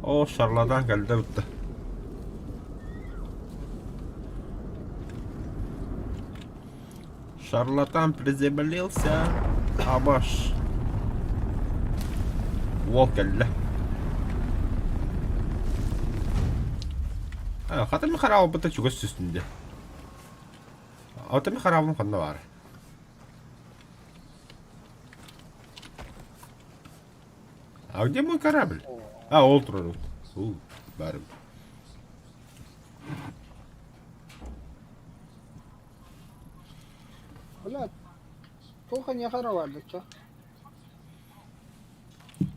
O şarladan geldi bitti. Şarlatan приземлился. Абаш. Волк geldi. Хатами хараа бата чугас üstünde. Атами хараа kanında var. А где мой корабль? А, Олтрон. Барым. Блядь, сколько не хоровали, чё?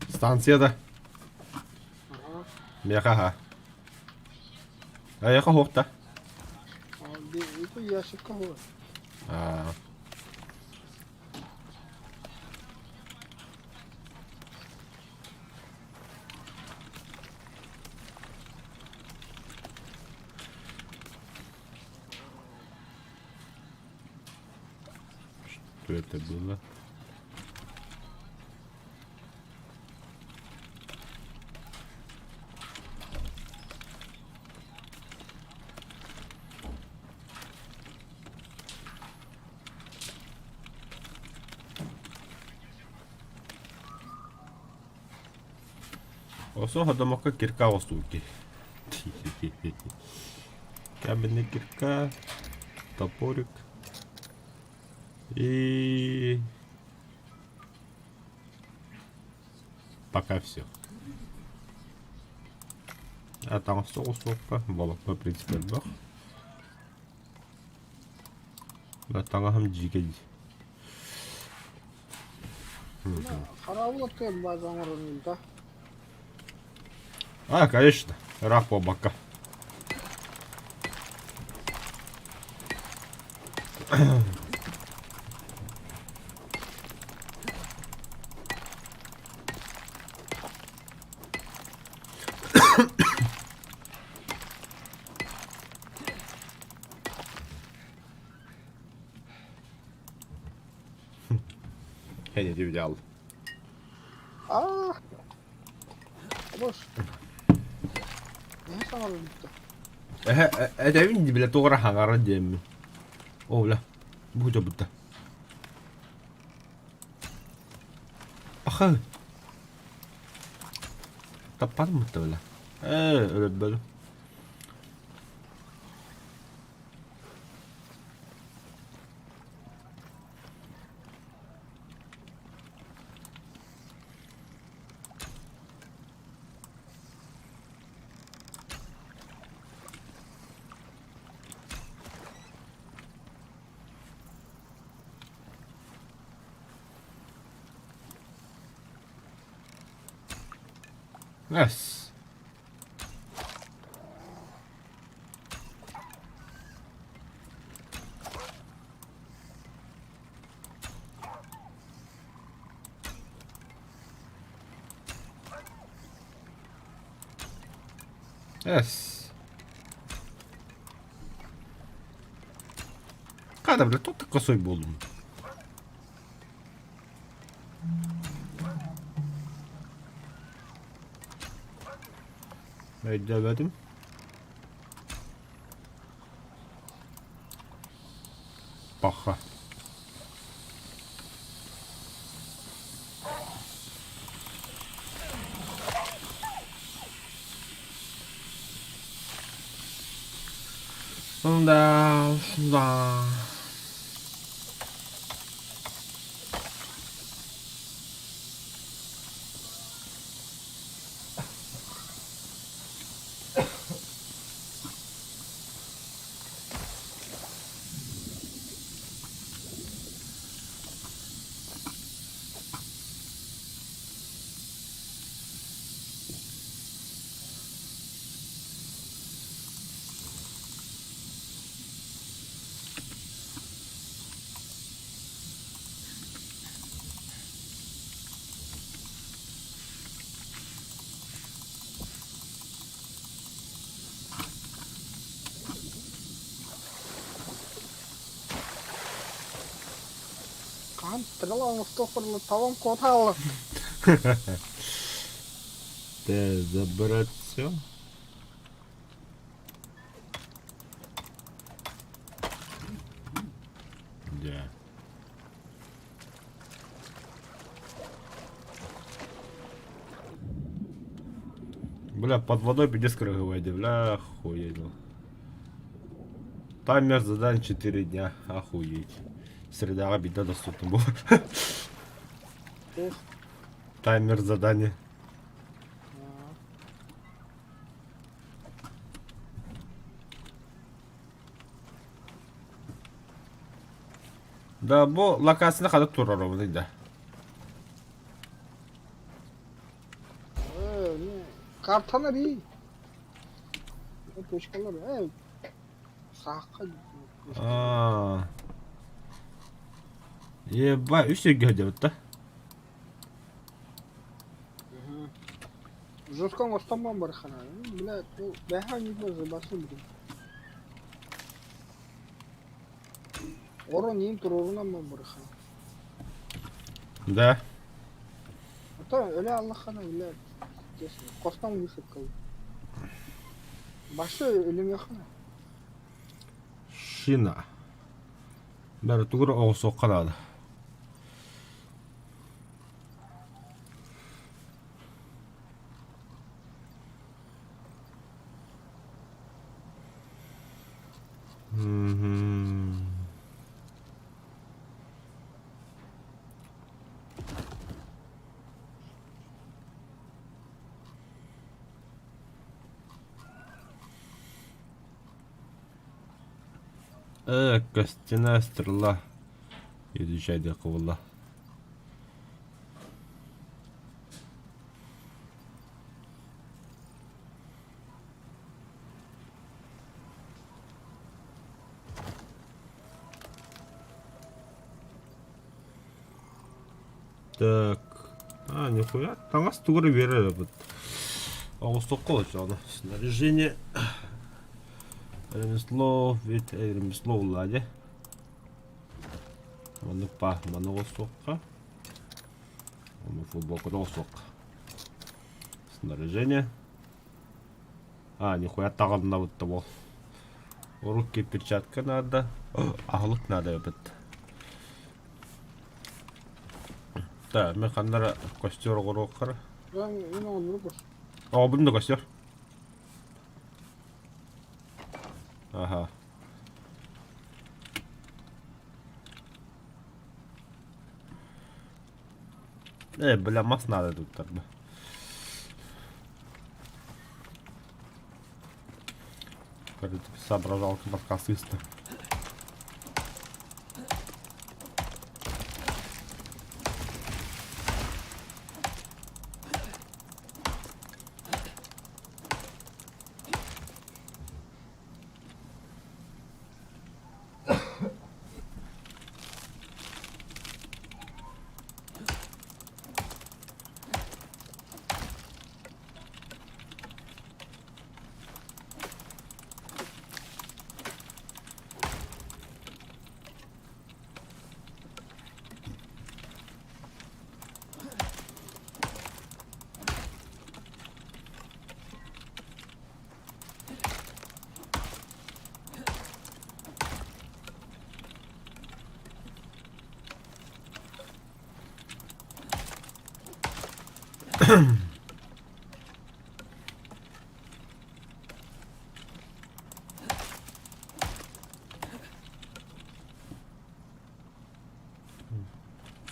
Станцияда. Ага. Мехаха. Яка хохта? Это ящик кого? Что это было? Осы ходомокка кирка остуки. Каменная кирка, топорик и пока все. А там соусопка, балыкпа в принципе бар. Таңа хам жиге. Хоровод ты базам да? Конечно, рак по бока. Henüz bir al. Boş. Ne sanırım bitti? Edevin bile doğru hangarı diyeyim. Oğla. Bu da burada. Aha. Tapan mı öyle? Öyle böyle. Yes. Yes. Kada bile tot kasoy buldum. Beklemedim. Baka. Şunda. Kan, terlalu stopper lu tawang kota lu. Забрать все. Да. Бля, под водой пиздец крыговая, бля, охуеть. Таймер заданий 4 дня, охуеть. Среда обеда доступна был. Эх, Таймер задания. а, Да, bu lokasiyani qarab turardim да. ne? Kartalar iyi. Точкалар, саққа. Ебать, 3 жерге деп та. Жұртқан останман бар қана. Блядь, бұл бәха не болды, басы бұл. Орын ең тұр орыннан бар қана. Да. Ата, өлі Аллах қана, блядь. Қостан өсіп қалды. Башы өліме қана. Шина. Бәрі түгір оғы соққанады. Костяная стрела. Изучай декувалла. Так. Нихуя. Там вас тугры береді. Соққы оны. Снаряжение. Ремесло, вид ремесло уладе. Маны па, маны соққа. Маны футболка соққа. Снаряжение. Нихуя тағымына бұтты бол. Руки перчатка надо. Ағылық надо бит. Да, мен қандара костер құру қара. Мен оны бұр. Бұнда костер. Ага. Бля, мас надо тут так бы. Кажется, соображал подкастиста.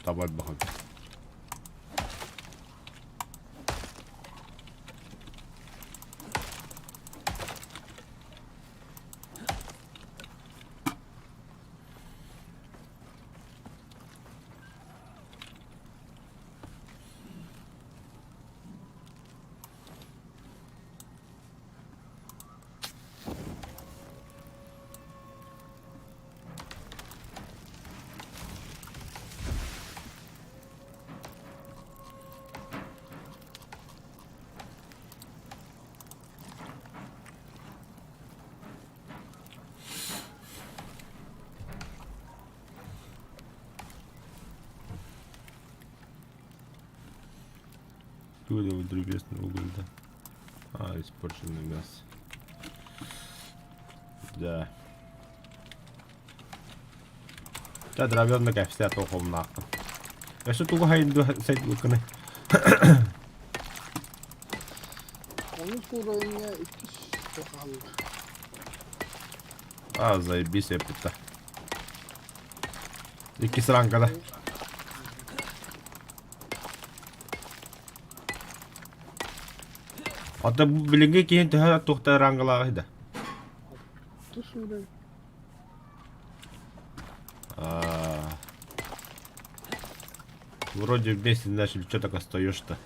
Давай бахать. откуда в древесный уголь, да? А, испорченное мясо. Да. Да, дровённый кайфся тохом нахуй. Я что туго хайнду сайт луканы. Onun surayına iki sokalı. А, заебись, я пута. Iki сранкада. Ата билинге кейін төхә тухта рангалага иде. Tu surayı. Вроде вместе начали, что так остаешь-то?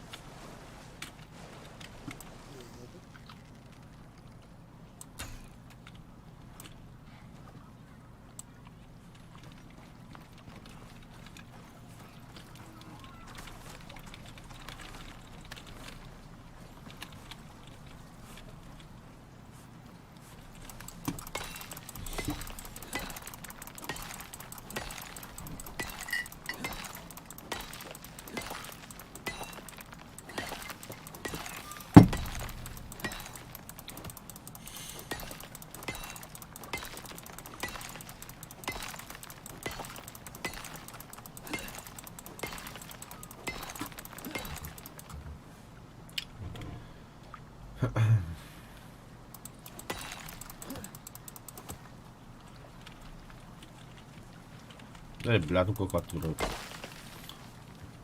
Эй, бля, ну как отвратно.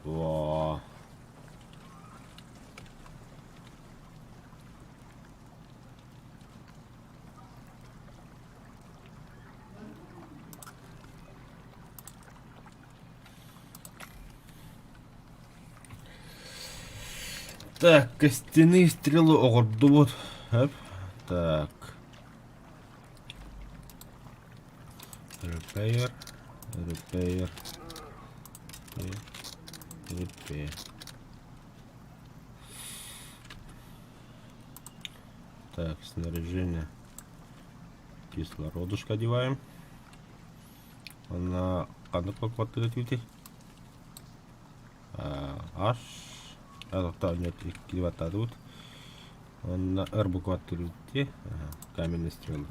Во. Так, костяные стрелы. Ого, да вот. Оп. Так. Repair. Repair. И repair. Так, снаряжение. Кислородушка одеваем. Она... А ну как вот этот видите? Аж. А, нет, киловатта тут. Он на R букватты видите? Ага, каменные стрелы.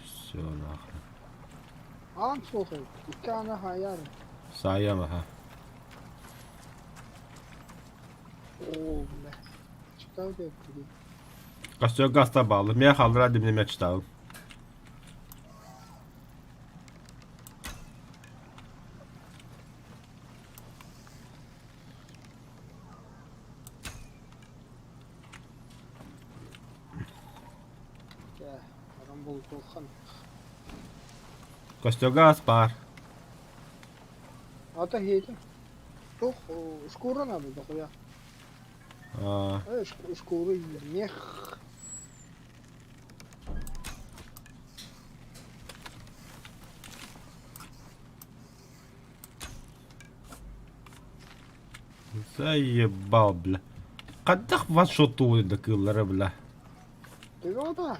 Все нахрен. An sokuyor. İki tane hayal. Саям, ага. Oo be. Çıkar da yapıyor. Костер гаста bağlı. Меня халдыр ради меня мечтал. Ya. Adam bol korkan. Костер газ бар. Ata heydi. Çok skora ne bu ya? А, Skora ne? заебал, бля. Кадах ваншоту да кыллары, бля. Dedi o da.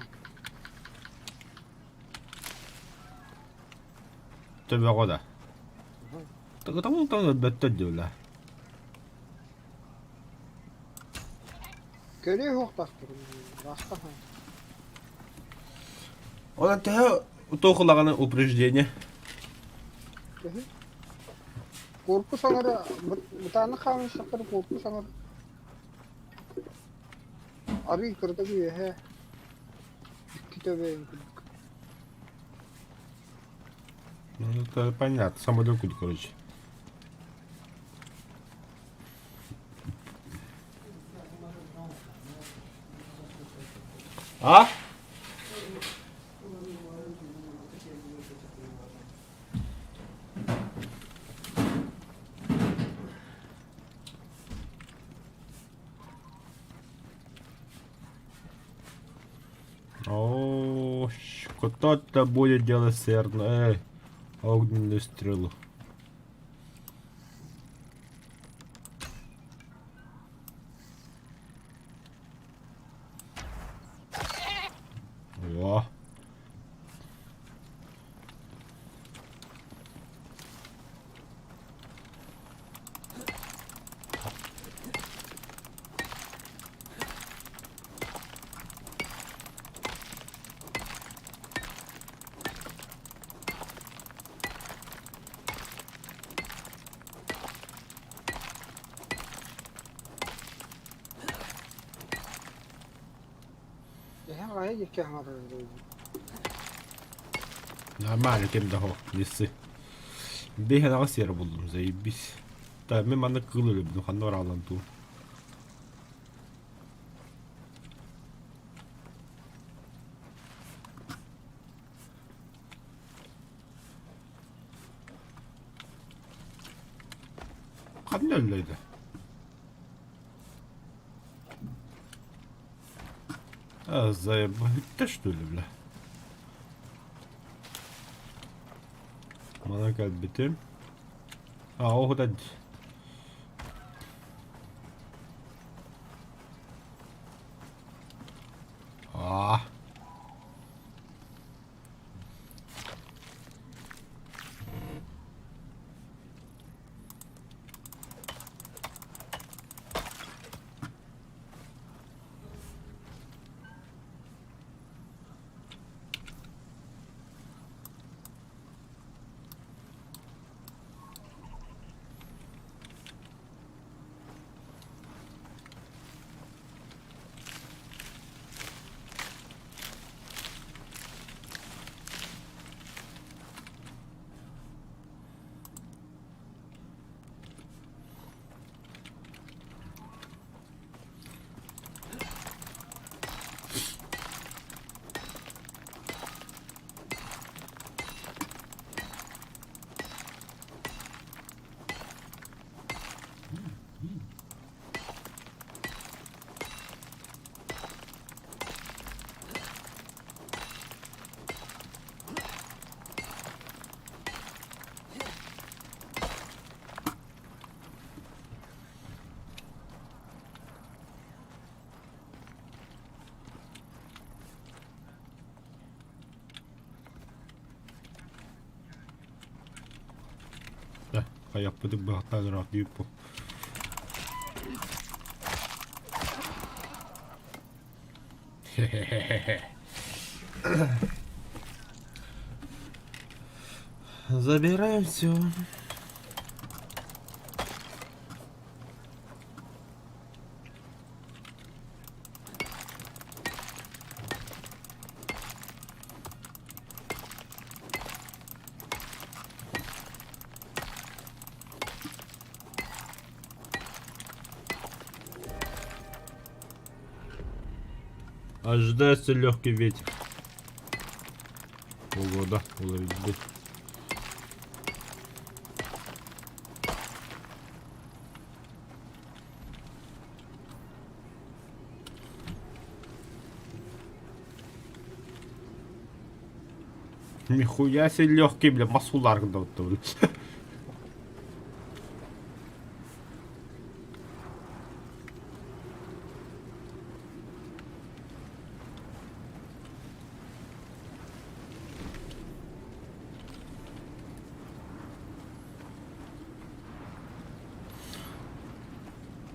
Төбе года. Там бөттө дөлә. Görüyor yok bastırım. Rasta ha. Ona тәһә тохлаганы упреждение. Korku sanırı bir tane kalmış sakır korku sanırı. Arı kırdı gibi he. İki tövbe. Ну, это понятно. Самолет, короче. А? О, кто-то будет делать серно. Огненную стрелу. Во. Кая екі хамар. Нормально кем-то хо, если. Беги на сера buldum, заебись. Да, мен мана кыл өлөп, хандар алан туу. Қандай өлөйді? Заебать, что ли, бля? Mana kalbitim. O kadar. Ah. Yapmadık bir hata rahatlıyıp bu. Забираем все. Ожидается легкий ветер. Погода, улыбки. Нихуя себе легкий, бля, масулар когда-то, бля.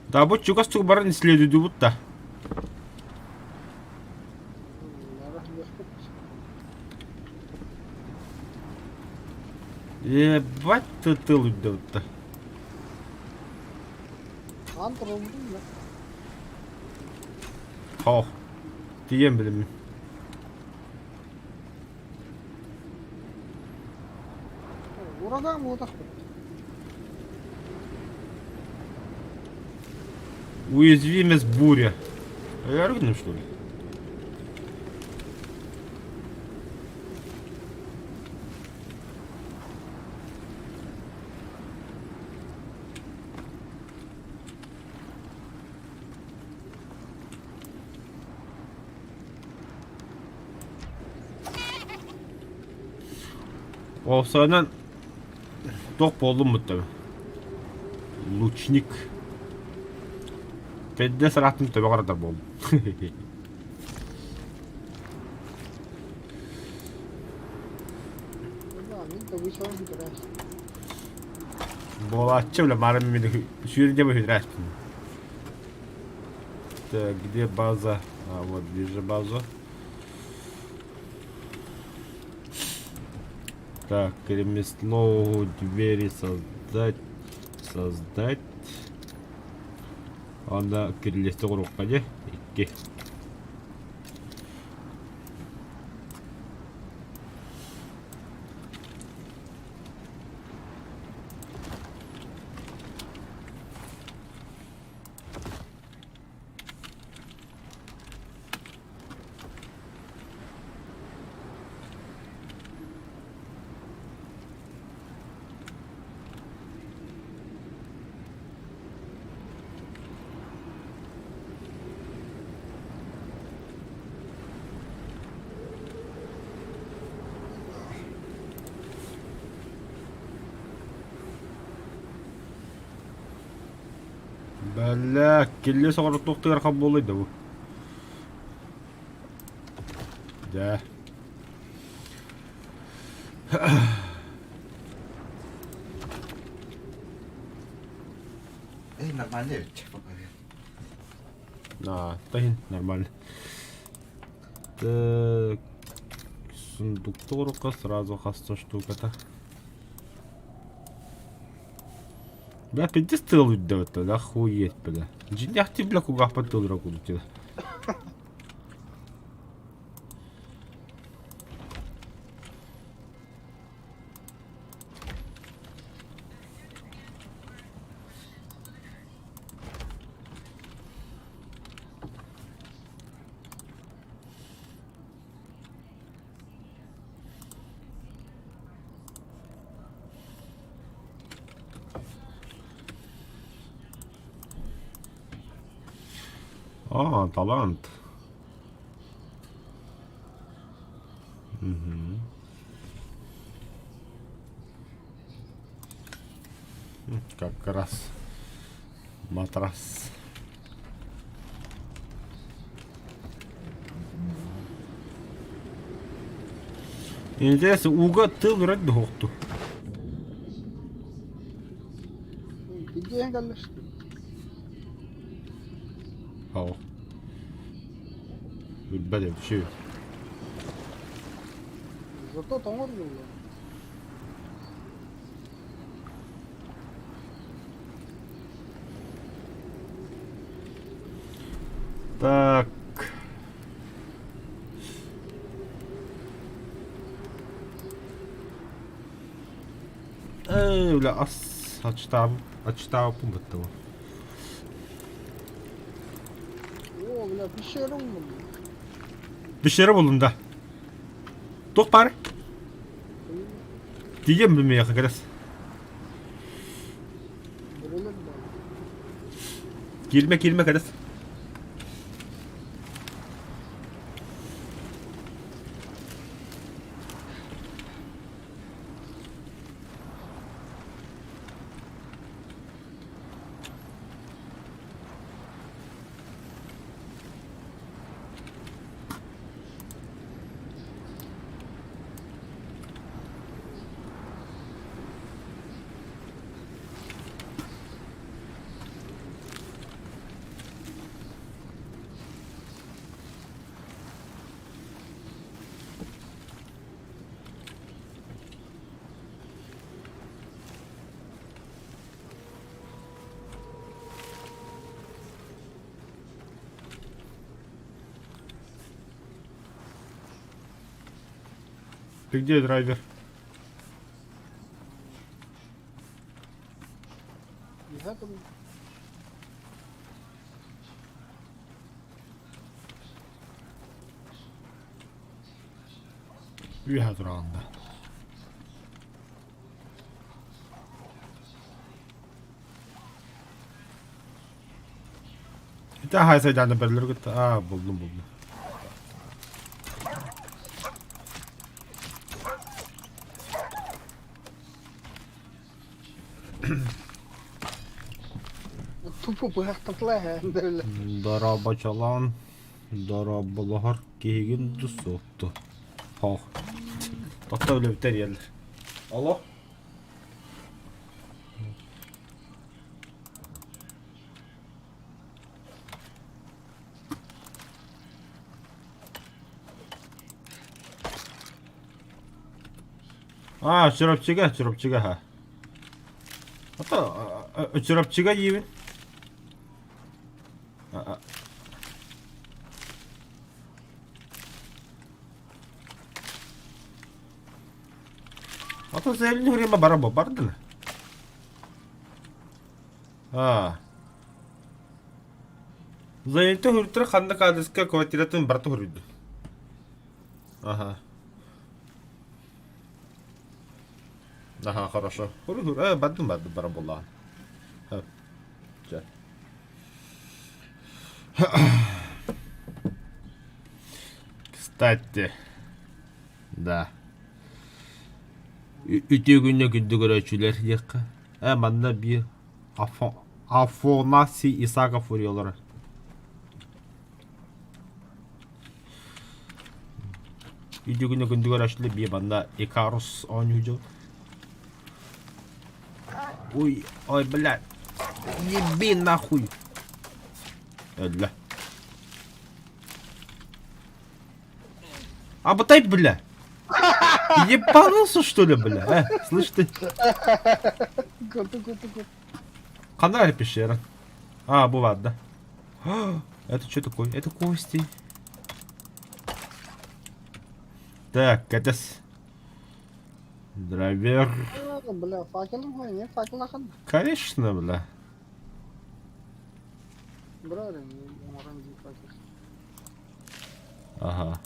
Да, вот чука стук бара не следует будто. Ебать ты лудь-то. Хо. Тием білім. Ураган вот так. Уязвимость буря. А я рыгну, что ли? Olsaydan top oldum muhtemelen. Лучник. Педде сараттын төбө карата болду. Болатчы бля, марым мені сүйрінде бы хитрашпын. Так, где база? А, вот, вижу базу. Так, ремесло, двери создать. Анда кирилесте курукка же. 2. Әллә, келле соғырытлықты арқан болойды bu. Да. Нормально ведь, пока. Тахин, нормально. Так. Сундукту құрыққа сразу қасты штуката. Бля, 50 тыл үйді өтті, охуеть, бля. Жиняқти, бля, кугақпа тылыра кудутеді. Талант. Как раз матрас. Интересно, уга тыл вроде дохту. Где галыш? Ау. Бәлем, şey. Зато тамыр было. Так. Бля, açtağım bitti bu. О, бля, пещера было. Bir şey bulundu. Tok bari. Diyeceğim mi ya kadar? Böyle de. Girme kadar. Ты где, драйвер? Я там. Yhä duranda. Mitä haisee tänne perille? Buldum. Тупо быхтатлая böyle. Daraba çalan, darabalar giygin düzsottu. Hah. Hatta öyle biter yerler. Allah. çorapçıga ha. Hatta çorapçıga yiyin. Hatta zehirli hürriyeme baraba bardı mı? Zehirli hürriyete kandı kadıska kuvvetiratın bartı hürriydi. Ага, хорошо. Баддым барабулла. Кстати, да. Үтө күнү күндү көрөчүлөр жакка. Манда бир Афанасий Исаков vuruyorlar. Video günü gündüz araçlı bir banda Icarus oynuyor. Ой, ой, блядь. Еби нахуй. Ля. Обдай, бля. Ебанулся, что ли, бля? Слышь ты? Гуд. Канал пещера. А, бывает, да? Это что такое? Это кости. Так, это... Драйвер. Бля, факелом ғой, не факел ақын. Конечно, бля. Брат, оранжевый факел. Ага.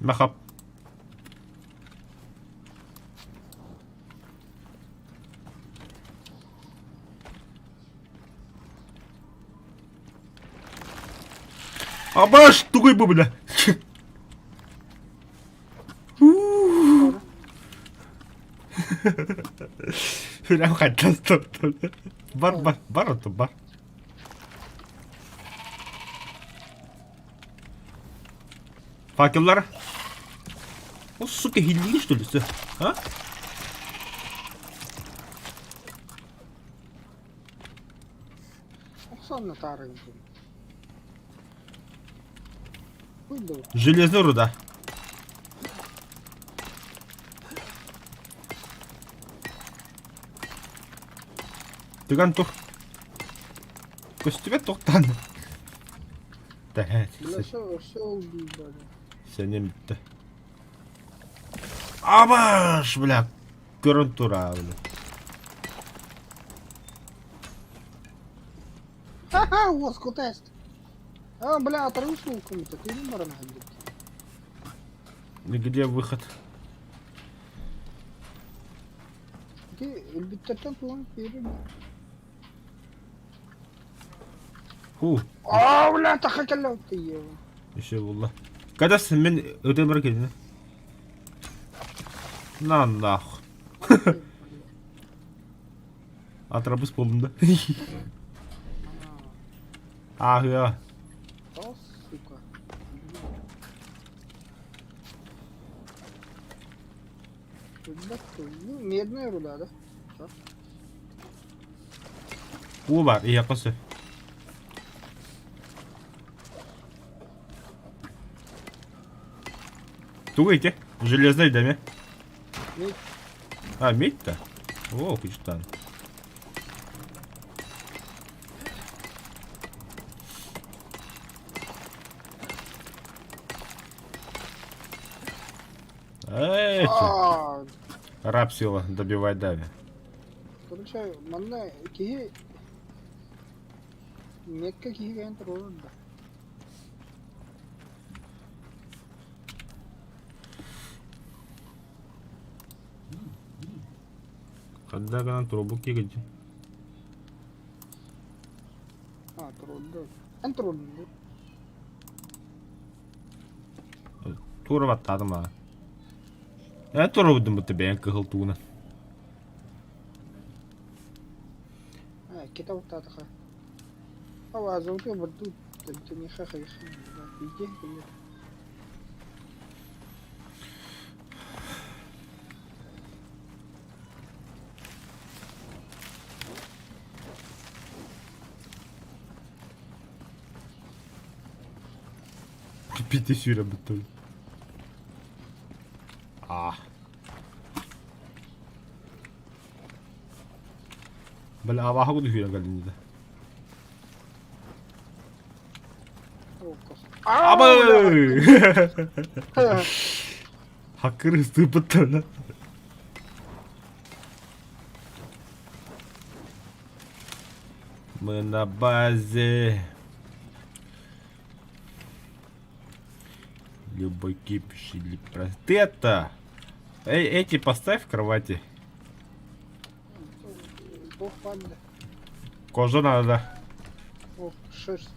Махап. Абаш, тугой бы, бля. Прям хотел что-то. Бар, это бар. Факеллар. О, сука, хили, что ли, все? А? Оксана тарым. Куйду. Железная руда. Тыган тур. Көстүбе тоқтан. Бля, все убил, бля. Сенен бітті. Абаш, бля. Көрін тура, бля. Ха-ха, воску тест. А, бля, оторвался кому-то, ты не морона ходить. Где выход? Ты, биттертен туан перед. Фу. А, бля, тахакалау ты его. Еще булла. Когда мен өтен бір келді? На нахуй. Атрабыс болдым да. Ага. О, сука. Ну, медная руда, да? Что? У бар, и якысы. Тугай те? Железный деме? Медь. А, медь-то? О, кучтан. Эй, А, раб села, добивай дави. короче, манна киги метка киги гаен турулда. Когда гана трубу кигать. А, турулда. Эн турулда. Тура ваттады ма. Тура будым бұты бәйін кығылтуына. А, кита уттатыха. Ава, зауты бұрду. Ты не ха-ха-ха. Иди, иди. Пипите сюра бұты. Бәлі абаға құды сюра қалдың да. Абы! Хакыр үсті бұттана. Мы на базе. Любой кипиш или ты это. Эти поставь в кровати. Бог падает. Кожа надо. Ох, шерсть.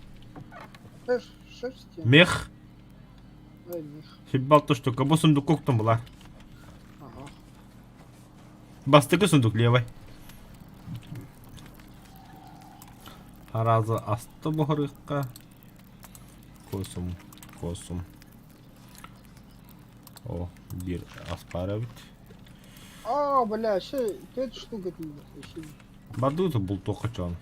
Шерсть. Мех. Ölmüş. Хибалты штука. Bu сундук koktun bular. Aha. Бастыкы сундук левый. Аразы асты бұғырыққа. Косум. Косум. О, bir аспара бит. А, бля, ще 5 штук это еще. Бардуты бұл тоқы чон.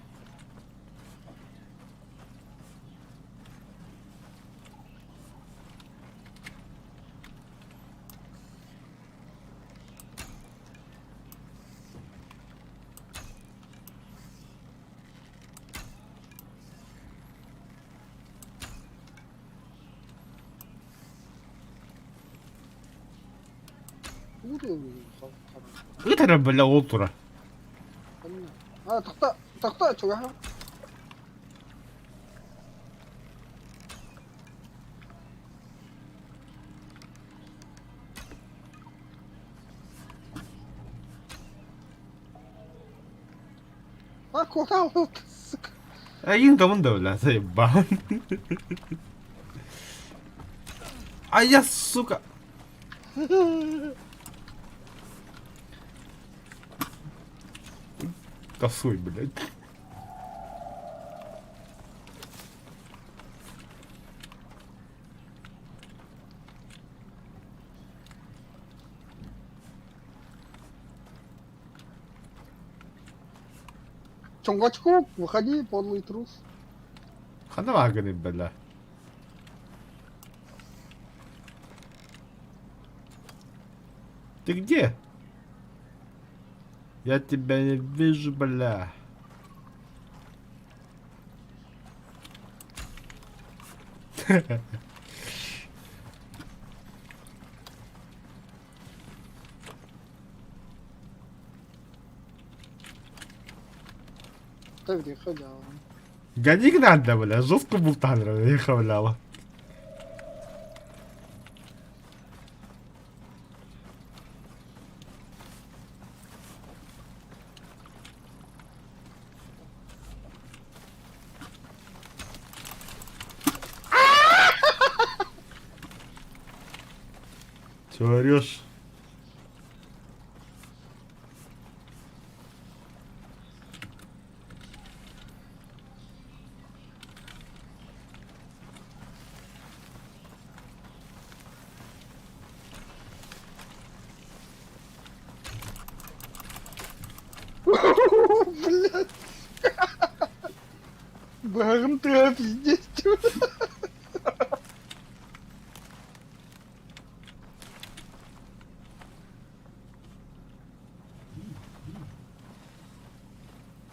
Өтірі білі ол тұра. А, тақта, чуга. А, куда вот, сука? Ең да мұнда білі, заебан. Ай, я, сука. Косой, блядь. Чонгачков, выходи, подлый трус. Ханаваганы, бля. Ты где? Я тебя не вижу, бля. Так, где ходила? Гони надо, бля, жестко бултанра, не хавляла. Чего орешь? Блядь. Багрым ты пиздец.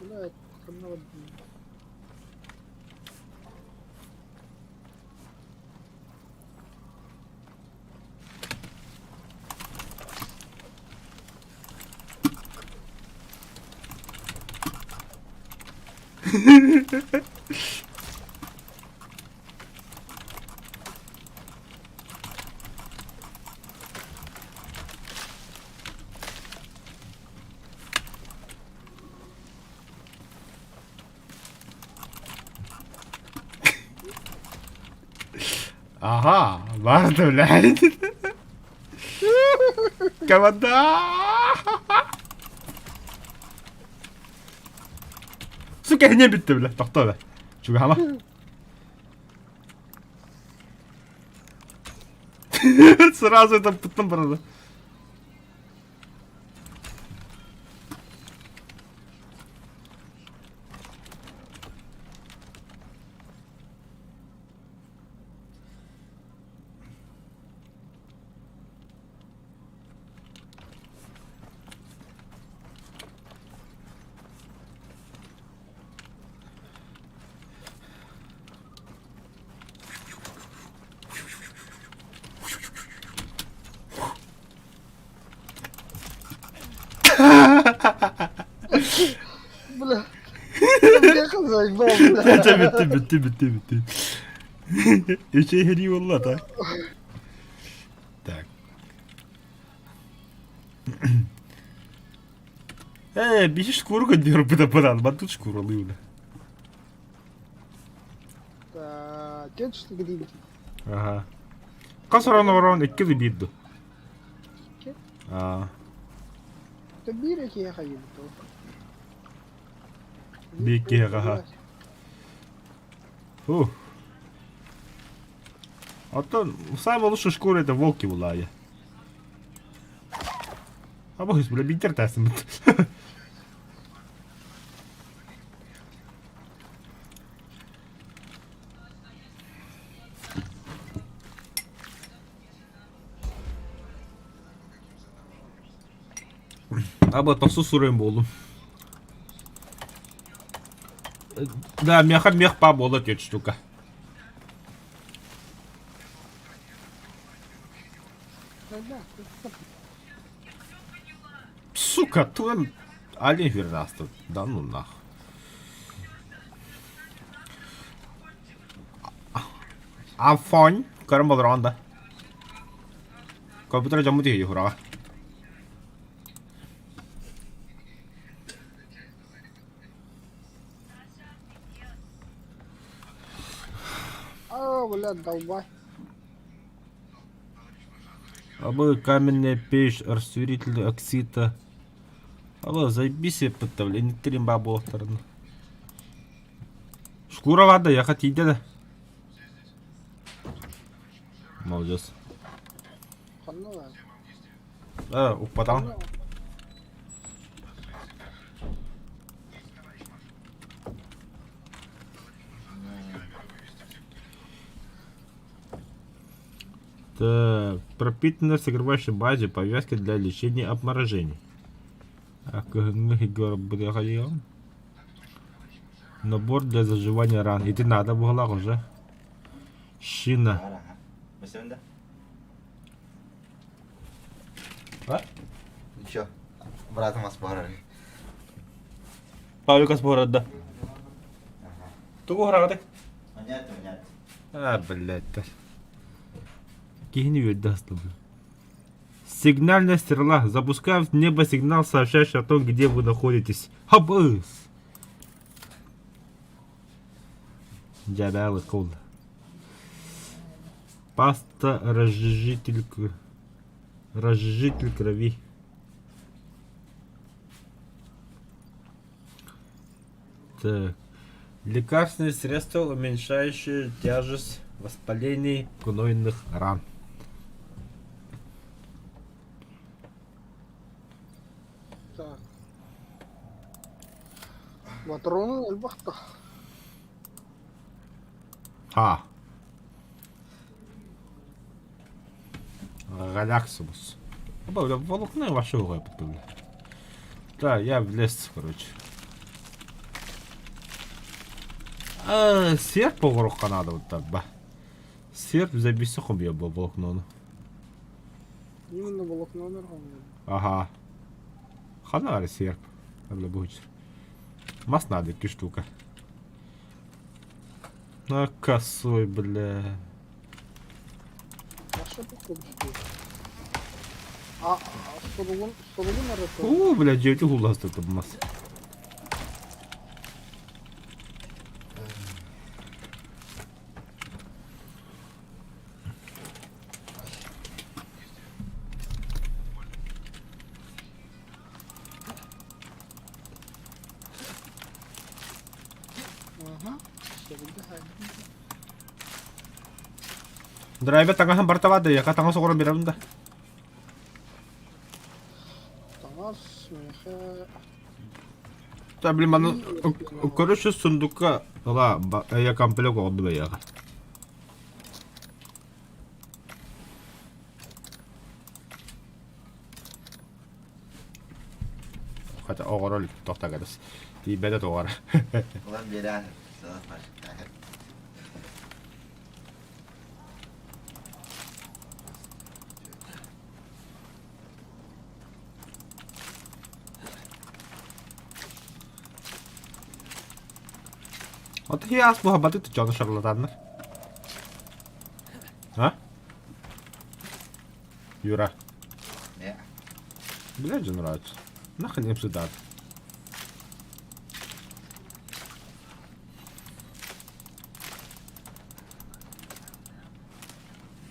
Блядь, хреново. Ага, vardı блядь. Команда! Сука, не битті, блядь, тоқтады. Чугама. Сразу это потом правда. Бля. Приехал заебал, бля. Bitti. Üçe heri yolla da. Так. Bir шкуру diyorum bu da bana. Ben tut şkuru alayım. Так, это что где? Ага. Kasarana varan 2 de biddu. İki. Aa, İşte bir iki yaka gibi. Bir iki yaka, ha. Фух. А то самое лучшая шкура это волки в лае. А бог, бля, бинтер тестим. Abi taksız sorayım bu oğlum. Да, мех поболот эта штука. Сука, тут олень вернастый. Да ну нах. Афонь, карамбал ронда. Компьютер жаму диye юра. А, блядь, долбай. Абы каменная печь, растворитель оксида. Абы заебись я пытал, не трим бабу сторону. Шкура вода, я хотите да? Молодец. Канна. Упадал. Так, пропитанная в согревающей базе повязка для лечения обморожений. Набор для заживания ран. И ты надо было уже. Шина. А? Ничего, братом вас пограли. Павлика спорят, да. Туго грати? Понятно, понятно. А, блядь. Кинь ведь даст, блядь. Сигнальная стрела. Запускаю в небо сигнал, сообщающий о том, где вы находитесь. Хабыс! Джабалы кол. Паста разжижитель крови. Так. Лекарственные средства, уменьшающие тяжесть воспалений гнойных ран. Так. Патроны البحطة. Галяксибус. Бля, волокно ваше лепоту. Да, я влез, короче. Серп поворотка надо вот так, ба. Серп забейся хобби был волокно. Именно волокно нормально. Ага. Ханар серп. Бля, будет. Мас надо, ки штука. На косой, бля. А что такое? А sorulun arası. Бля, девять углас тут мас. Ага. Soruldu hadi. Драйвер таңа бартавады, яка таңа соғырын беремін да. Tamam. Смеха. Та, блин, мана... Короче, сундука... Ла, я комплек олды бе яға. Хотя оғыр өліп, тоқта қадыс. Тейбәді тоғыр. Ulan bir an. Sana var. 어떻게 аз muhabbeti tutacağını şarlatanlar? Ha? Юра. Не. Блядь же нравится. Нахрен им сюда.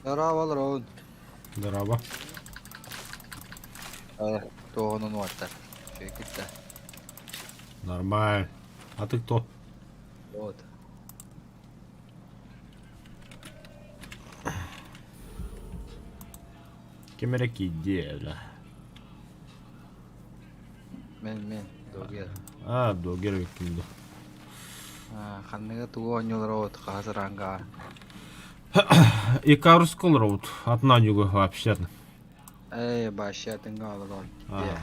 Здорово, Раун. Здорово. Тоғының ватта. Шекетті. Нормально. А ты кто? Вот. Кемереки деля. Мен, догер. А, догер кимді. Қанныға туғы ойныл Раут, қазыр аңға. Икарус Колроуд. Одна нюга вообще. Баща тыңға алыр он. А.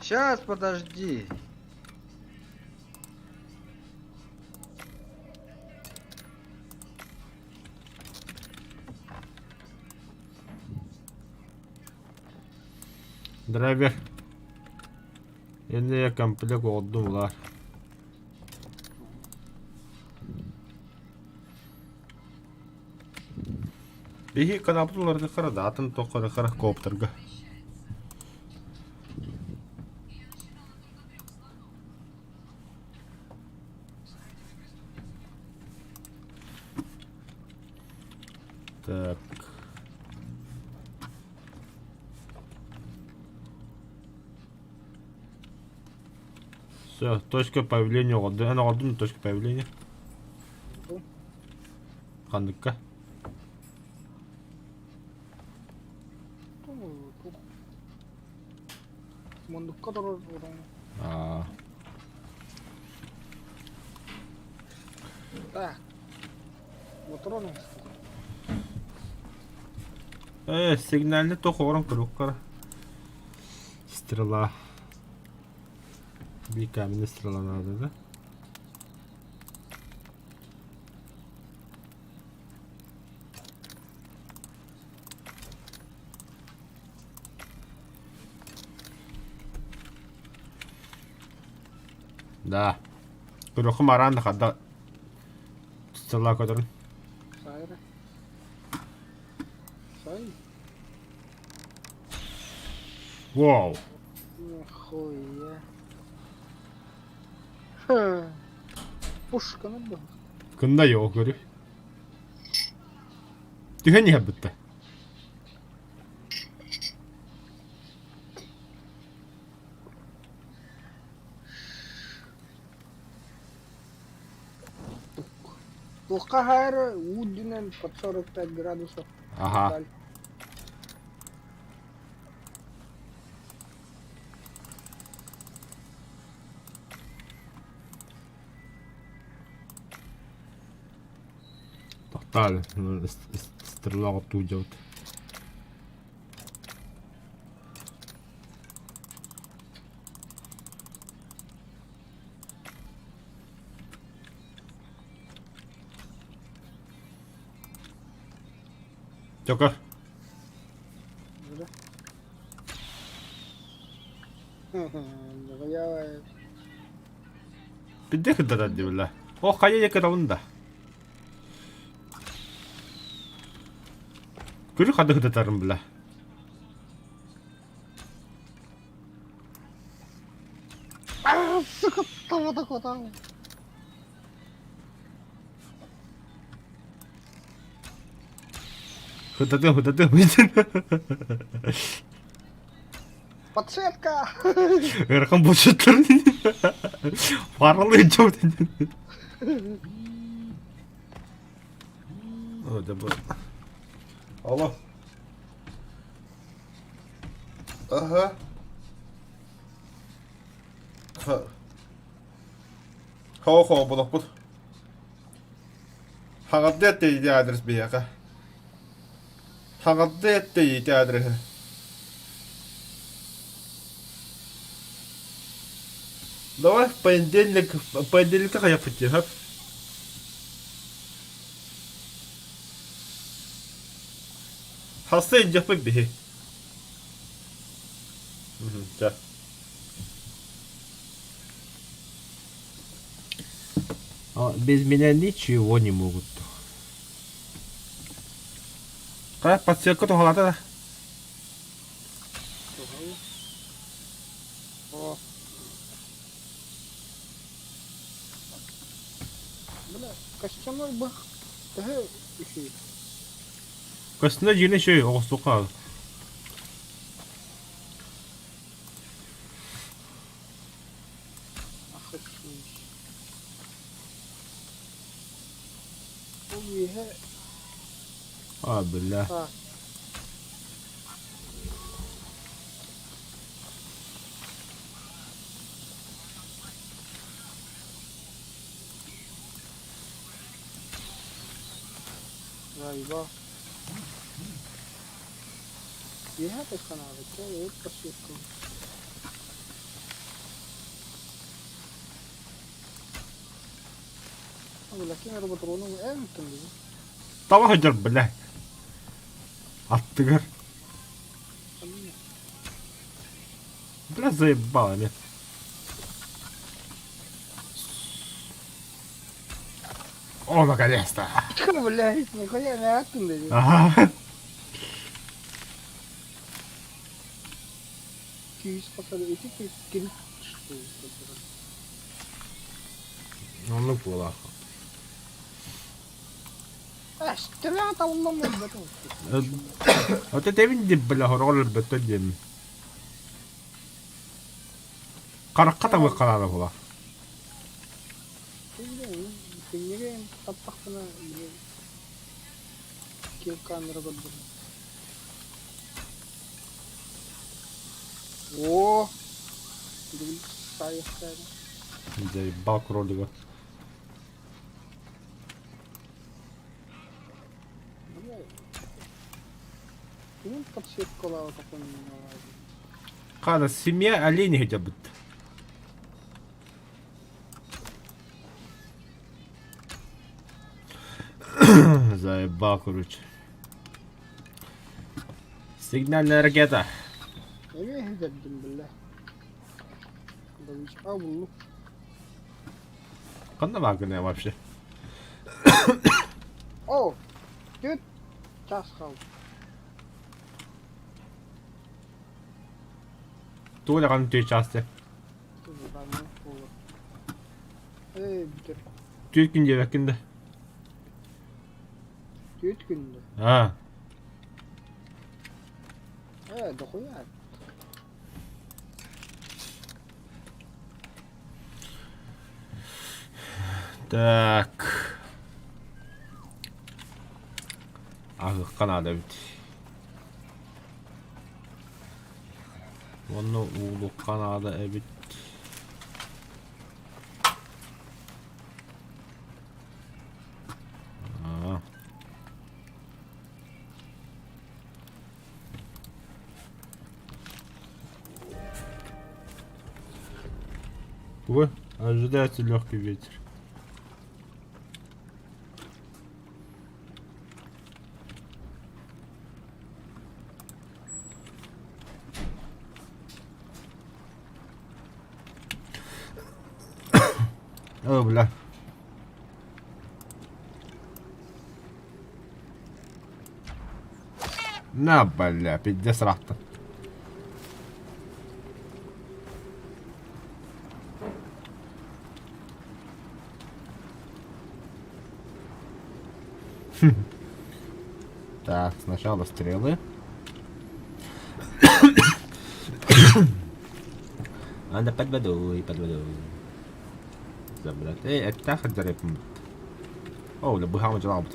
Сейчас, подожди. Драйвер. Енді комплект олдым бұлар. Бейхи канаптыларды қарады, атын тоқыры қара коптерға. Так. Все, точка появления oldu. Ana oldu mu точка появления? Oldu. Қандыққа? Мындыққа тұрыр одан. Так. Отыр оның. Сигнальный тоқорын круг қара. Стрела. Bir каменная стрела надо, да? Да. Круг маран хада. Стрела который. Сайры. Сай. Вау. Нихуя. Пушка надо. Кында yok görüyor. Düğün yapıttı. Туққа хайры удинен под 45 градусов. Ага. Total, стрела оттуда идет. Только Я bir de kadar diyorlar. O kaya yakalandı. Görü kadı hıdatarım bile. сука, тавада котам. Hıdadım. Подсветка. Erkan boşutlar. Paralı çok dedi. O da bu. Allah. Aha. Хоо болохгүй. Хагадтай идэ адрес бияга. Хагадтай идэ адрес. Давай в понедельник я потихо. Хасен yapıp bir. Gel. Без меня ничего не могут. Как подсветка то халата? О. Бля, костюмер бы. Daha şey. Костна жине шөй оғыстуқа. Akıtmış. Bu yihe А, бля. ha. Galiba. Yihe de kanalı. Evet basıyorsun. لكن انا بطرونه امتى دي Tava hajar bля. Аттыгар. Бля, заебало, нет. О, наконец-то. блядь, нихуя не оттуда дي Ага. 200 hasar öteki geri çıktı. Ну, плохо. Стрелять а он нам не бетон. Вот это винди, бля, роль бетодем. Каракка табы карары була. Синеге таптахтана ке камера көрдүм. О! Дил саяхтады. Заебал кролика. Ким подсветкалау такой не налазит. Када, семья оленей хотя бы. Заебал, короче. Сигнальная ракета. Эге хидердим билlah. Давич абулу. Канда вагоне вообще? О! Düt tas kaldı. Туля кан түй части. Bitir. Түйт күнде векинде. Düt günde. А. Дохуя. Так. Агыкка надо бит. Onu uğlukka надо бит. А. Ой, ожидается легкий ветер. О, бля. На, бля, пиздец рахта. Так, сначала стрелы. Надо под водой, под водой. Забрать. اتاخد ريب. اوه لبوها مجرابط.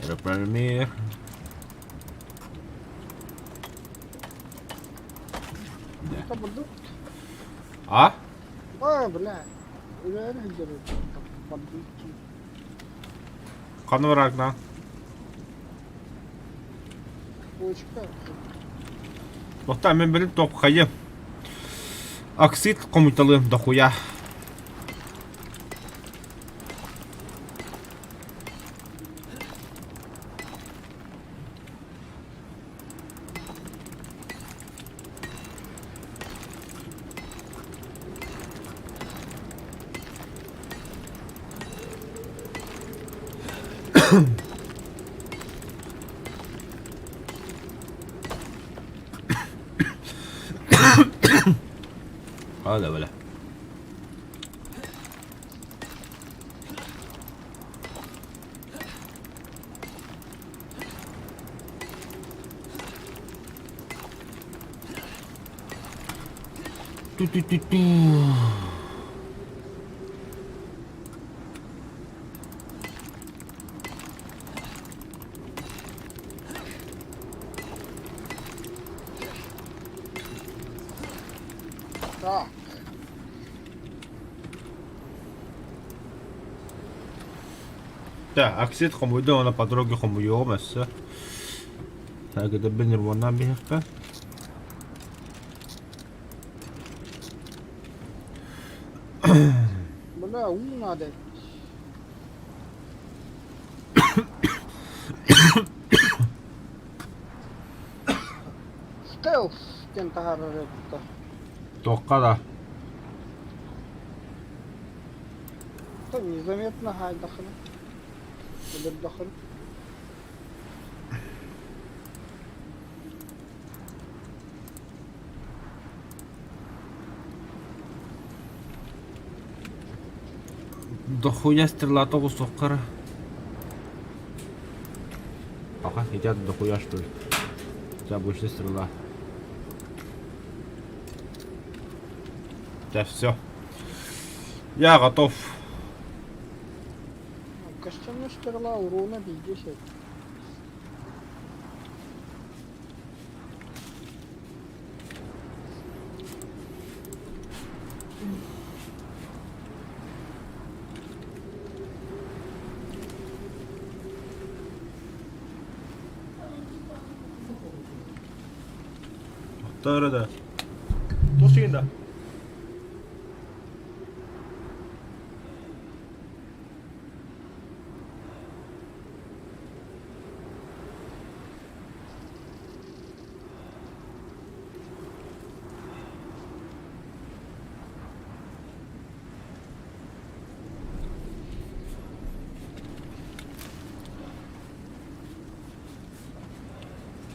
ريبرمير. Kapıldı. اه Bla. Öyle hicret. Kapıldı. قانون راكنا. Почка. Тоқтар мен біліп топ қайы. Оксид коммуталым дохуя. هذا ولا Ту-ту-ту-ту. Так. Да, аксид хомуйда она по дороге хомуйо масса. Так, это бенер вона бихка. Бля, надо. Стелс кентахаррепта. Тоққада. То незаметно хай дахана. Или дахана. Дохуя стрела-то соққара. Ага, едят дохуя что ли. У тебя больше стрела. Да, все. Я готов. Костюмный стерла урона 50. 따라다. 또 죽인다.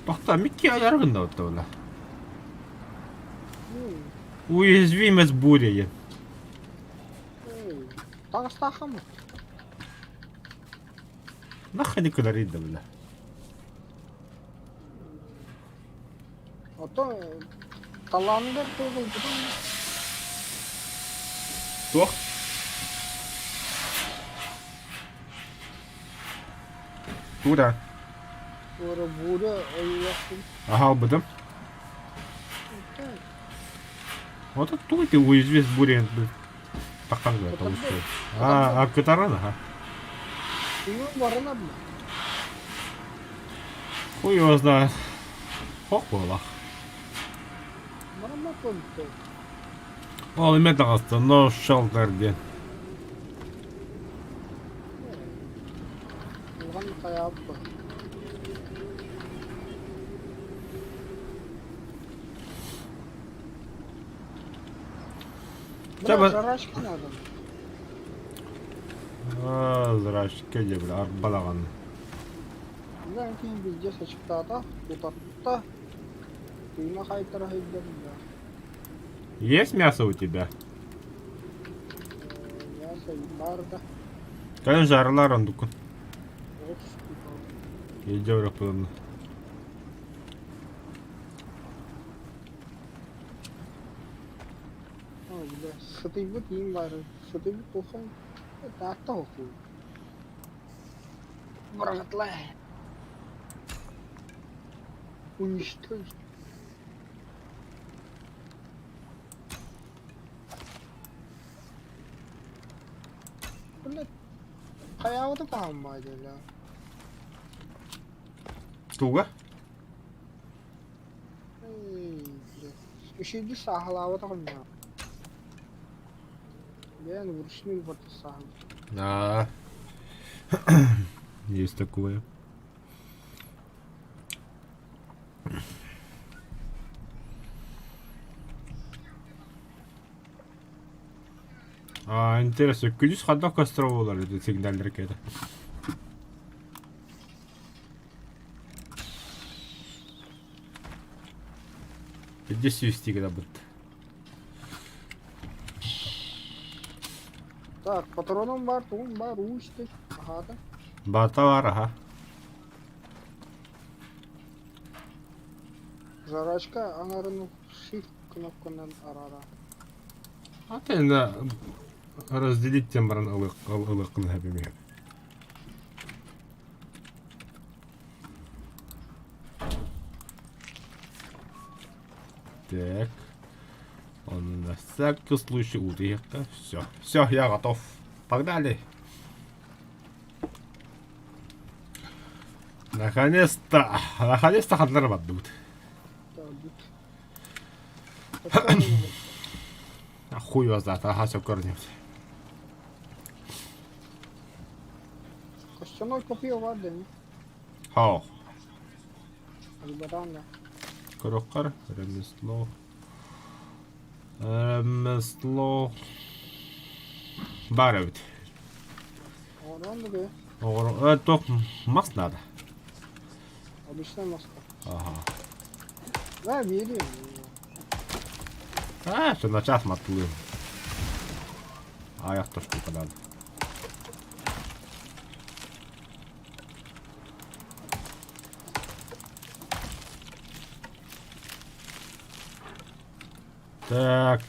Пахта, Микки аяргын да отта вона. Уязвимость буря. Тагыстахамы? Нахуй не кударит да бля. Ото таландар тогыл бутан. Тох. Куда? Ора буря ойясын. Ага, быдым. Вот это тут ты уязвимость буря. Такан да, это устроит. А катаран, ага. Түйін барына бі. Хуй его знает. Хок была. Барына көлді. Ол эме тагысты, но шалдарген. Оған қаяп бұл. Чаба- Жарашкин адам. Здрасте, где, бля, арбалаган. Бұдан кейін бізде сачықтада, ұтатта. Түйіні қайтара хайдарын да. Есть мясо у тебя? Яса бар да. Кайын жарылар ондукун. Отыз күн. Еде бирок бұдан. Бля, сытый ең бары. Сытый бұт болған. Датта оқу. Бұрағытлай. Уничтожить. Блядь, қаяуды қалмайды, ля. Туга? Эй, блядь. Үшейді сағылауы да қылмай. Блин, вручную вот сам. Да. Есть такое. Интересно, күдүс кандай костро болар эди сигналдер кеде. Где сюстик да бут. Так, патроном бар, тун бар, уйсты. Ага, да. Бата бар, ага. Жарачка, анарын shift кнопкадан арара. Атайна разделить тем баран ылыкын хәбимеге. Так. Он на всякий случай утырка. Все. Все, я готов. Погнали. Наконец-то хандлар баддут. А хуй вас знает, ага, все корнет. Костяной копье vardı mı? Хау. Liberanla. Крокар, ремесло. Ремесло. Бар бит. Oradan da be. Только Макс надо. Обычная маска. Ага. Ver vereyim. Все на час мотуем. А я что штука надо. Так.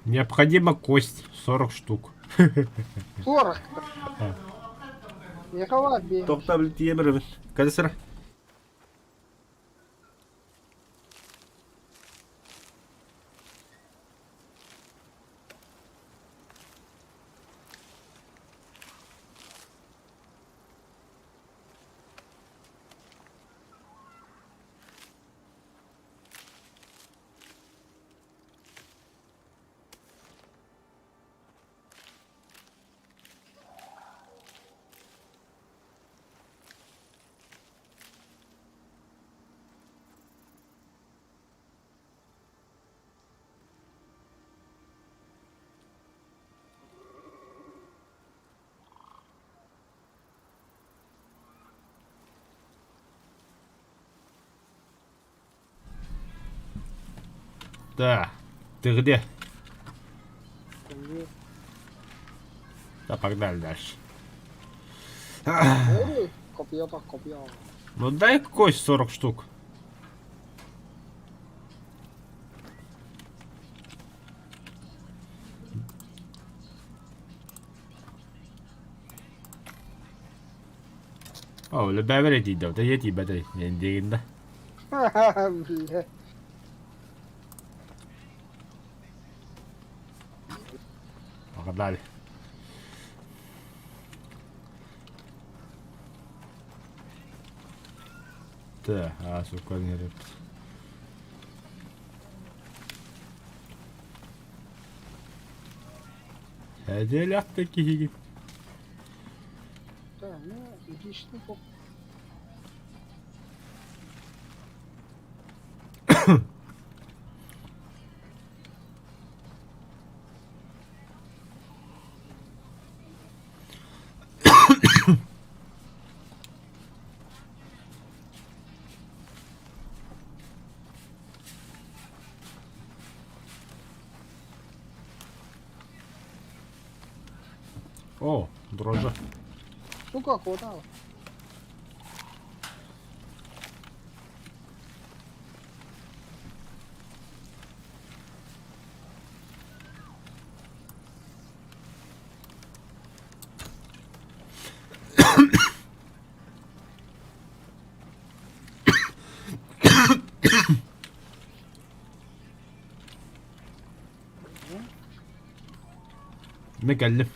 Необходима кость 40 штук. 40. Yakala bir. Тоқтап теміріміз. Қайда sıra? Да. Ты где? Да, погнали дальше. Nereye? Kopya tak kopya. Ну дай кость 40 штук. О, любая дейді, да ети бәді ендегінде. Bile. Погнали. Да, сука, не рыб. Hadi lattaki gibi. Da ne? İlginçli kop. О, дрожжа. Сука, хватало. نكلف.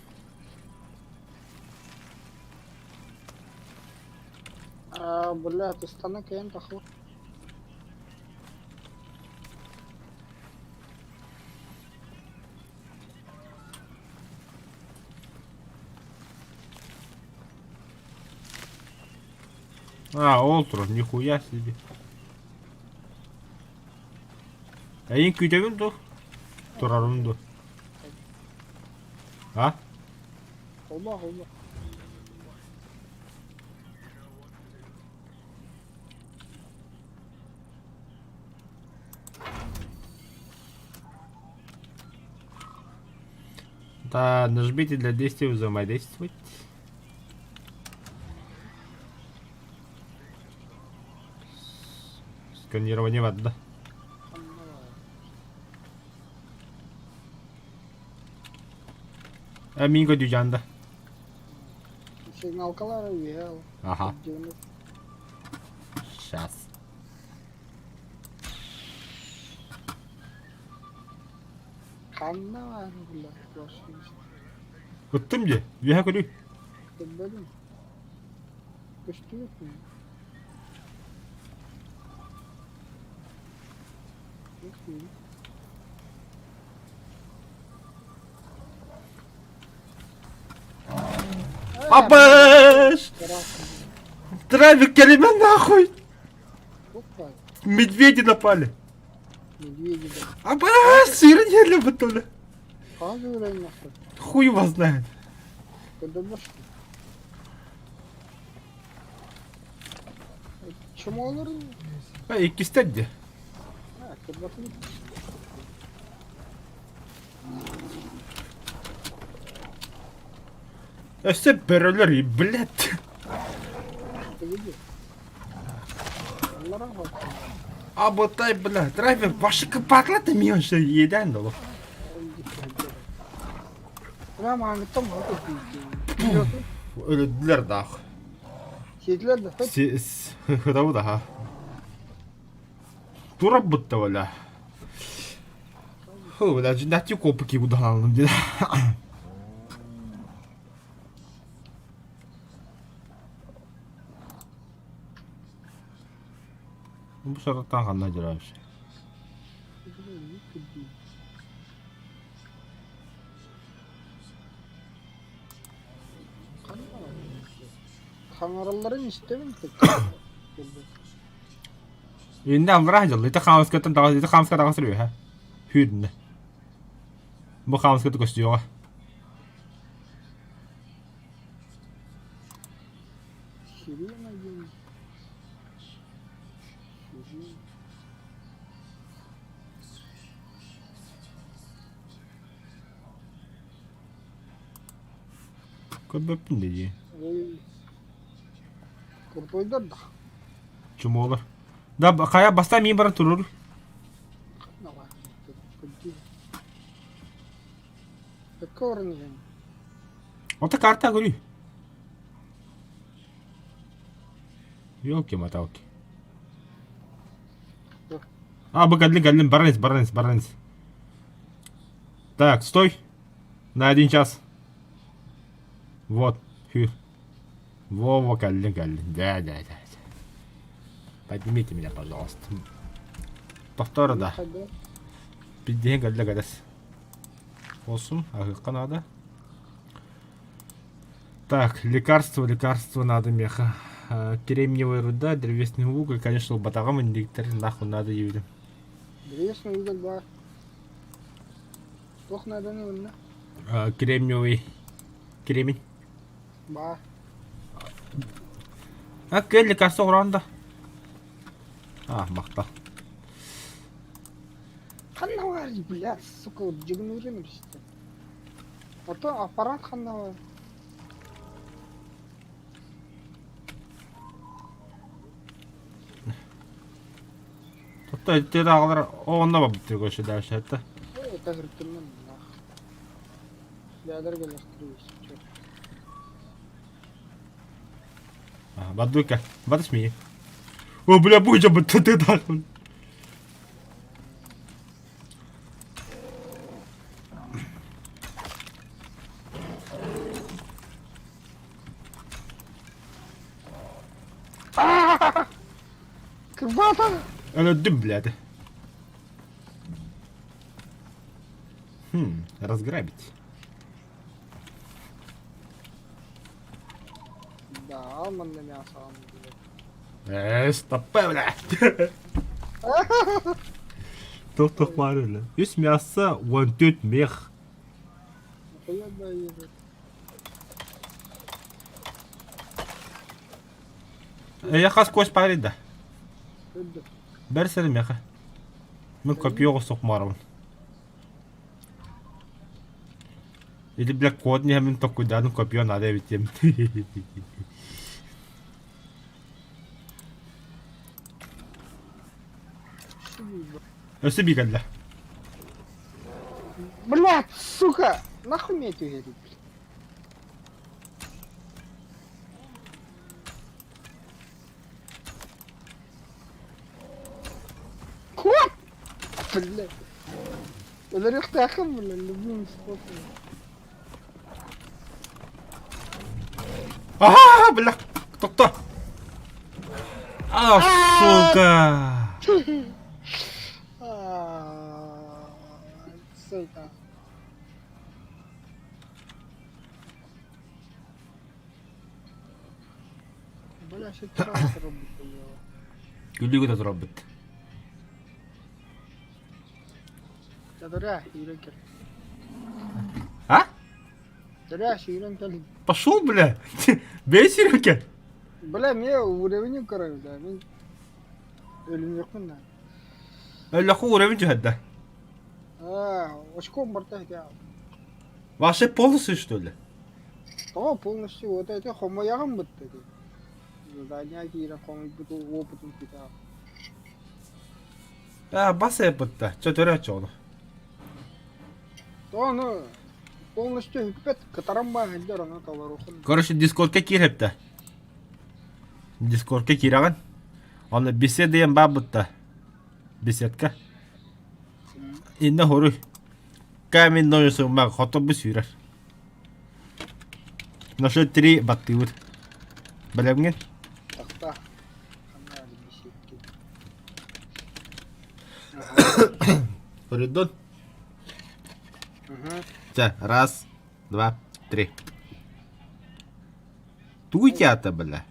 Бля, ты станок я таху. Олтро, нихуя себе. Эйин күйтөгүн ду. Турарым ду. А? Olma olma. Да, нажмите для действия взаимодействовать. Сканирование вода. Аминго дюжанда. Сигналкалар uyuyor. Aha. Сейчас. Kanına var bunlar. Başlıyoruz. Gittim de. Yühe görü. Dedim. Üstü yok mu? Yok mu? Абаш! Тарafı. Трафик, kelime нахуй! Yok var. Медведи напали. Медведи de. Абаш! Сыры не бутылы. Kanka öğren nasıl? Хуй его знает. Kadınlar. Kim olur? А, ikisi de. Ha, kadınlar. Все перелери, блядь. Gidiyor. Onlara bak. Abatay, блядь. Трафик, başı kapatlatmıyor şey yeden dolu. Ulan mantıklı mı? Biliyorsun. Öldüler daha. Şeyler de hep Hıdavu daha. Durup bıttı valla. Hu, valla cinnati kopu ki bu da aldım dedi. Bu sokaktan kanına girermiş. Kameraların istemiyorum tek. Endi amra jallı. İte kamskatın dağı, ite kamskat dağı sürüyor ha. Hüdünde. Bu kamskatı koşuyor. Sürüyor mu diyorum. Sürüyor. Köpüpün dedi. Oy. Kurtoylar da. Çum olur. Da kaya basta mi bara turur. Ne var? Gidiyor. Pekka öğreneceğim. Ota karta görüyor. Yok ki mata okey. Yok. А, Галин, баранец. Так, стой. На 1 час. Вот, хür. Вова, Галин. Да. Поднимите меня, пожалуйста. Повтора да. Hadi. Bildiğin Галин. Olsun, akıkka надо. Так, лекарство надо меха. Кремниевая руда, древесный уголь, конечно, батагам индиктор, нахуй надо евдем. Biliyorsun uygun var. Çok nedeni önüne. Кремниевый. Кремень. Var. Какое лекарство уранда? Мақта. Kanna var блядь, сука, cigin öğrenir işte. Ota aparat kanna var. Тотта эдгээр агалар оонна бабддаг гош даашаата. Қазір түннен нах. Бядер geliştiriyoruz. Бадука. Бадаш ми. О, бля, буйжа баттэ таахын. Kırbata. Öldüm блядь. Разграбить. Da alman ne sağım. Стопэ, блядь. Тоқ бар үлі. Үс мясо 14 мех. Koyar da yedi. Я хас кош пари да. Öldü. Берсер меха. Мен копьёго соқмарым. Или, бля, код не хамин тоқ кудану копьё надо битем. Өсі бигәллә. Блядь, сука! Нахуй мне эти говорит? What? بالله ولا ريختها خم ولا اللي بيهم صوت بالله طقطق. suka. نسيتها. بلاش التراث ربي كله. قول لي كنت اتربت. تدري يركل. ها؟ تدري يركل. بشو بلا. بيصير كده. بلا مية وريني كرر ده مين؟ اللي يقولنا. الأخوة من جهة وشكون مرتاح يا. Вообще полностью что ли? طبعا полностью вот это хомо ягам быттı. Задания кира хомо буту опытун кита. Бас yapıttı. Çötörü onu. То ну полностью hükmet kataramma hender ona tavarухун. Короче, Discord'ga kir hepti. Discord'ga kiragan. Onu bise diyen babıttı. Bisetka. İnne horu. Kamin noyusun bak otobüs sürer. Nasıl tri baktı. Bilemiyorum. Takta. Kamera bir şey ki. Коридон. Так, раз, два, три. Туйте бля.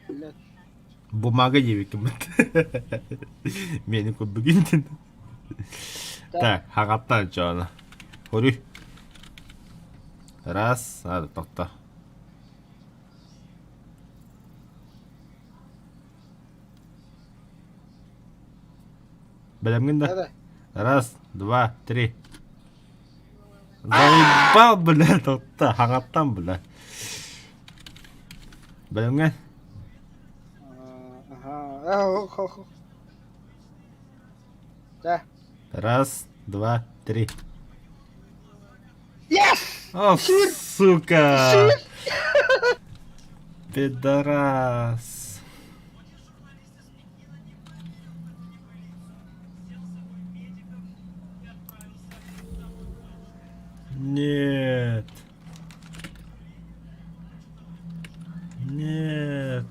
Блядь. Бумага евикім. Мені көбігінден. Так, хағаттан жоғаны. Көрі. Раз, ады тоқта. Білемген да? Hadi. Раз, два, три. Заебал, бля, тоқта. Хағаттан, бля. Білемген? Ага. Да. Раз, два, три. Yes! О, сука! Пидорас. Нет. Нет.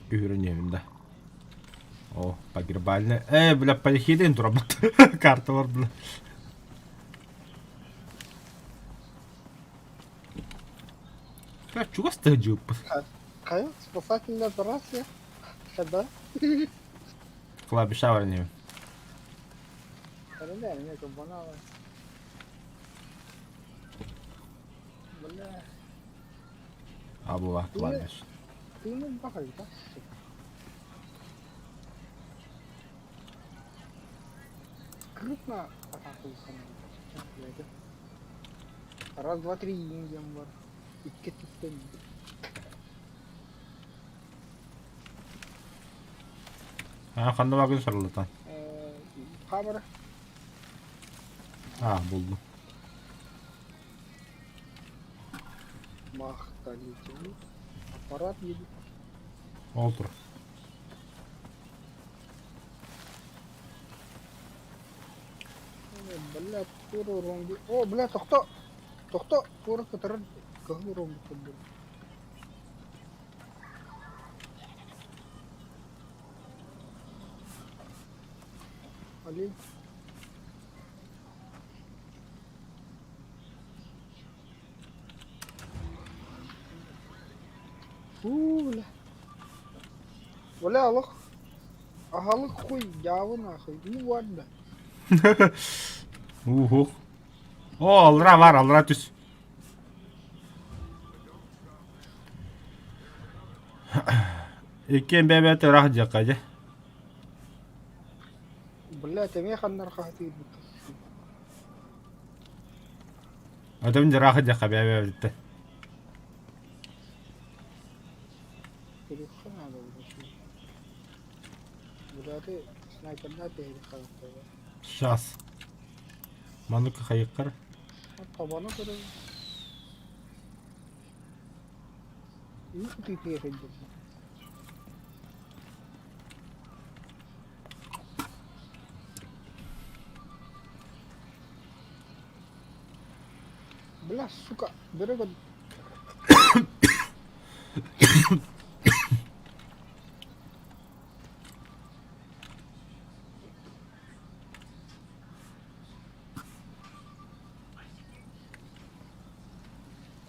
Ürün evinde. О, погребальная. Бля, полихидин тут работает. Карта вот, бля. Бля, чего стадию? Кайо, спасательная операция. Когда? Клаби шавар не. Когда мне это банало. Бля. А была, клабиш. Ты не бахай, да? Скрытно атакуйсан. Раз, два, три индиям бар. Икки түстен. Қандай бағын сұрылды? Камера. Болды. Махта летел. Аппарат едет. Олтыр. Бля, тура ронги. О, бля, тоқта. Тоқта, тура катаран. Кахы ронги кадыр. Али. Бля. Böyle alık. Ahalık koy. Yavun akı. Bu var da. Uhu. O alra var alra düz. İki bebek rahat kaca. Böyle temeye kanlar kahtı. Adam da rahat jaka bebek. Kırıksan abi bu şey. Burada da sniperler tehlik kalıptı. Şas. Manuk kayıkır. Tabanı kırık. İyi kutuyu yakınca. Бля, сука, бери го.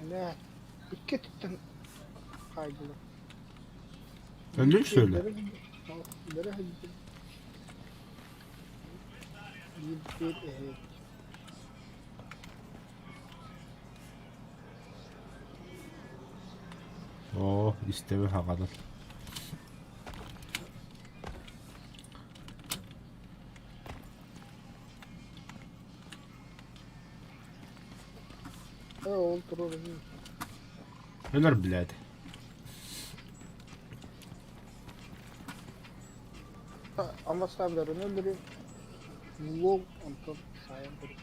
Бля, iki tütten kaydılar. Öldün şöyle. Beri hadi. Bir Oo istemi hakadır. oturur. Ölür biladi. Ama sen de öldürüyor. Vlog untuk sayang terus.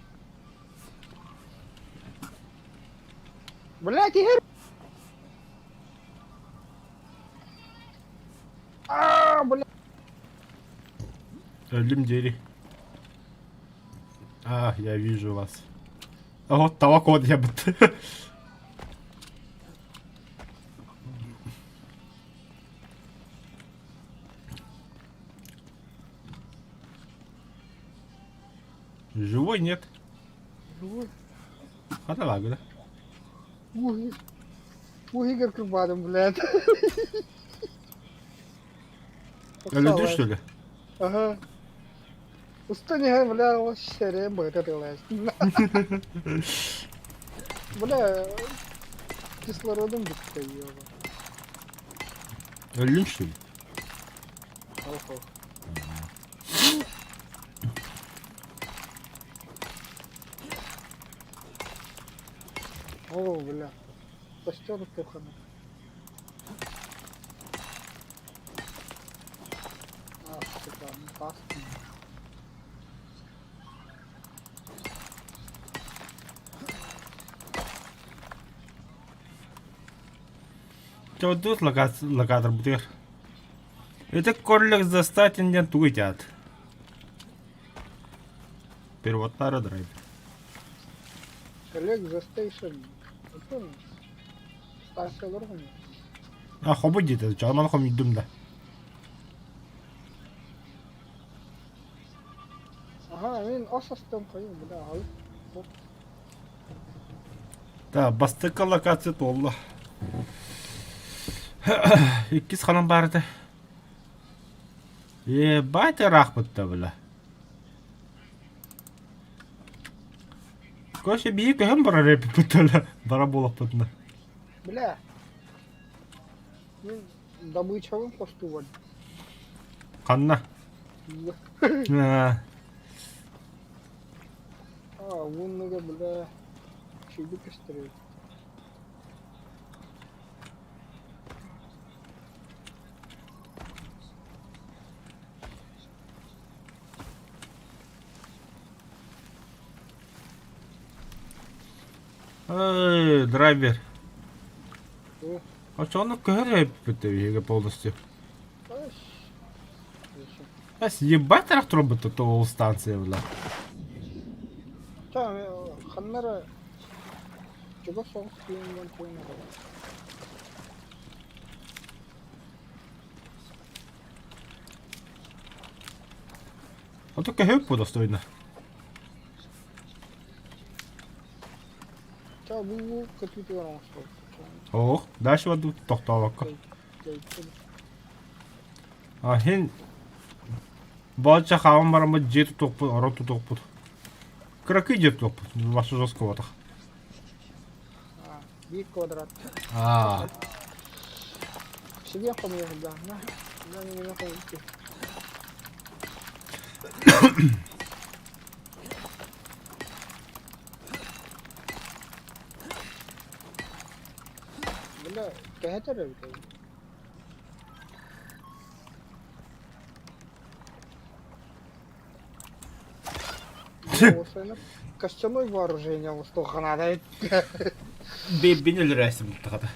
Bля, тихо! Bля. Öldüm Jerry. Ah, я вижу вас. А вот того код я быт. Живой нет. Ой, Hadi bak öyle. ой. Ой, как рыбадом, блядь. Öldün şöyle. Ага. Устань, бля, вообще рембо, это ты лазь. Бля, кислородом достаю. Öldün şöyle. Охо. О, бля. Костер тухано. Сука, ну паста. Вот тут локатор бутер. Это корлик застать инден тугитят. Переводтары драйв. Олег за стейшн. Это станция дорога. А хобы где-то, чалман хом идем да. Ага, мен осастым қойым, бля, ал. Да, бастыққа локация толды. Иккіз қанан барды. Байте рахмытта бля. Көше бейік өйім бара репі бұттылы. Бара болып бұттына. Бля. Мен добычавым посту var. Қанна. Вунныга, бля. Şeydi gösteriyor. Эй, драйвер. О. А что он кэрэ бітті полностью? Аш. А съебать трактробота то станция бля. Tamam, kanlara çok soğuk suyundan koyun. А то кэхэп по достойно. Ta bu kötü var ama soğuk. Ох, дальше воду тохталок. Хин болча хаван барама жеті тоқпыт, ороту тоқпыт. Кракы жеті тоқпыт, вашу жестко ватах. Bir kvadrat. А, Себе помню, да. На не находится. Бля, कहते रहे थे. Осыны костяной вооружение вот что надо. бен өлі рәсім тұқады.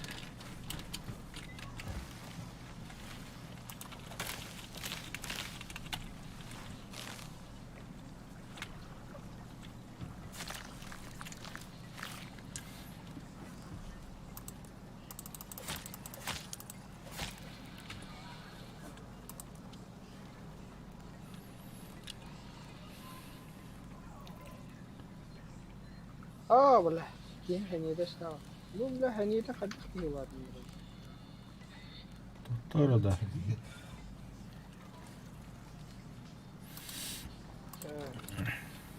Бля, кем ханеде стал. Ну, бля, ханеде ходить не ладно. Торы да.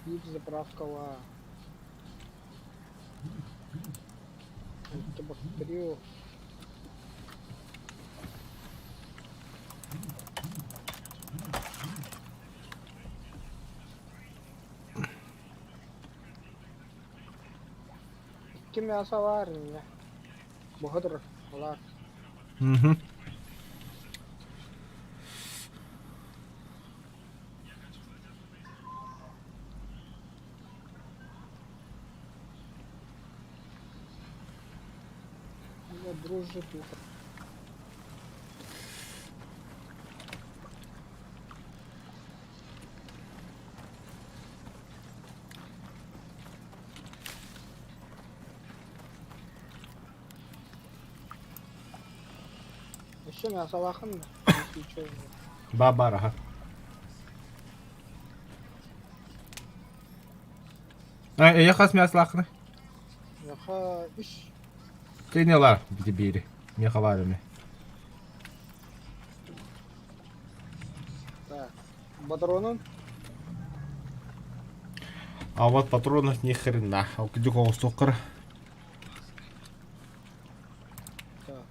Вид заправкова. Это бактерию. İki masa var ya. Bahadır. Allah. Мгм. Я дружу тут. Еще мясо лахан да? Если чё. Баба раха. Я хас мяс лахны. Яха иш. Ты не лар, биди бири. Не хаварами. Так. Бадронун. А вот патронов ни хрена. А где кого стокер? Так.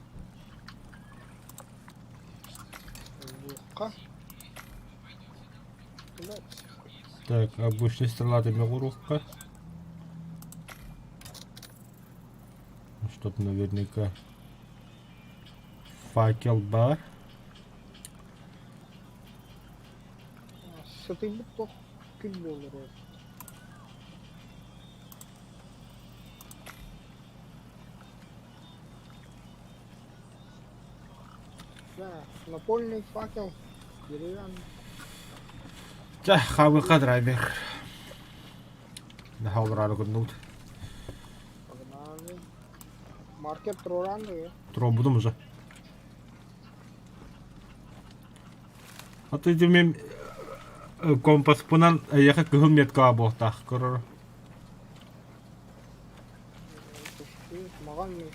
Звука. Блядь. Так, обычный стрелатый мегурувка. Чтоб наверняка факел бар. С этой буток кидал рот. Да, напольный факел. Деревянный. Да, хавы кадрайвер. Да, хаврары куднут. Погнали. Маркет Роранды. Тробудum уже. А ты мен компас пунан яха кыхыл метка бохтах көрөр. Маған не.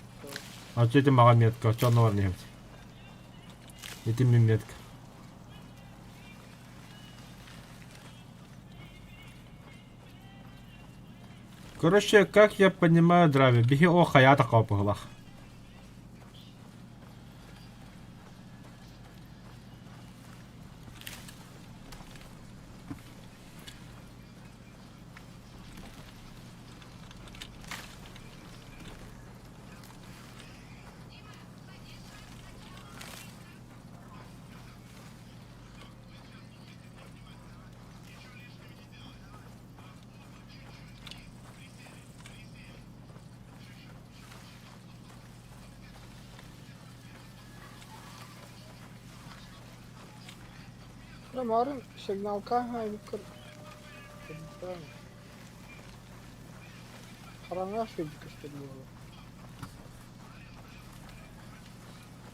А че мага метка, чонор не. Эти мен метка. Короче, как я понимаю, Драви, беги о хаята копыглах. Марин сигналка викр. Хараңа шөбік істеді болды.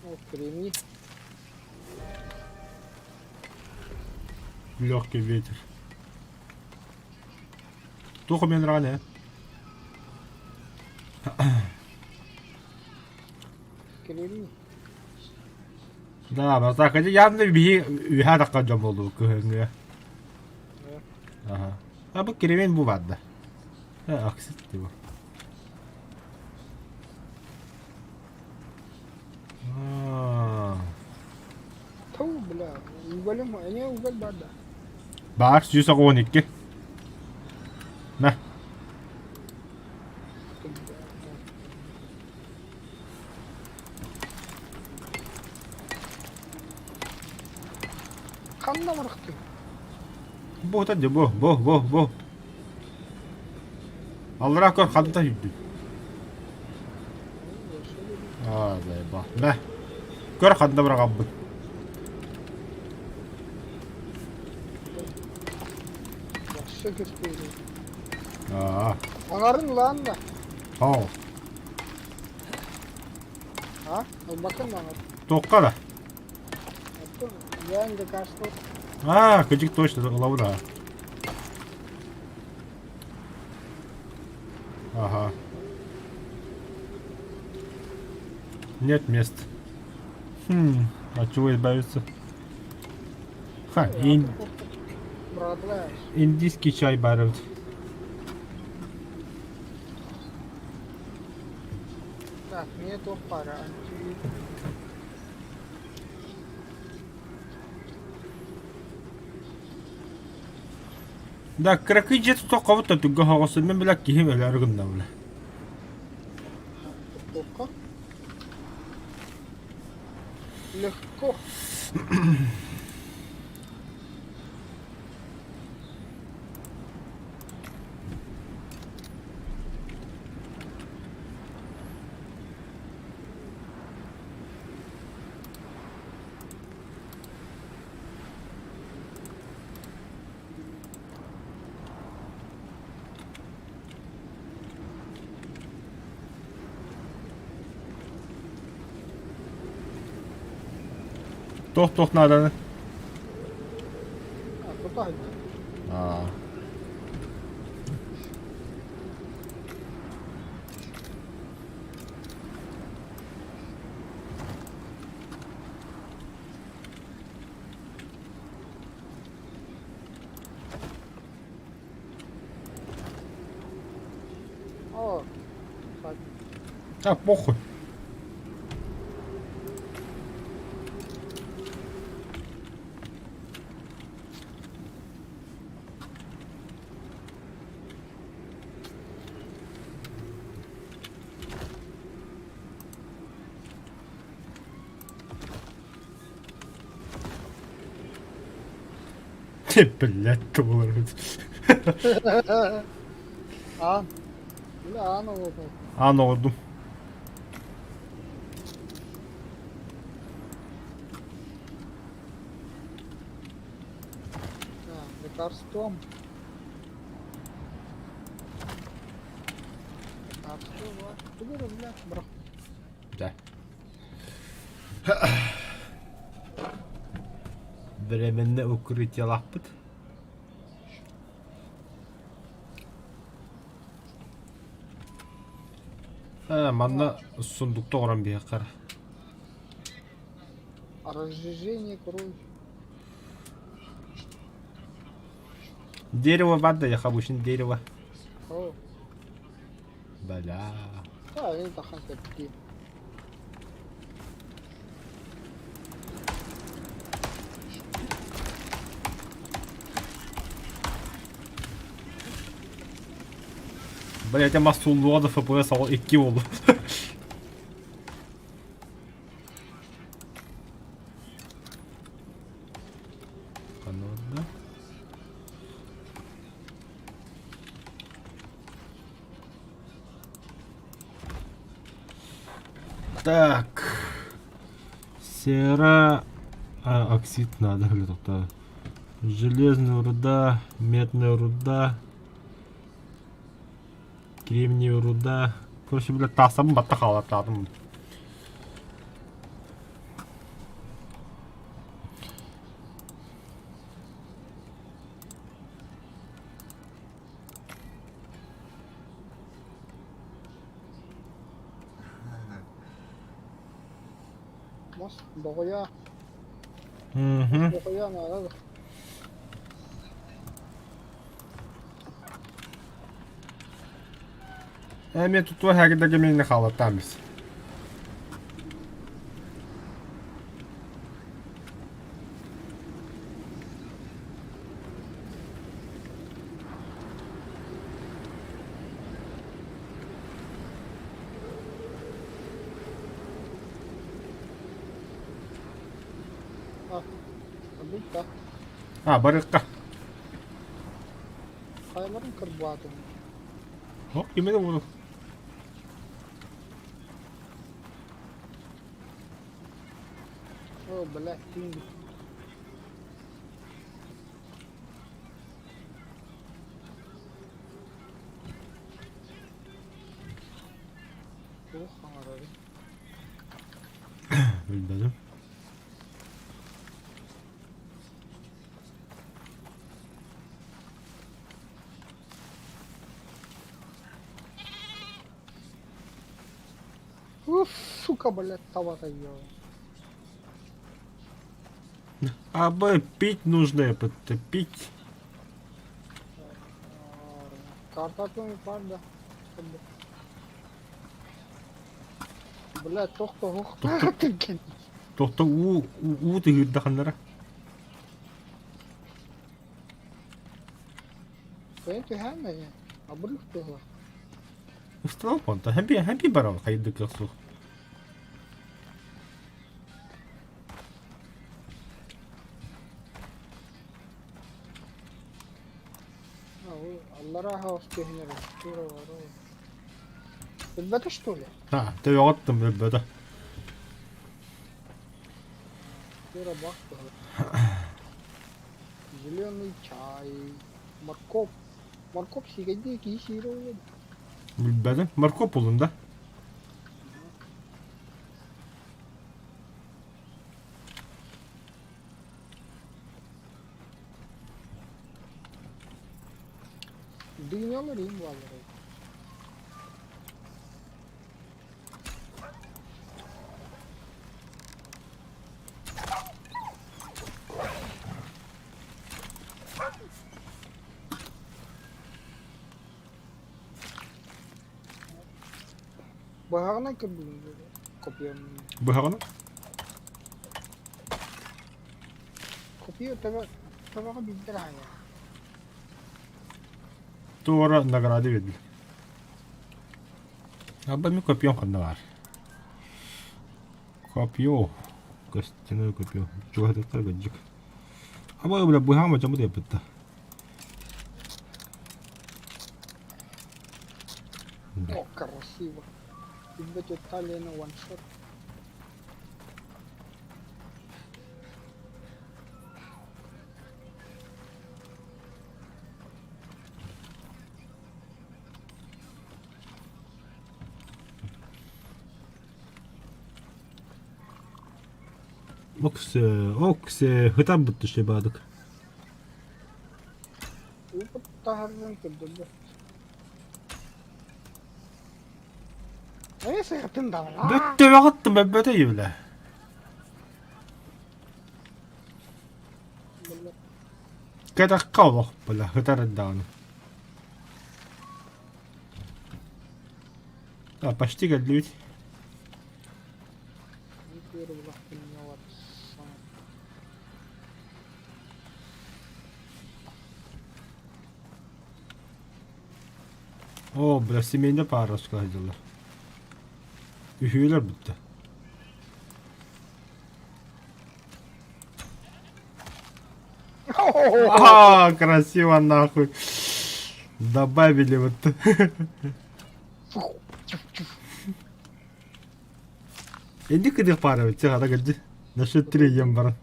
О, кремний. Легкий ветер. Туху мен ране. Кремний. Да, басакачы явно бии үһә даққа жом болу көһөңгө. Ага. А бу керемен бу бадда. Аксит бу. Тау, бля. Уголем, не уголь бада. Бар 112. На. Қанда мырықты. Бу та бу. Аллара көр ханта үйдү. Дай ба. Мә. Көр ханда бара габбы. Жақсы көстейді. Аңарын lan da. Ау. Ha? Bakın bana. Тоққа да. Ben de kaçtı. Кыжык точно лаура. Ага. Нет мест. От чего избавиться? Братляешь. Индийский чай барят. Так, нету пара. Да, кракыжет тоққа вот тут гахосы мен билак кихим эләргендә белә. Легко. Легко. Тоқ надо. Куда? О. Похуй. Блядь, доллар. An. Bile an oldu. An oldum. Лекарством. Лекарство var. Bulurum ya. Bırak. Да. Временне укрытие лаппыт. Манна сундукта оран бия кара. Разжижение крови. Дерево бадда, я хабушин дерево. О. Бля. Да, это тахан тепки. Блять, ama sunluğa da FPS al 2 oldu. Канада. Так. Сера. Оксид надо или то. Железная руда, медная руда. Кремниевая руда. Короче, блядь, тасам батта халатадым. Мас, doğuya Hı. Okuyan arada. Эми тут хагдаги минь халатамис. Bitti. Барыкка. Kayların kırbaatını. Именно буду. O bile şimdi. Oh aradı. Bilmedim. Сука, блядь, товара ел. Пить нужно, это пить. Karta atmamı var da. Блядь, тохта хохта. Тохта у тыгырдаханнара. Ben tühenme ya. Abırlık tuhla. Установил понта. Хэмби барал хайдык ясу. Allah raha olsun hine. Şura var o. Bilmedi что ли? Ты yoğattım böyle. Şura bak da. Зеленый чай. Морковь. Морковь сигади кисирует. Bilmedim. Marco Polo'nda. Dünyalarıyım vallahi. Bahana kırdım böyle. Kopyanın. Быхагана? Kopya tabağa bildir ha ya. Тура награды видели. Ми копьем хандавар. Копье. Костяное копье. Чего это так гаджик? Бля, быхама чему ты пытта? О, красиво. Тебе талия на ваншот. Оксе, хытамбытты ще бадык. Упыт тағардан кірді. Ne sırtın da var? Бөттө вағыттым ben бөтө ебілі. Кәдәк қау бля, хытарындағыны. Почти geldi ведь. Бля, семейde пара сказала. Ühüler bitti. Красиво нахуй. Добавили вот. Енді кыдық пара өтсе қада кәлді. Нашы тірі ем барын.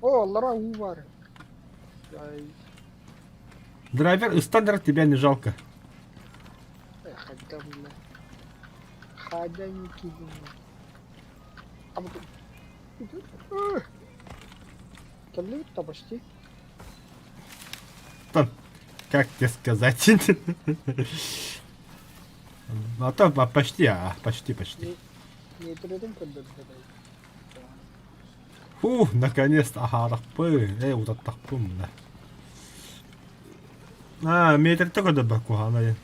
О, Аллара у var. Драйвер, стандарт тебя не жалко. Хотя, бля. Ходя не кидал. А вот... Калют-то почти. Там, как тебе сказать? А то почти, почти. Не трудом когда задай. Фу, наконец-то, ага, так вот так да. Метр такой да баку, она.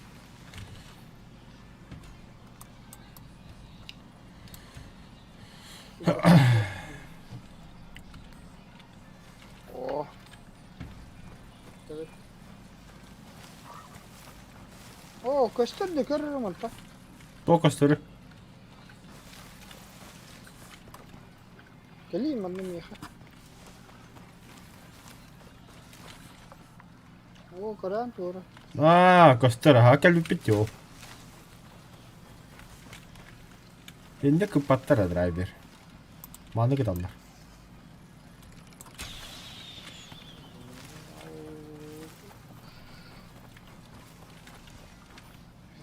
О. Evet. О, костер de görürüm alta. Только стори. Geleyim ben de miha. О, Коран тоже. Костер, ага, келіп бітті. Енді күпаттар драйвер. Маны кеталар.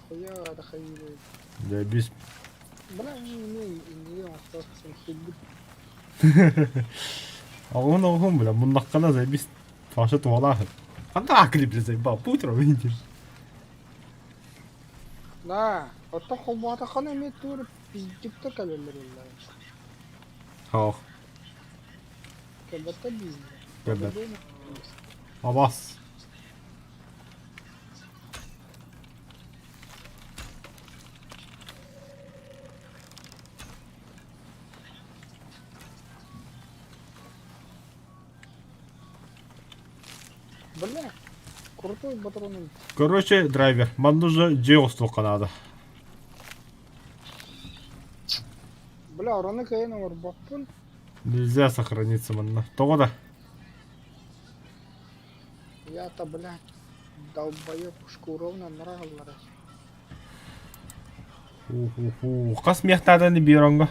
Хуя, да хай. Да, без... Бля, не остался хибит. Оғын, бля, мұндаққана зай без... Фашы туалағы. Анда ақылы бір зай, ба, путро вейндер. Да, ото хобата хана ме тур пиздикте kalırlar illa. Хақ, Kebette bizde. Kebet. Абас. Бля, крутой патрон. Короче, драйвер, ман нужно джеостолқа надо. Бля, ораны кайын бар баппын. Нельзя сохраниться, манна. Того да. Я-то, бля, долбоёб шкуровна нравилась. Қас мияқтады не бейронға?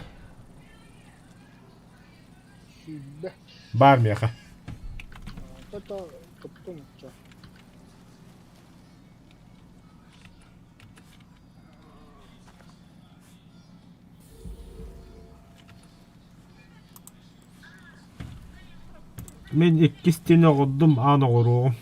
Сюда. Бар мияқа. Это туптум ча. Мен еккестені ғұддым аны ғыруғым.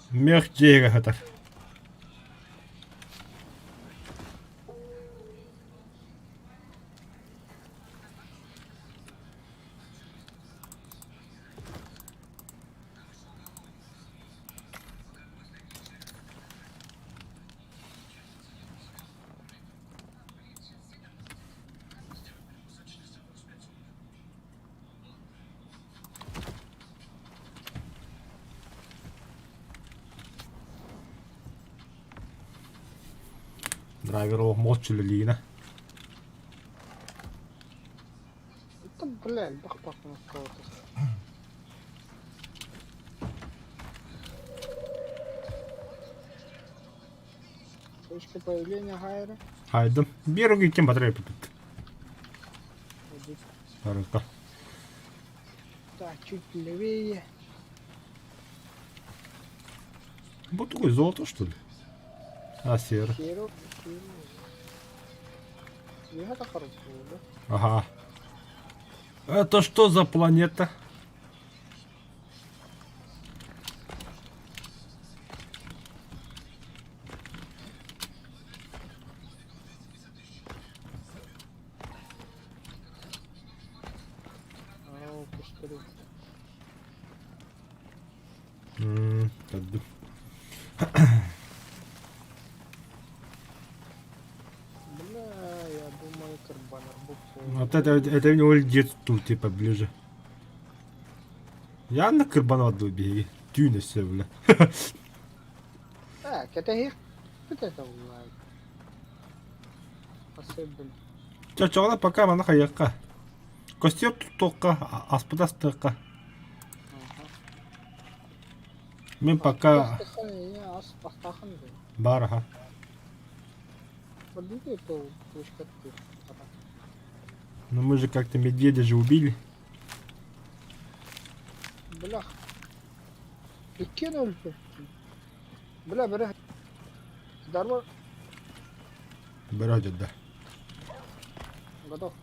Мех жеге хатар. Драйвер о мочили лина. Это, бля, бах-бах на кого-то. Точка появления Гайра. Хайдым. Беруги кем батарея попит. Арыка. Так, чуть левее. Вот такой золото, что ли? А, серый. Серу. Это хорошо, да? Ага. Это что за планета? Ау, пустырь. Как-бы. Бля, я думаю, карбанер букву. Вот это у него льдец тут, типа, ближе. Я на карбонат беги. Тюня все, бля. Так, это их. Вот это лайк. Особенно. Чочоғда пока мана қайыққа. Костер тұқтыққа, аспыдастыққа. Мен пока Ас бастахан да. бар, ха. Подойди, то пушка ты. Но мы же как-то медведя же убили. Бля. Иккен өлді. Бля, бірі. Дарба. Вроде да. Готов.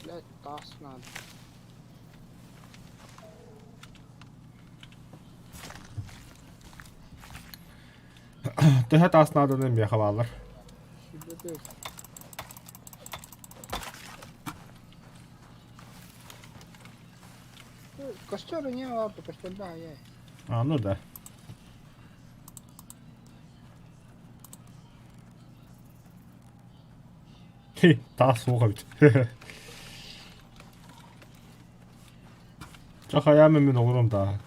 Блять, тас надо. Тэхэ тааснаад нэг яха баалар. Сибетес. Костер не авто, костер да, я. А, ну да. Хе, таас суугаад. Чахаяа минь огром да.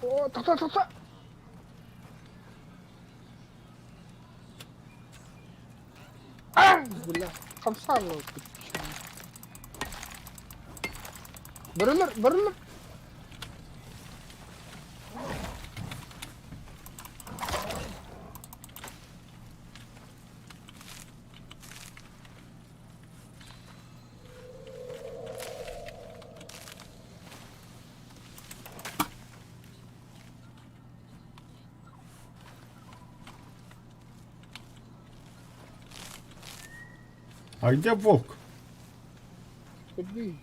О, та. Бля, камсарлы. Бұрылыр. А где волк? Подбей.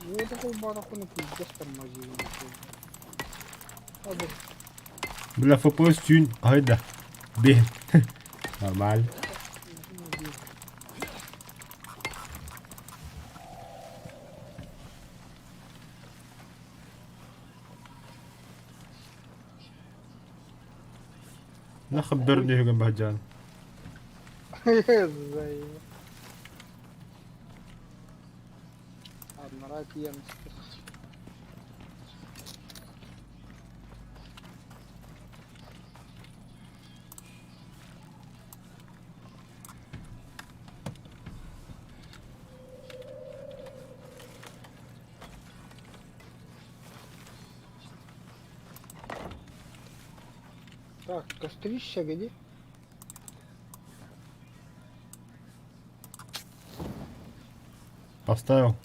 Вот такой бараху пиздец тормозил. Бля, FPS тюнь. Айда. Бен. Нормально. خبرني هو بهجان. زي مرات я Так, кострище где? Поставил.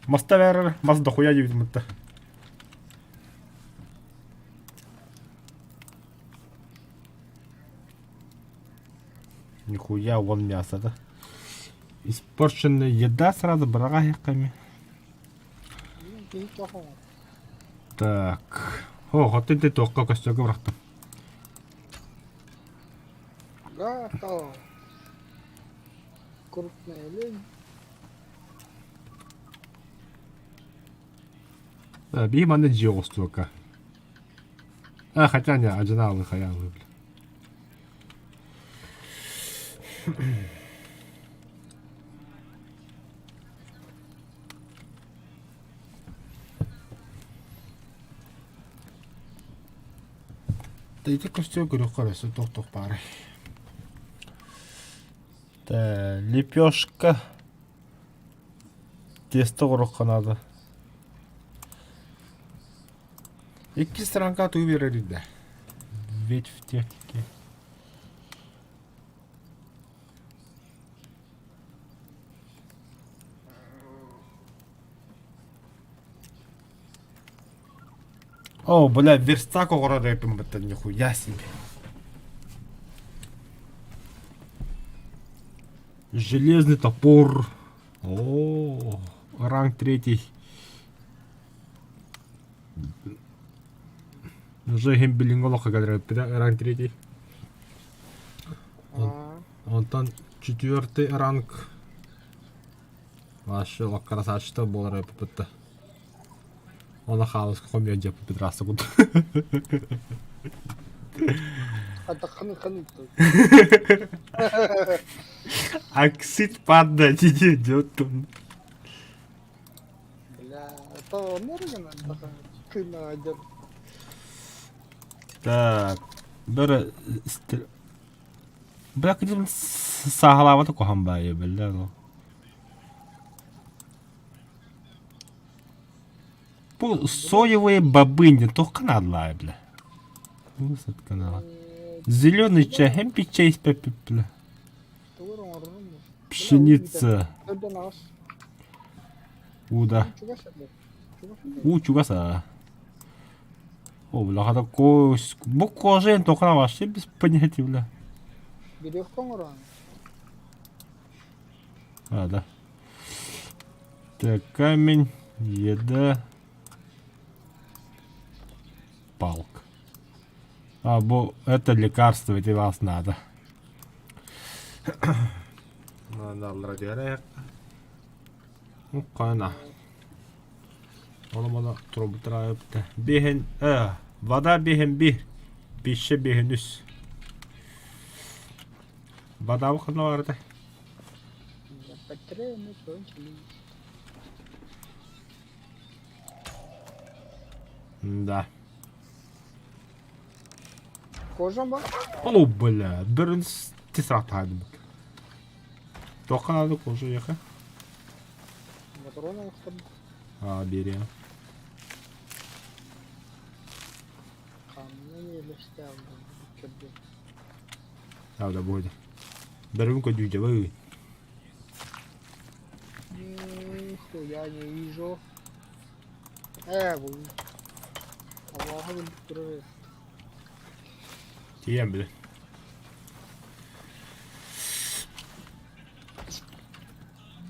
Маставер, мас дохуя видимо-то. Нихуя, вон мясо, да? Испорченная еда сразу брага хеками. Так. О, хоть ты только костюм брахтам. Готов. Крупная лень. Би мана джиостука. А, хотя не, аджиналы хаялы, бля. Да и ты костюм говорю, хорошо, тох пары. Да, лепешка. Тесто урокка надо. Iki странка ты уверили, да. Ведь в технике. О, бля, верстак огорода yapayım это нихуя себе. Железный топор. О, ранг 3. Уже гембелинголоха гадрает, ранг 3. Он там 4 ранг. Вообще красавчик был рэп. Ona халыска хомян жеп бедрасы гуд. Хата ханы. Аксит падда диде жөттүм. Бля, это онорган анда кына адер. Так. Бірақ дим сахалаваты кохан байы белле но. Бу соевые бобыни тоққан адлай бля. Высот канала. Зеленый чай, hem чай из пепе бля. Туурун орун. Пшеница. Öden az. Уда. Чуга сабы. Чугаса. О, бля, хада кош. Бу кожен тоққан вообще без понятия бля. Бирёвкан оран. А, да. Так, камень, еда, палка. А, это лекарство, это вас надо. Надо аллара. Ну, кайна. Onu трубу трайыпты. Бехен, вода бехен бир. Пища бехен үс. Вода вахана варды. Патрены кончились. Да. Кожан бар? О, бля, бірінс тесрат хайдым. Тоққан ады кожу яқа. Моторон алықтым. А, берем. Қанын елесті алдым. Көрдім. А, да болды. Бірін көдүйді бай. Что я не вижу. Вы. Аллаха біліп тұрыр. Тием білі.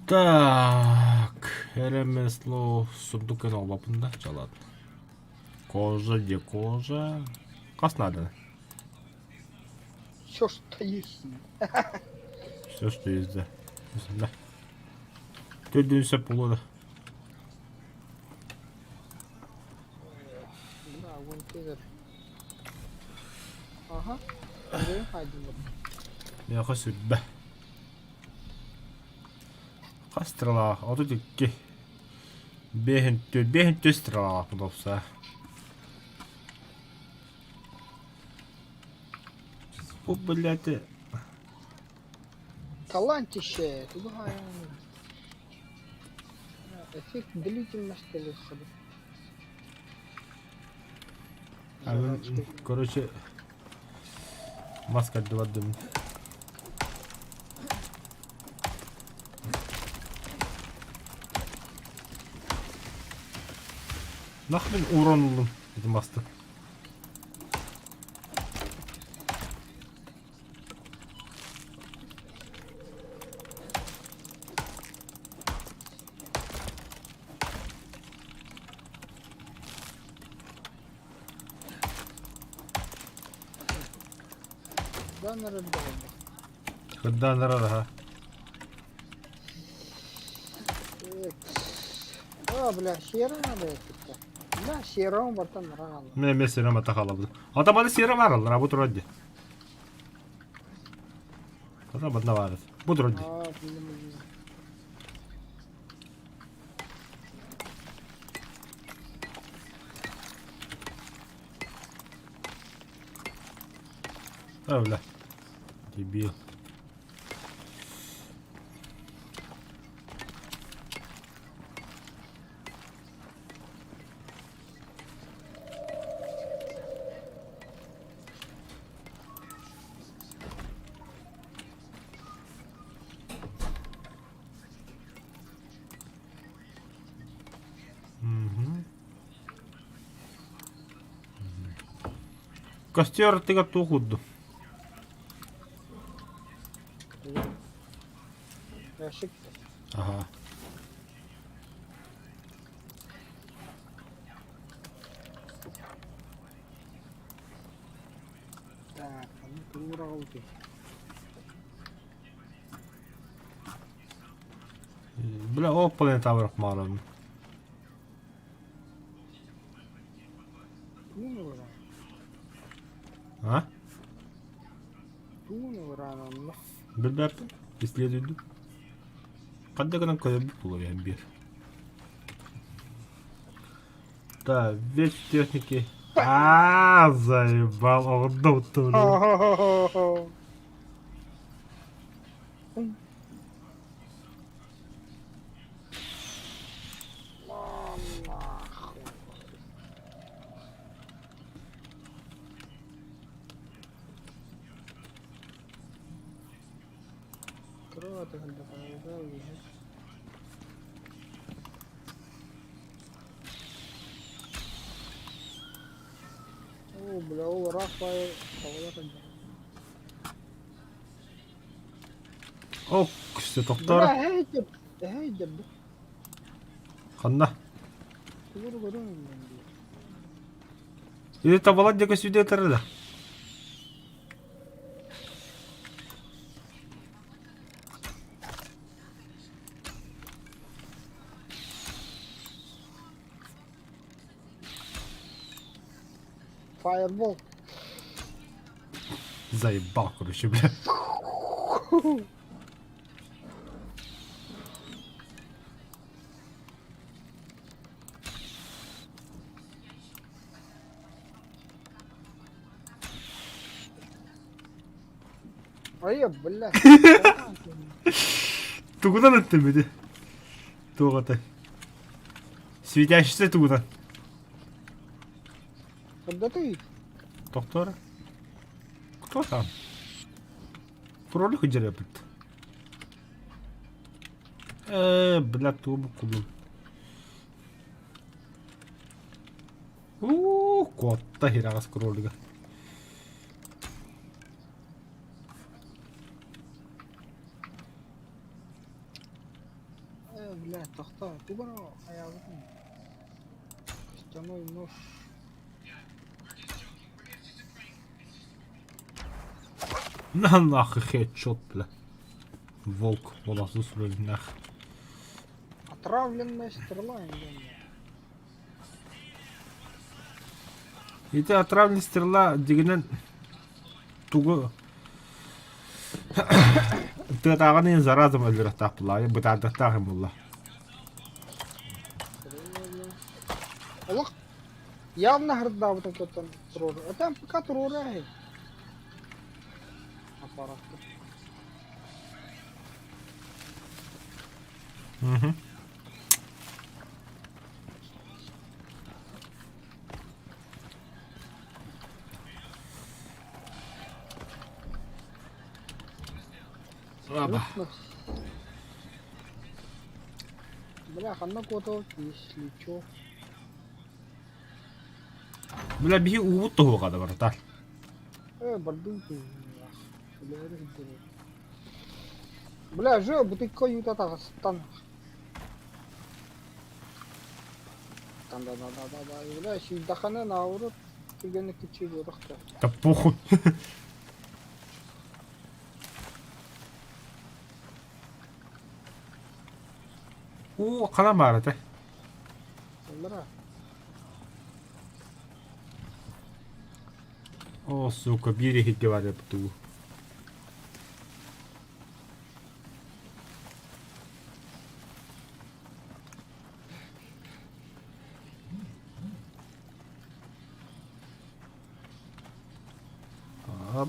Так. Эремесло сундукен албапында жалады. Кожа, де кожа. Қас надо? Все, что есть. Все, что есть, да. Да. Көдүнсө пулу да. Да, вон тезер. Ага. Buraya kaydırdım. Яқа сүббә. Қастырала, оты түкке. Бехін төстірала құдапса. Бұл біләті. Талантище. Туда hayranım. Эффект длительности лучше. Короче, маска отдавадым. Нахрен урон oldum dedim bastı. Да, наверное, да. Когда нарада ha. Бля, серый надо это. Да, серым бартан рано. Мен серама тахалабды. Атаманы серам аралар, бу турады. Атаманы бар. Бу турады. Öyle. Debil. Костер тыгап тугудду. Ящик. Ага. Так, ну ты уралки. Бля, о планета варх малым. А? Туну ранамна. Білбәппін. Иследуйду. Қаддағынан көзі бұл ойын бір. Да, вещь техники. Заебал. Оғында ұтты бұны. Хо-хо-хо-хо. Кровати гальдапа, О, бля, о, Рафаэл, О, күшті бля, тоқтары. хейдеп, Қанна. тугур көрөм мен. Или табалан дека сүйде тарыда. Фаербол. Заебал, короче, бля. Ай, бля. Тугудан өттемеді. Тоғатай. Светящийся тугудан. Когда ты? Тоқтары. Кто там? Кролик жүрепіт. Бля, туғы құлы. Котта хирағыз кролига. Бля, тохта, тугур аягын. Стяной нож. Нахуй хедшот, бля. Волк, волосы срыли, нахуй. Отравленная стрела, Эти отравленная стрела дегенен тугу. Ты тағаны заразом өлдірі тапыла, бұтады тағым бұлла. Олық, явно грда вот этот там трор. Это пока трора. Аппарат. Угу. Лаба. Бля, ханна кото, если чё. Бля, биги уғыт тұғы қады бар, тар. Бардынки. Бля, жо, бутылка ютата стан. Да. Бля, шилдахана наурут. Тигені кичи yorukta. Да похуй. Қана бары, та. Бля. О, сука, бири хитке бар еп тұғы.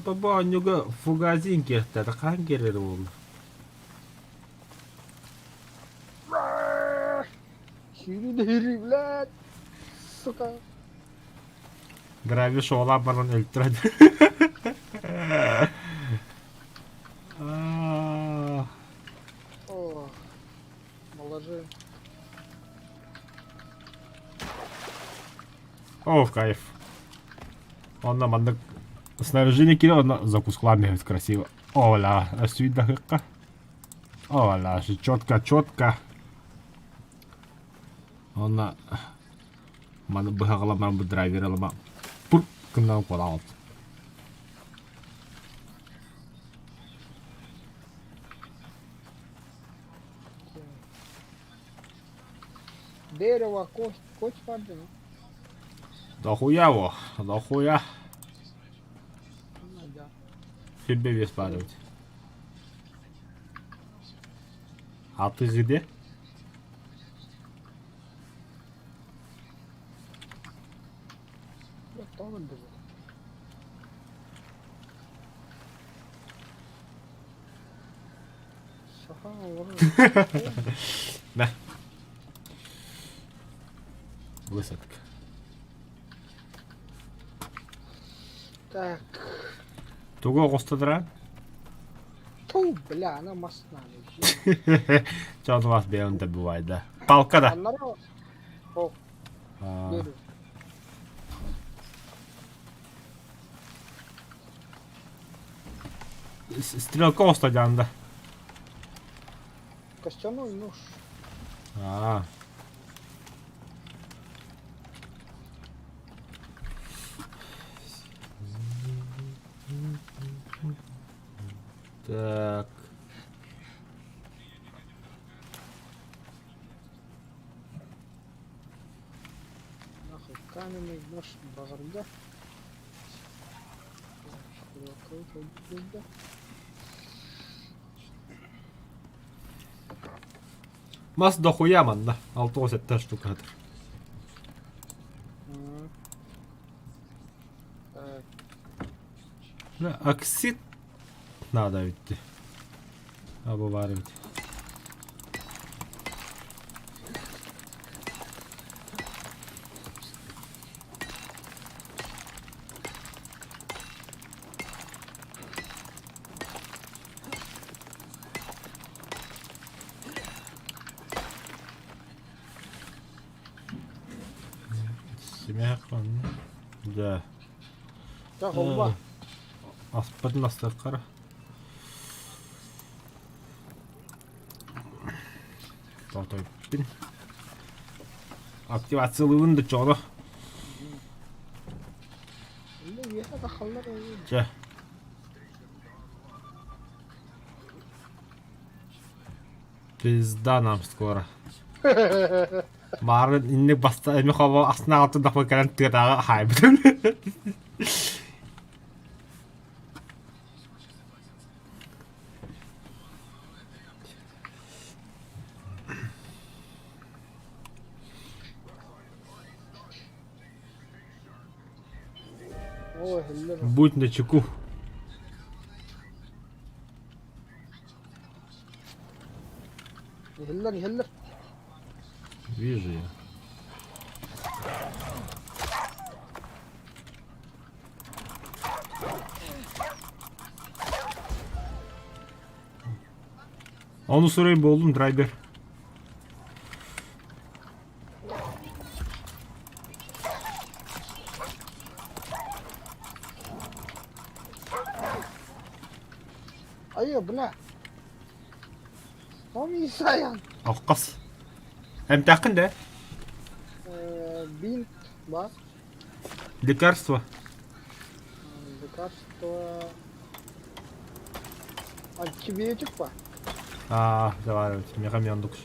Баба, анюга фугазин керті, қан керері болды. Шири, блядь. Сука. Грави шоғыла баран өлттіреді. О, положи. О, в кайф. Онна мандык снаряжение кире, онна закускладный красиво. Ола, асуит дахыqqa. Ола, четко. Онна маны быхағыламан бұл драйвер алама. Пур, кымдан қола алды. Дерево, кость падает. Дохуя во, дохуя. Sübbe bes bari öte. Altı gıde. Yok tamam dedi. Şaka olur. Ne? Высадка. Так. Туго қостадыран? Ту, бля, она масна. Чон вас беунда бывайды. Палка да. Аннары о, А, беру. Стрелка остадянда. Костяной нож. А. Так. Нахуй каменный нож багырда. Стрелка да. Мас дохуя манда. 6-7 штукаdır. Так. Оксид надо ведь. Обваривать. Семья да. Так, оба. Аспадын астық қара. Тотойппин. Активациялығын да жоғы. Или ехать на халлар. Жа. Пизда нам скоро. Марын инне баста эми хава асна аты дақпа кәрін тыдағы хайбыдын. Ой, хиллер. Будь начеку. Хиллер. Вижу я. Onu sorayım oğlum driver. Ayı bu ne? Tam İsa'yan. Akkas. Hem takın da. Бинт, бар. Лекарство. Лекарство. Антибиотик бар. Заваривать. Мегамендукс.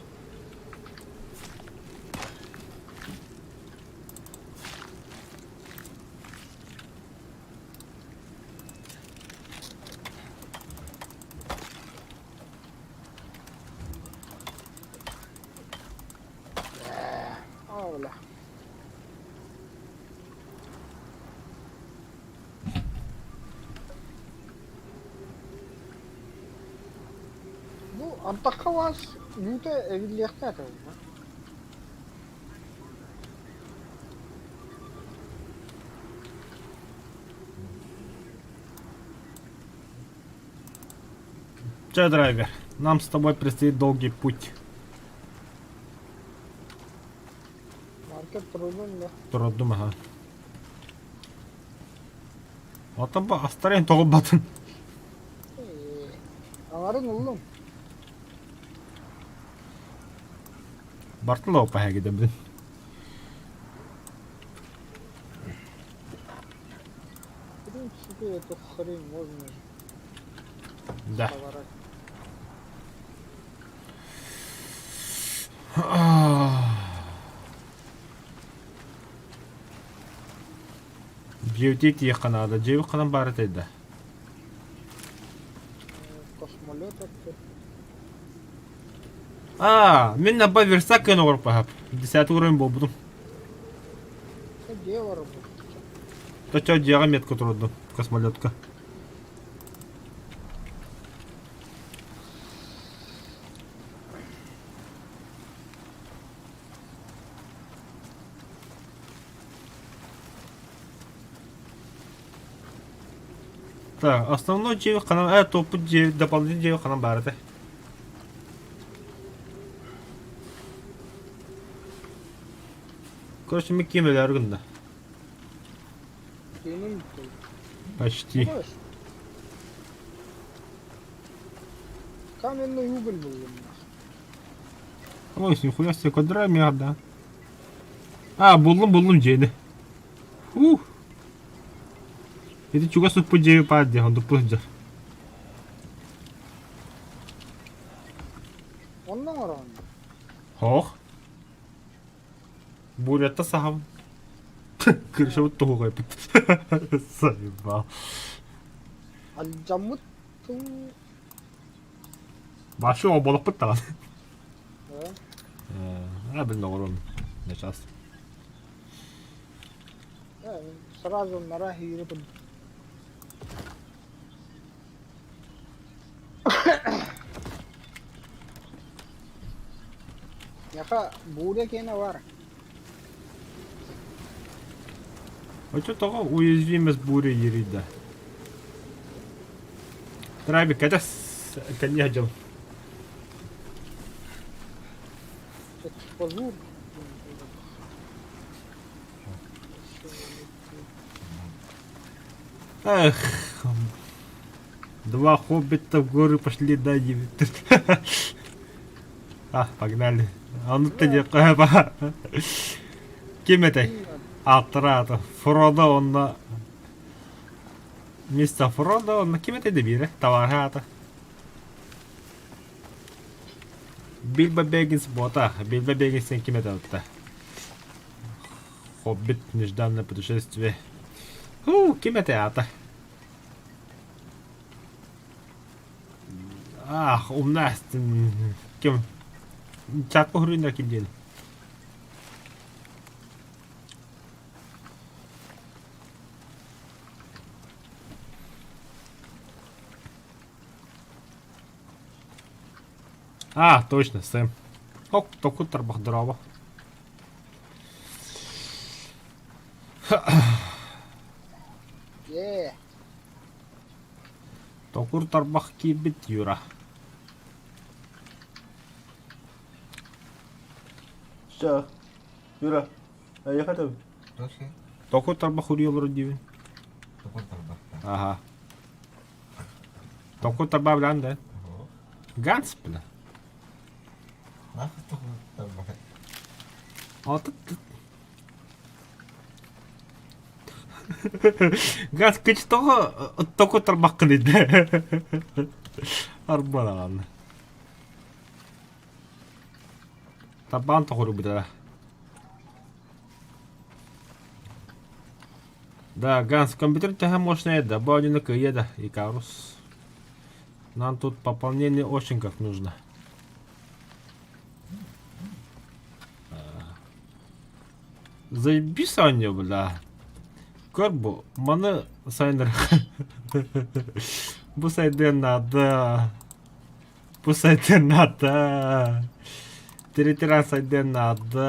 Ağla. Bu Antakya var. Yüzde evliyekte atıyor. Че, драйвер, нам с тобой предстоит долгий путь. Market turunun da. Тұрдым, ага. Атын ба, астарен тоғып батын. Ağarın oğlum. Бартылы опа гидем бідін. В принципе, эту хрень можно Да. поворачивать. Биотик еқанады, жеуі қанан бары тейді. самолет attı. Мен аба версак көн огор пахап. 10 уровень болбудум. Где var bu? То чё диага метка турду космолетка. Так, основной джеви канал, топ джеви, дополнительный джеви канал барыты. Короче, мы кинули аргында. Benim Почти. Boş. Каменный уголь был у меня. Ой, нихуя себе квадратный, да. Buldum C'ni. Jadi juga super C'yi pade untuk pujar. Ondan var onun. Hoch. Бурята сам. Крыша вот того кайпит. Заебал. Alcamut tu. Başı o balık pıtta lan. Да. Блин, урон. Не часто. Сразу на рахире под. Яха буря кена var. А что того уязвимость бури ерида? Трабик, это коньячил. Позур. Эх. Два хоббита в горы пошли, да, погнали. А ну ты не Кем это? Атыраты. Фродо, он на... Мистер Фродо, он на кем это добили? Товарата. Билбо Беггинс бота. Билбо Беггинс кем это вот-то? Хоббит, нежданное путешествие. Кем это? У нас... Кем? Чат похрюнь на кем день. Точно, Сэм. Току тарбах дрова. Токур тарбах кибит юра. Что? Юра, я хотел. Токур тарбах урьел вроде. Ага. Токур тарбах блян, да? Ганс, бля. Вот это. Ганс, кыч того токур тарбах кылды, да? Арбалан. Табан токур бля. Да, Ганс, компьютер тебя можно это, бади на каеда и карус. Нам тут пополнение очень как нужно. Заебись они, бля. Корбу, маны сайнер. Бусайден надо. Бусайден надо. Территориал сайден надо.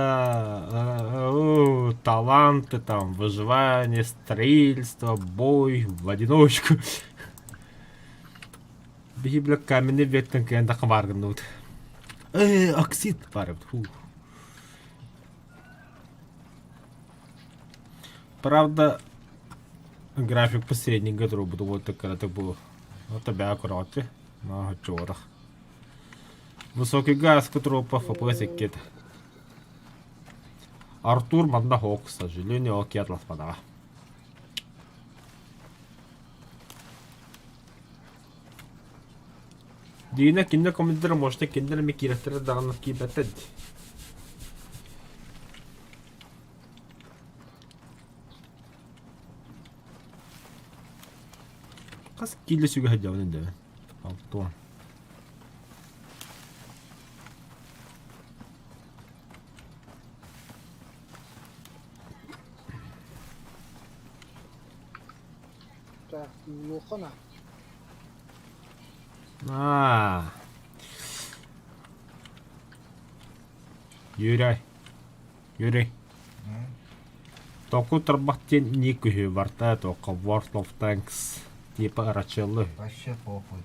Таланты там, выживание, стрельство, бой в одиночку. Беги, бля, каменный вектор, когда хваргнут. Оксид парит. Правда, график посредник готов буду вот такая это было. Вот тебя аккуратно на чорах. Высокий газ, который по FPS кит. Артур Мандахок, к сожалению, окей, атлас подава. Дина киндер комментарий можете киндер ми кирастер данных кибетед. Kas kille suga hajja wani da. Alto. Да, лохана. Юрий. Юрий. Току тарбахтен никухи варта тока World of Tanks типа рачеллы. Вообще похуй.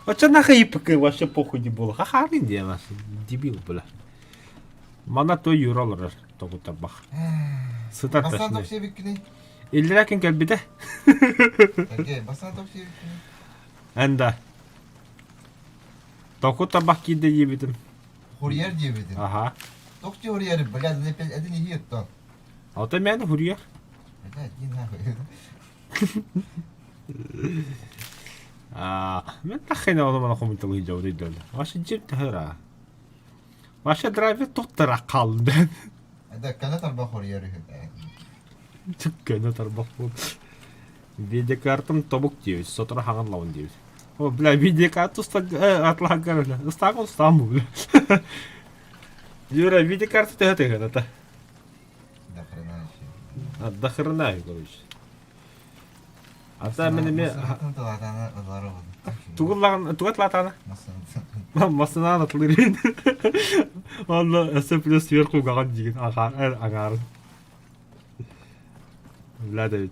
А чё нахуй ипк вообще похуй не было? Ха-ха, не нас дебил, бля. Мана той юралар току тарбах. Сытар Басан ташны. токсия биккини. Иллеракин калбиде. Таке, басан токсия биккини. Анда. Току тарбах киде ебидим. Hurriyer diye bildin. Aha. Tokçu hurriyer, блядь, edin iyi yuttu. Ата мен хурьер. Блядь, иди нахуй. Мен тахина оны мана комментог хийжав дээд. Маш жив тахара. Маш драйвер туттара қалды. Это когда там hurriyer. Чүккені тарбақпын. Видеокартым тобук дейбіз, сотыра хаған лауын дейбіз. О, бля, видеокарту атлаған көрілі. Ұстағын ұстағын бұл. Юра, видеокарту тәхі ата. До хрена еще. До хрена, короче. Ата менеме... Туғытлатаны. Масынан атылырын. Онда әсі плюс сверху қаған деген аңарын. Бля, Давид.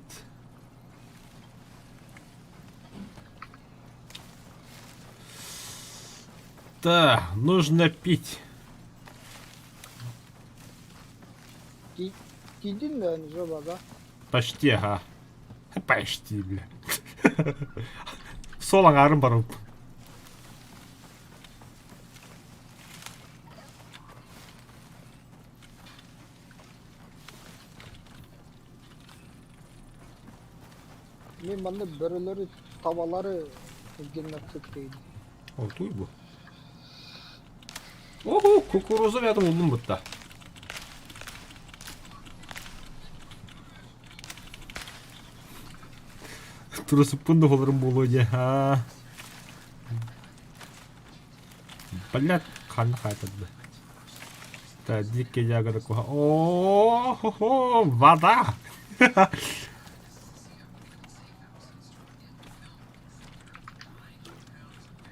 Да, нужно пить. Gidin de hani жобада. Почти, ага. Почти, бля. Сол аңарым бар. Мен мында бөрөлөрү табалары геннат кетпейди. О, туй bu. Ого, кукуруза рядом buldum burada. Трусыппын да оларым болуде, ха. Блядь, қаны қайтады. Да, дикке ягода коха. О-хо-хо, вода.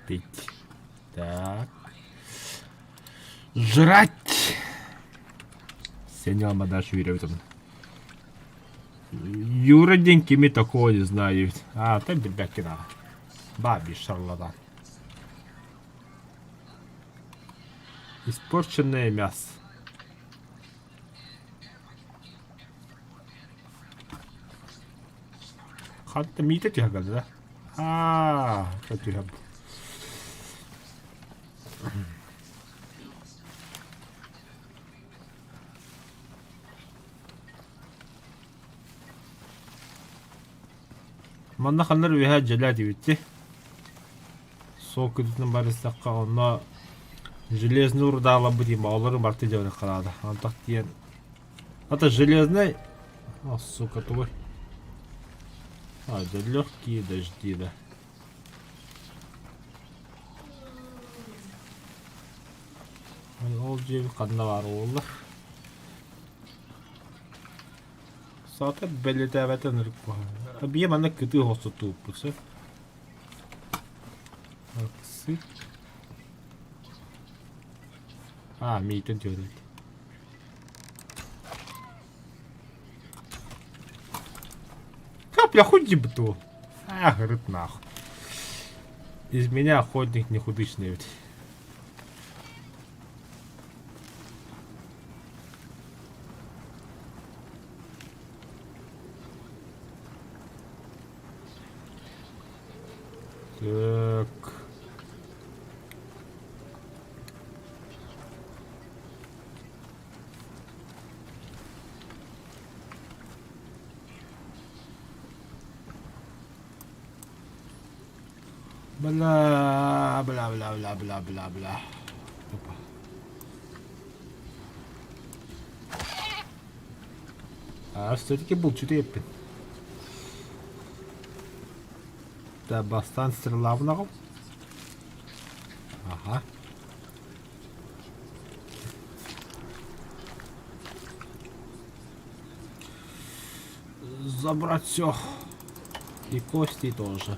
Пить. Так. Жрать. Сеня мадаш веревтом. Юра денькими такого не знаю. А, ты бебякина. Баби шарлатан. Испорченное мясо. Ханта мита тяга, да? Что ты об? Манна ханнар веха желади битти. Сокудун барыстакка онно железный урдала будем, а олары марты жабы калады. Антак тиен. Это железный. О, сука, твой. Да легкие дожди, да. Ол жеби кандай бар олар. Saate belirtemetten ırk var. Bir bana kötü hostu tuğpusu. Aksi. Miten diyor. Капля хоть бы то. Говорит нахуй. Из меня охотник нехудышный ведь. Так. Бля, бля, бля, бля, бля, бля, бля. Опа. Все-таки был что-то еппен. Да, бастан стрелавного. Ага. забрать все. И кости тоже.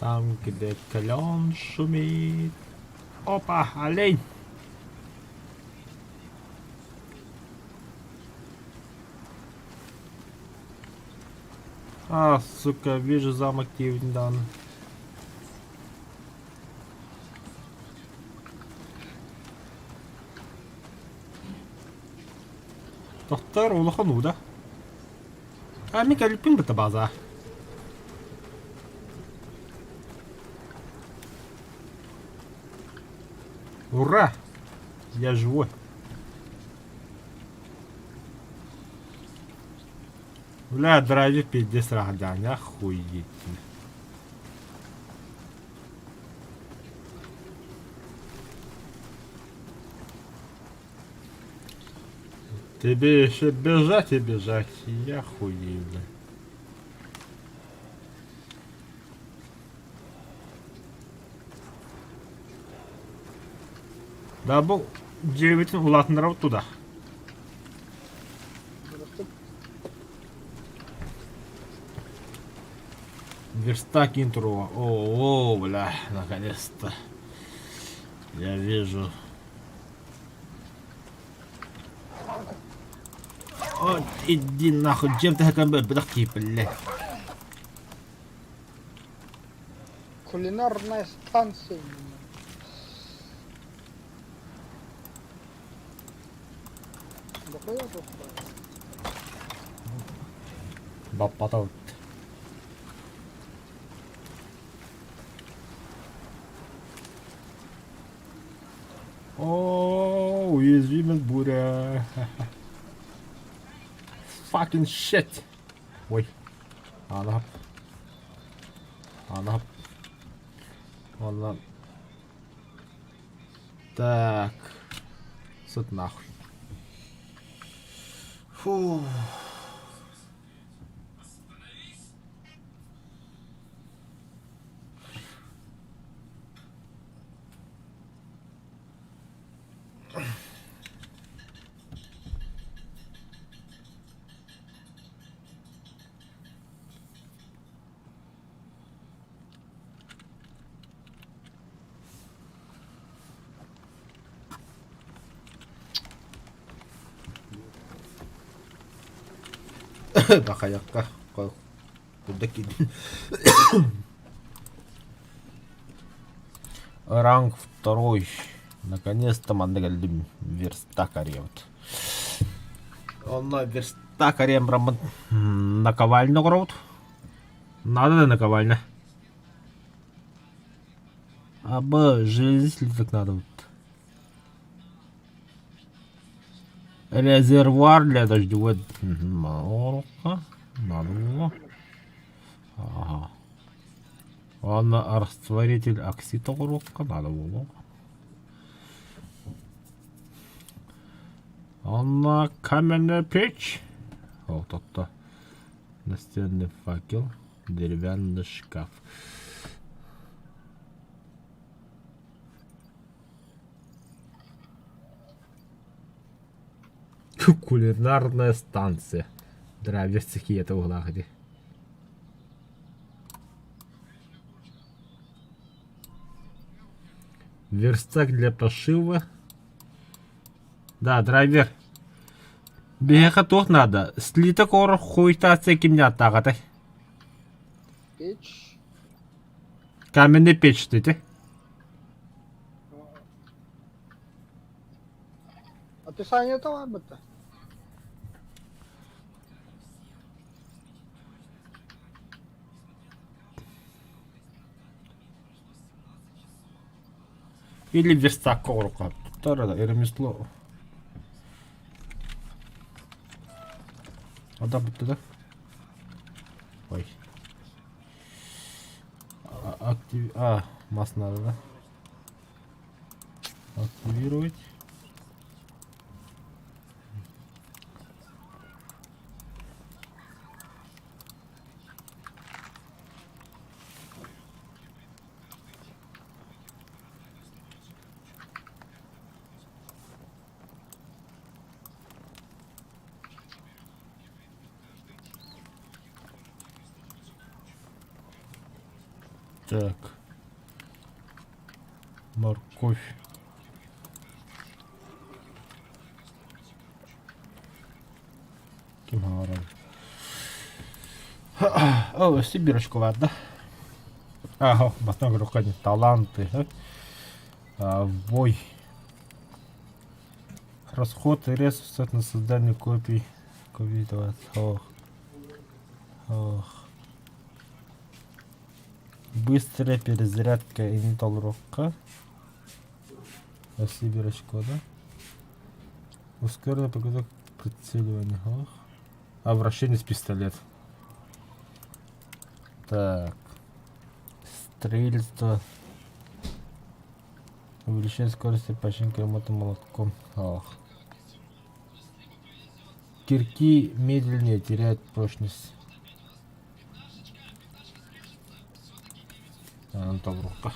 Там, где клен шумит. Опа, олень! А, сука, вижу замок Тивндан. تختار ولا خنودة؟ ميكا البين بتبعزها. Ура! Я живой. Бля, драйвер 50 рахдань, охуеть. Тебе еще бежать и бежать, я хуею, бля. Да был 9 улатныров туда. Просто Верстак интро. О, бля, наконец-то. Я вижу. О, иди нахуй, чем ты хотел бы подохти, блядь. кулинарная станция. Дохуя тут. Баппатаут. О, уязвимость буря. Fucking shit. Ой. Она. Ладно. Так. Суд нахуй. Фу. Бахаяка. Куда кидать? Ранг 2. Наконец-то Мандрельдим верстакарем. Он на верстакарем прям наковальню грот. Надо да наковальня. Аба, железли так надо вот. Резервуар для дождевой. Надо было. Ага. Ладно, растворитель оксида коробка надо было. Ладно, каменная печь. Вот это. Настенный факел. Деревянный шкаф. Кулинарная станция. Драйверские это угла где. Верстак для пошива. Да, драйвер. Бега тут надо. Слиток ор хуйта цекимня тагата. Печь. Каменный печь ты. Описание этого это. Или верстак корука. Второе, ремесло. А да, туда. Ой. Масс надо, да? Активировать. Так. Морковь. Кем говорим? О, Сибирочку, ладно. Ага, басна руками таланты. Вой. Расход и ресурсов на создание копий. Ох. Ох. Быстрая перезарядка Intel Rock'ка. Сибирочку, да? Ускоренный подготовка к прицеливанию. Ох. Обращение с пистолет. Так. Стрельство. Увеличение скорости починки ремонта молотком. Ох. Кирки медленнее теряют прочность. Таврука.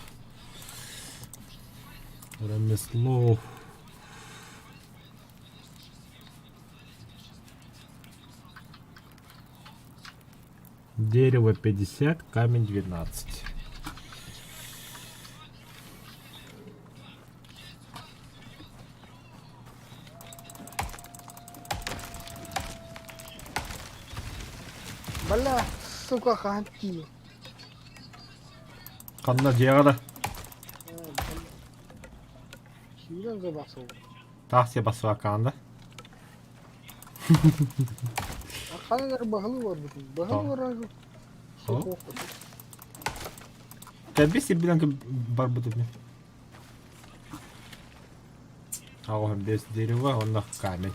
Ремесло. Дерево 50, камень 12. Бля, сука, ханти. Kanına diğeri. Kimden de basıl? Tahsiye basıyor kanında. Kanadar bahalı var bütün. Bahalı var abi. Tamam. Çok Tabii ki bilen ki var bu tabi. Ağam des derevo onda камень.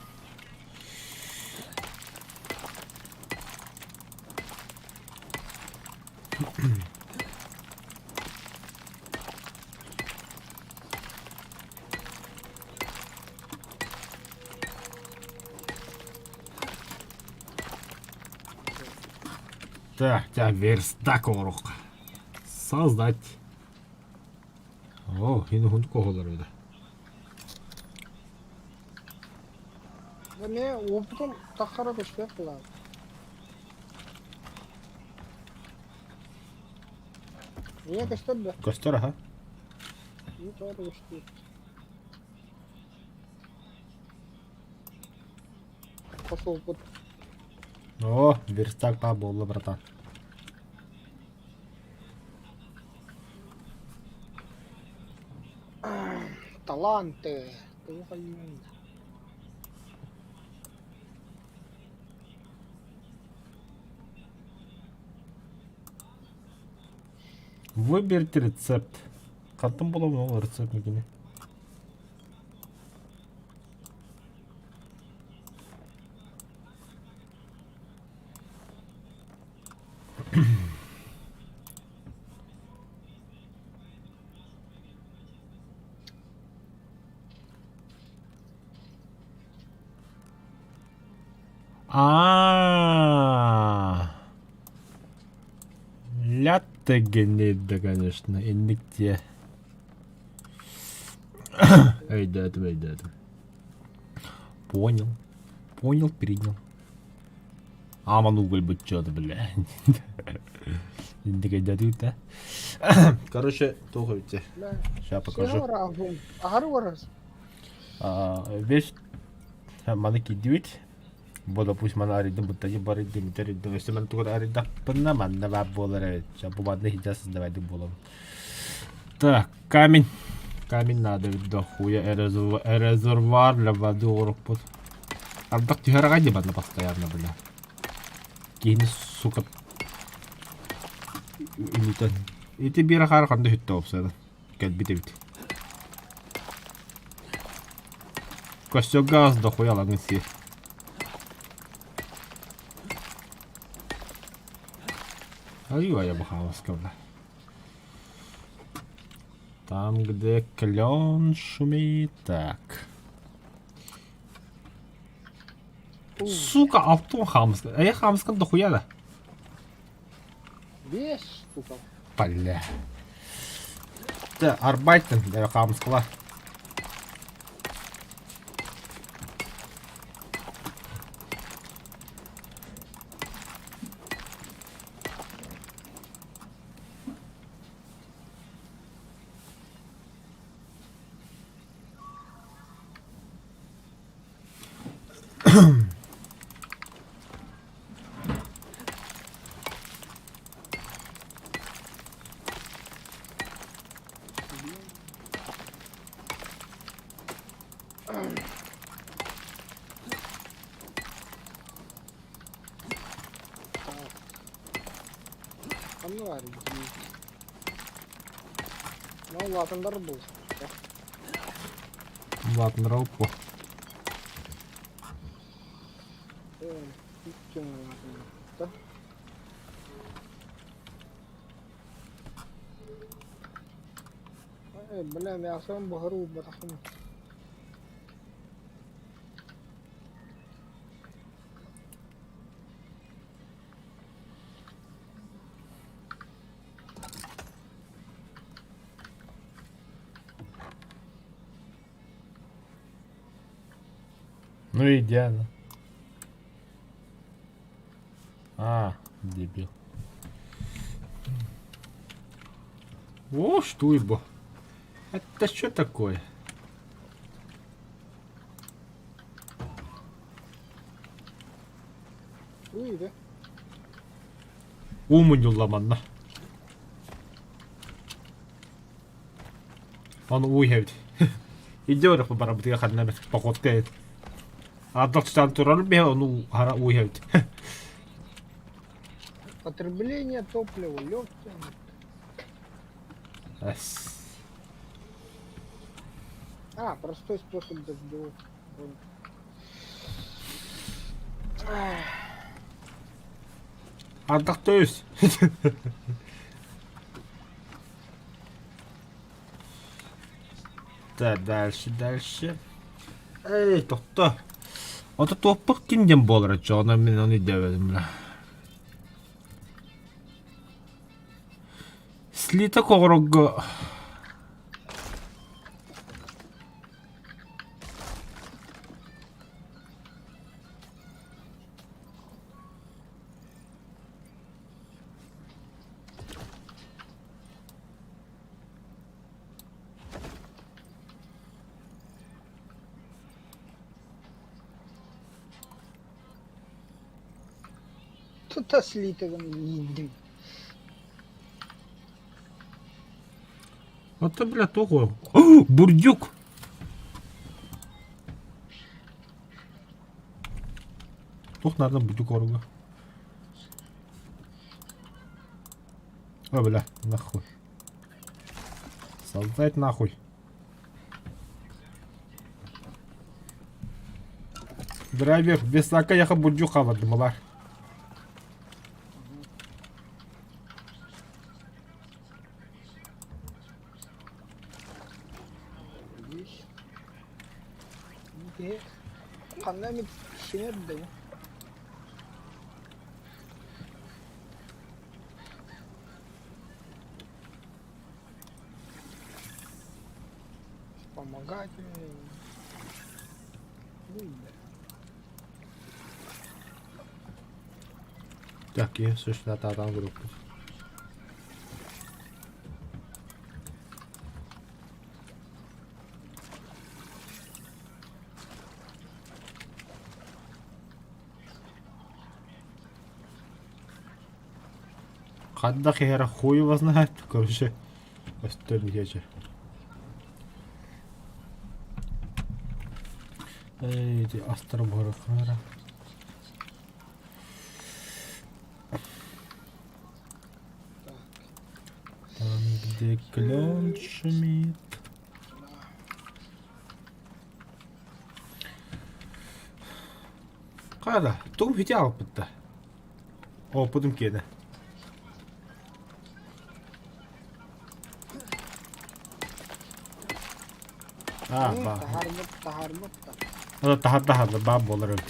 Так, верстак урок. Создать. О, yine hundu kovalar öyle. Ne optum takara köşke kılar. Niye köşke be? Göster ha. Niye takara köşke? Посол под О, верстак поболла, братан. таланты. Tuhayım. Выберите рецепт. Қатын боламын ол рецепт мекене. Лятте генеда, конечно, индикте. Эйдатым. Понял, принял. Аман уголь быть что-то, бля. Индик эйдатым-то. Короче, тухайте. Сейчас покажу. Агару варас. Вещь, мана кидивить. Бода пусть мана аридым, будто не баридым, теридым. Если мана тугар аридак, панна манна ваб болар. Сейчас бумадный хиджас создавать болом. Так, камень. Камень надо ведь дохуя. Резервуар для воды урокпут. Ардак тихара не бадна постоянно, бля. Кейни, сука. И ты бира хархан да хитта опсайда. Кәл бите бит. Костё газ дохуя лагын си. أيوة يا ابو خلاص قبله. Там, где клен шумит. Так. Сука, автом хамска. А я хамска дохуя да? Без штуков. Бля. Да, Арбайтен, да, хамскала. Anlar gibi. Ne latınları bul. Ладно, раупо. Hiç canım. Da. Bля, я сам бахару батахым. Ну идеально. А, дебил. О, что его? Это что такое? İyi de. Уму юламанна. Он уехал. Идет по барабу я ходил на походке. А тот что турал бегал, ну, хара уехал. Потребление топлива легкое. А, простой способ дождевого. Отдохнусь. Так, дальше. Эй, тохта. Ото топпық кинден болар, жоғына мен оны деведім, бля. Слита коғырығы. Тут слитовым едим. Ото, бля, того. О, бурдюк! Тох, надо бурдюк коғырығы. О, бля, нахуй. Создать нахуй. Драйвер, без сака яха бурдюк хавады, малар. Здесь. Где? Панами синер да. Помогать мне. Ну, да. Так, я слышно, там группу. Когда хера хуй его знает, короче, остальные эти. Эти астроборохара. Там, где клен шумит. Когда? Том хотел бы-то. О, потом кеда. Bak. Taharmut da. O da daha bab olur öyle.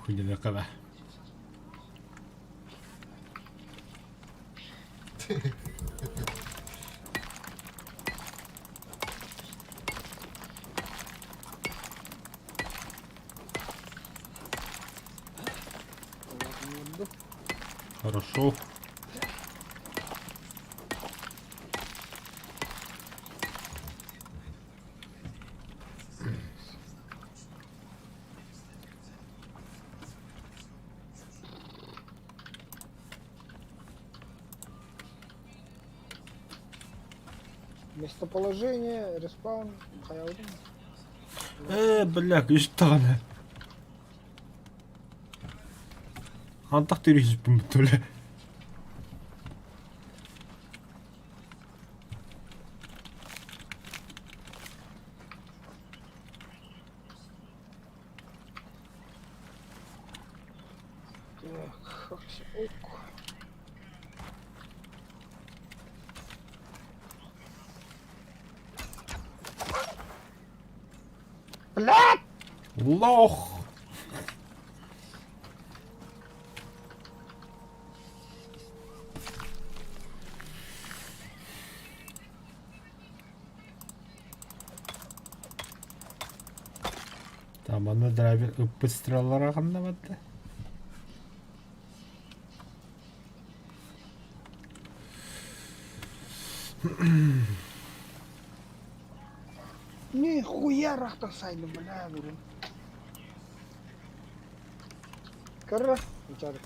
Yine kadar. Хорошо. Местоположение, респаун, хаялдым. Бля, 3 tane. Антах терейсіз бұмды төлі. Так, ок. Блядь! Лох! Там аны драйвер быстралар ағаннамады. Нихуя рахтасайды, бля, блин. Кырра, içeri.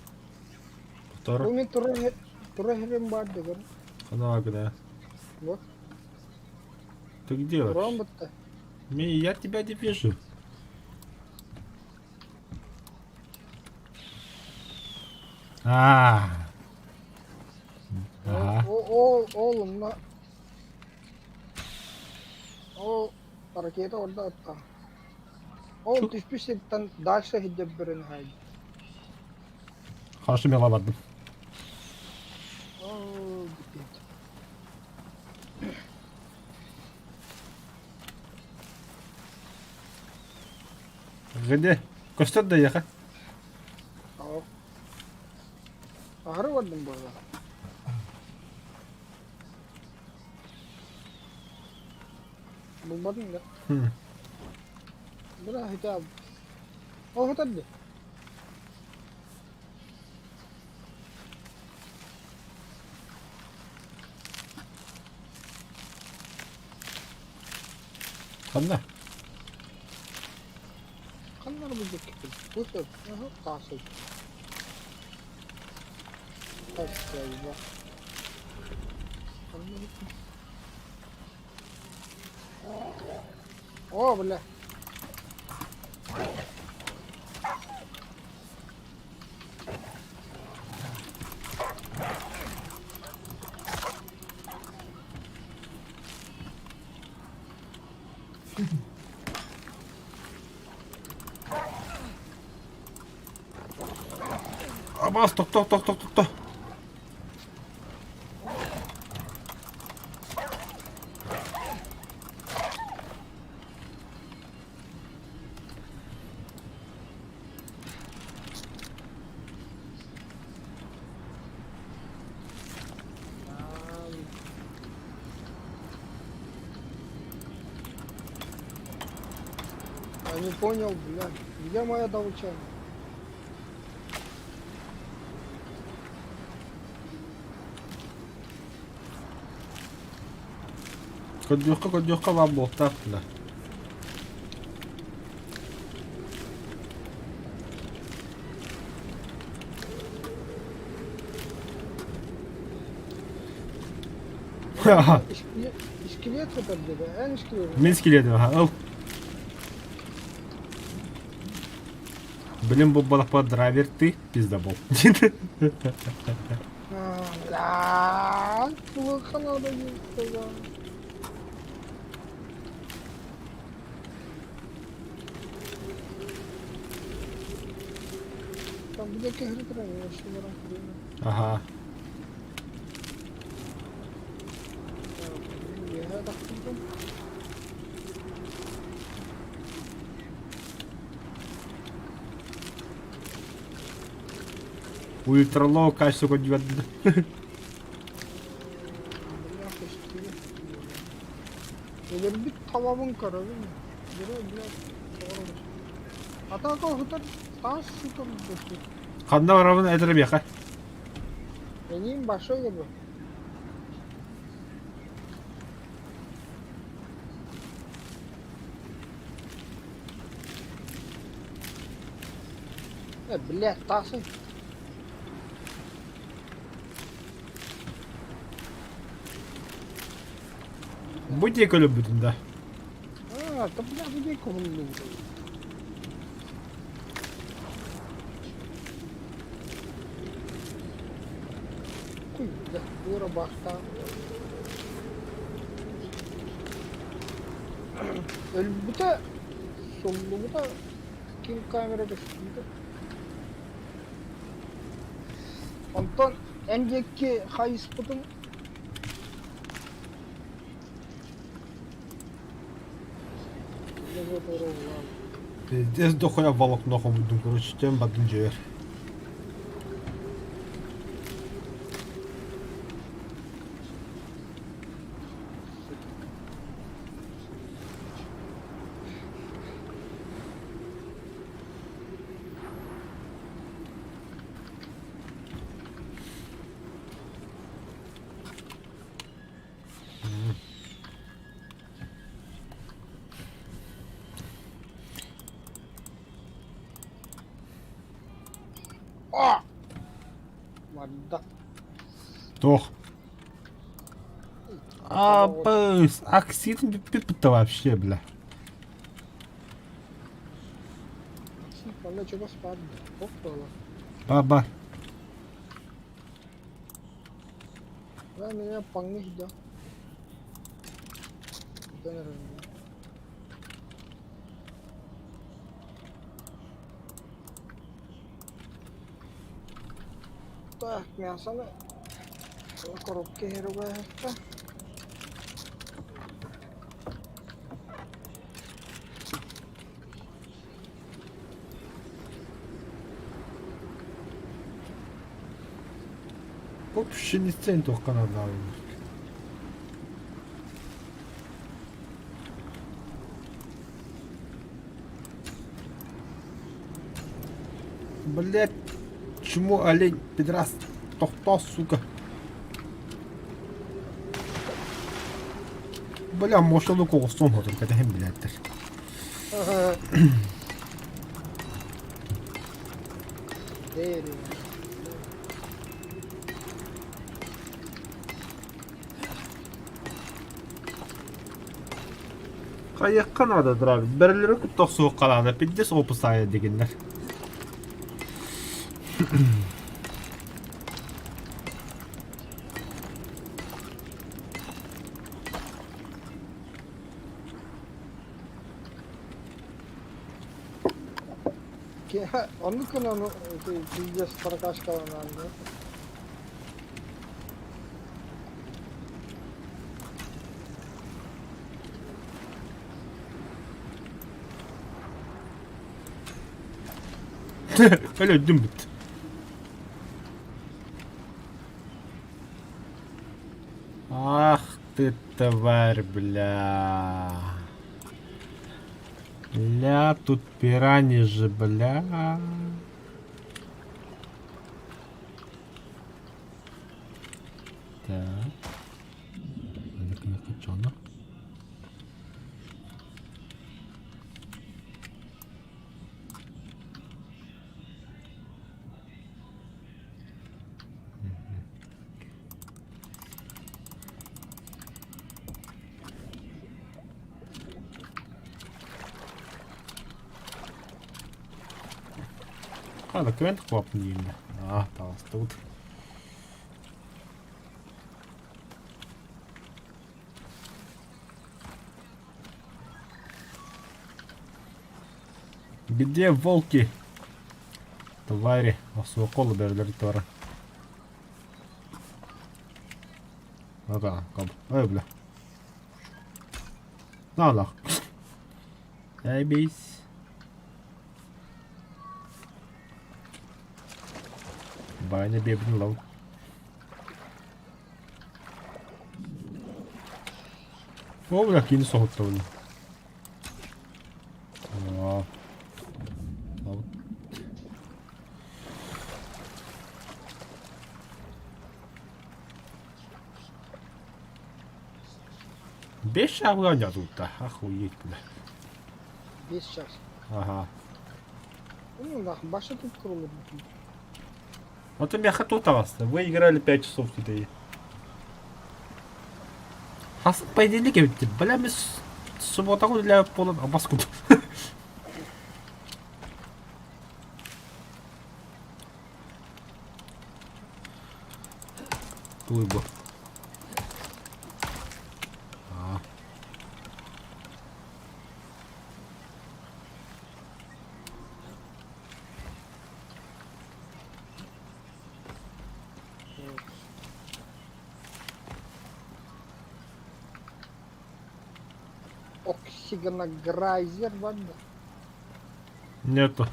Doğru. Bu min tura herim vardı kır. Ana kadar. Вот, Ты где вообще? ромбот-то. Я тебя не вижу. А. Ага. Oğlum la. O hareketi orada attı. Oğlum Çok- düşmüş sitten dальше gidip birini haydi. Karşı alamadım. Oo, gitti. Где? Костя доехать? Tamam. Ağrı vardım bu arada. Bulmadın mı? Hı. Bırak hitap. O hitap de. Kanda. Kanlar bulduk. Bu da. Aha, tahsil. Tahsil bak. О, бля. Abbas tok. Я не понял, блядь. Где моя долчанка? Kodyoka var bu tarafta. İskelet kadar dedi. En iskelet. Minsk iledi ha. Al. Блин, бұл балақпа драйвер ты пизда бол. А, Lan bu kanalda gitti lan. Tam bir dakika hırı kıramıyor. Şunlara kırıyor. Aha. Ya taktım. Ультра лоу качество диван. Böyle bir tavamın kararı mı? Biraz doğru. Hatta kalkıtar daha sıkıntı bir. Kanda var bunu ederim yaka. Benim başa gibi. Блядь, тасы. Будь яка любить, да. Да бля, где комнату? Kuy, da, dura bakta. Bu da sollu bu da kim kamera düştü. Ondan önceki high spot'un Пиздец, дохуя волокнохом будем, короче, тем бадын жер. Мадда. Тох. Быс, аксидом пипит-то вообще, бля. Вона чого спадає? Попала. Баба. Да, меня пангих, да. Да, наверное. Так, мясо на коробке рубається. Вообще не сцен toch Канада. Блять, чему олень, пидрас, тохто, сука. Бля, может он у кого сумку только это блядь. Дери. Kayak Kanada'dır abi. Birileri kutlak soğuk kalada. Bir de soğuk sahaya diginler. Onun kanalını Bilges Karakaş kanalında. Öyle dümdüt. Ах ты тварь, бля. Бля, тут пираньи же, бля. Так. Не хочу, ну. А, документ хлопнул. А, пожалуйста, тут. Где волки? Твари. Осоколы берлер тора. Ага, кап. Ай, бля. На нах. Заебись. Баня бебн лов. О, бля, кинь сохотта бля. Aa. Al. 5 шагы тут-то, охуеть, бля. 5 час. Ага. Ну, да, баша тут круглый. Вот у меня хату остался. Вы играли 5 часов today. Хас поединки, бля, мы суббота для пола обоскут. Глыбо. Оксигенограйзер вода. Нету.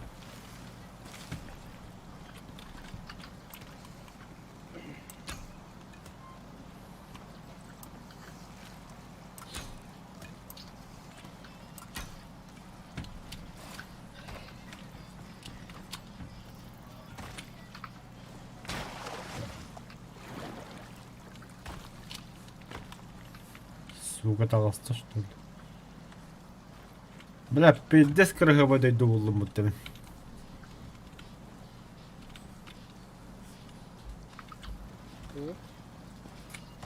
Сука, таласта что ли? Бля, пиздец крыга водой дулы мутим.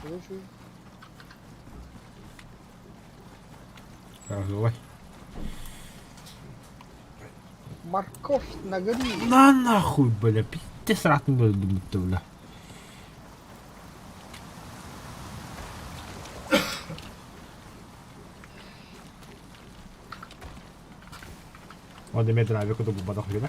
Слушай. Крыгой. Морковь на гриле. На нахуй, бля, пиздец ратный был думать, бля. Он имеет нравик, это бы подохли, да?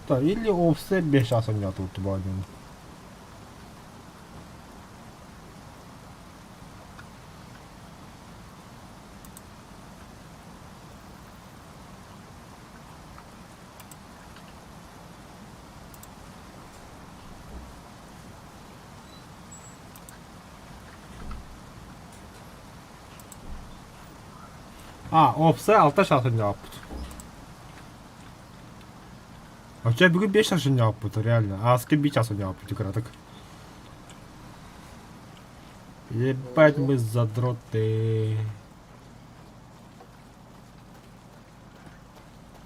Да, или офсет 5 час у меня тут один. Офсе 6 час у меня опыт. А у тебя бегу 5 час у меня опыт, реально. А с кем час у меня опыт, игра так. Ебать мы задроты.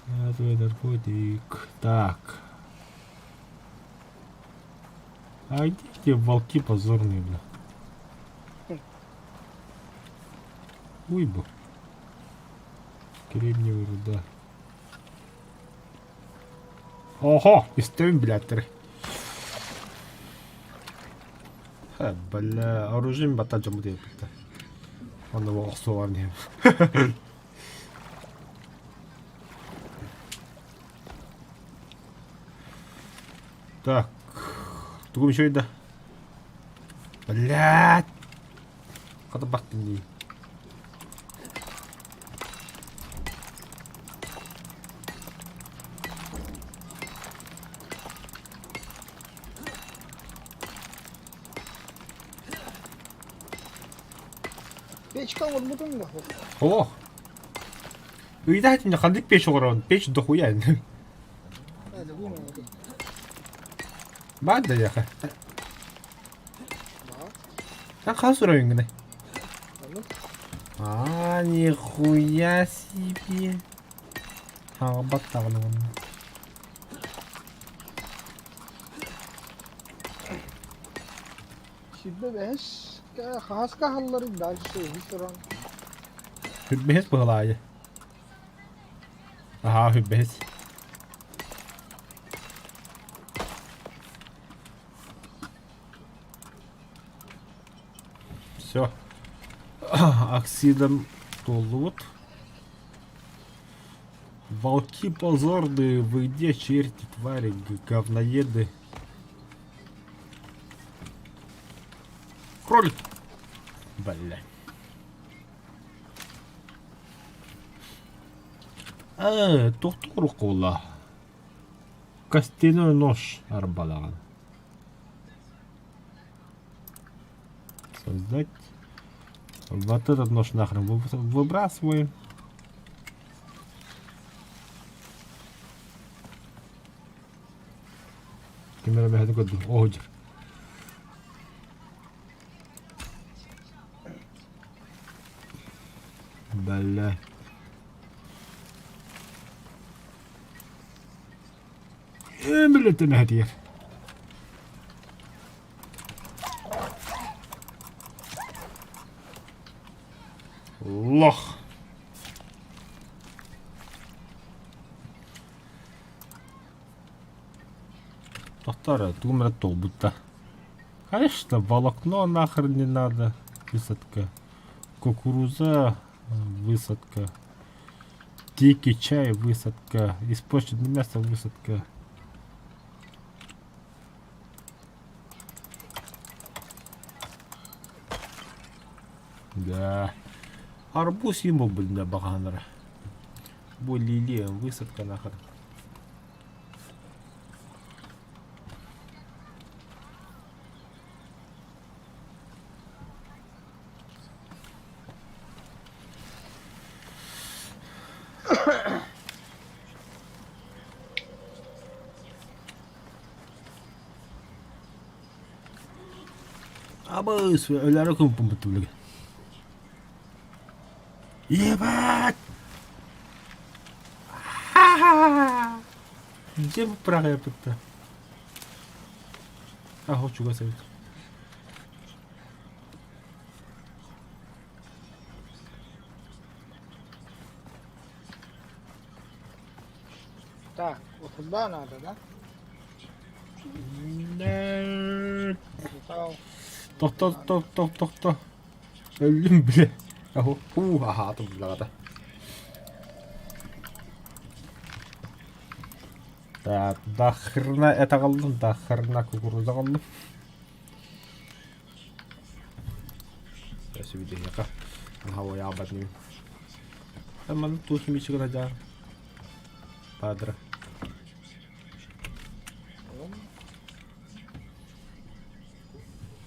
А твой наркотик. Так. А где эти волки позорные, бля? Уйбу. Кремниевая руда. Ого! И стоим, блядь. Бля, оружием батаджам где это? Он его осоварнее. Так. Тут еще и да. Блядь. Куда бахтинди? Печка вот будем да. О! Үйде айтымда қандай пеш орауын? Пеш дохуя. Это вымыло. Бада яха. Да. Sen kaç lira oyun Ну, нихуя себе. Хабат тағылығын. şimdi beş. Has kahalları dальше. Hiç oran. Hübbehет бұғылайы. Ага, фибес. Все. Оксидом толут. Волки позорные, вы где, черти, твари, говноеды. Кролик. Бля. Тоқтор қола. Костяной нож арбалаган. Создать. Вот этот нож нахрен выбрасываем. Камера бегает году. Огдер. Бля. Блядь, انا هدير. Лох. Повторяю, умер будто. Конечно, волокно нахрен не надо. Высадка. Кукуруза. Высадка. Дикий чай. Высадка. Испорченное мясо. Высадка. Да. Арбуз ему, блин, баганера. Более высадка нахрен. Абыс, ölärä kumpumput tuli. Ебать! Где вы проехали-то? А, хочу гасить. Так, вот туда надо, да? Металл. Тоқ. Өлім біле. Аху. Аха, атым білағада. Так, дақырына әті қалдым, дақырына кукуруза қалдым. Я себе денега. Ага, я ободню. Аман тухи мичи граджа. Падра.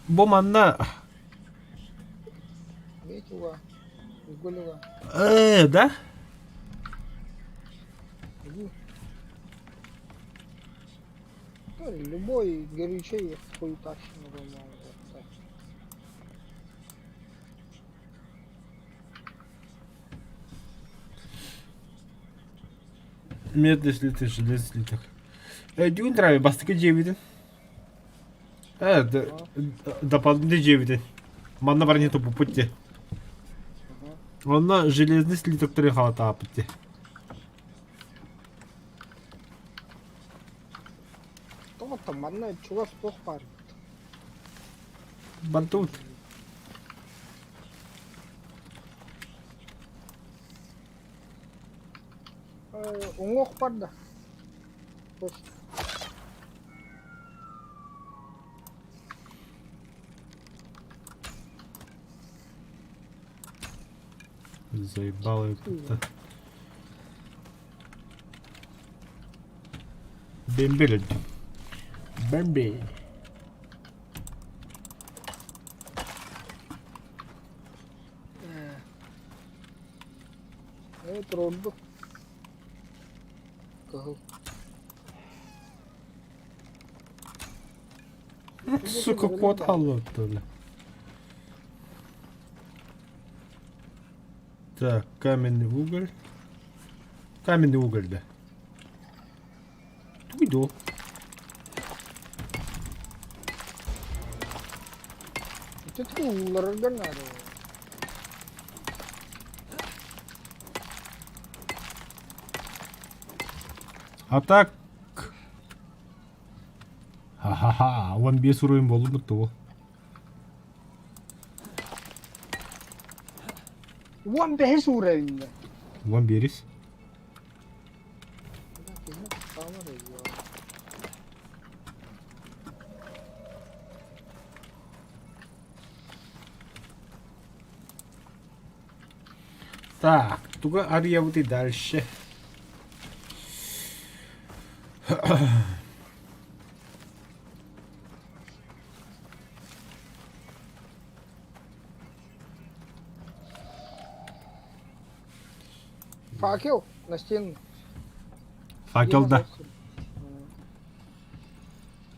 Боманна. Ветюга. Гулева. Да? Любой горячей хуй тащим, по-моему. Медный слиток, железный слиток. Дюн трави, бастыка жебеден. Дополнительный жебеден. Манна бар нету по пути. Онна железный слиток тары халата апыте. Там манна чуга спох бар. Бантут. Оңоқ бар да. Заебало это. Бембель. Бембель. Трудно. Сука, кот халат-то, бля. Так, каменный уголь. Каменный уголь, да. Уйду. Это уларга надо. Атак. Ха-ха-ха. 15 уровень болу бутты ол. 15 уровень. 15. Так, туга арьявути дальше. Факел на стену. Факел, да.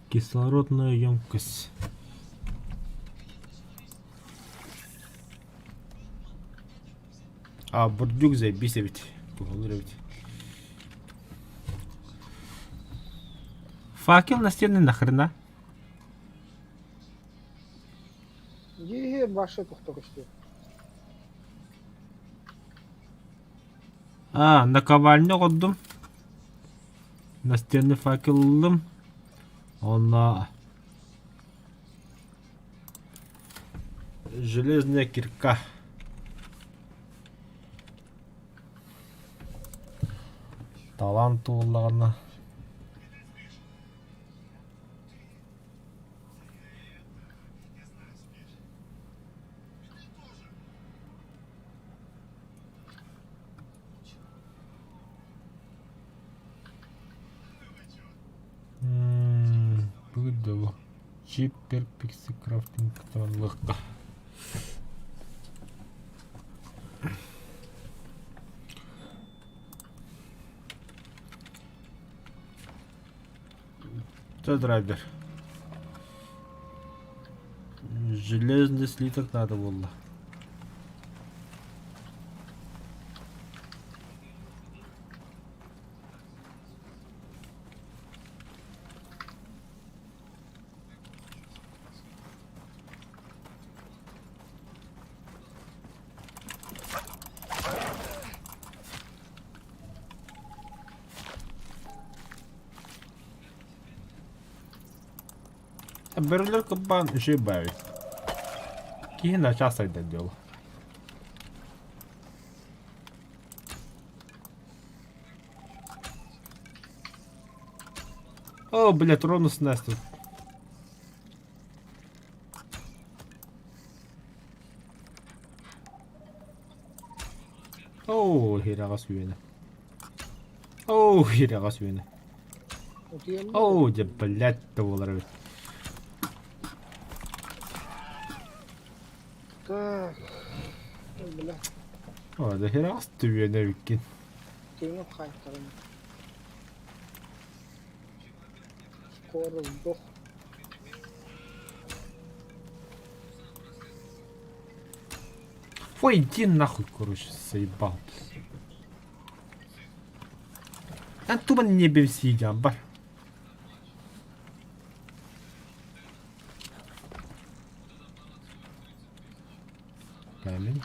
Кислородная емкость. А, бурдюк заебись ведь. Поговорить. Факел настенный нахрена? Еге башы тоқтық істе. А, наковальню қойдым. Настенный факел алдым. Она... Железная кирка. Талант олағына. Бұйды. Чип перпикси крафтинг транлыққа. Что драйвер? Железный слиток надо было. Берлер кабан жибають. Кіна часа йде діло. О, блядь, ровно снести. О, хіряга свіни. О, хіряга свіни. О, де, блядь, долари. Так. Бля. О, да хера стюена викин. Ты хайтером. Скоро сдох. Ой, иди нахуй, короче, заебал. А тупо не бейся, ямбар. Камень.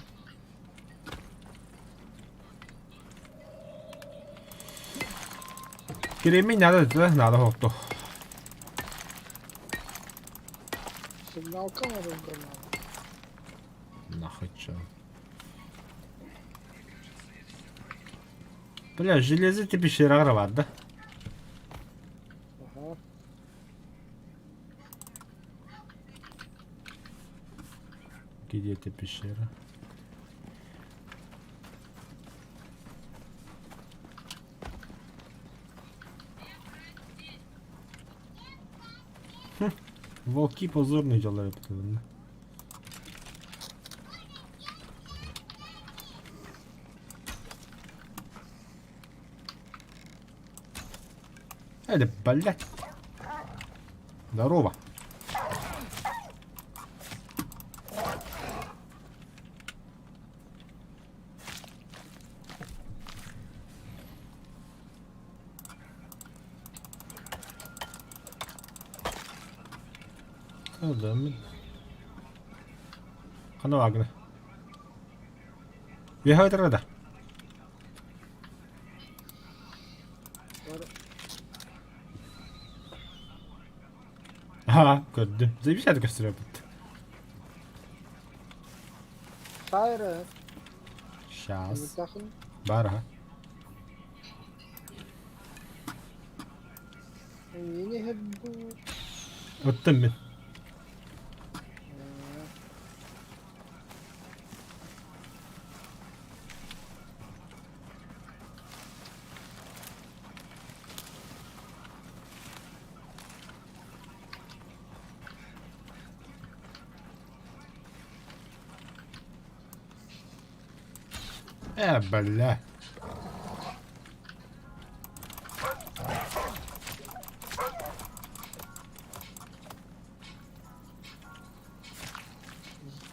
Кремень надо хохту. Сигнал камеры гранат. Нахуй чё. Бля, железо тебе ширага var да? Ага. Где эта пещера? Волки позорные делают, да? Да, блядь. Здорово. Adam. Kan vagnen. Vi har ett rädda. Ha gördüm. Bize bir şey de gösteriyor bu. Sayra. Şans. Takın. Var ha. Yeni hep bu. Öttüm ben. Bella.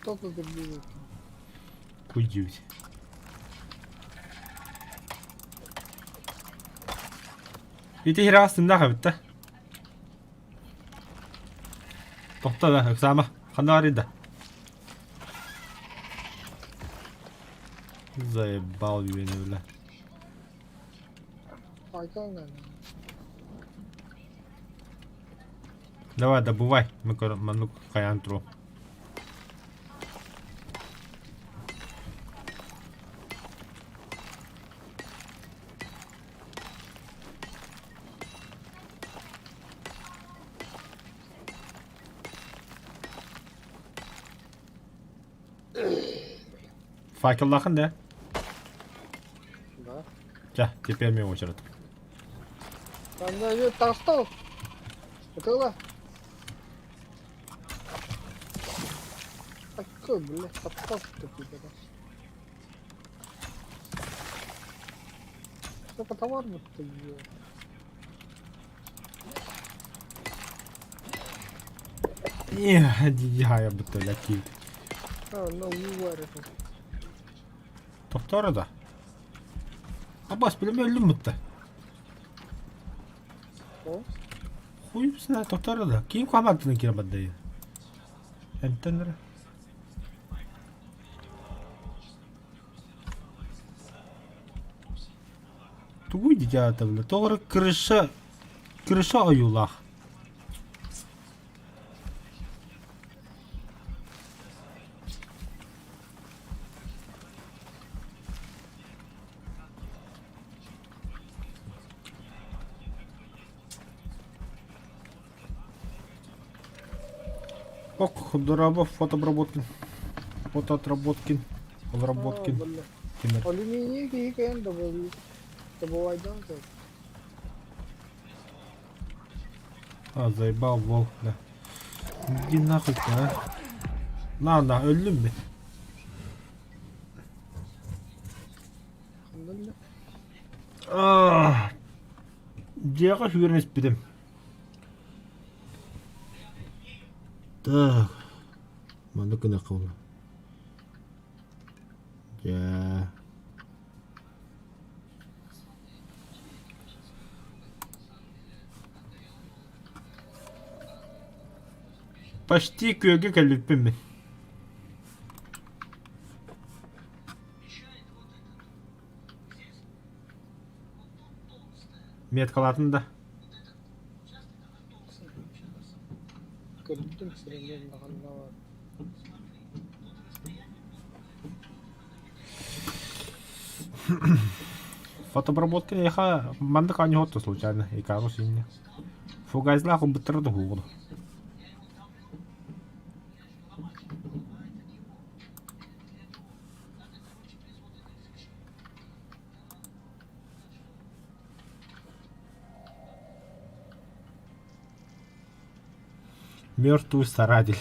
Только гордилась. Кудюсь. İti hirasında kabitte. Tohta be, öksama. Kanarida. Заебал бeni öyle. Aynen. Давай, добывай. Мы каянтру. Факеллахын да? Да. Gel, теперь мне очередь. Там идет толстов. Это такой, блядь, толстов такой, блядь. Что по товару ты делаешь? Hadi ya bu lakit. No, you were it. Doktora da. Abbas benim öldüm mutlu. O? Huy sana doktora da. Kim kamadını kiramadı ya? Entenre. Тугуй дитя-то, бля. Тогда крыша аюлах. Ок, дораба, фотообработки. Фотоотработки. Обработки. Кино. Алюминий кикен добывайдан. Заебал волк, да. Иди нахуй ты, а. На, öldüm mü? Диаға жүгермес бедім. Так. Мanda кына қылды. Я. Почти күйеге кәліппен мен. Меткалатын да. Gördüm senin bakanda var. Фотообработка яха манда кани хотто случайно и кару синя. Фугайзла быстро до гугла. Мертвый старатель.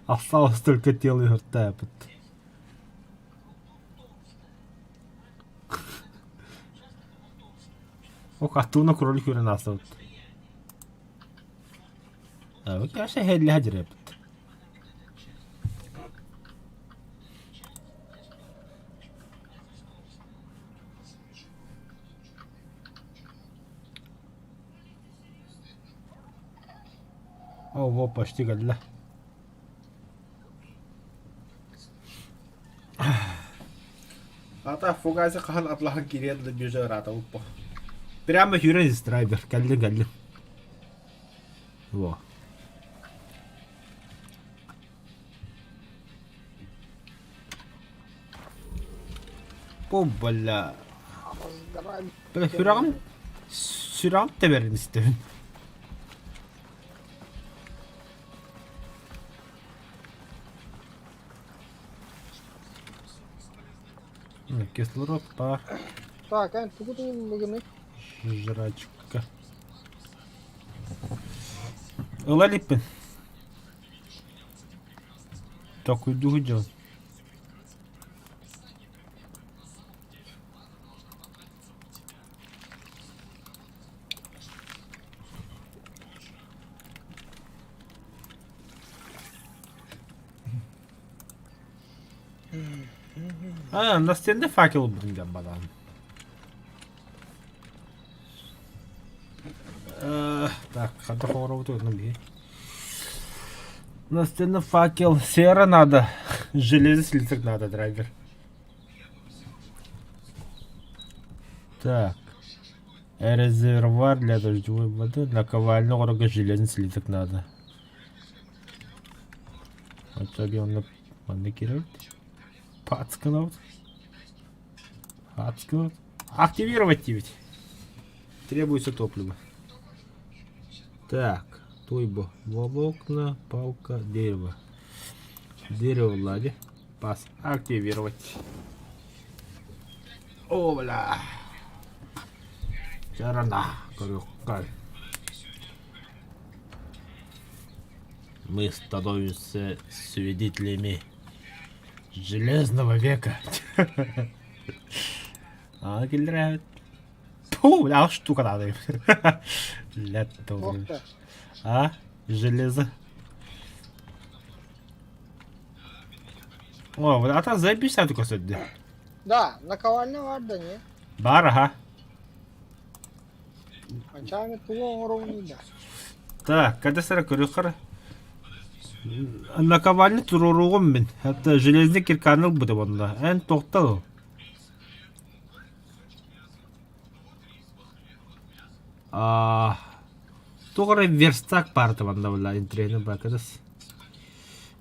Осталось только тело и ртепет. O kattuğuna krolik ürün asıl. Evet, her şey helli hacır yaptı. О, почти гадля. Ата фугайсы кахан атлахан кириядlı bir жер ата уппа. Прямо Юренс драйвер. Geldi. Во. О, бля. Ağızlara Böyle Hürağım da verin istedim. Кислород бар. Так, тут бugün Жрачка. Ылалиппин. Такой дудел. Настенде факел bulunacağım bana. Так, надо попробовать набить. Настенде факел. Сера надо. Железо слиток надо, драйвер. Так. Резервуар для дождевой воды. Для ковального рога железный слиток надо. Вот так он манекировать. Пацканут. Активировать ведь. Требуется топливо. Так. Туйбо. Волокна, палка, дерево. Дерево в ладе. Пас. Активировать. О, бля. Сторона. Крюкай. Мы становимся свидетелями Железного века. А, киллер. Фу, бля, штука надо. Ох ты. А, железо. О, вот это заебись только сегодня. Да, наковальня var da ne? Бар, ага. Açağını tuğun oranıyla. Так, когда сара көрөкөр. Наковальня туруругум мен. Хатта железный кирканыл буде бонда. Эн токтал. Тугары верстак барды бонда була интрени бакадас.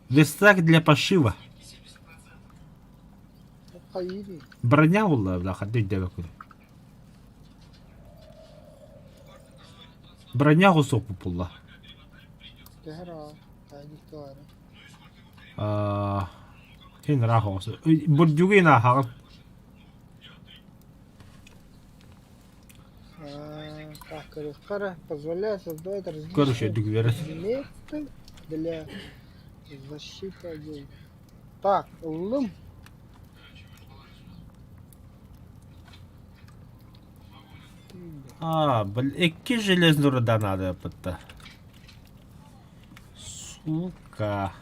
Верстак для пошива. Hayır. Броня була, бля, хатта де бакыр. Броня гусок була. Tehra. Haydi var. Хин рахос. Бурджугина хагал. Так, корректора позволяет создавать Короче, различные дугверес. элементы для защиты огня. Так, лым. Блин, эки железный руда надо пытта. Сука.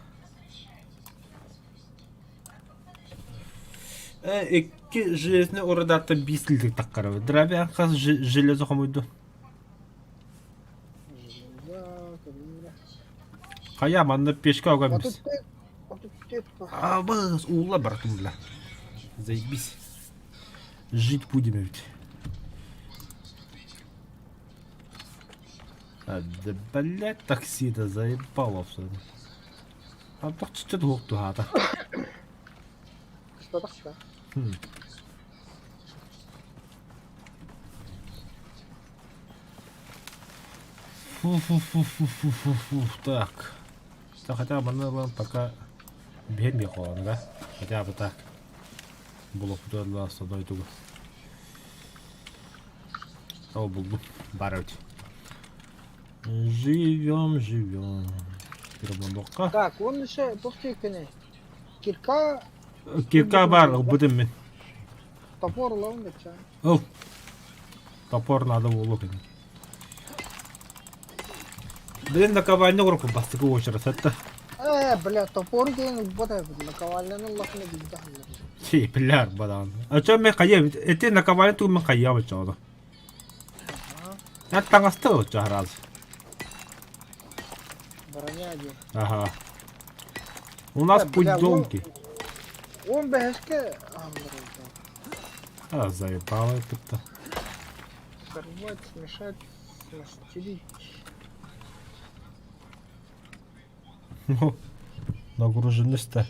Эки железный уродата бислик таккарабы. Драбян хас железо хомойду. Железа, камера. Кая манна пешка А огамбис. тут ты, а тут ты. Бас, ула братым, бля. Заебись. Жить будем ведь. Да, блядь, такси-то заебало все. А то что тут хата. Что так-то? Фу-фу-фу-фу-фу-фу-фу. Так. Да хотя бы надо пока бегать холодно, да? Хотя бы так. Было бы для с одной туго. О, буду барать. Живем. Перебандока. Так, он еще повтыканный. Кирка, Кирка бар, будем мы. топор, лонга, чай. О, топор надо улукать. Блин, наковальню руку бастыгы очередь, это. Бля, топор деген вот это, наковальняны лохны bizde. Şey, pilar badan. Açam ben kayıp. Eti nakovальню tu ben kayıp açalım. Ya tangastı o çahraz. Броня один. Ага. У нас Бля, путь долгий. Он бэшке, Заебало это. сорвать, смешать, мастерить. Ну, нагруженность-то.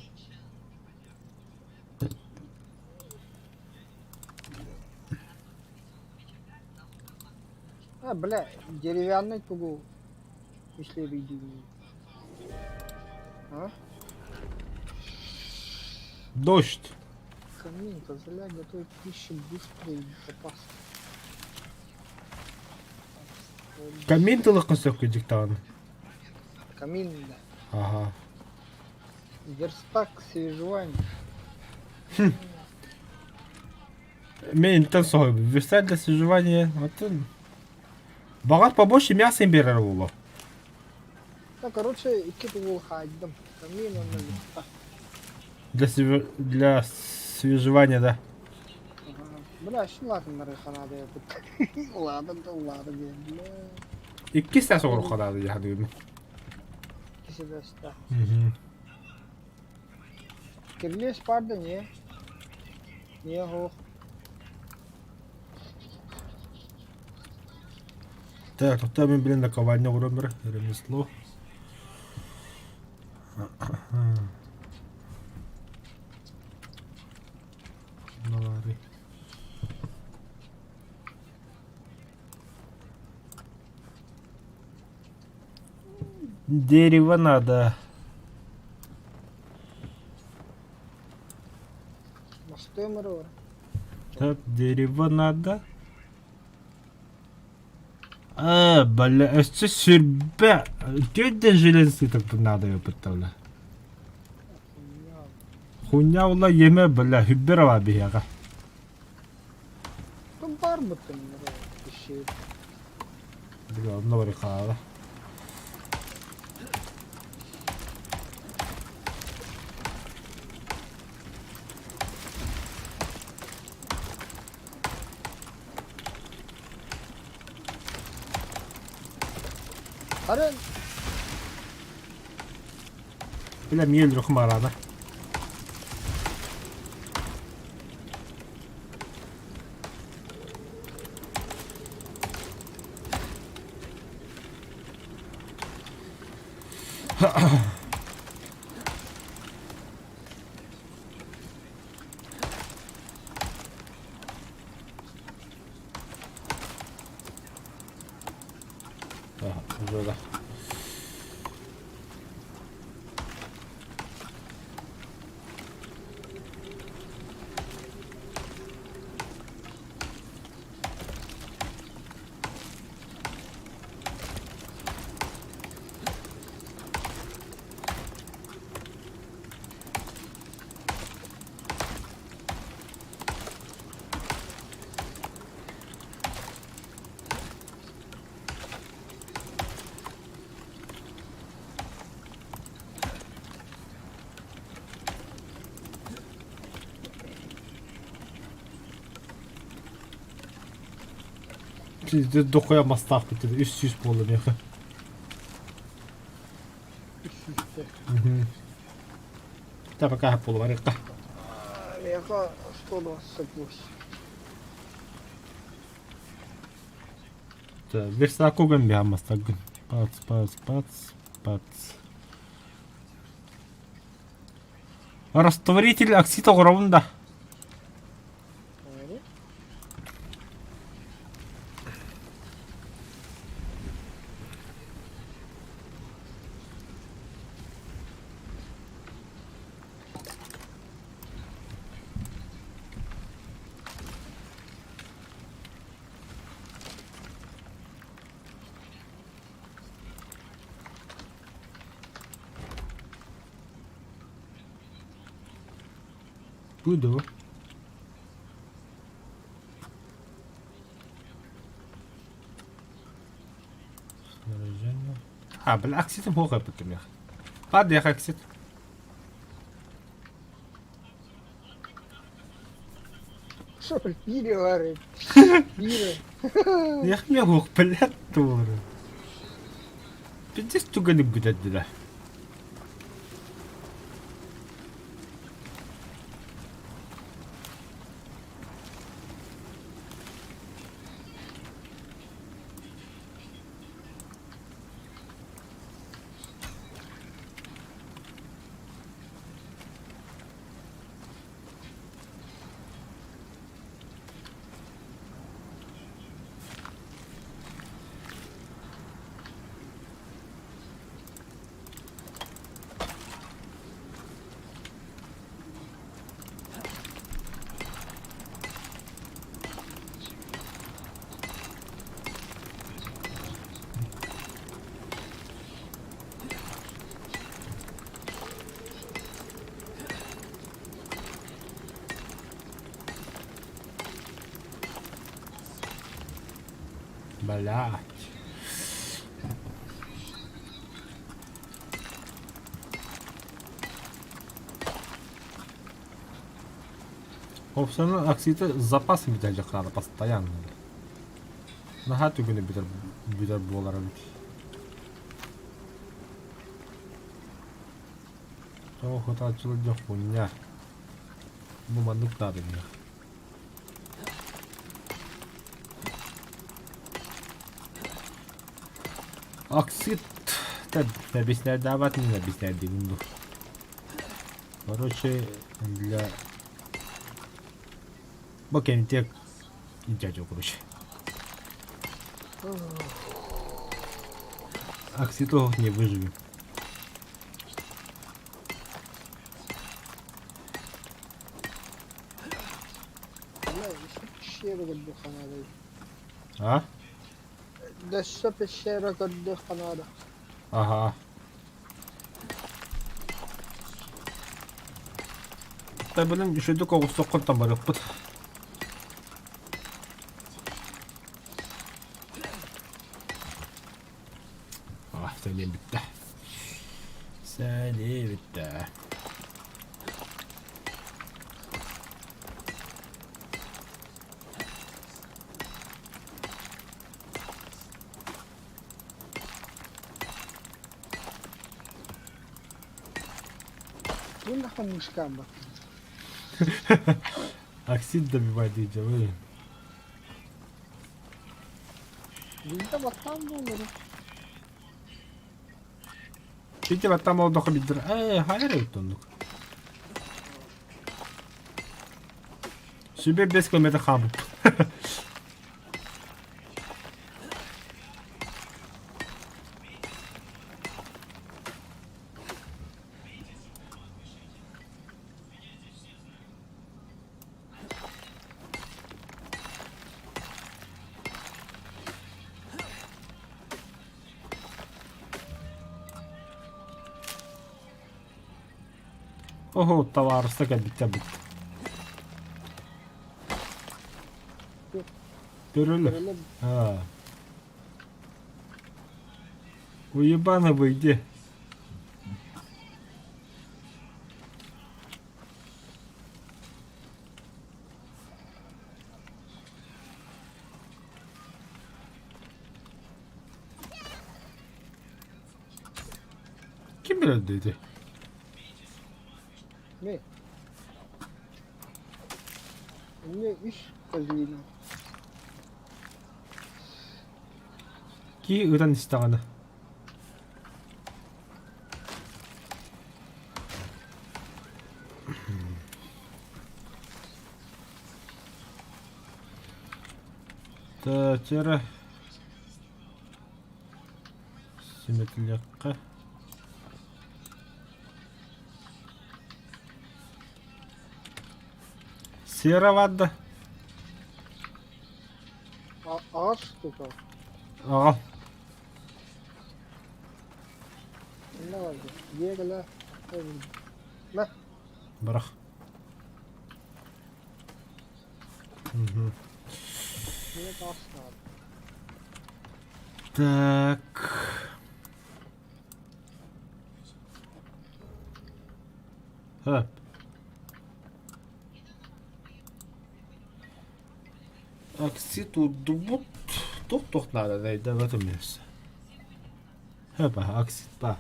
бля, деревянный тугу. Если видели. А? Дождь. Камин, позволяет готовить пищу быстро и безопасно. Камин тылық қысық диктан. Камин, да. Ага. Верстак свежевания. Мен интен сой. Верстак для свежевания. Бағат побольше мяса им берер было. Да, короче, и кит был ходим. Камин он на верстак. Для свежевания, да. Ага. Бля, что ладно, Мариха, надо это. Ладно, да ладно, бля. İki saat sonra kadar yani. Киси да ста. Hı. Кирлес парда не. Не го. Так, тут ми, блін, наковальня робимо. Ремесло. Навари. Дерево надо. Мостой морор. Так, дерево надо. Бля, это сюрбе. Где железки так надо ее представлять? Хуйня ула еме, бля, хюбберова бияга. Там бар мутын морор. Пищи. Бля, навари хала. Арен. Бля, мель рухмарана. Ага, уже да. Siz de koyamaz bitirdi. Üst üst bu olur ya. Tabii kahve pulu var ya. Меха 128. Bir saat kogan bir hamaz takın. Пац. Растворитель оксида уровня. Буду. بالعكس هو غير بكم يا اخي. هذا يا اخي اكسد. Что, пире варит? Пире. يا اخي ما هو قبل الدور. بديت تقلب بدل. Блядь. Опционал оксиды с запасом бітәлек надо постоянно. Наха түгіні бітер болар бит. О, хота açılınca хуйня. Буманlık надо мне. Оксид. Объясняет давать, не объясняет дивну. Короче, для... Бокем тек и дядю, короче. Оксидов не выживем. لا يشوف الشيرة قد خنادة А? ده الشوف الشيرة قد خنادة Ага. Да блин, еще до кого сокон там барыппыт. Сәлем бітті. Сәлем бітті. وين دخل مشكام بقى Оксид добивать дидя, блин. انت بطال بولر Дидя вот там oldu bilir. Hayır öttündük. Sübe 5 kilometre kabuk. Oho, товарыста кәбітті бұд. Görülür. Ha. Уебаны выйди. Kim bilir dedi. Ne? Ne iş kazıyla? Ki ıran istağını. Тәтері. Симетліққа. Sera vardı. Ağaç tutar. Al. Ne vardı? Yegla. Ne? Bırak. Hı. Ne ağaç vardı? Так. Ha. Оксид удубут. Тух надо найти в этом месте. Хепа, оксид, па.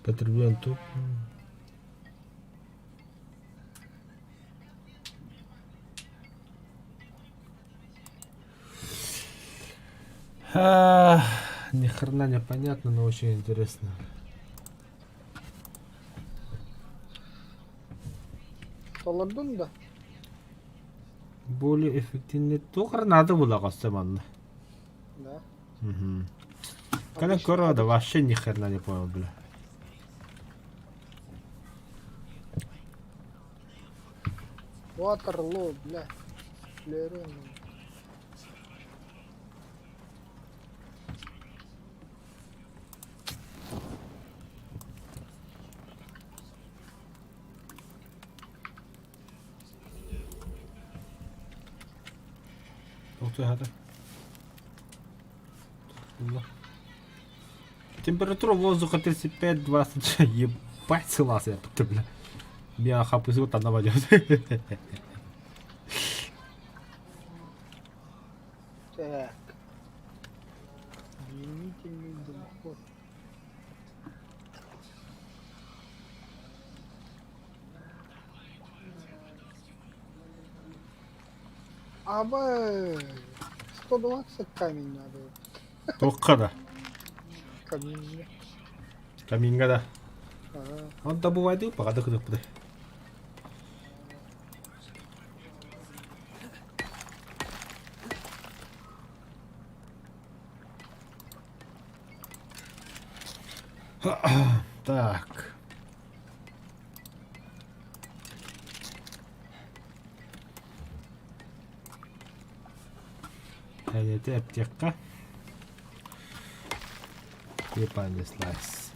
Потребляем тух. Ни хрена не понятно, но очень интересно. Dolardın da. Более эффективный тух надо было кастоманно. Да. Угу. Когда корода вообще ни хрена не понял, бля. Waterloo, бля. Лерон. hadi. Температура воздуха 35-20. Ебать, Целсия, бля. Меня хапы вот она водит. Так. Длительный дымоход. Аба 120 камень надо. Только да. Камень. Каминга да. Ага. Он добывает пока дохнет. Так. Это аптека. И понеслась.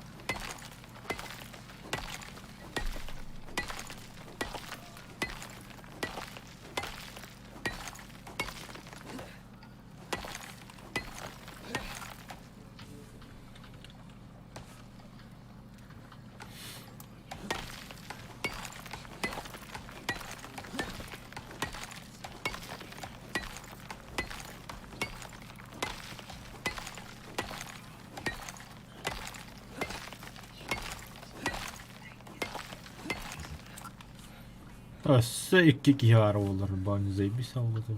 Assa 2 ara olur. Bana zaybis avladı.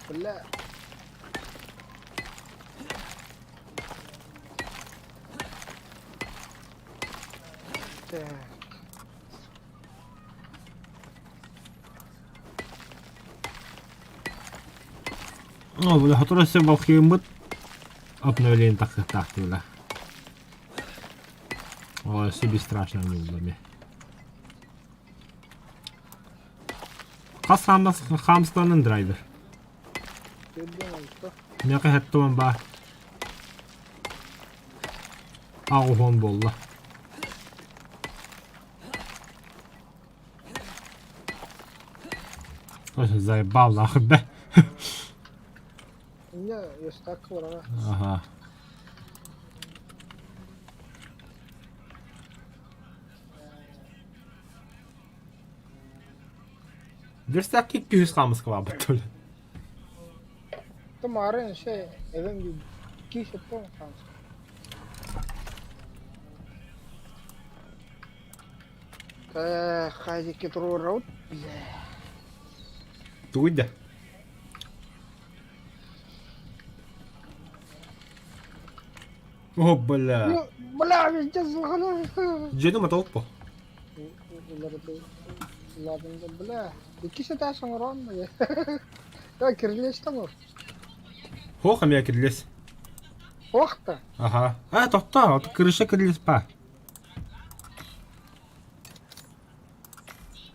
لا Так. Ну, бля, который все волхимбыт. Обновление так бля. Ой, себе страшно не было. Kas hamslanın driver. Ne kahettuman ba. Ağufon bolla. Тоже заебал нахуй, да? У меня есть так врага. Ага. Дерсак 200 хамс кылабы толь. Tomorrow şey evim gibi kişi yaptım kanka. Хай кетру раут. Туйда. О, бля. Бля, везде загнал. Джеду матолпо. Ладно, бля. İkisi de sonra mı ya? Ya kirleşti mi? Хохам я кирлес. Вахта. Ага. Тохта, от крыша кирлес па.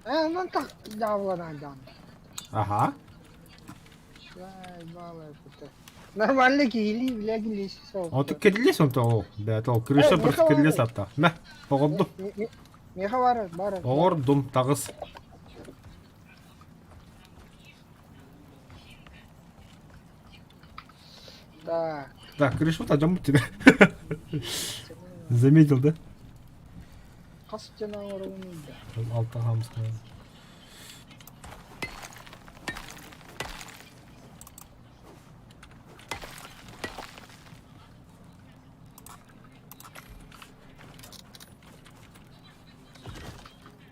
Ну так, davlanan. Ага. Vay vallahi puta. Normalde giyili bile giyilisi soğuk. От кирлес он то. Да, то крыша бір кирлес атта. Мә, оғырдым. Меха var, бар. Оғырдым тағыз. Так. Так, крышу тажам тебя. Заметил, да? Kas canavarı önünde. Altta hamska.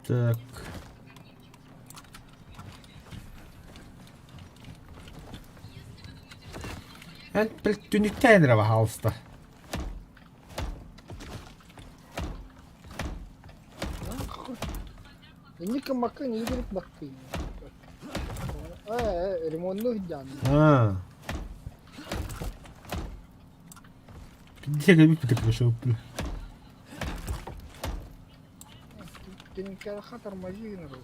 Так. En pelttynyt vähän halsta. Ini makan ini direkt bakayım. Remontlu hidyan. Ha. Где bir пришел. Benim kere hatar majin ro.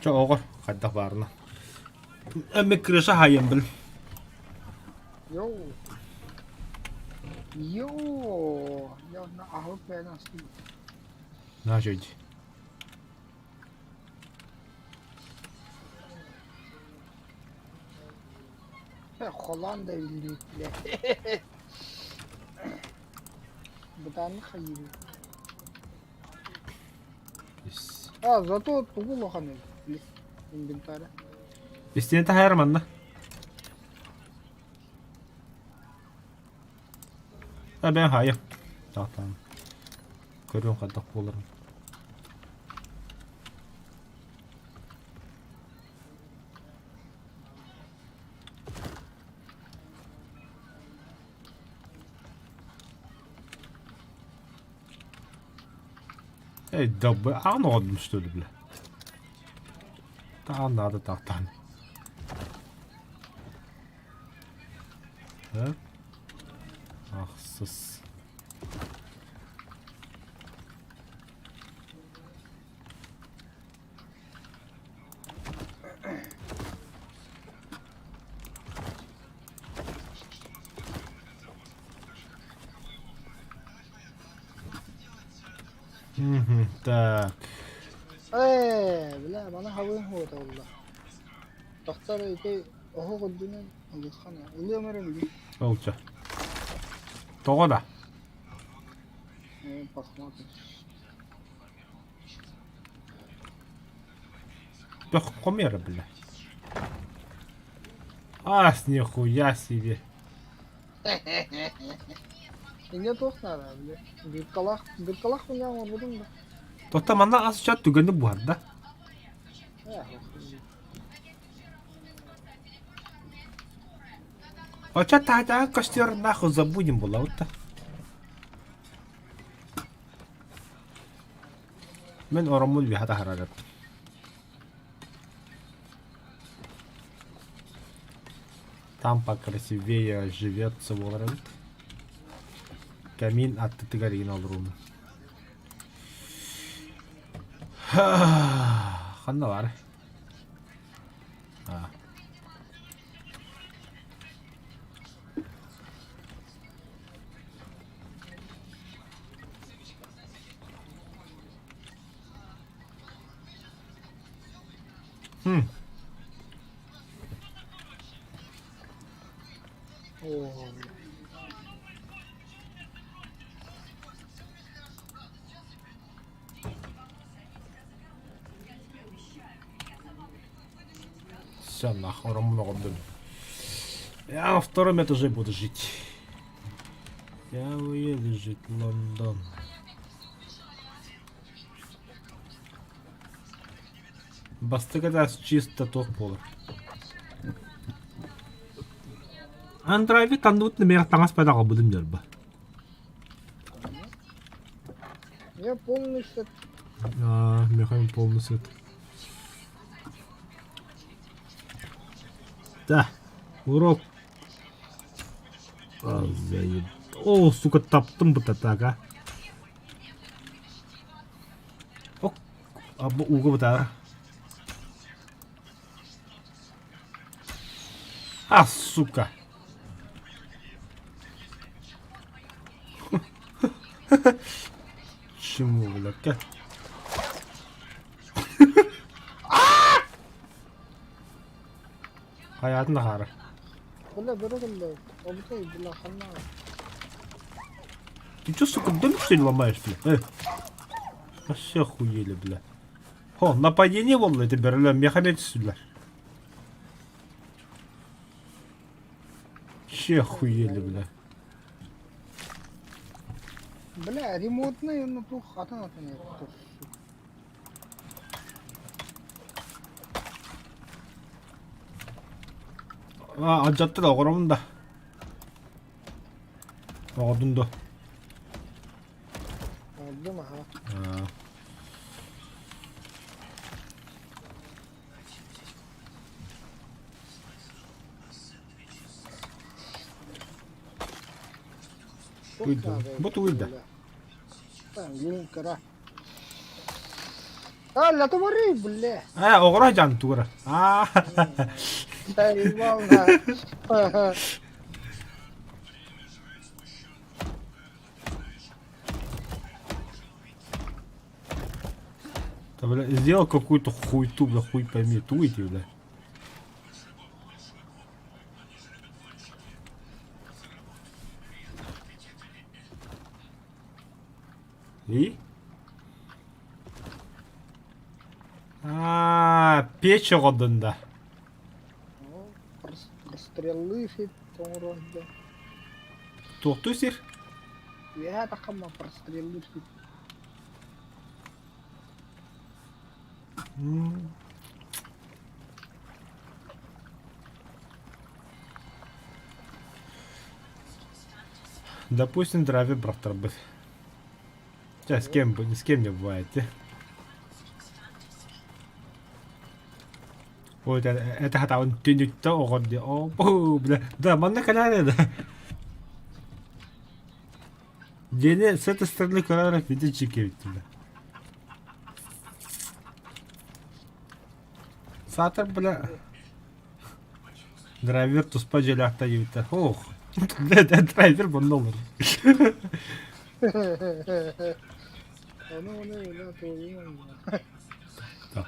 Чо оғыр қайдақ барына. Әмі крыша хайын біл. Yo. Yo, ya na ahut ben aslında. Ne şeydi? Hollanda birlikte. Bu tane hayır. Yes. Зато тугу лоханы. Инвентарь. İsteyene de hayırman da. Ha ben hayır. Tamam. Görüyorum kadar bulurum. Ey dabbe anladım işte öyle bile. Daha anladı tahtan. Hop. Haksız. Так. бля, bana havayın hoda valla. Doktor iki oho kodunun alışkana. Ulu ömerim bir. Olacak. Doğru da. Bakmadım. Yok komuyor bile. Ас нихуя себе. İnce toklar abi. Bir kalak mı yağmur budum da. Tohta bana az çok tükendi bu arada. Оча та костер нахуй забудем было вот-то. Мен оромул bir hata hararet. Там покрасивее живется Волрент. Камин от Тыгарина Лрун. Ханна var. Ha. Oo. Все, нахуй, много дым. Я на втором этаже буду жить. Я уеду жить в Лондон. Бастыгада чисто тоқ болар. Андрайве тандуутны мега таңас пайдаға будым дер ба. Я полностью Мехаим полный сет. Да, урок. Заеб. О, сука, таптым бұта тага. Ок, абы уғы бұта. А, сука. Чему, блядь? Hayatın da harı. Bula biri kıldı. O bir şey bula kanna. Ты чё, сука, дом что ли ломаешь, бля? Вообще охуели, бля. О, нападение вон, это берем Мехамед сюда. Вообще охуели, бля. Бля, ремонтный на ту хату на не. Acıttı da oğlumun da. Odun da. Oldu mu ha? Bu uydu. Ben yürüm kara. La tu mori bulle. Oğra can tuğra. Eyvallah. Да, бля, сделал какую-то хуйту, бля, хуй пойми, туйте, бля. И? Печь отдында. О, прострелы фит тоңрозда. Тоқту сер? Я такама прострелы фит. Допустим, драйвер браттар быть. Сейчас с кем не бывает, те? Ой, это хата он тюнюкта огонди. О, бля. Да, манна канале, да. Дене с этой стороны канала видит чики, бля. Сатыр, бля. Драйвер туспа желякта юта. Ох. Драйвер боннолар. Onu öyle söyleyeyim Да.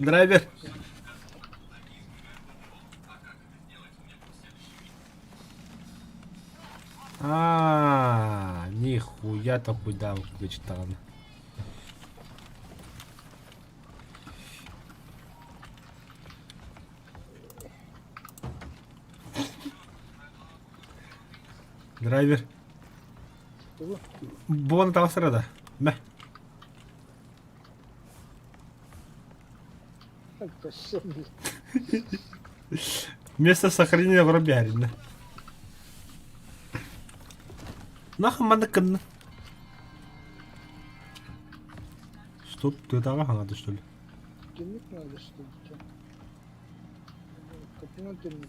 Драйвер. Нихуя-то куда вычитал. Драйвер. Бон того среда. Мэ. Это все, блин. Место сохранения в Робярине. Нахуй манекан. Что ты там надо, что ли? Кинуть надо, что ли? Капина тюрьму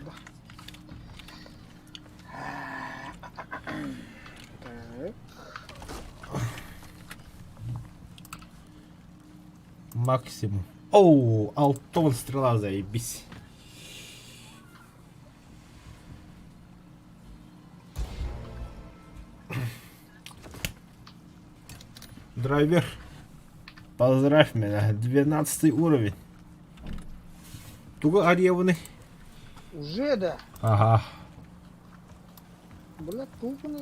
да. Так. Максимум. Оу, алтон стрела, заебись. Драйвер, поздравь меня, 12 уровень. Туго аревный. Уже, да? Ага. Бля, тупо на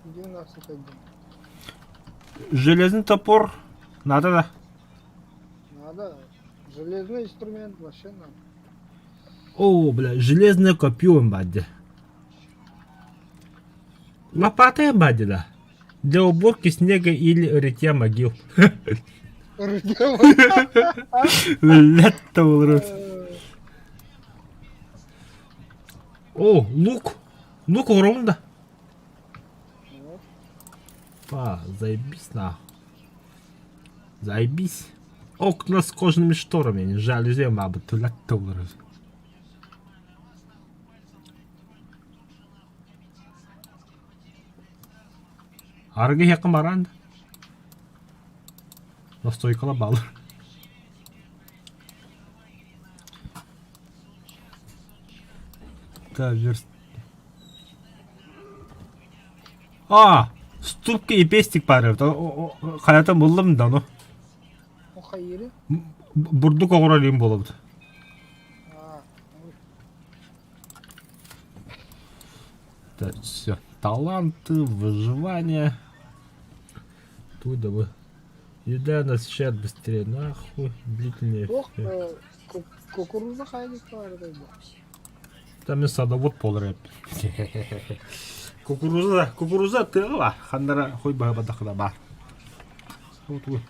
12-1. Железный топор. Надо, да? Надо. Железный инструмент вообще надо. О, бля, железное копье, бадди. Лопата, бадди, да. Для уборки снега или рытья могил. Лето урод. О, лук. Лук уровня. Заебись нахуй. Заебись. Окна с кожаными шторами. Жалюзи, мабуть, лето урод. Арғы яқын баранды. Настойкала балы. Так, верст. Ступка и пестик бар. Хаятан болдым да, ну. O hayırı? Бурдук оғыралайын болады. Так, все. Таланты, выживание. Туда бы. Еда насыщает быстрее. Нахуй. Длительнее. Yok, kukuruzda hayırlık vardı. Там мен садовод болар еп. Кукуруза тығы бар. Хандара хой бағабадақыда бар. Вот ой.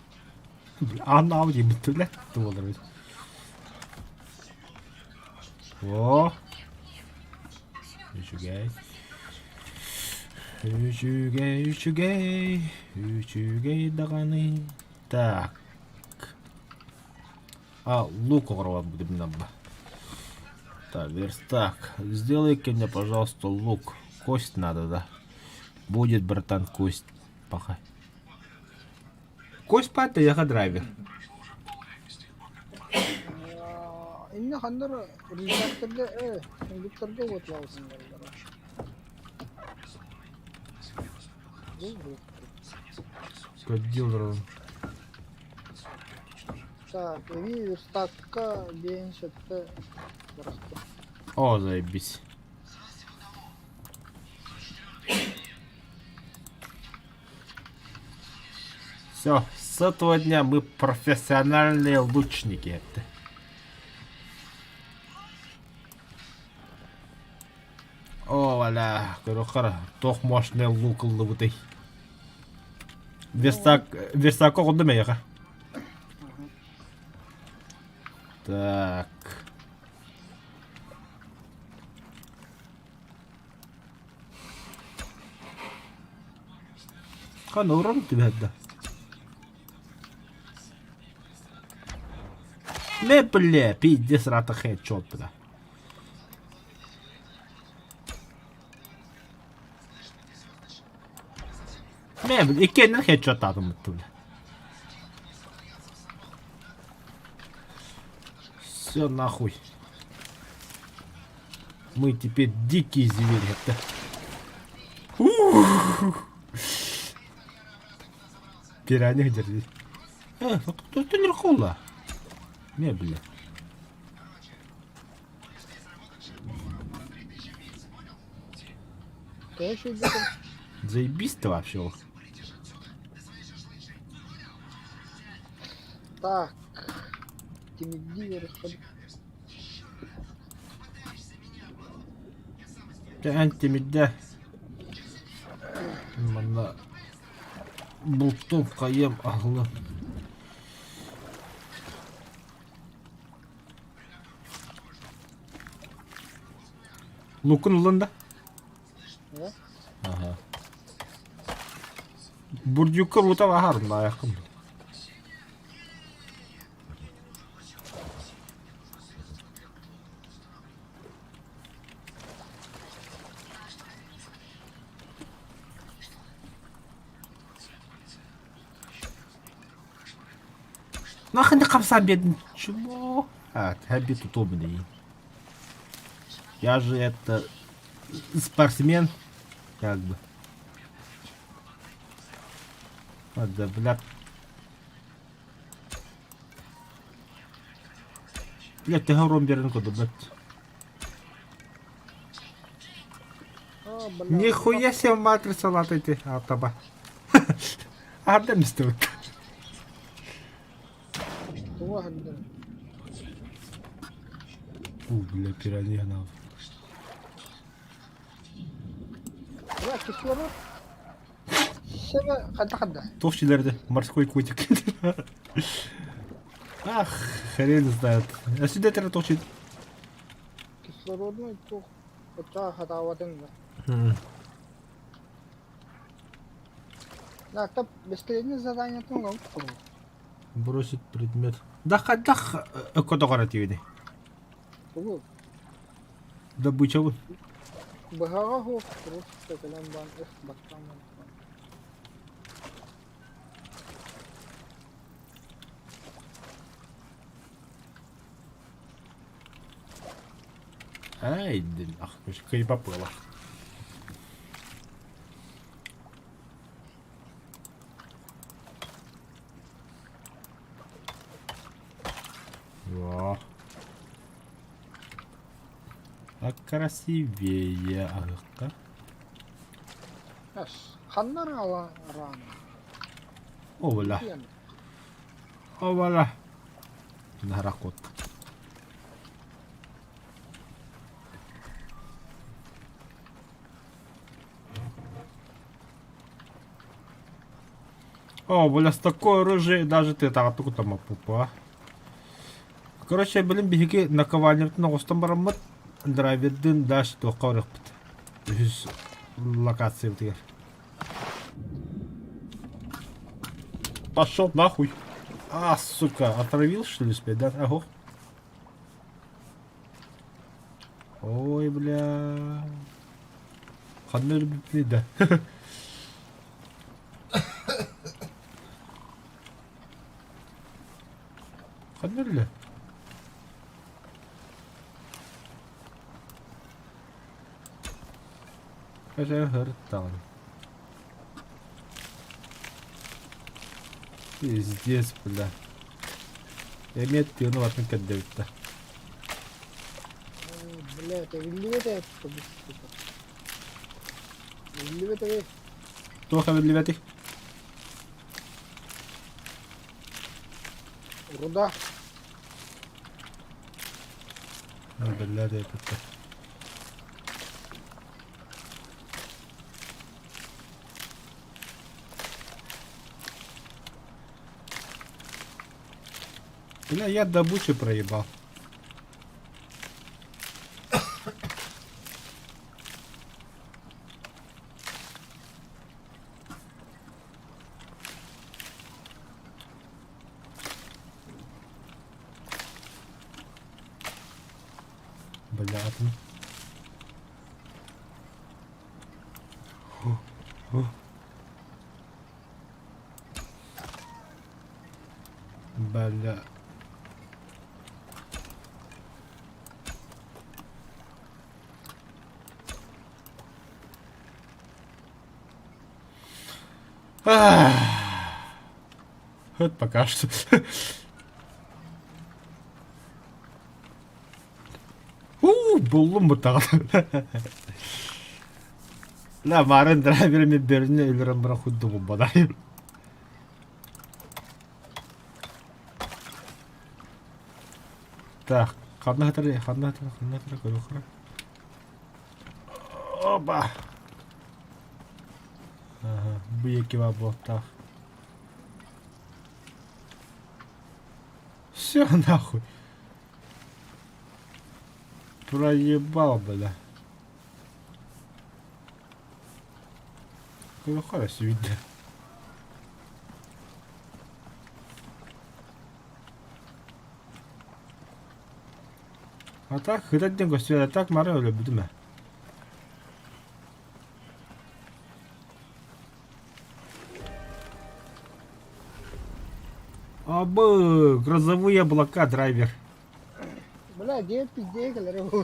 Анау дейм бітті болар еді. О. Үчүгей дағаны. Так. Лук оғырват будем набба. Так, верстак. Сделай-ка мне, пожалуйста, лук. Кость надо, да? Будет, братан, кость. Пахай. Кость пата, я драйвер. инне хандар редакторга кондукторга отвалсыңдар. Кодил. Так, и верстакка бен шетте барахты. О, заебись. Все, с этого дня мы профессиональные лучники. О, валя, короче, тох мощный лук лыбытый. Верстак oldu mu ya? Так. Kan uğram тебе да. Не, бля, пиздец, рата хедшот, бля. Не, бля, ikenden headshot aldım bля. Все нахуй. Мы теперь дикие звери. Это. Пиранья держи. Кто не рхула? Не, бля. Конечно, где-то Заебись ты вообще. так. Тимидди расходи. Ты антимидда. Мана. Бултов каем аглы. Лукун лында. Да? Ага. Бурдюка рута вахарында якын. Нахуй не капсам бедный. Чего? А, тебе тут удобнее. Я же это спортсмен, как бы. Вот, да, бля. Бля, ты говором берем куда, блядь. А, бля. Нихуя себе матрица латайте, автоба. А, да, мистер. Туа хандар. Бля, пиранья гнал. Бля, кислород. Себе хадда. Товщилерде, морской котик. Ах, хрен знает. А сюда треба товщит. Кислородный тух. Это хатаватын. Да, так бесполезное задание тунга. Бросить предмет. Дах, куда гарантии? Тугу. Добыча вот. Багаго просто калам бан их бактам. Ай, да нахуй, не попало. Во. А красивее, ага. Аш, ханнар ала ран. О, бля. О, бля. Наракот. О, бля, с такой оружием даже ты так тут там опупа. Короче, блин, беги наковальня на остом барамат. Драйвердин даш то корык. Жүз локации вот я. Пошел нахуй. А, сука, отравил что ли спять, да? Ого. Ой, бля. Ханны любит, да. Ханны ли? Гартан. Пиздец, бля. Эмет виноват на каддевта. Бля, это велливетая, сука. Велливетая. Кто хаведливятый? Руда. Бля, да это. Бля, я добычу проебал. Бля, там. Бля. Это пока что. Buldum bu tarafa. La maren driver'imi birine ölürüm bırakıldı bu badayım. Так, хадна хатары, көлөкөр. Оба. Ага, бу эки бар бу, так. Всё нахуй. Проебал, бля. Көлөкөр видно. А так, хыдаттен көстөрө так мара өлө бүдүмө. Абы, грозовые облака, драйвер. Бля, где пиздец, говорю.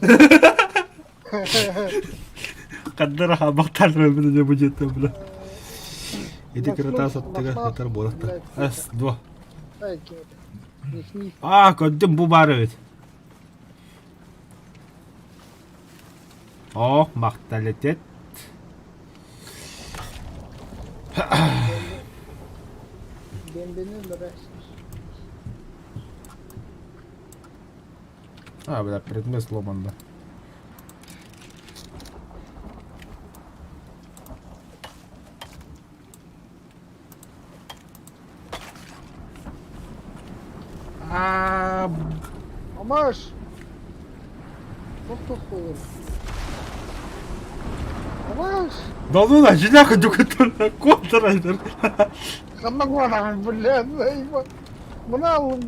Каддара хабактар не будет, бля. Иди кратас оттыга хатар болот. Раз, два. Ай, кем-то. Не снись. А, көддүм бу бары бит. О, макталетет. Бенбенин бля. А, бля, предмет сломан, да. Амаш! Çok olur. Амаш! Да ну на, женяха дюкатурна, контрайдер. Хамагуана, бля, заеба. Мынау,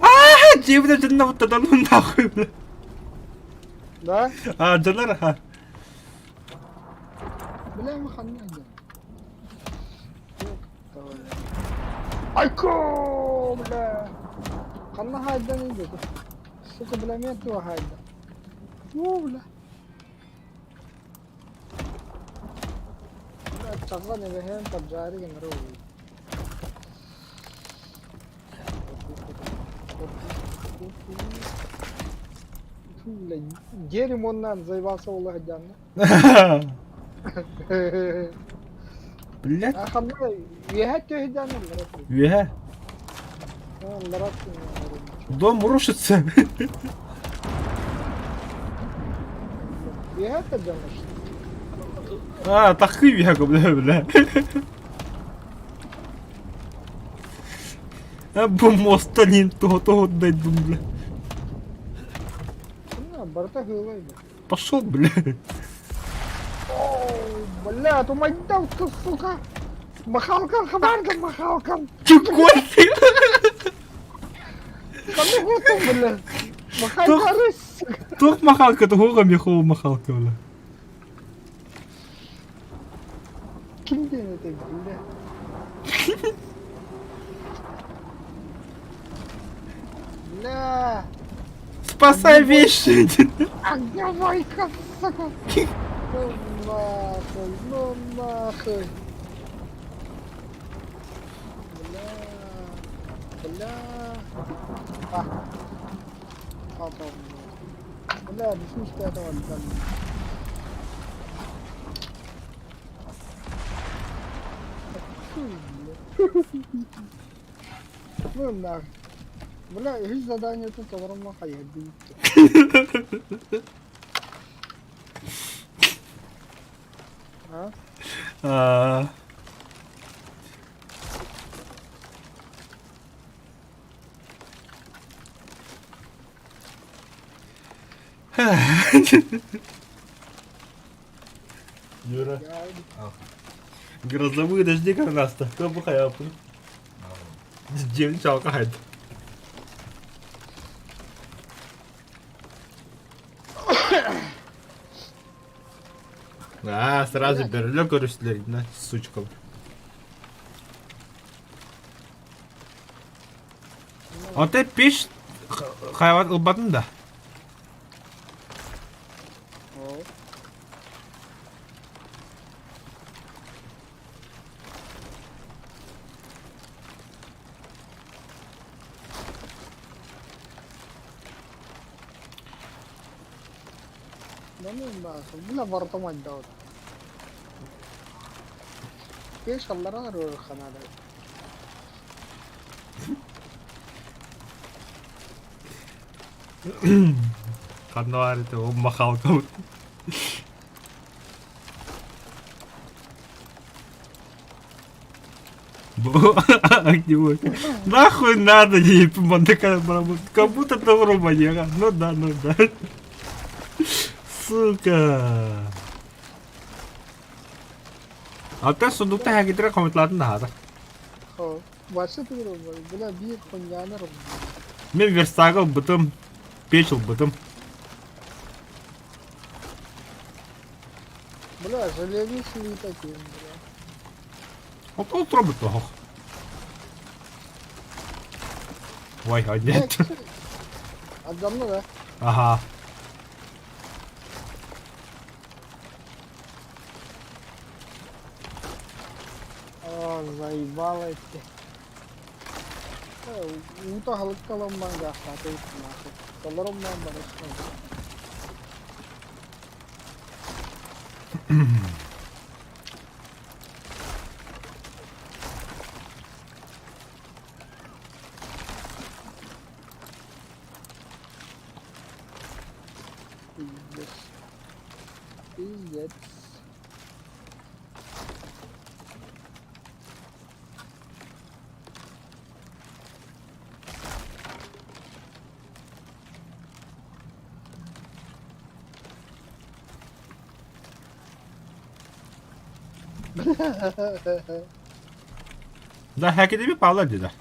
А, дебда жена вот тогда ну нахуй, бля. да? А, жанар, ха. Бля, мы ханнады. Айко, бля. Ханна хайдан иди. Сука, бля, мен туа хайдан. О, бля. Бля, чага не бехен тап жари ген ро. Бля, гери моннан заебался Аллах жанна. Блядь, Ханна, ехать тё хайдан, бля. вега. Дом рушится. Ехать жанна. А, тахы вега, бля. А, бу моста нин того дайдум, бля. Барта хылай. Пошел, бля. О, бля, ту майдал, ты, сука. Махалкан, хабаркан, махалкан. Чукой ты. Кому готов, бля? Махай Тух. барыс. Тух махалка, то гога мехова махалка, бля. Ким ден это, бля? Бля. Спасай вещи. Огневойка, сука. нахуй, ну нахуй. Бля. А. Потом. Бля, объясни, что это вот там. Ну нахуй. Бля, и задание тут нормально ходить. А? А. Юра, Я... грозовые дожди как раз-то. Кто бы хотел? Девчонка какая-то. А, сразу берлёг көрүштүлөр, сучка. А ты пеш хайват ылбадың да? О. Да ну нахуй, бля, вартамать да вот. Пеш аллара рör ханада. Кануарите, махалка. Нахуй надо ей такая как будто это руманера. Ну да, ну да. Сука. А ты сундукта хагидра комmentlарын да хада. О, башы тугру, бля, бир хоньяны рым. Мен верстагыл бытым, печил бытым. Бля, железный свит такие, бля. Вот он пробует плохо. Ой, а нет. Отдавно, да? Ага. О, заебало эти. Ута халыккалам манга хатып нахуй. Колором ман барышкан. Пиздец. Пиздец. Да, хакиде bir pavla dedi.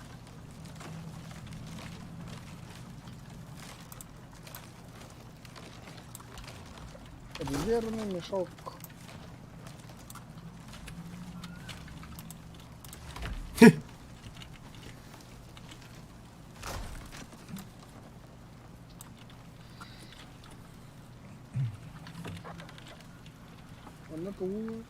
Резервный мешок. Она ту.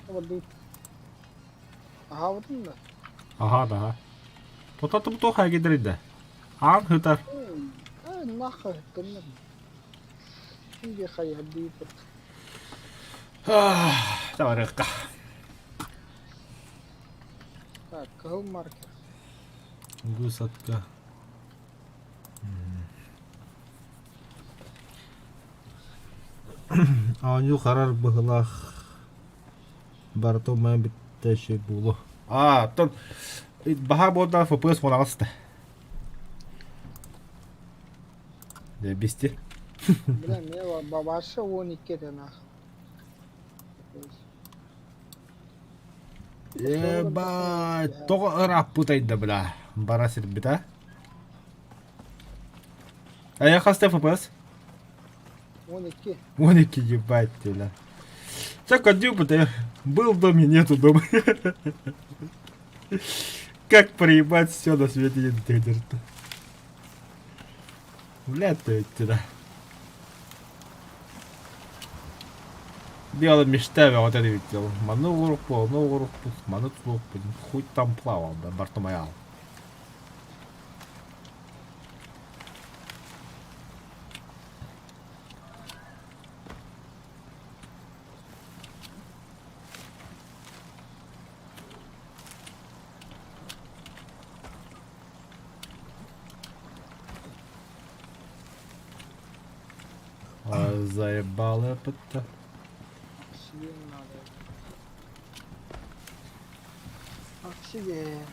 Воды. Ага, вот именно. Aha da. Totatım to hakidirdi. An hıtar. Нахуй, блин. Где хаядит? Таварыqqa. Так, кого маркер? Гусатка. Аню қарар бұғылақ. Барто мән біттәші бұлы. Тон. Баға болдан FPS болағысты. Не бесте? Бля, мне бабаша вон и кеды нахуй. Ебать. Тоғы ұрап бұтайды бля. Бара сірбіт, а? Я қасты FPS? Вон и ке. 12 ебать, бля. Чак один был в доме, нету дома. Как проебать все на свете интернета? Блядь, да. Белыми мечтами вот это видел. Ману руку, ману руку, хуй там плавал, да, Бартомаял. Заебало это. Оксиген надо. Оксиген.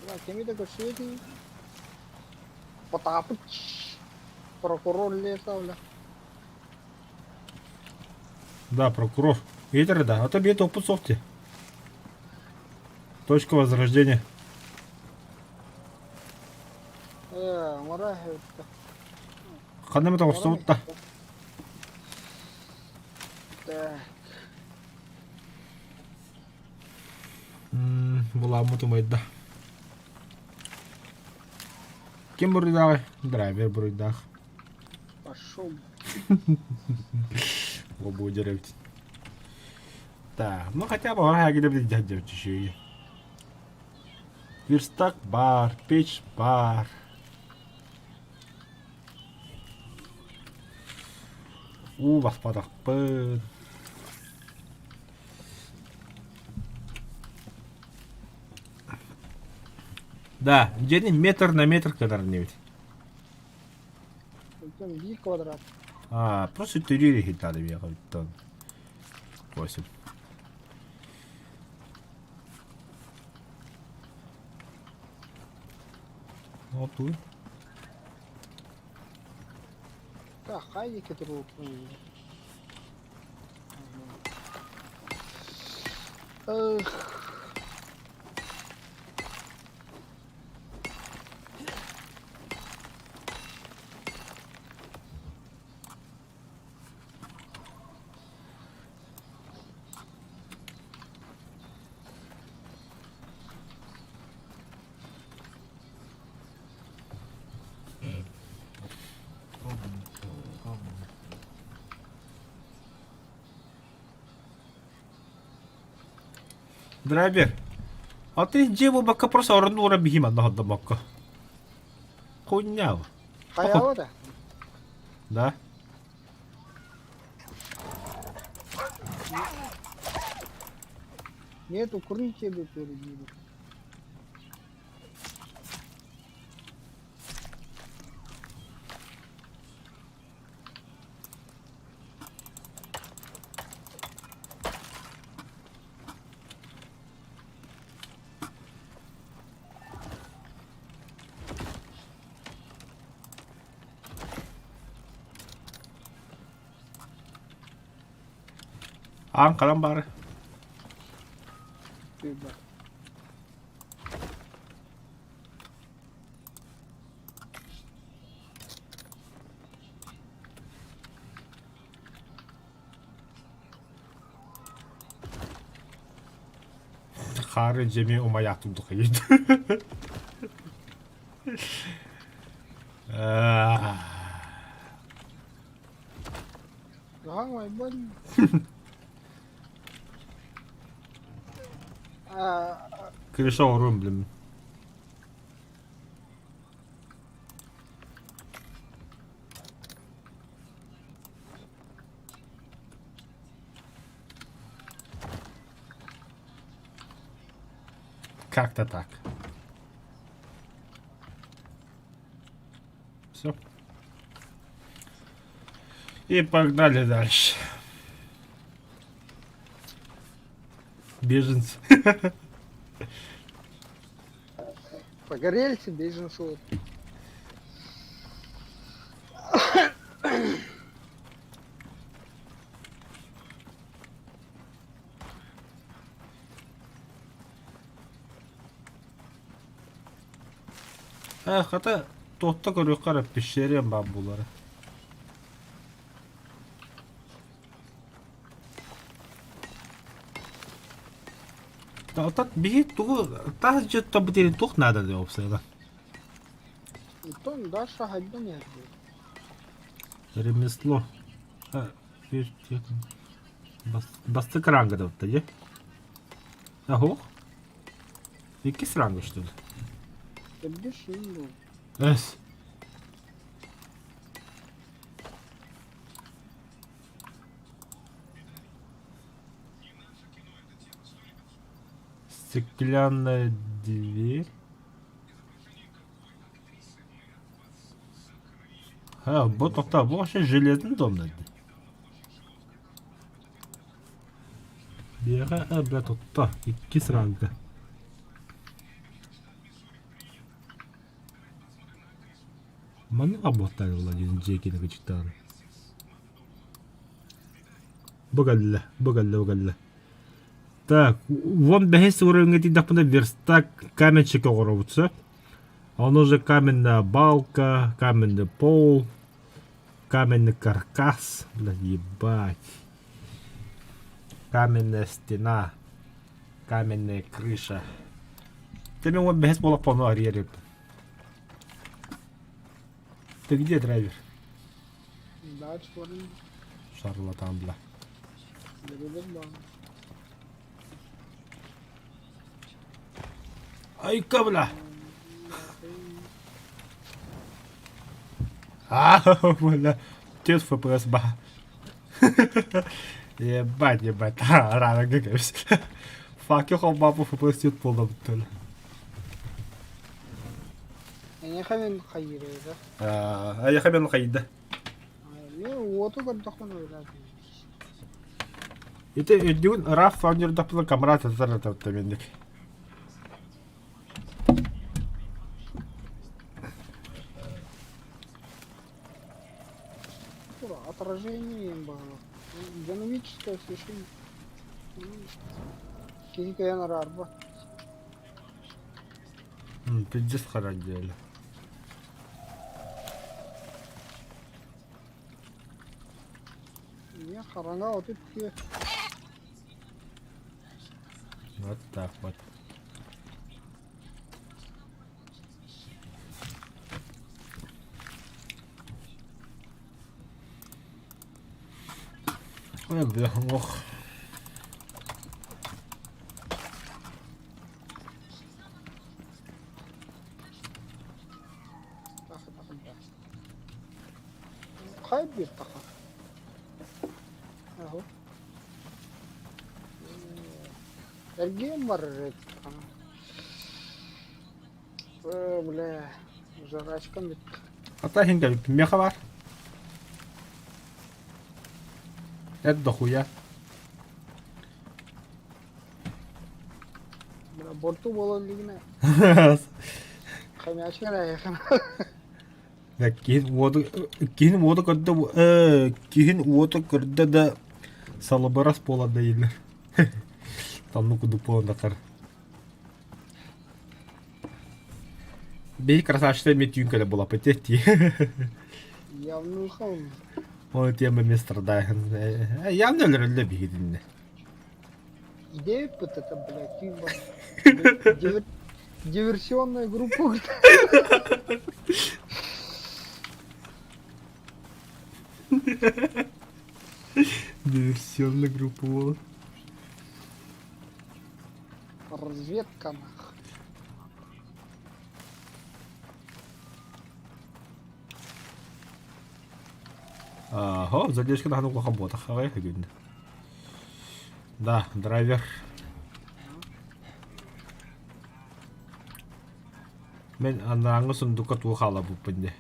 Да, кеми-то кошети. Потапыч. Прокурор лесал, да. Да, прокурор. Ветер, да. А тебе это опусовьте. Точка возрождения. Марахи. Ханам это опусовьте. Так. Буламуту майда. Кем буридах? Драйвер буридах. Пошел. Оба деревья. Так, ну хотя бы ага, где будет дядя еще. Верстак бар, печь бар. Вас падах пын. Да, где-то метр на метр кадарневить. Потом B квадрат. А, просто 4 гитары ехать. 8. Вот тут. Так, хайдики труп. Эх. Драйвер. А ты где вы бака просто орнура бигима на хода бака? Хуйня. Хаяло-то? Да? Нет укрытия бы перед ними. Каламбар. Типа. Хары Джеми умаяту духает. Да, мой бон. Крышал рум, блин. Как-то так. Все. И погнали дальше. Беженцы. Погорельцы, беженцы. Хата тотта көрүк карап пишерем бабулары. Тот бегит ту, та же то бутили тух надо да обсайда. То Даша ходьба не Ремесло. Басты кранга да вот є. Аго? Якісь ранги що ли? Ты бишь не Ес. Стеклянная дверь. Bu to'xta, bu o'sha железный домda. Bu yerga bla to'xta, ikki sranka. Mana работали Владимир Джекинович там. Богalla. Так, вон бәхес уровня тидах бunda верстак каменщика коробутса. Он уже каменная балка, каменный пол, каменный каркас, бля, ебать. Каменная стена, каменная крыша. Ты меня вот без пола полно арьерит. Ты где, драйвер? Да, чворин. Шарлатан, бля. Ай-ка, бля! Бля, тет ФПС ба. Ебать, рано гыкаюсь. Фак, я бабу ФПС тет полно бутыль. Yani hemen hayırıydı. Я хабен кайда. Ne otu kadar öyle. Это дюн раф фаундер допла камера тазар тавтамендик. Отражение им было. Динамическое освещение. Кинька я на рарба. Пиздец харагдели. Не, харанга вот тут. Вот так вот. Ой, бля, ох. Kayıp bir taka. Aho. Ergem var red. Бля, жрачка бит. Атахинга меха бар. Это дохуя. Бля, борту болон лигне. Хамячка на яхан. Кейін оты көрді да салабарас болады елер. Танну күдік болында қар. Бей красавчыда мет юнкалі бола пәтетті. Явно хан. Оны тема мен страдайын. Явно өлі бейдінне. Идея вот это, блядь, фильм. Диверсионная группа. Диверсионная группа была. Разведка нах. Ага, задержка на плохо ботах. Ага, видно. Да, драйвер. Мен анаңы сундукка туухала буппинде.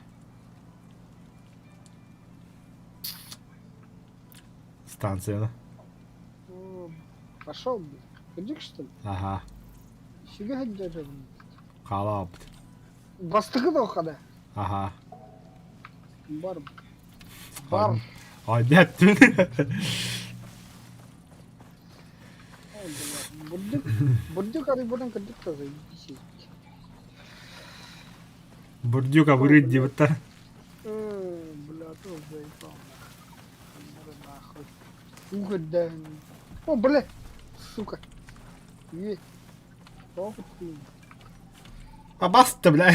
Станцияны. Пошел, блядь. Иди что ли? Ага, Сюда ходить. кала апт. Бастығы да оқады. Ага. Бар. Бар. Ай, бәттін. Бурдюк арыбадан кірдік та заебись. Бурдюка вырыть девата. Бля, то заебал. Нахуй. Угодно. О, бля. Сука. опыт деймін. А басты, бля.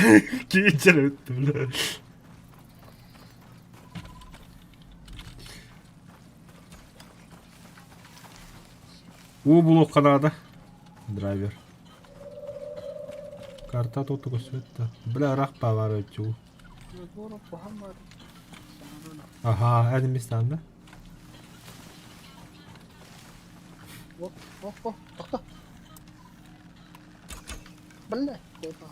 Кейін жері өтті, бля. Бұл оқанады. Драйвер. Карта тут көрсетті. Бля, рақпа бар өтчі. Doğru puan var. Ага, әдімістан да. Hop hop hop. Toxta. Billa. Koyma.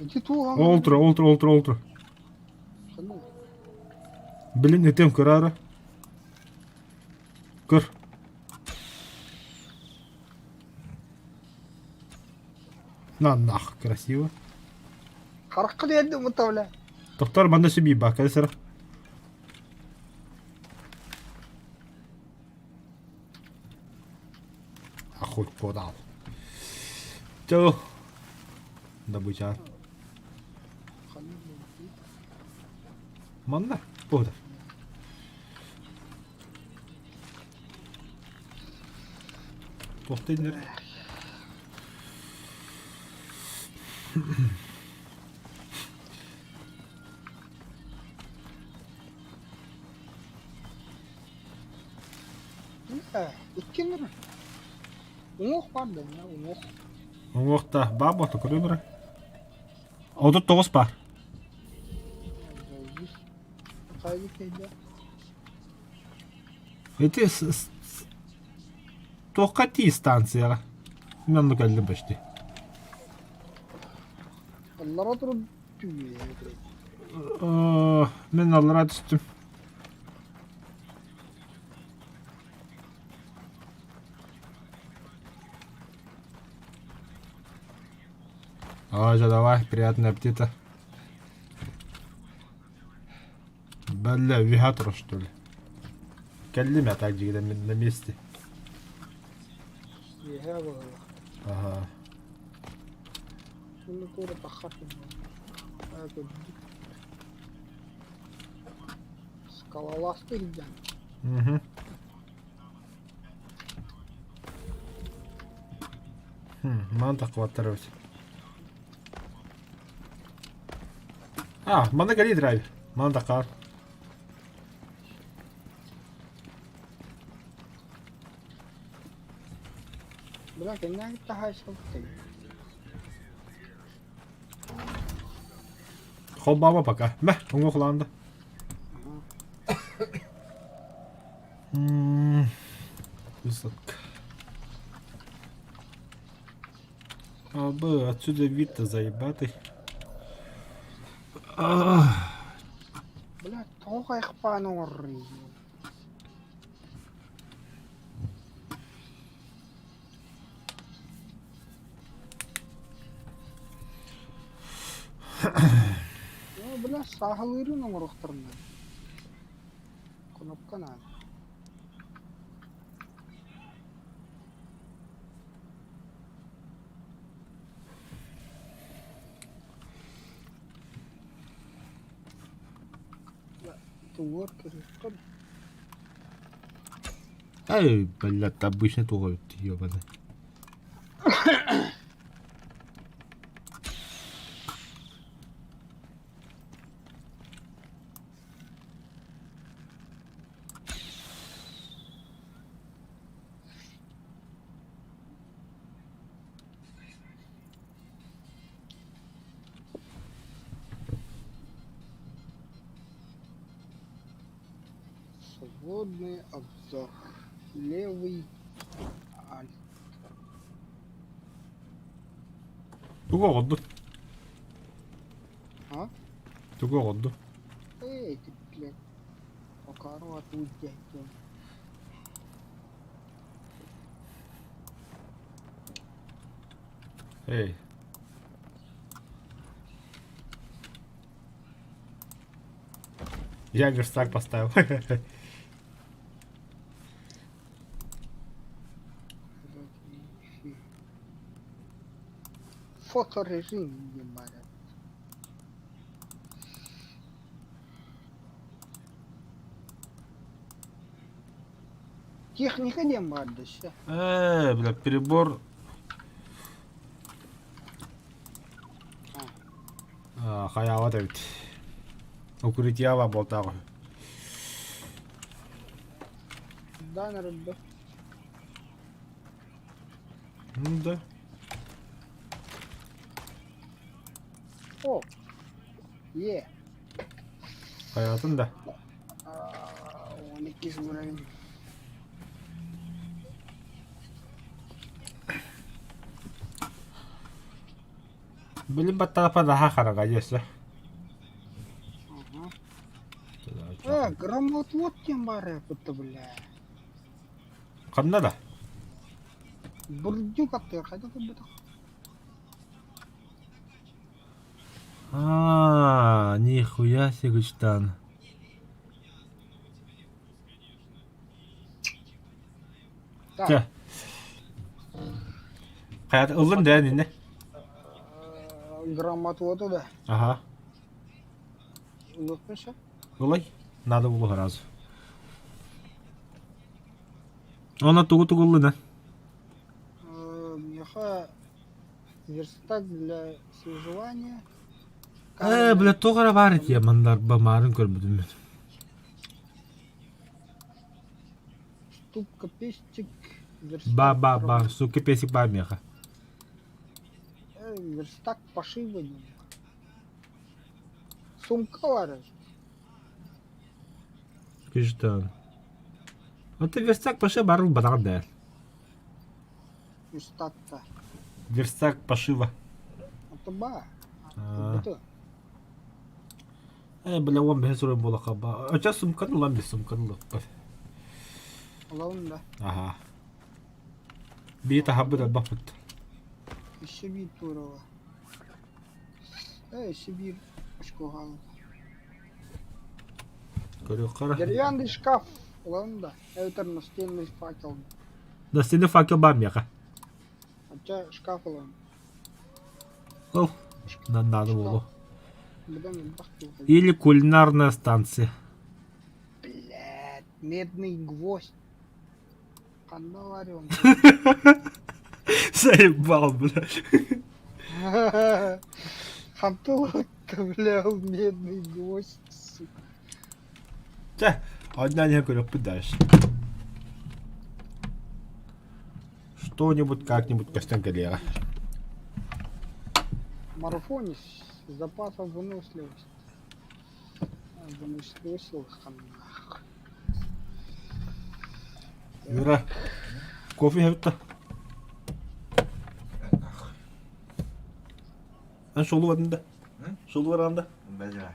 İki tuğan. Олтыр. Қандай? Блин, етем көр ары. Көр. Нах, красиво. Қараққы деді ұмытауля. Тоқтар, манда сөбей ба, кәлі Охуй, подал. Чо? Добыча. Манда? Пода. Тоқтайдың әрі. İkkin mi? Оңоқ бар да, оңоқ. Оңоқта бар боты көрі бірі. Оды 9 бар. Қайды кейді. Эти тоққа ти станцияға. Мен оны кәлдім бәшті. Аллара тұрып түйе. Мен аллара түстім. Ладно, давай, приятного аппетита. Бля, вигатор, что ли? Кәлдім я так жегеден мен на месте. Еге бұл. Ага. Шunu тура таққатым. Әгі скалаласты гиден. Мантақ қуаттар өте. Манда кәлі драйвер. Манда қар. Бля, кеннен тахай шылтый. Қолбама пока. Мә, оңы құланды. Высок. Отсюда вид-то заебатый. Бля, тоға иқпаны орри. Бля, сағылыры номер оқтырында. Кнопка надо. Туғыр керекті. Ай, блядь, обычно туға өтті, ебаны. Свободный обзор. Левый альт. Туға қодды. А? Туға қодды. Эй, ты, блядь. Покару от уйдя. Эй. Я верстак поставил. Фоторежим, ебать. Техника не мадыся. Бля, перебор. Хаява Давид. Укрытие болтағы. Да, народ. Да. О, е. Хаятын да. 12 уровень. Білім баттапа daha қараға есі. Громотвод тем баре, бля. Қанда да? Бурдюк атты, қайда бітақ. Нихуя себе гучтан. Так, Хаят ұлын да не? громотводу да. Ага. Ұлықпыша? Олай? Надо было разу. Она тугу-тугулы да? Меха верстак для свежевания. Бля, тоғара бар еті ямандар бамарын көрмедім мен. Ступка, пестик, верстак. Ба, суки песик ба меха. Верстак пошива. Сумка var. Гучтан. Оты верстак пашы барыл батаған да. Верстакта. Верстак пошива. Это ба. А. Это Бля, он бе сұрын бола қаба. Оча сумканы лан бе сумканы лан. лаунда. Ага. Бейта хабы да бафыт. Сибирь турова. Сибирь. Ашкугал. Көрі қара. Деревянный шкаф. Лаунда. Это настенный факел. Да сені факел ба меха. Хотя шкаф лаунда. Ол. Надо болу. Потом бахту. Или кулинарная станция. Блядь, медный гвоздь. Канаварем. Заебал, бля. Ханту-то, бля, медный гвоздь, сука. Ча, одна не говорю, дальше. Что-нибудь, как-нибудь, костян галера. Марафоне с запасом выносливости. Выносливость нахуй. Юра, кофе хевта. Шолу варында? Шолу варанда? Бәлі.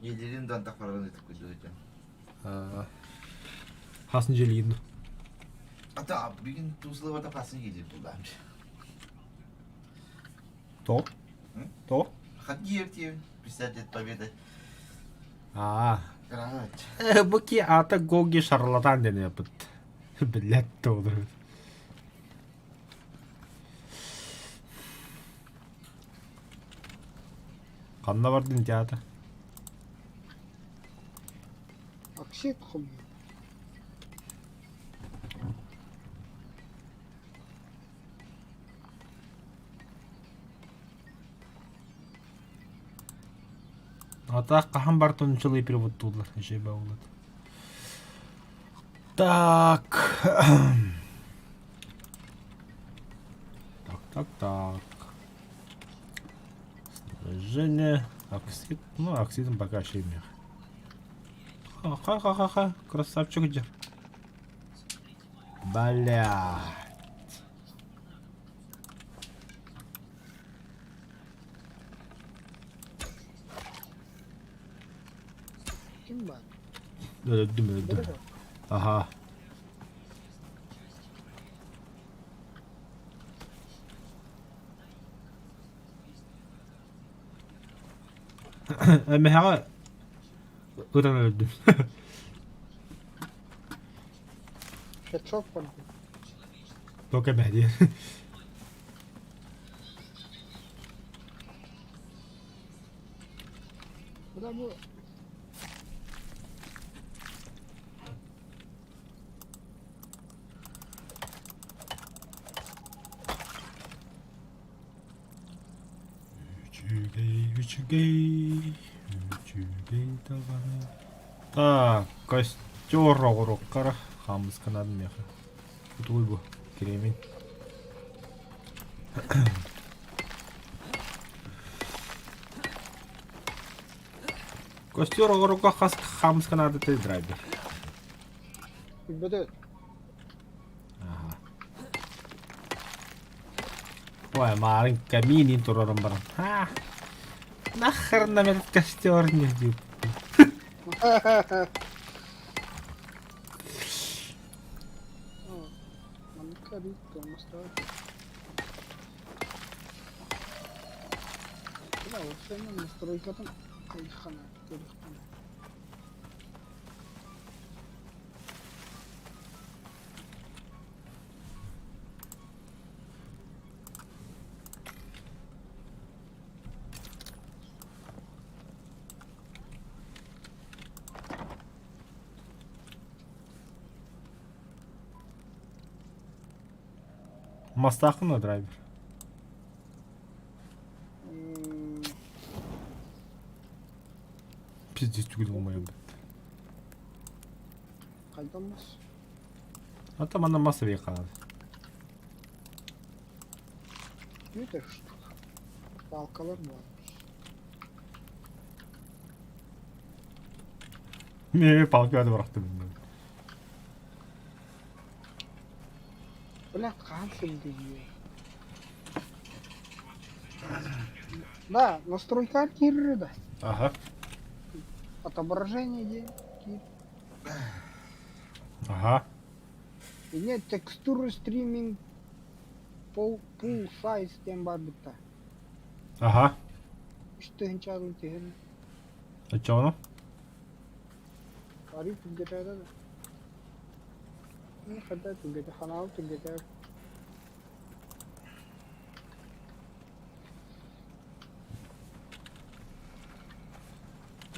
Елерін дантақ барған етіп көзі өтен. Хасын желейінді. Ата, бүгін туысылы бата қасын келіп бұлдамыз. То? То? Хатки ертеуін, 50 лет победы. Кровать. Бұки ата гоги шарлатан дене бұд. Білет тоғды. Қанна бардың театр? Оксид хуй. Ата қахан бар тұншылы перевод туылар. Жеба болады. Так. Так. Снаряжение. Оксид. Ну, оксидом пока еще и мех. Ха-ха-ха-ха. Красавчик где? Бля. Кимба. Öldüm. Aha. Ama Buradan öldüm. Çok var. Çok ebedi. Bu da bu. Так, костер уроккара хамс канад меха. Тулбу кремень. Костер урокка хамс канад ты драйвер. Беде. Ага. Ой, марин камин турором баран. Ха. Нахрен нам этот костер не ждет. Манкарит, мастер. Да, вот все настройка там. Кайхана, кайхана. Мастахын на драйвер. Пиздец түгел болмай бит. Қайдамыз? Атам ана массовый қалады. Өте штука. Палкалар бар. Не, палка да бырақты bilmem. Бля, қансың дейі. Да, настройка кирры да. Ага. Отображение де. Ага. И нет текстуры стриминг. Full size тем бар бітті. Ага. Үштігін чағын тегін. А чё оно? Арif тüggete da. Ne kadar tüggete, kanal tüggete.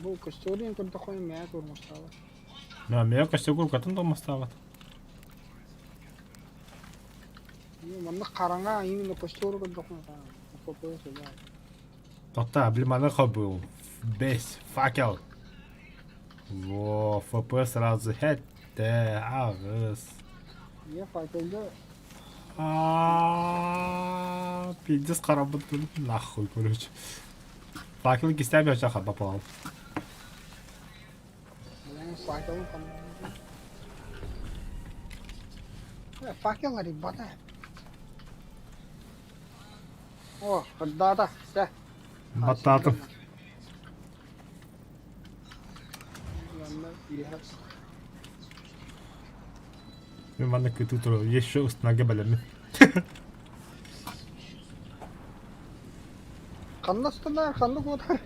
Bu костюрин kun такой мят урмастава. Да, меня костюр катын дома стават. Не, манда караңга именно костюр kun такой. Фокус да. Тота, блин, был. Бес, факел. Во, ФП сразу хетте, агыс. Не факелда. Пиздец қарабыт нахуй, короче. Факел кистями очаха попал. Yani факел kan. Факел ari bata. О, да. Да. Бататым. Мен мана күту тұру, еші ұстынаға бәлемін. Қандастыда, қанды қотар.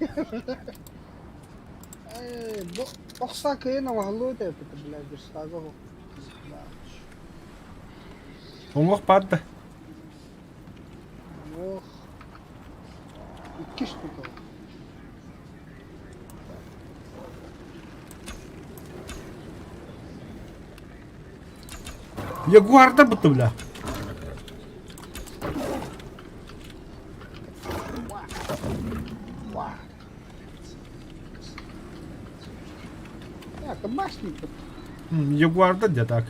Оқса кейін оғылу өте өтті, білі, бір стағы ғо. Оңық барды. Оқ. 2 штука. Ягуарда бұты, бля. Домашний тут. Ягуарда де так.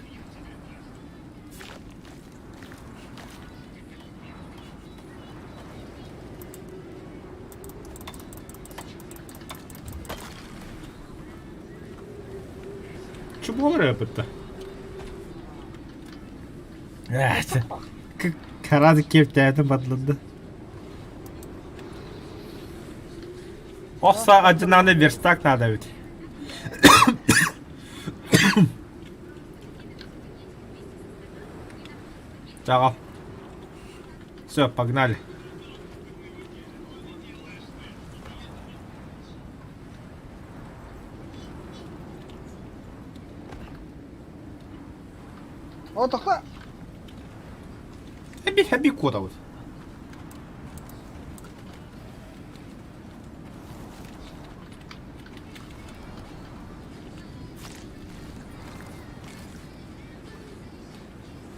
Чего рэпет-то? Карады кептәді бадланды. Оқса одинаны верстак надо ведь. Чао. Все, погнали. Otakla. Hebi koda bu.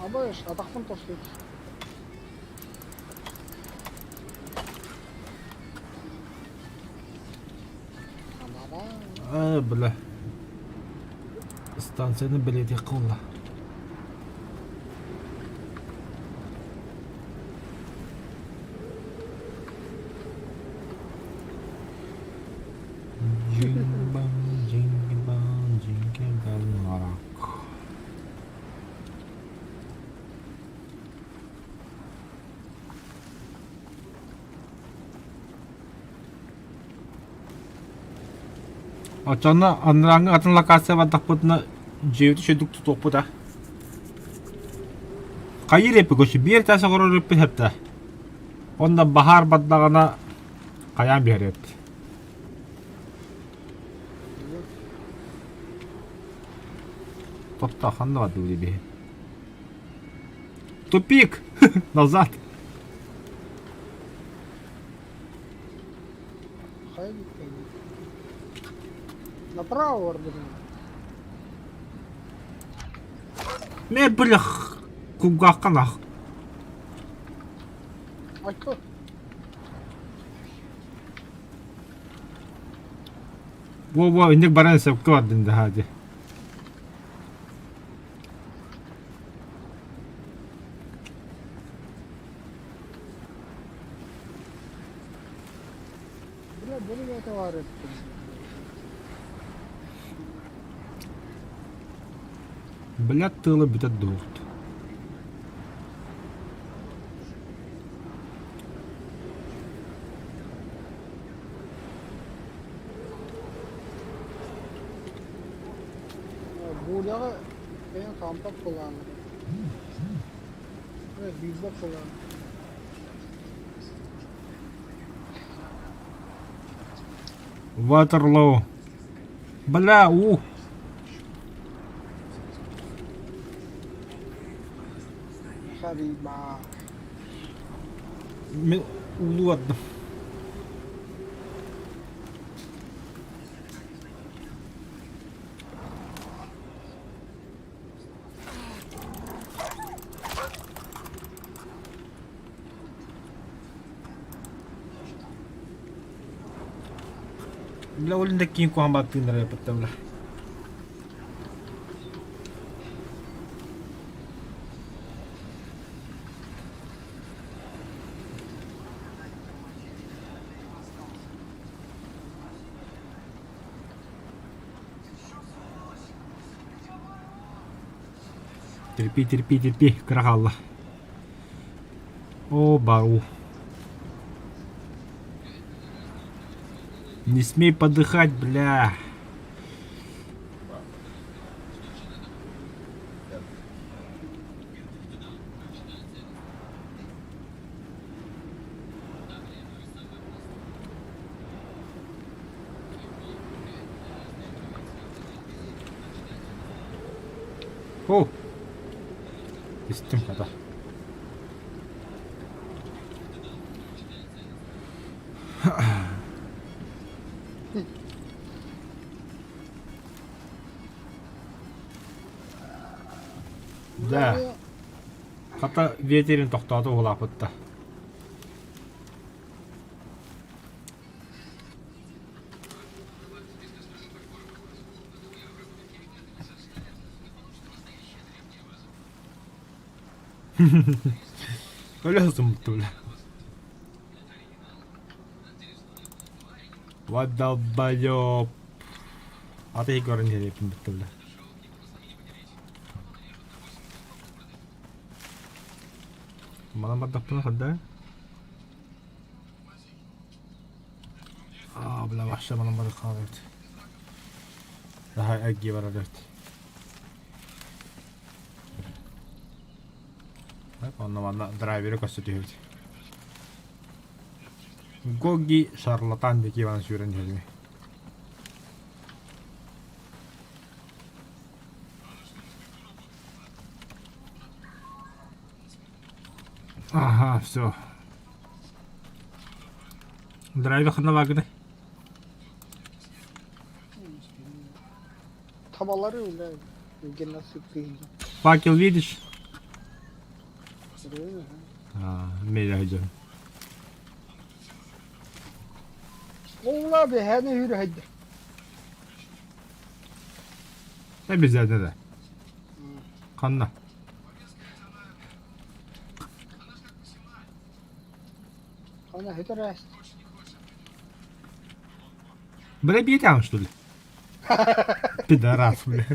Абай, атақпен тосып. Бля. Станцияны билет якынла. Jingle marak. 어쩌나 안랑 같은 라카스 바닥보다 지우도 쉐둑 tutup다. Kayır yapı bir tane sakor yapı hepte. Onda bahar badlağına kayan bir hep. Totta ханда var böyle bir. Тупик. Назад. Hayır. Направо ордена. Ne blах. Кугакана. Açtı. Во, индек баран сепке var dinde hadi. Bunu ne var ettim. Блядь, тылы бітет doğut. Buğdağı benim kampak kullandım. Evet, bizde kullandım. Waterloo. Бля, Hariba. Мен ulu attım. Bla ulit nagking ko ang bagtin na repot na bla. Терпи, крахалла. О, бару. Не смей подыхать, бля. О! Истим хата. Да. Хата ветерин тоқтады ол апытта. Öyle hızımıttı öyle. Vadalbayop. Ateşi görünce yapayım bitti öyle. Mana madapına kadar. Bla vahşa bana kahvet. Daha eggi var evet. Onunla driver'ı gösteriyor. Gogi şarlatan deki bana süren geldi. Ага, все. Драйвер на вагне. Tabaları öyle. Gene nasıl kıyınca. Факел видишь? Öyle mi? Мега. Oğul abi hani yürü hadi. Обязательно да. Канна. Hani hadi rast. Бля, бьетян, что ли? Пидорас, бля.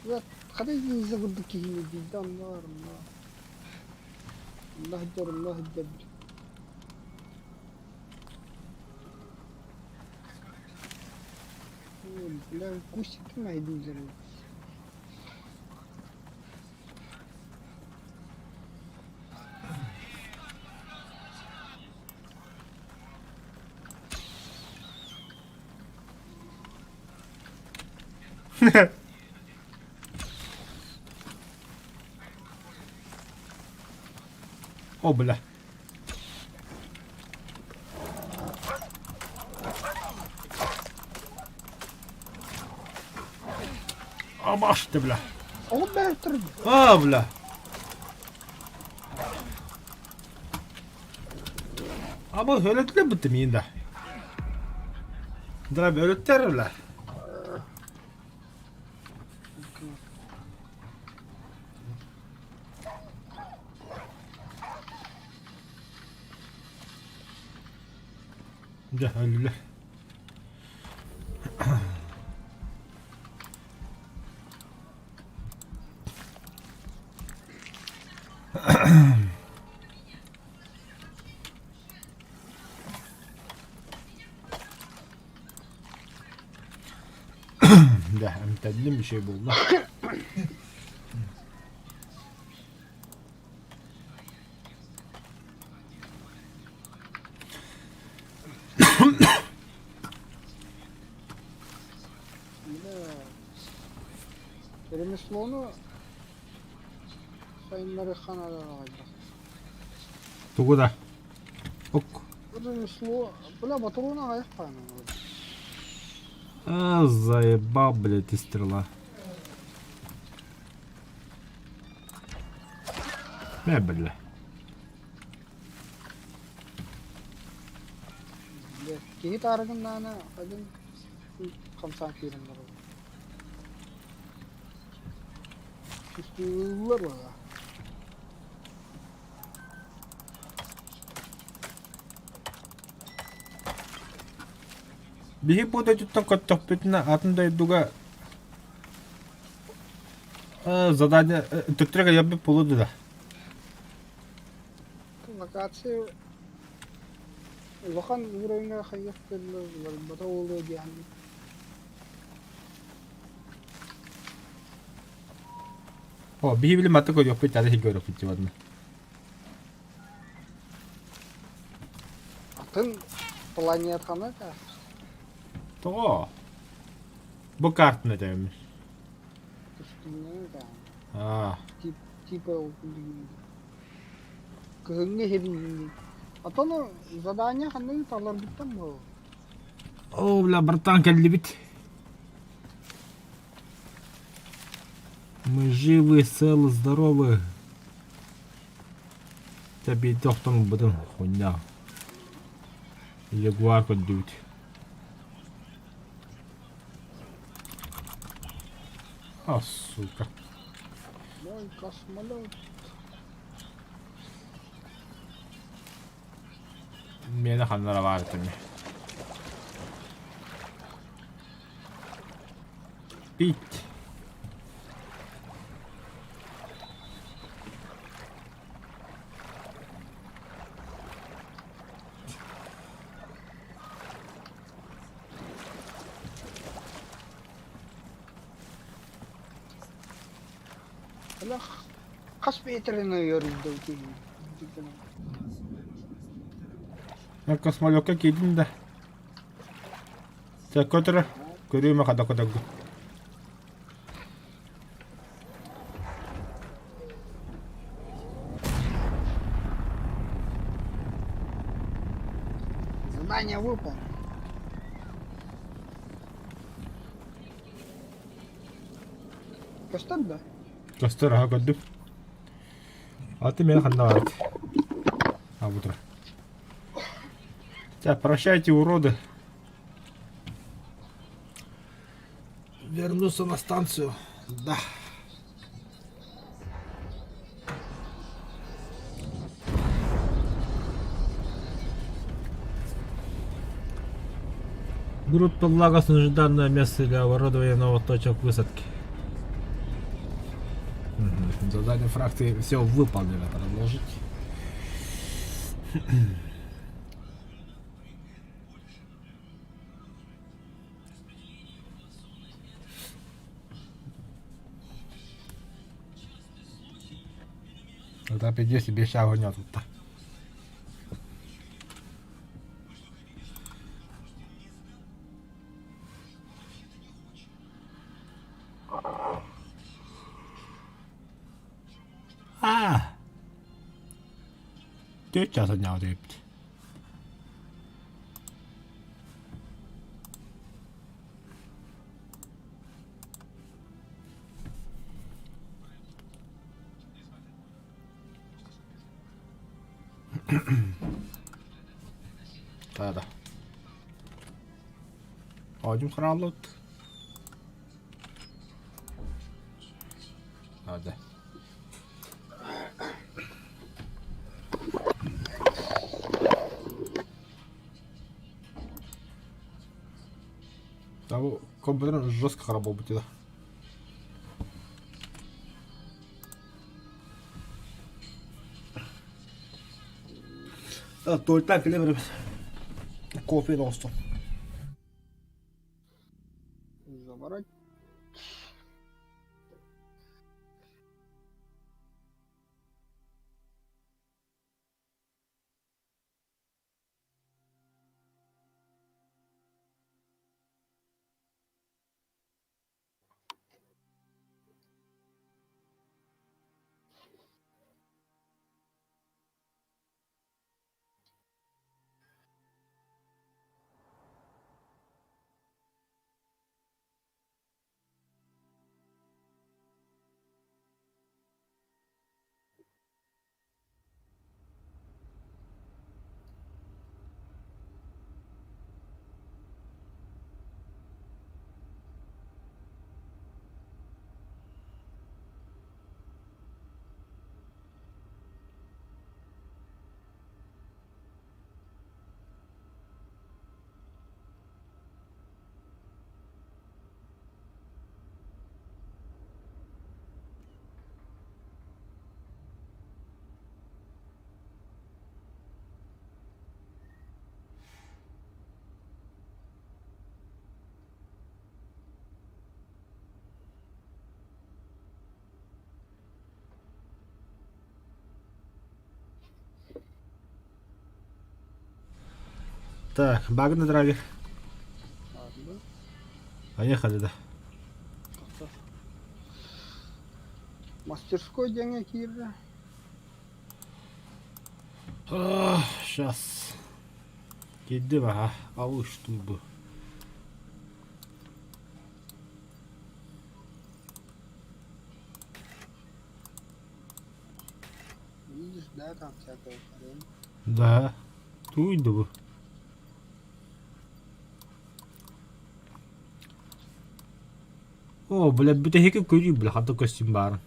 Ya hadi yüzü vurduk ki yine bizde Allah Allah. Allah der Allah der. Bля кустик найду üzerine. О, бля. Амаш ты, бля. Oğlum ben öttürdüm. Бля. Ama öyle de bitti mi yine? Dra böyle terörler. ده öyle. ده متقدم bir şey buldu. Remeslo'nu sayınları kanada alacak. Тугуда. Ok. Remeslo bula motoruna ayak kanı. Заебал, блядь, и стрела. Бля. Kehi tarıgından adın kamsan kirimler. Üstüler var. Bihi bu da cidden kottokpetine atında duga задание тутрега я бы полуду да. Vakatsi Vakan yüreğine hayat derler. Bata oluyor yani. О, bihi bile matta koyuyor bir tane higoro pitti var mı? Atın planet kanı da. То. Bu kart ne demiş? Üstüne de. А, Tipe kızını hedin. Atonu zadanya kanı talar bittim bu. о, бля, братан, бит. Мы живы, целы, здоровы. Тебе доктор будем хуйня. Ягуар поддуть. А, сука. Мой космолет. Meni hanlara var ettim. Bit. Hala kaç metrene yoruldu ki. Ben kosmolog'a girdim de. Sen kötüre. Görüyorum kadar kadar. Задание выполнено. Кастет, да? Костер году. А ты меня хандавать. А утро. Так, прощайте, уроды. Вернулся на станцию. Да. Группа Лагос на ожиданное место для оборудования новых точек высадки. Задание фракции все выполнено. Продолжить. Это опять здесь себе ща нет тут-то. Ты час отнял, ты. Да. Один хралот. Да. Там компьютер жестко работает, да. Да, то так, левый. Кофе достал. Заворот. Так, баг на драйве. Ладно. Поехали, да. Мастерской денег Кира. Сейчас. Кидыва, а вы что бы? Видишь, да, там всякое хрень. Да. Туй да вы. О, бля, битахи кури, бля, хата костюм бар.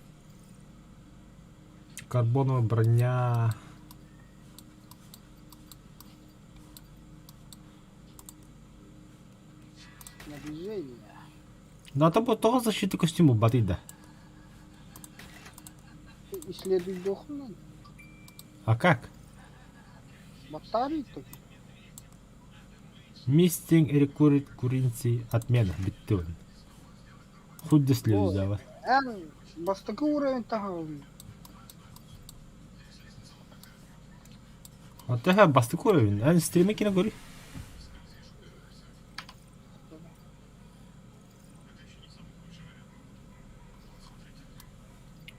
Карбоновая броня. Снабжение. Да, там вот того защиты костюма баты, да. Исследуй доху надо. А как? Батарей только. Мистинг и рекурит куринci отмена биттон. Худ следует за вас. Бастакы уровень того. А ты басты куровин, а стримы кино гори.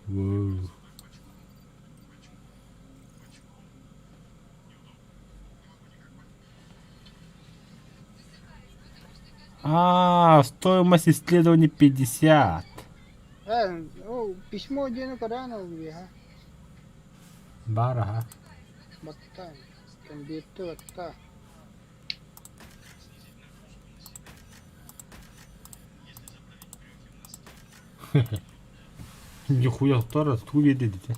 Воу. Стоимость исследований 50. письмо денег рано убега. Бара, Батта. Конверты батта. Нихуя, второй, тут видите.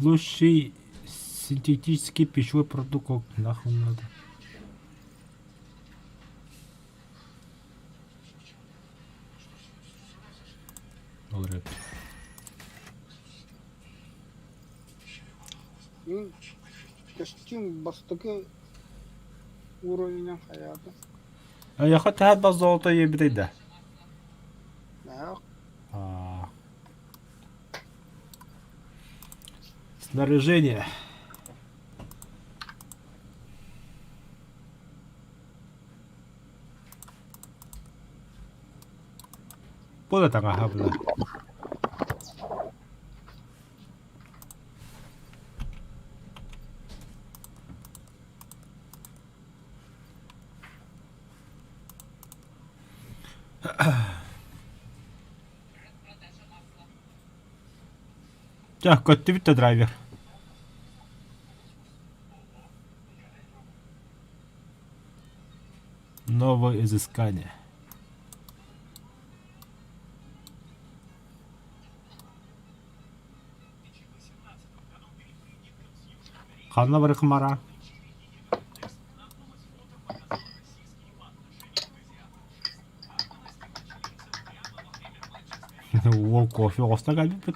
Лучший синтетический пищевой продукт, нахуй надо. Alright. Костюм бастыгы уровень hayatı. Я хоть هاد золото ебдей да. Да, Снаряжение. Пода тanga хабла. Так, котивите драйвер. Новое изыскание. Ханна Варихмара. О, кофе остага бит.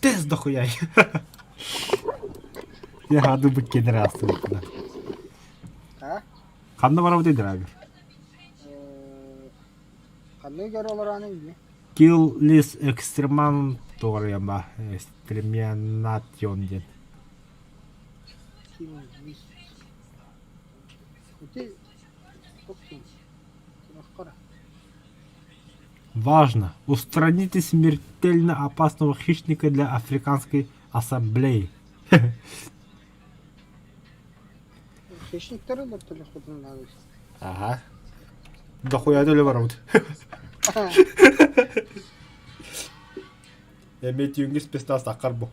Тез дохуя. Я гаду бы кедрасту. ha? Ханна Варихмара драйвер. Kanlı garalarını gibi. Kill list extrematorium extermination ден. Kim mis. Öte Токсин. Маскара. Важно! Устраните смертельно опасного хищника для Африканской ассамблеи. Хищниктері de telefonun lazım. Ага. Дохуя дөлі бар ауды. Эме түйінге спестас таққар бұл.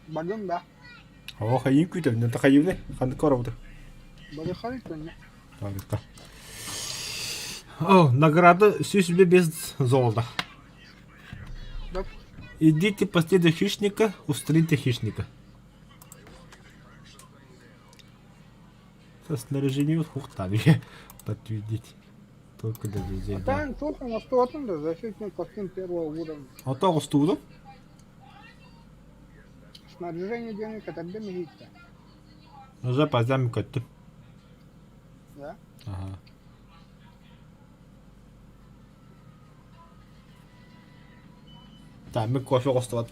Bagın da. О, хайын күйтер, нөті хайын не? Қанды көр ауды. Bagı харитон ne? Тарихта. О, награда 105 золота. Bak. Идите по следу хищника, устраните хищника. Со снаряжением хухтали. Подтвердите. Только для друзей. Да. Там слухай, на 100 да защитный костюм первого уровня. А то студу? Снаряжение денег это где мигит-то? Уже по заме коту. Да? Ага. Так, мы кофе осталось.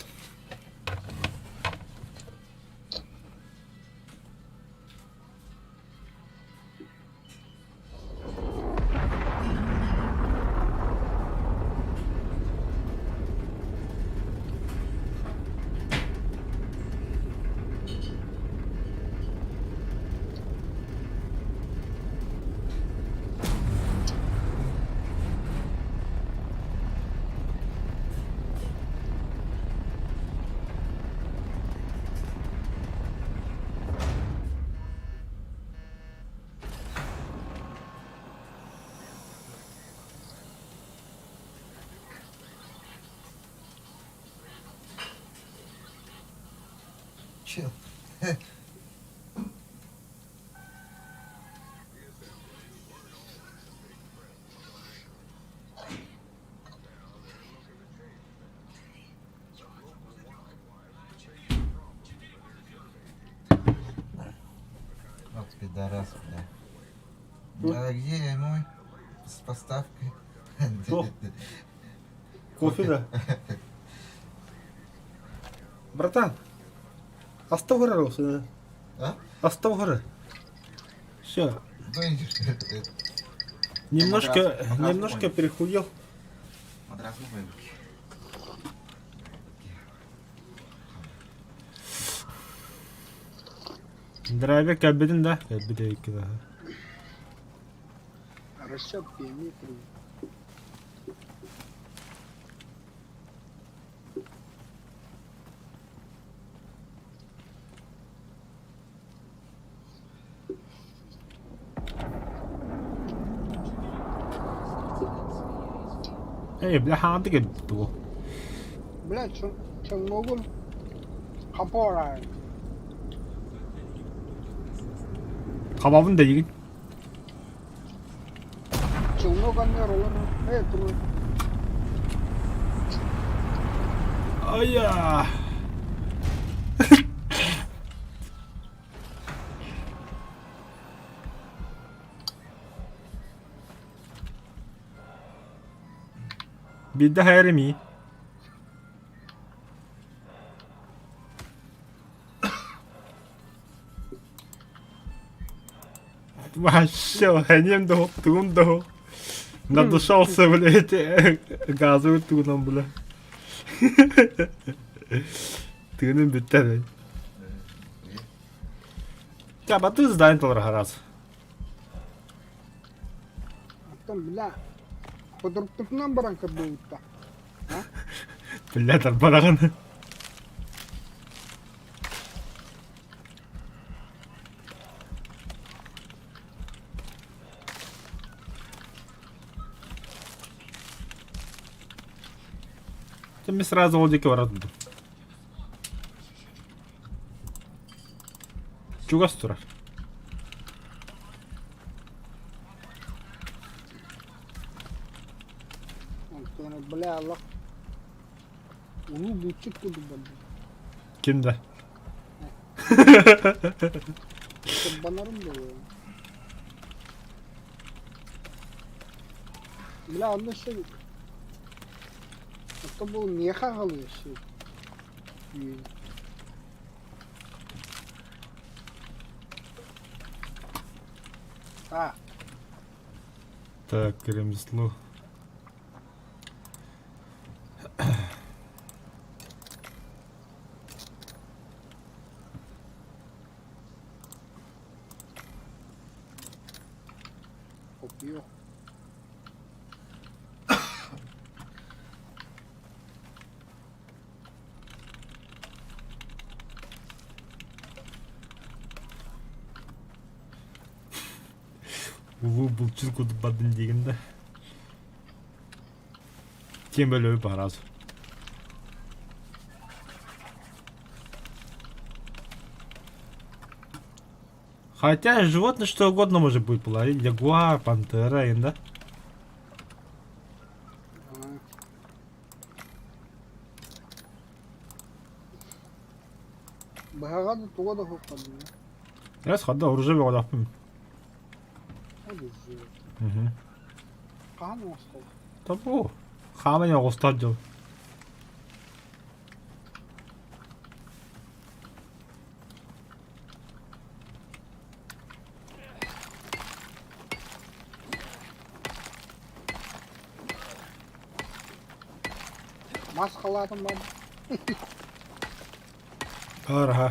Chill. Вот пидорас, бля. А где мой с поставкой? Что? кофе, да. Братан, остав гора, А? остав гора. Все, Ну, и- матрас немножко понял. перехудел. Матрас не понял. Драйве кабидin да. Кабиде iki daha. Расчет пиаметрии. Эй, бляха, ты как было? Блядь, чё могу? Хапора. Kababın da yiyin. Чё много роллана? Тру. Aya. Bir de hayır mi? Вообще, ханем тундо. Надушался, блядь, газовый туном, бля. Тыным бітті, блядь. Ya, batı здание толар хараз. Там, бля. Подруптыпнан баранка будет-то. Бля, там барағаны. Мен сразу ол деке баратын. Чугас тұрар. Антона, бля, Allah. Onu buçuk kudu bana. Kimde? Banarım da ya. Bля, onda şey. Hatta bu niye kalıyor şey? Ha, Так, ремесло. kopuyor. Бұл чіз көтіп бадын дегенде. Тем более по разу. Хотя животное что угодно может быть половить. Ягуар, пантера, да? Bayağı da tuğa da hopladı ya. Я сходил, оружие вода. Hadi zı. Угу. Kan olsun. Да bu. Хаманя устадил. Maskaladım ben. Ага.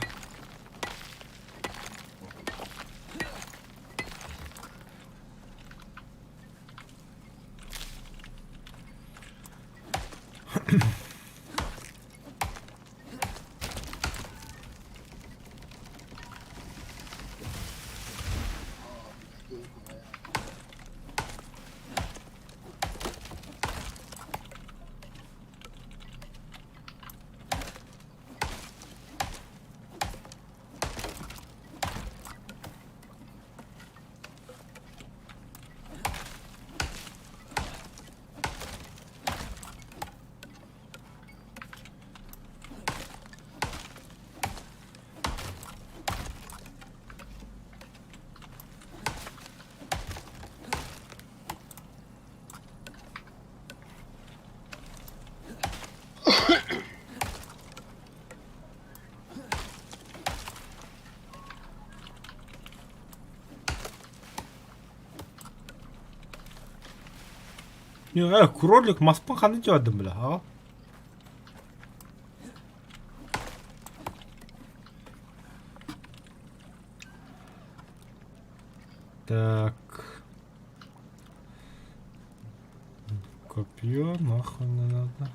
кролик маспан қаны жадым біле, а? Так. Копье, нахуй не надо.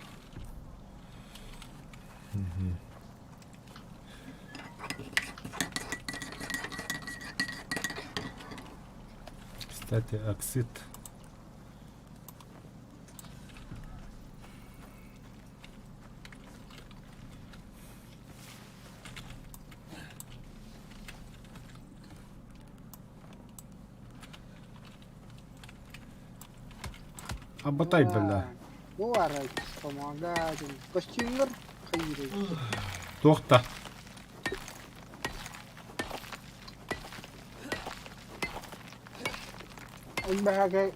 Мгм. Кстати, оксид. Абатай, бля. Bu var помогать. Костюмер hayır. Тоқта. Он бәһәге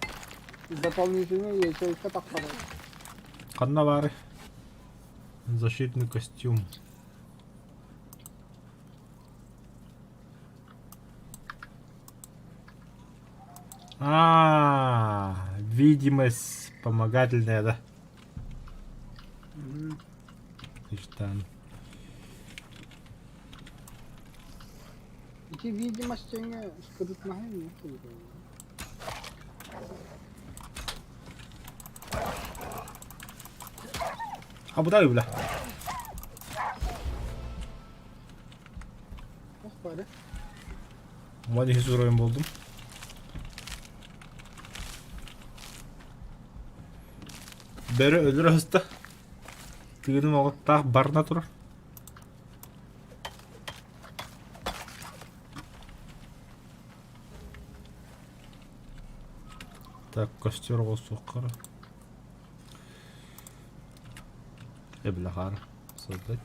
дополнительно ячейка тақпады. Қанна бары. Защитный костюм. Видимость помогательная, да? Ты ж там. Эти видимости скрытного нет. Абатай, бля. Господи. Мани хизуроем болдум. Бәрі өлір асты. Тігінің оғыттағы барына тұрар. Так, костер қосу қара. Бля қара. Создать.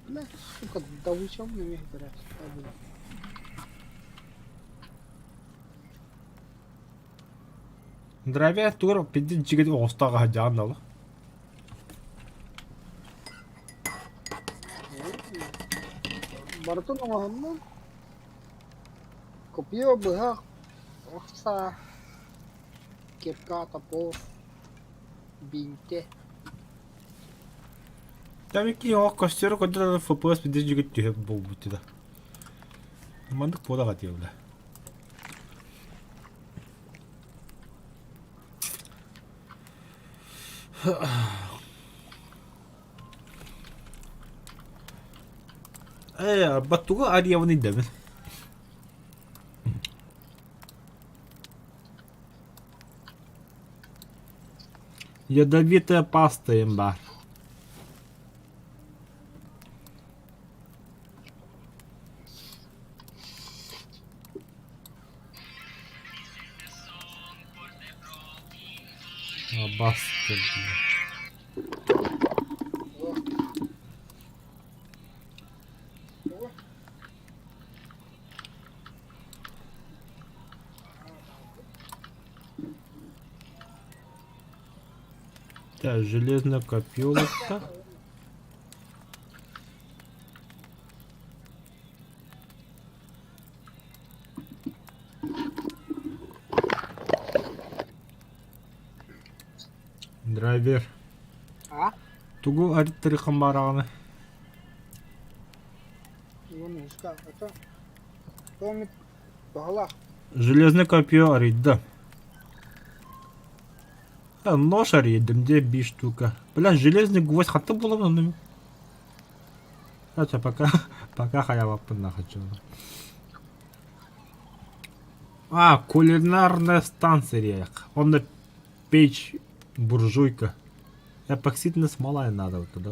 Бля, сука, да вы чё мне не играть? Дравия тур пидин жигит оғыстағы хажаған далы. Бартын оғанны копио бұғақ оқса кепка тапор бинте. Дәмеки оқ костері көдір FPS пидин жигит түйіп бұл бұттыда. Мандық подаға дейбілі. Баттуға ариявын индемін. Ядовитая паста им бар. Бастер, бля. Так, железное копье лопта. Драйвер. А? Тугу арттыры қамбарағаны. Оны ұшқа, это томит бағалақ. Железное копье аридда. Нож ариддым де 5 штука. Бля, железный гвоздь хатты болам нами. Хотя пока хаяваппын нахачу. Кулинарная станция. Он печь буржуйка. Эпоксидная смола надо вот туда.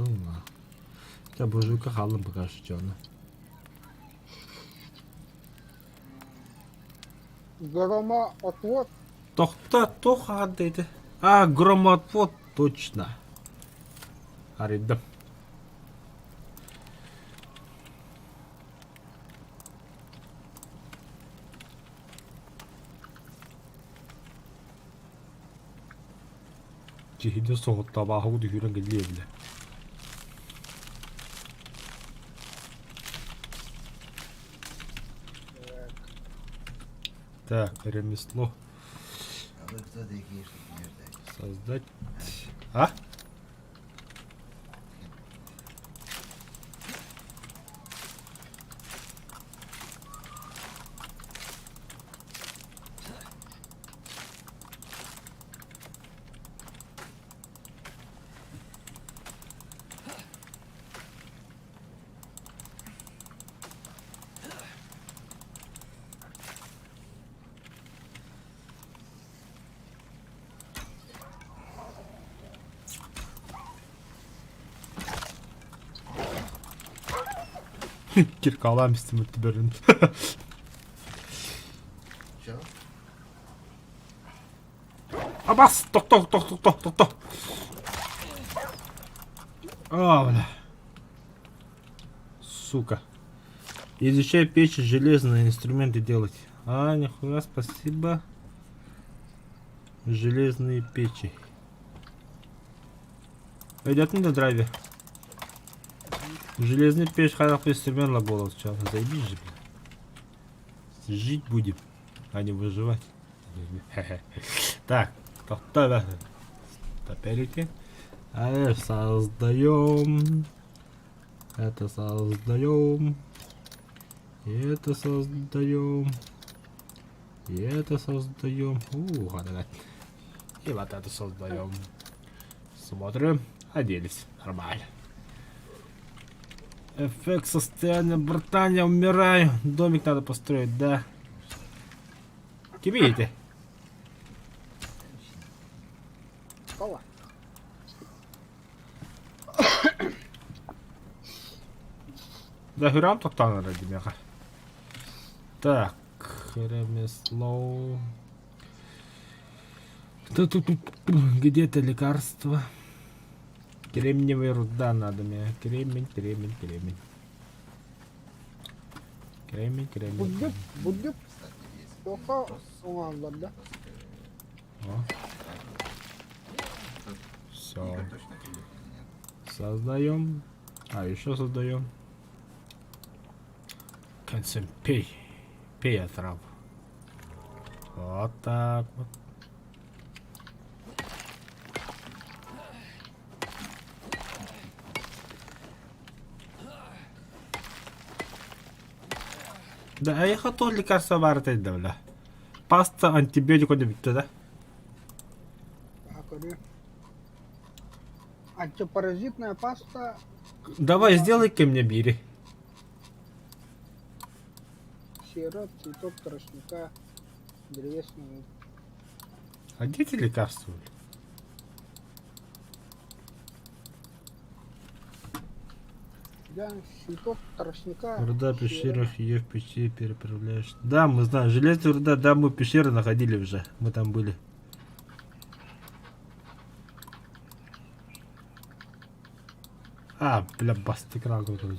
Хотя буржуйка халым пока что. Грома отвод. Тоқта, тоқа дейді. Громотвод, точно. Ариддым. Тихине соғытта бағу дүйірін келебілі. Так, ремесло А вы кто такие, чтобы меня ждать? создать. А? Кирка аламын істім өтті берін. Чё? Абас! Тоқта! А, бля. Сука. Изучай печь, железные инструменты делать. А, нихуя, спасибо. Железные печи. Пойдет на драйве. Железный печь, хороший инструмент работал. Сейчас, заебись же, блин. Жить будем, а не выживать. Так, топерики. Создаем. Это создаем. И это создаем. И это создаем. И вот это создаем. Смотрим. Оделись. Нормально. Эффект состояния братания, умираю. Домик надо построить, да. Видите? Кого? Да, грам тоқтан ради меня. Так, ремесло. Тут где-то лекарство. Кремниевая руда надо мне. Кремень. Буддюк. Кстати, есть. Только оңалдар, да? Все. Игорь точно тебе нет. Создаем. А, еще создаем. Концем пей. Пей отраву. Вот так вот. Да, а я хотел лекарства варить, да, бля. Паста, антибиотик, он битті, да? Аккордеон. Антипаразитная паста. Давай, сделай-ка мне бири. Сера, цветок тростника, древесного. А где эти лекарства? Бля? Да, цветок тростника. Руда в сера. пещерах, ее в пещере переправляешь. Да, мы знаем. Железная руда, да, мы пещеры находили уже. Мы там были. А, бля, басты крагу тоже.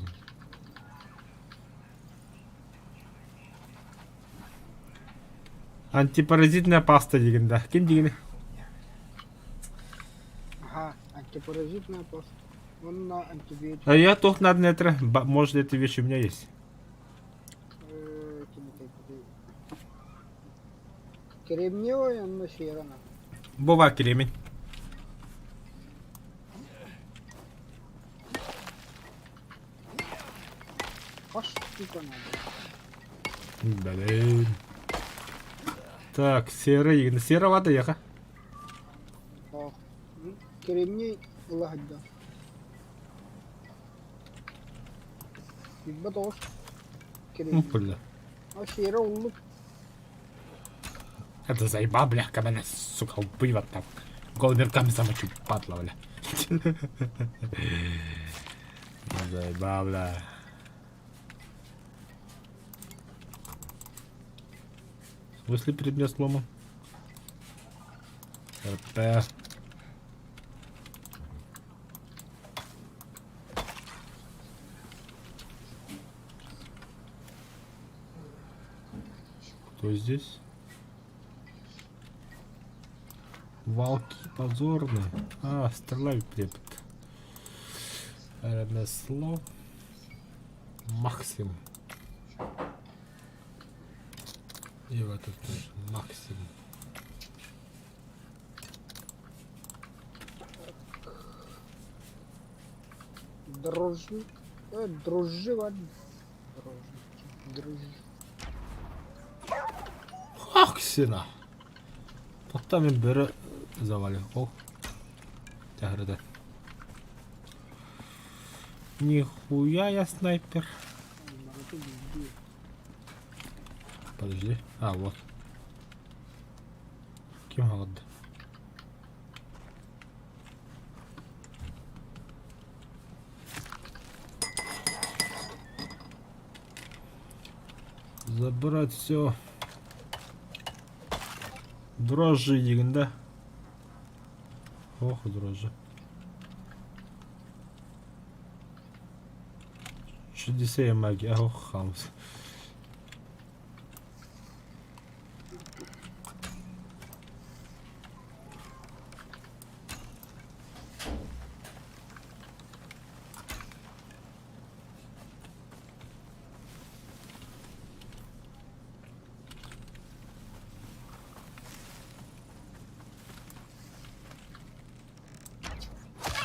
Антипаразитная паста дегенда. Кем дегенда? Ага, антипаразитная паста. Он на антибиотик. А я тут надо на это. Может, эти вещи у меня есть. Кремниевая, он на сера надо. Бува кремень. Паштука надо. Блин. Так, серый. Серая вода, яха. А, кремний лагда. Ибо тоже кремний. Бля. А сера улук. Это заеба, бля, как она, сука, убивает там. Голыми руками замочу, падла, бля. Заеба, бля. В смысле предмет сломан? РП. Кто здесь? Волки позорные. А, стреляй, препод. Ремесло. Максим. И в этот тоже Максим. Дрожжи. Дрожжи, ладно. Дрожжи. Максина. Потом им беру завалил. О. Тяграда. Нихуя я снайпер. Подожди. А, вот. Кем голод? Забрать все. Дрожжи деген, да? Ох, дрожжи. Чудесная магия. Ох, хамс.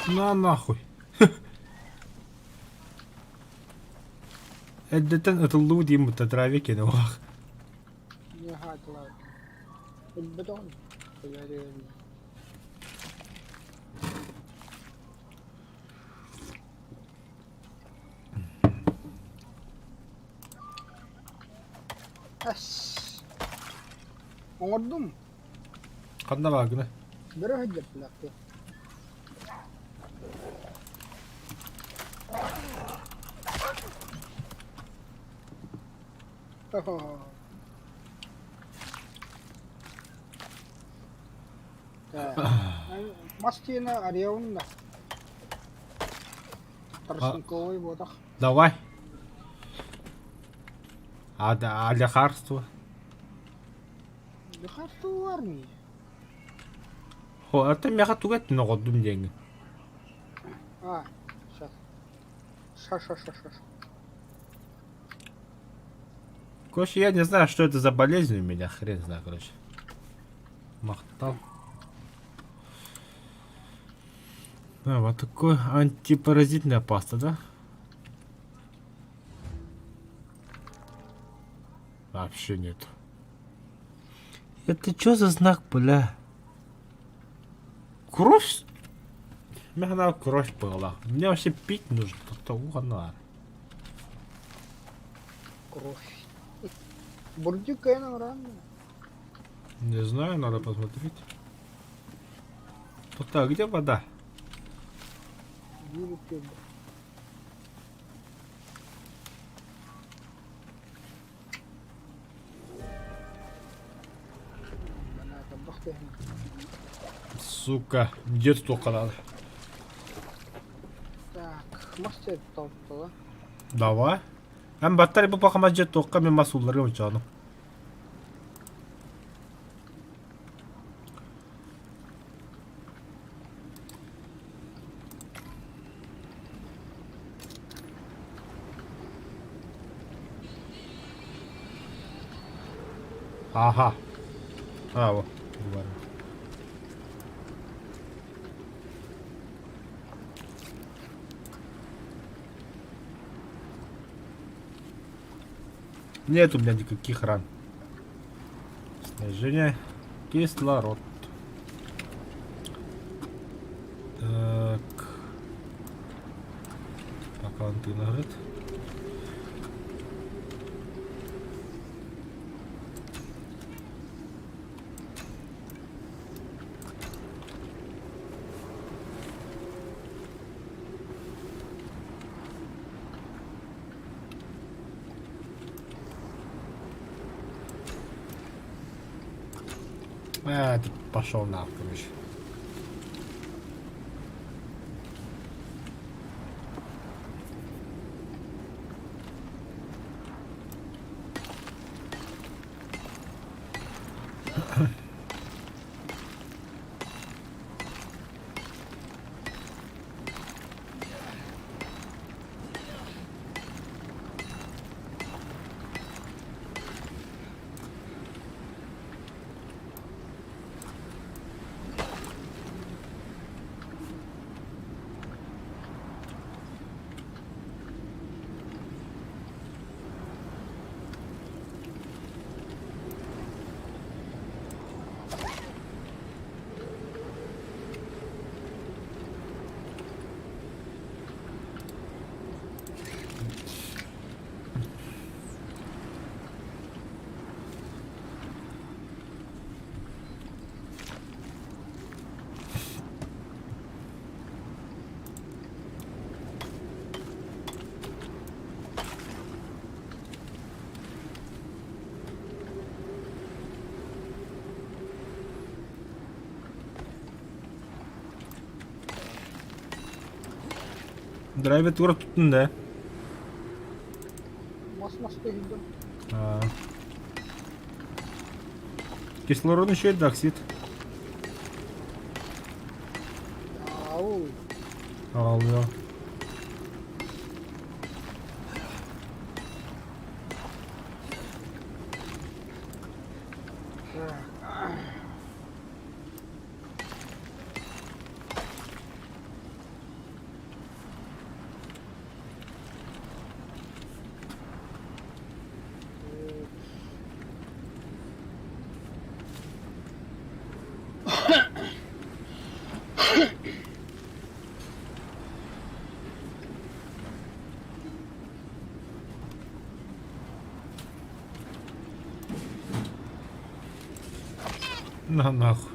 На нахуй. Это луди ему траве кинул. Не хатла. Бетон. Я реально. Ас. Оңордум. Канда багына. Бері хыджап лақты. Мастина ареунда. Торсунковый водах. Давай. А лекарство? Лекарство в армии. О, это мяха тугет ногодум деньги. А, сейчас. Ша. Короче, я не знаю, что это за болезнь у меня, хрен знаю, короче. Махтал. А, вот такой антипаразитная паста, да? Вообще нет. Это что за знак, бля? Кровь? Мне надо кровь была. Мне вообще пить нужно. Кто угодно. Кровь. Бурдюка нам рано. Не знаю, надо посмотреть. Вот так, где вода? Вилы пиво. Баната бахтехна. Сука, детство надо. Так, мастер толпала. Давай. Hem battari bu bakama jet tokka men masulları uçağını. Aha. Bravo. Нет у меня никаких ран. Снижение. Кислород. Так. Пока он виноград. Ты пошел нахуй, короче. Driver tutup tuttun da. Mas değildim. Ha. Кислородный еще доксид. Yahu. Ağlıyor. На нахуй.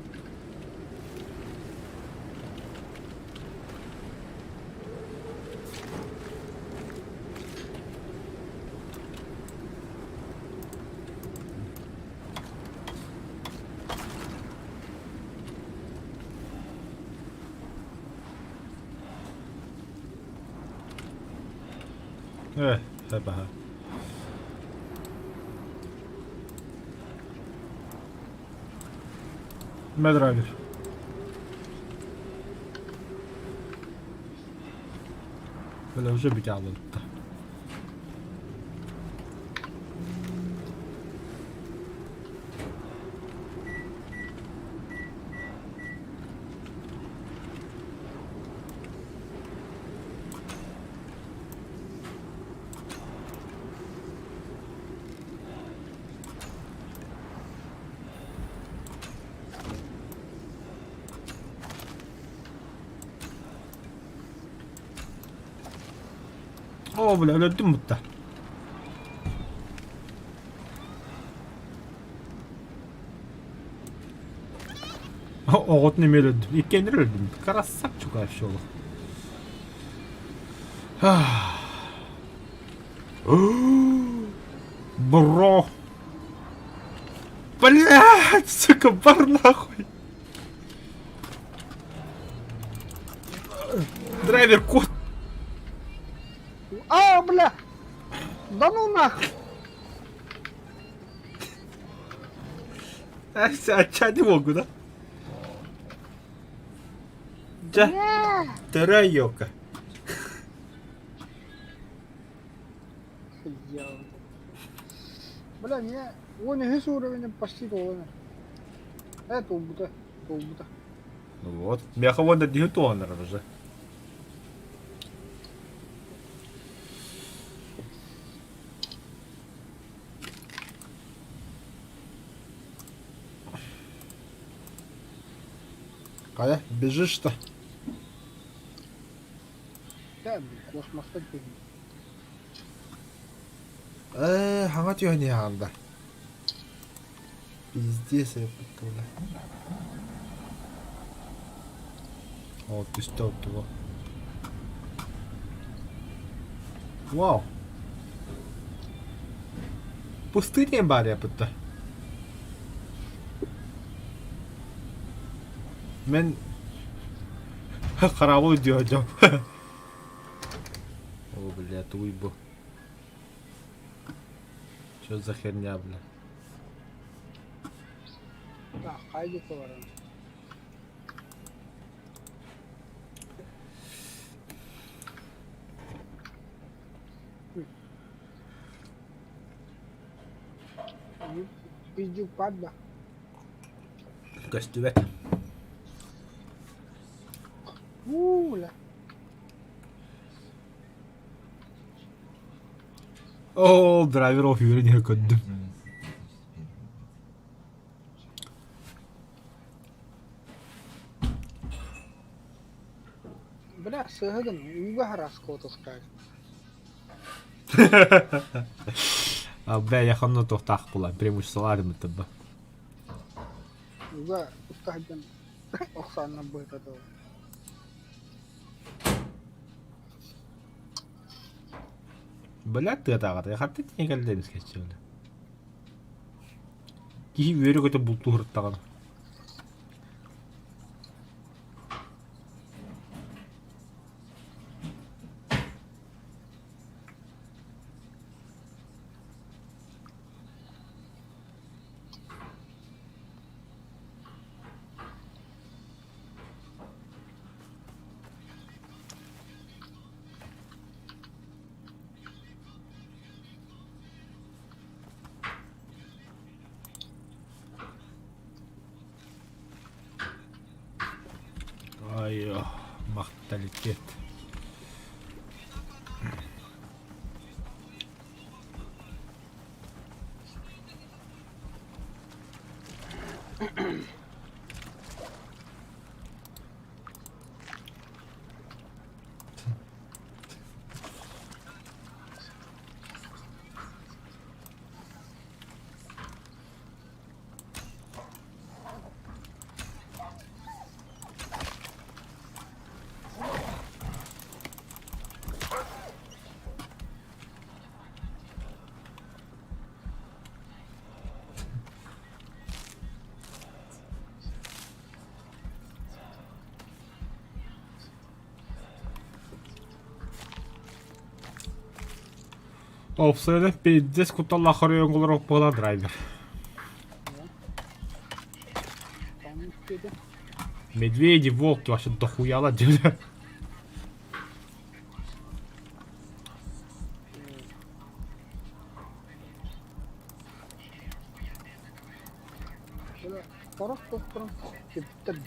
Sabah. Медрагер. Böyle уже битялы. О, бля, öldüm mutta. Oğut nemeli öldüm. İlk kendir öldüm. Karassak çok aşağı olur. Bro. Блядь, сука, бар нахуй. Драйвер, кот. А, бля! Да ну нахуй! Aşağı не могу, да? Да. Бля! Тарайока. Хуёво. Бля, меня... Он и с уровнем почти довольно. Это убута. Ну вот. Мяха вон до Ньютона уже. Кая, бежишь-то? Да, космоста değil. Ханга тюхни ханда. Пиздец, я потула. О, ты что того? Вау. Пустыня баря пыта. Мен каравыл дiyeceğim. О, блядь, уйбу. Что за херня, бля? Да, haydi kovaran. Пиздюк падла. Костювет. Бля. О, драйвер офюрение көддüm. Бля, сыгын, уйга хараска отускай. Бля, яханно тохтах була, преимуществолар мı tıbbı? Уйга устайдан. Оксана будет этого. Бля, ты атағады, яхатты тіне кәлдеміз кетші бля. Кихи өрі көті бұлту ғырттаған. Ay oh, mortalitet. Offside пиздец кутал ахырын кулырып була драйвер. Tamam dedi. Медведи, волки вообще дохуяла делают. Şöyle taraf doktorum. Gittim.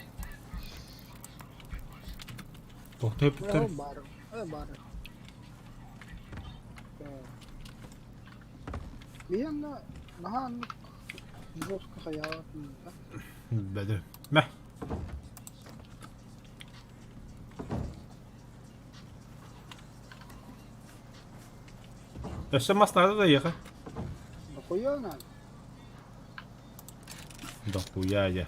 Тоқтап тұр. Бар. Бар. Мен нахан жестко хаятында. Бәді. Мә. Yaşamazlar da yağı. Дохуя надо. Дохуя.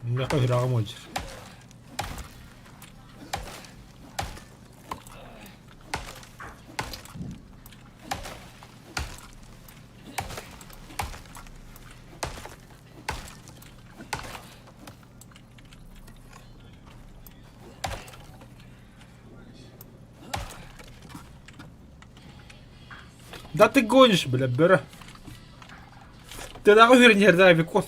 Ne kadar ağım olacak. Да ты гонишь, бля, бера. Ты нахуй верни, дай викос.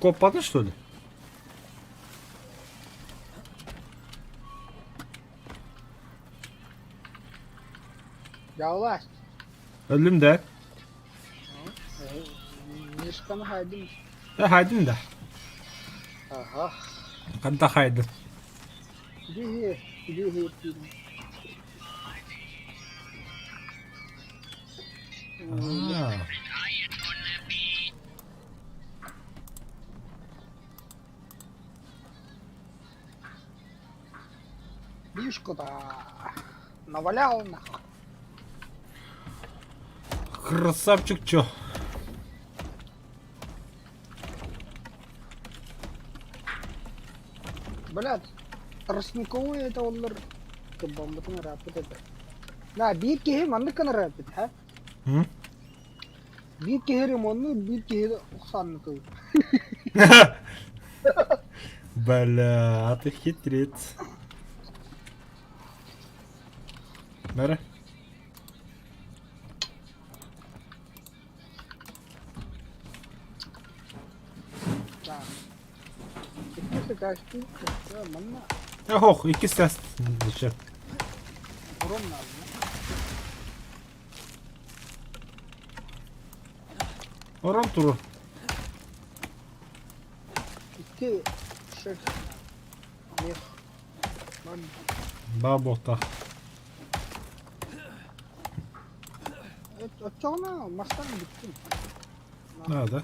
Копаны, что ли? Yavaş. Öldüm de. Nişkanı haydın. Haydın da. Aha. Kanta haydın. Gidiyor. Aa. Бишку-то навалял нахуй. Красавчик, чё? Блядь, тростниковые это onlar кабамбатын рапит это. На бит кеhe манны кана рапит, ha? Hı? Бит кеhe манны бит кеhe ухсан кой. Бля, ты хитрец. Бери. Да. İkisi kaçtı. Manna Ох, iki ses. Dışarı. урон надо. Oran turu. İki şey. Meh. Lan Бабота. Açağına mastan bittim. Надо.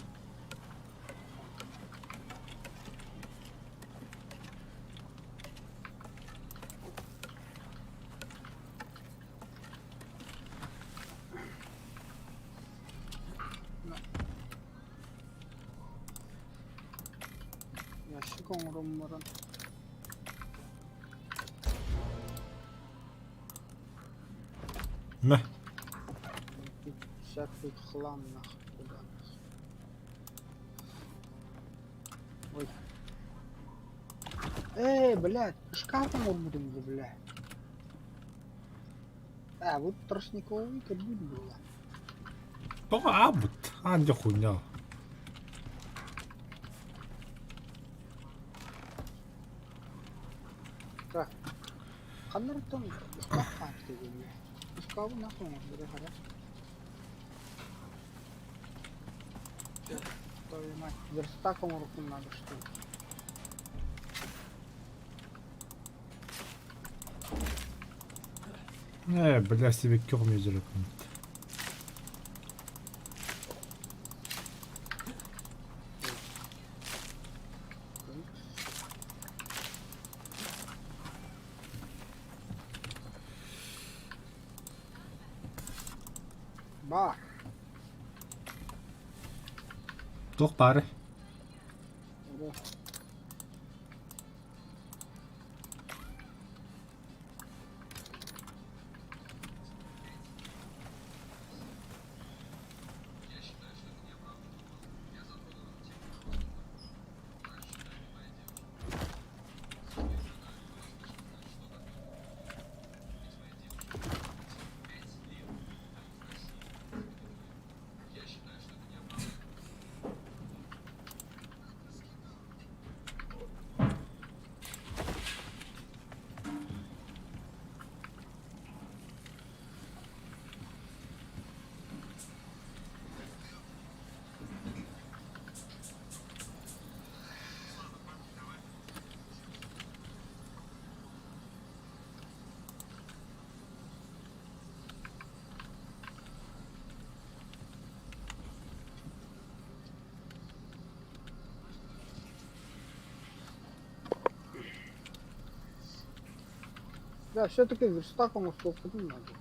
Yaşık onurumların. Meh. Всякий хлам нахуй. Ой. Блядь, шкафом будем, блядь. Вот тростниковый кирпич было. Абут. Анде хуйня. Так. Канартон шкаф хатты, блядь. Шкаф нахуй, блядь, хорошо. Твою мать, верстаком руку надо, что ли? Бля, себе кёр мезелек. Ба, Toch pare. да. Да, все-таки верстаком уступку не надо.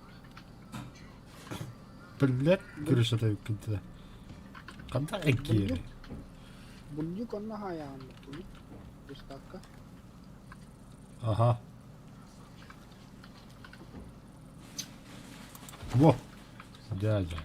Блять, говоришь, это какие-то... Когда экири? Бульдюк он нога я верстака. Ага. Во! Дядя.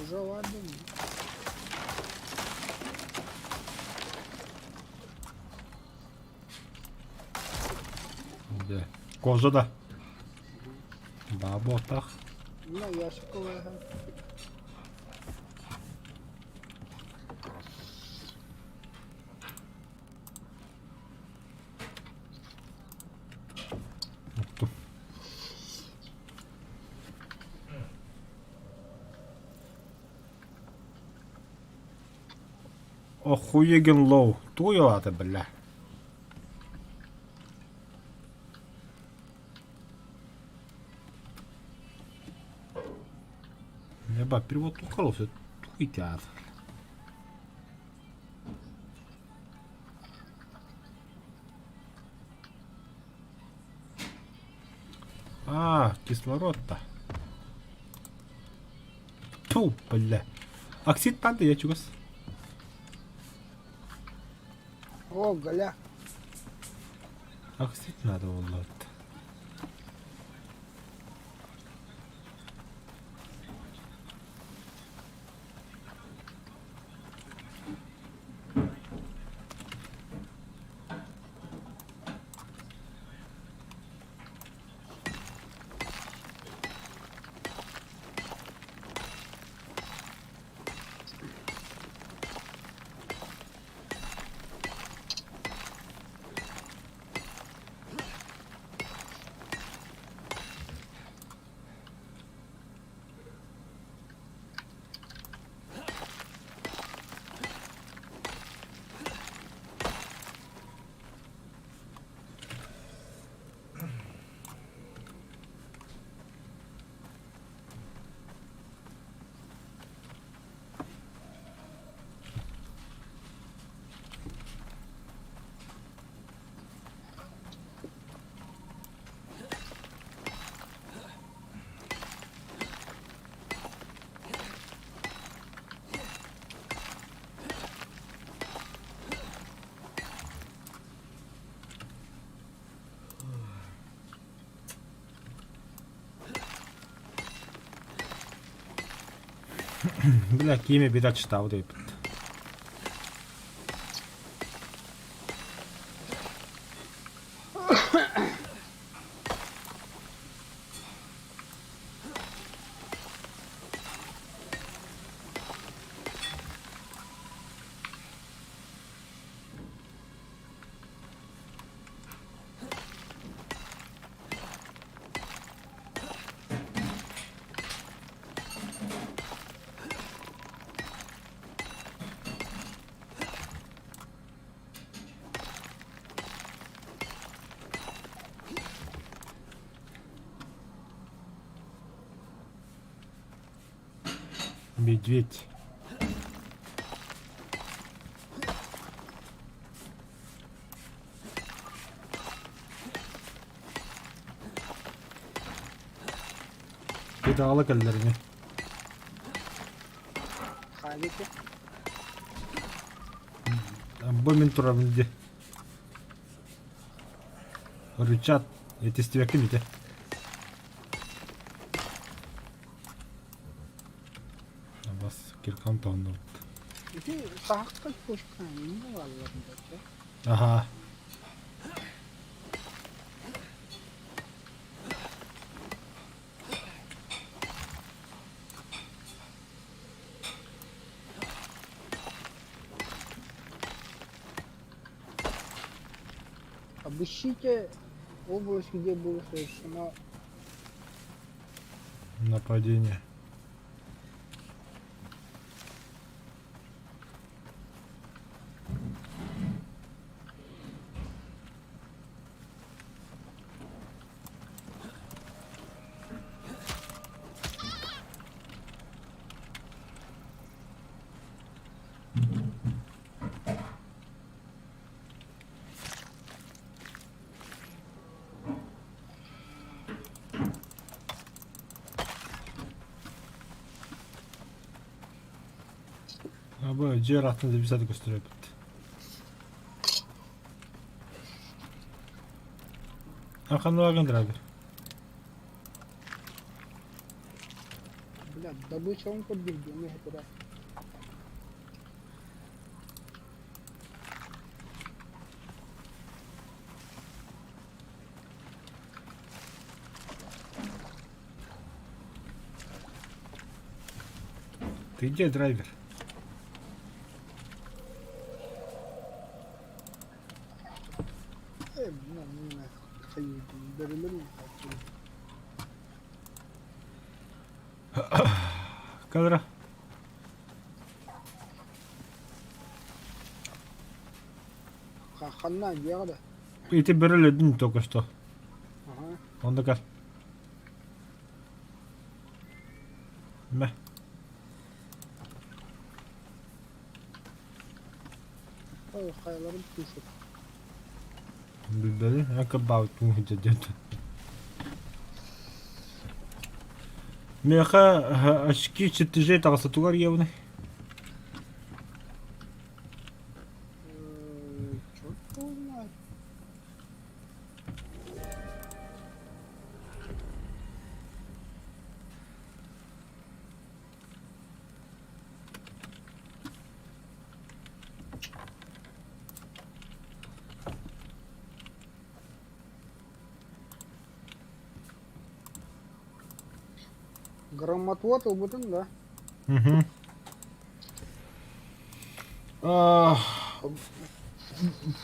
Уже ладно. Де? Кожада. Баботах. На ящиковая. Охуеген лоу. Туйлаты, бля. Еба, перевод укололся. Туйтят. Кислород-то. Ту, бля. Оксид падает, я чугас. О, галя. Оксид надо улот. Бля, киме бида читав дейбит. Медведь. Bir dağlık ellerini. Halbuki Bu min turabildi. Rычат. Эти стивяки мите. Bas kirkan tondu. iki sahakka koşkan ne var varında? Aha. Обыщите область, где было совершено Нападение. Abi ciğer attığınızda bir saat gösteriyor. Arkamda vardır abi. Бля, добыча он подбил, мне это да. Ты где, драйвер? Не союз, дарили мне. Кадра. Ханна ягода. И ты берели один только что. Ага. Он да Мeh. Ой, хайlarım pişir. Бибери, яка бавт му дядето. Меха ашки читиже тагсатугар явне. Черт его знает. Громотвод убытын, да? Угу.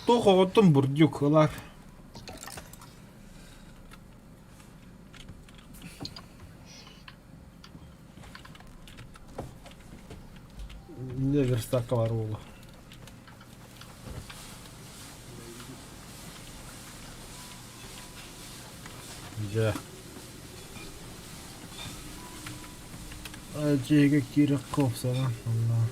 Тоха отын бурдюк алар. Ne verstaka var oğlu. Güzel. Acıya girip kopsa lan Allah.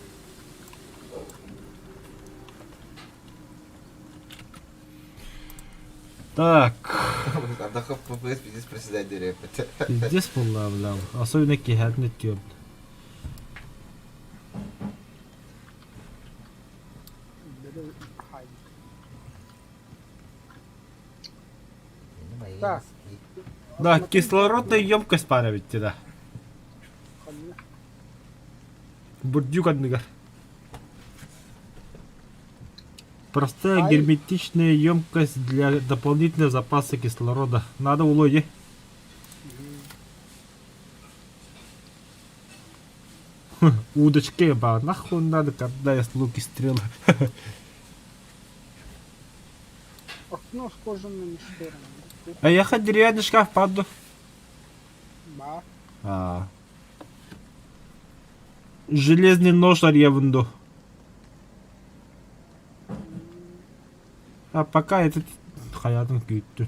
Так. Отдохов ППС пиздец приседать репет. Пиздец была, бля. Особенно кихатнет кёб. Так. Да, кислородная емкость пара ведь да. Ханна. Бурдюканныгар. Простая Ай. герметичная емкость для дополнительного запаса кислорода. Надо улоги. Удочки, ба, нахуй надо, когда есть лук и стрелы. Окно с кожаными шторами. А я хоть деревянный шкаф паду. Ба. А. Железный нож аревнду. А пока этот хаятын күйттü.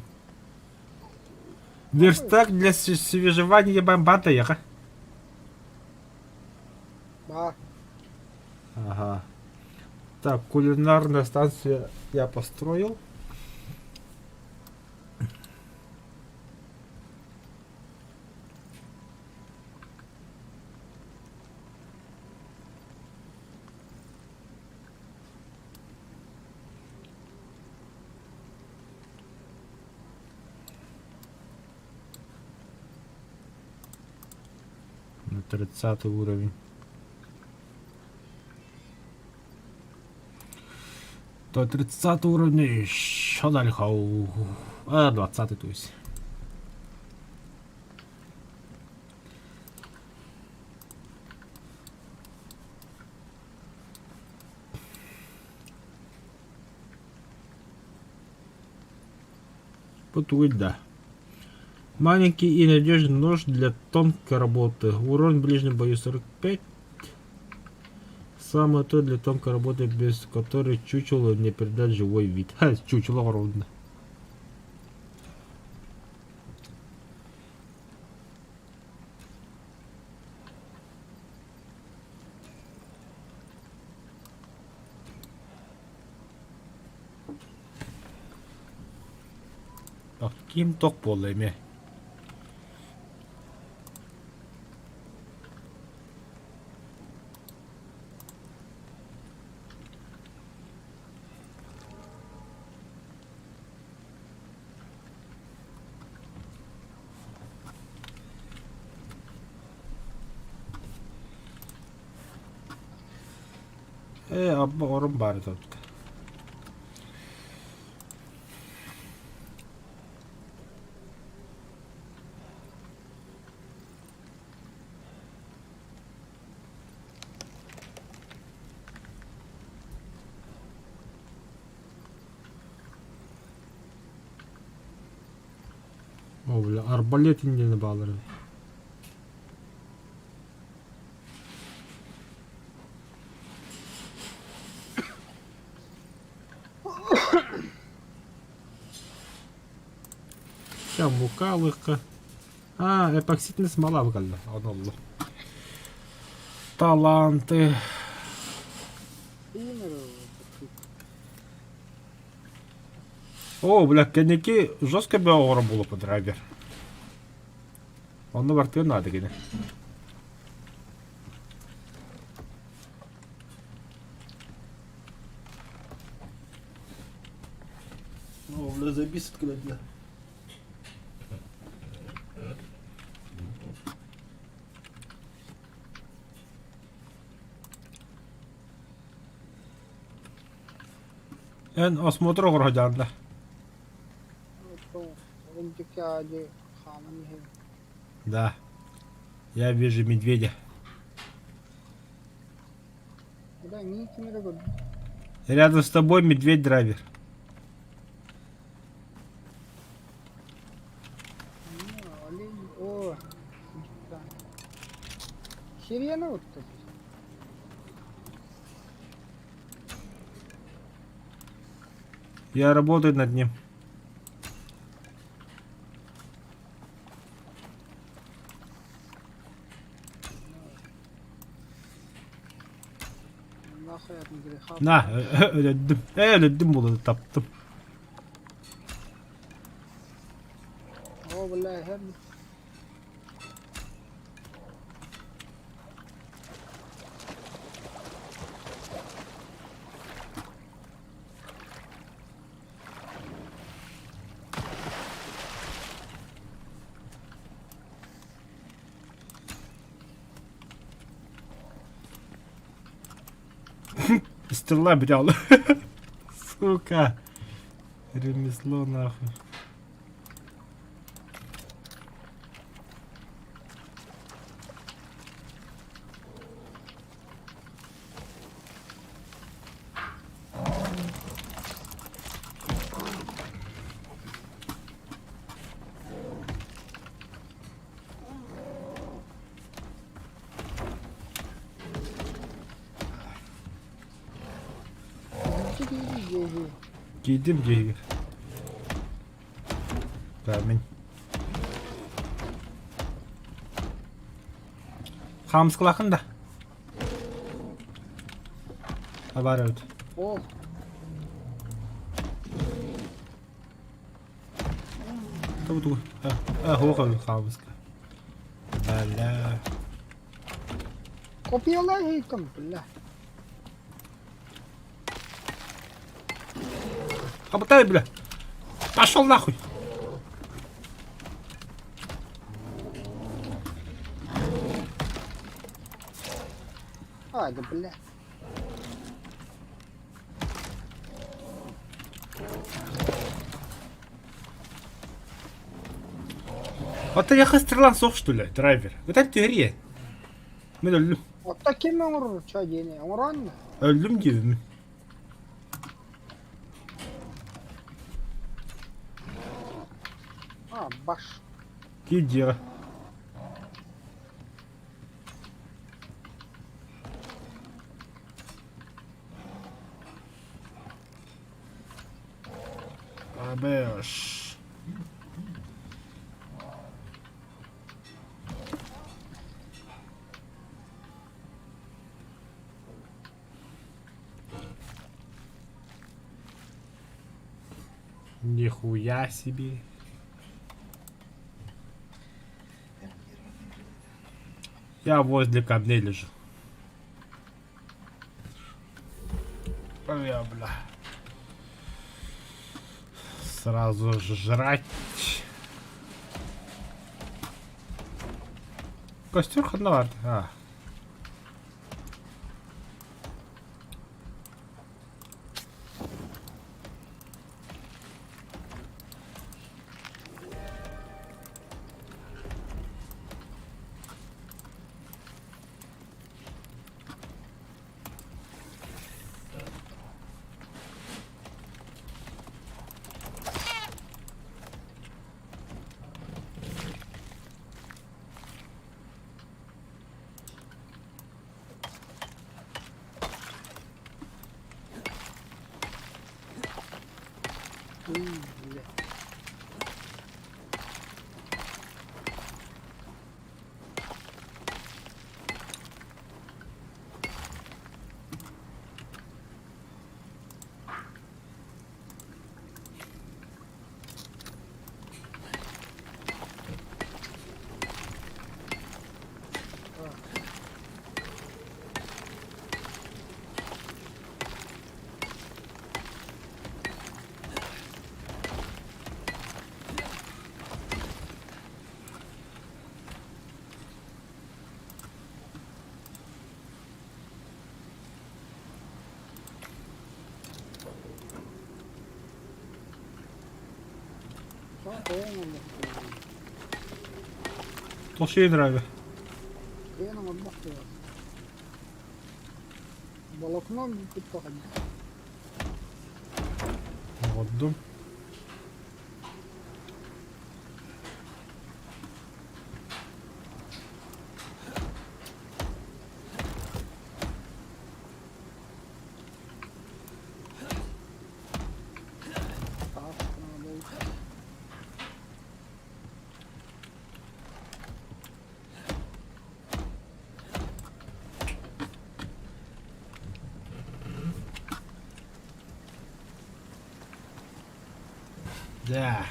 Верстак для свежевания бомбата яха. Ба. Ага. Так, кулинарная станция я построил. На 30 уровень. До 30 уровня еще далеко. А, 20 то есть. Потует, да. Маленький и надежный нож для тонкой работы. Урон в ближнем бою 45. Самое то для тонкой работы, без которой чучело не придать живой вид. Ха, чучело ровно. Bakayım tok bolayım ya. Abba orun bari tabii. O bile arbalet indiğini bağlarım. Там мука легка. А, епоксидна смола вкалла. Одно. Таланти. О, бля, кенеки жорстко би огора було по драйвер. Onu вартıyor надо gene. О, бля, забісить коли бля. En осмотр громадян. Вентюки аді хамані гей. Да. Я вижу медведя. Да, ніки не регод. Рядом с тобой медведь-драйвер. Олень. О. Сирена вот тут. Я работаю над ним. Нахуй от греха. Na, öldüm. Öldüm bunu taptım. О, бля, хер. стрела брял. Сука. Ремесло нахуй. Giydim giydir. Vermin. Hamız kılakın da. Haber öt. Oh. Tabu. هو قبل خامس. لا. Kopyala hikam billah. Хабатай, бля. Пошел нахуй. Hadi billah. Вот я хастрелан сох что ли, драйвер. Вот это теория. Ben öldüm. Hatta kim vurur çocuğunu? Vuran mı? Öldüm gibi mi? Ha baş. Gidiyor. Abeş. Нихуя себе. Я возле камней лежу. Бля. Сразу жрать. Костер ходноват. То şeydir abi. Yana mutfak ya. Balokman bir bakın. Aldım. Да.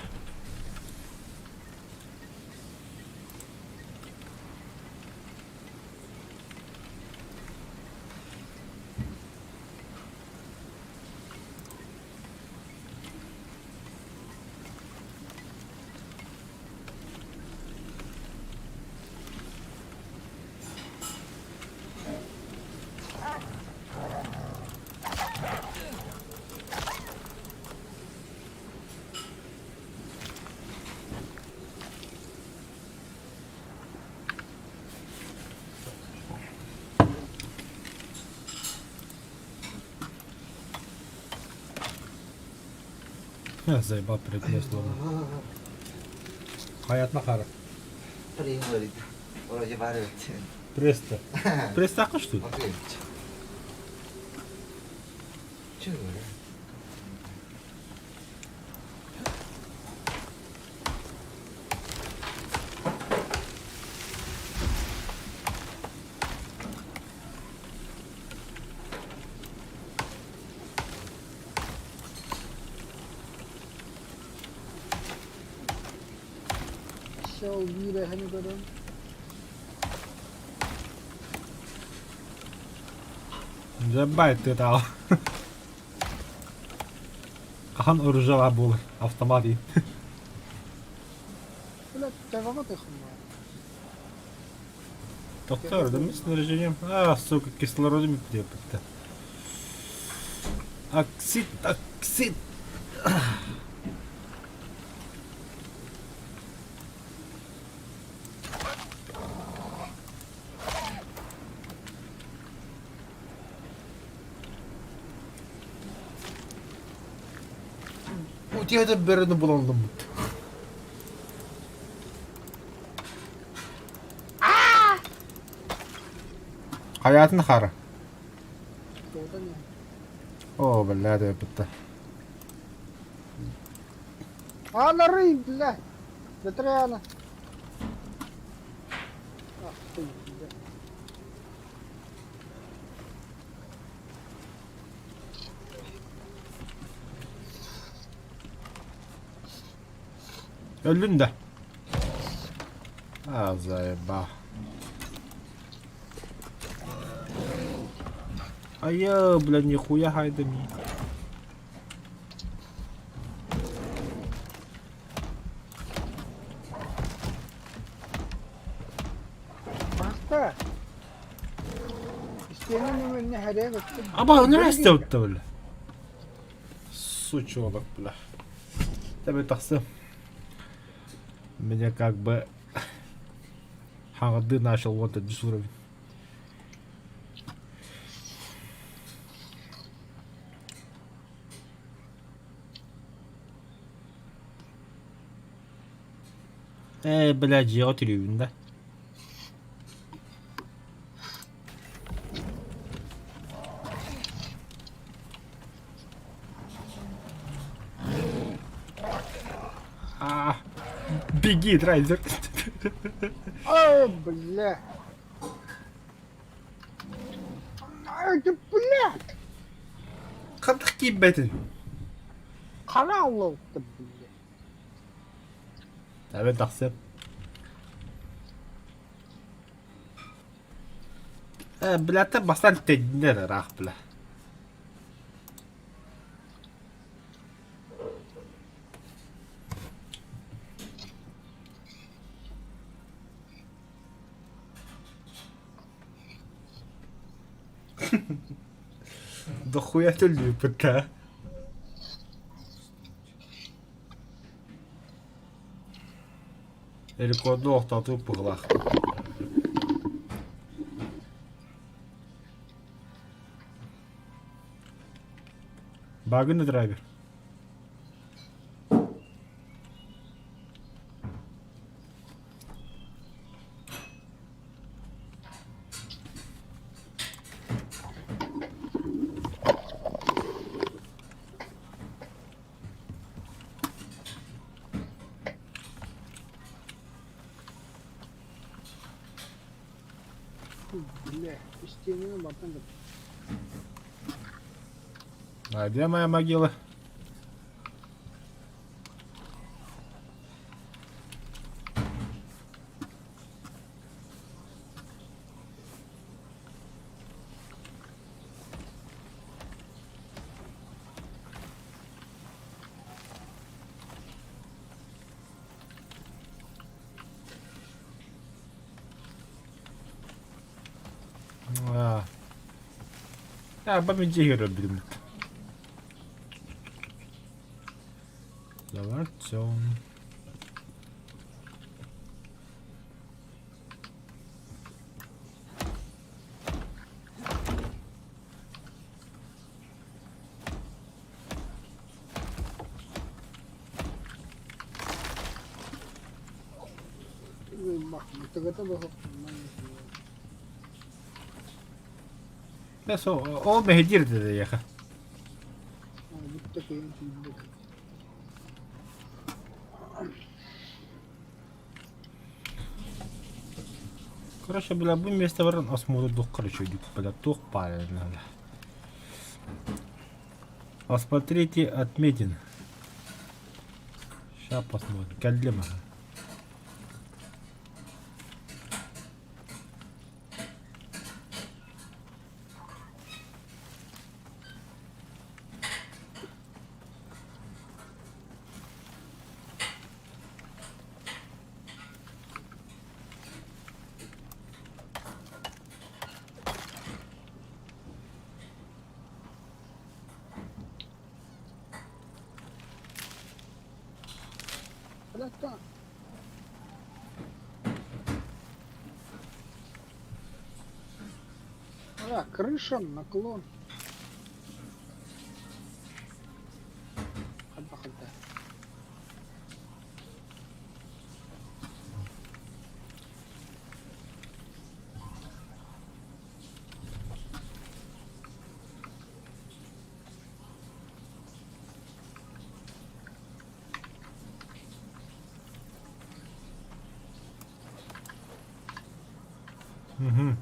Заебал перекинуть словно. Hayatına kara. Paling ulit. Wala siya pare. Преста. Преста ako что? Okay. Sure. Shall we the hani kadar? Забай ты дал. Kahan ırıcala bul. Автомати. Böyle devamı takılma. Доктор, да мы снаряжением. А, сука, кислородом где-то. Оксид, оксид. Утия да бере bulandım. Hayatını kara. Doğudan ya. Oo billahi de bitti. Ağları billah. Getir ayağını. Ah, koy. Öldün de. Azayba. Aya, блядь, нихуя хайдами. Basta. İsteyenin önüne her yere götür. Ama ne istiyordu böyle? Сучонок, бля. Тебе таксы. Меня как бы харды начал вот этот уровень. Блядь, я отрывен, да? Беги, драйзер. Ай, бля. Ай, ты, бля. Кадaki бетин. Kanal oldu bля. Тебе таксы. Блядь, ты бастан теднер рах, бля. Да хуя ты любит, а? Или кодох тату пыглах. Багы на драйвер. Bля, İsteyenin batın da. А где моя могила? Ben Cihir'e bildim. Zavartson. Bak mıtıgıta bakıp. Bes o mehdir dedi ya. Bitti kıyım şimdi. Короче, бля, бы место ворон осмотр дух, короче, идет, бля, дух парень надо. Осмотрите отметин. Сейчас посмотрим. Калдема. Hatta. Крыша, наклон. Хадба хадда. Угу.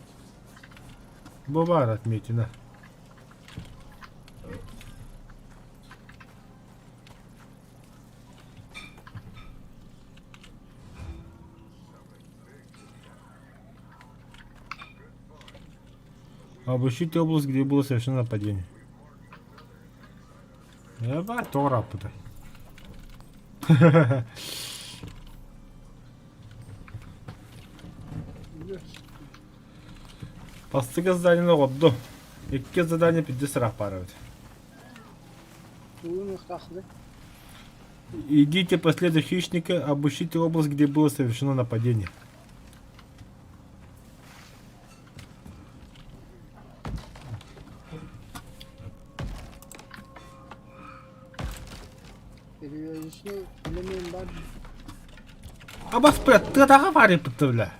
Бывает отметина. Обыщите область, где было совершено нападение. Я бар тора пытай. Постыга задание отду. Екі задание пиде сырақ барывает. Идите по следу хищника, обыщите область, где было совершено нападение. Перевязочный элемент баджи. Абас брат, ты договаривай бля.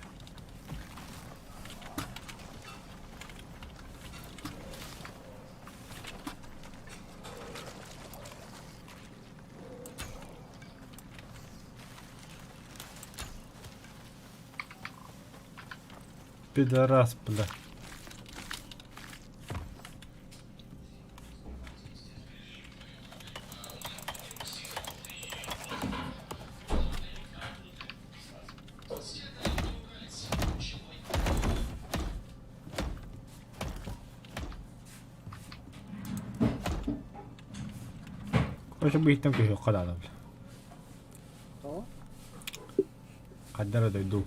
Пидорас, бля. Короче, бы их там кое кадада, бля. То. Кадара дойду.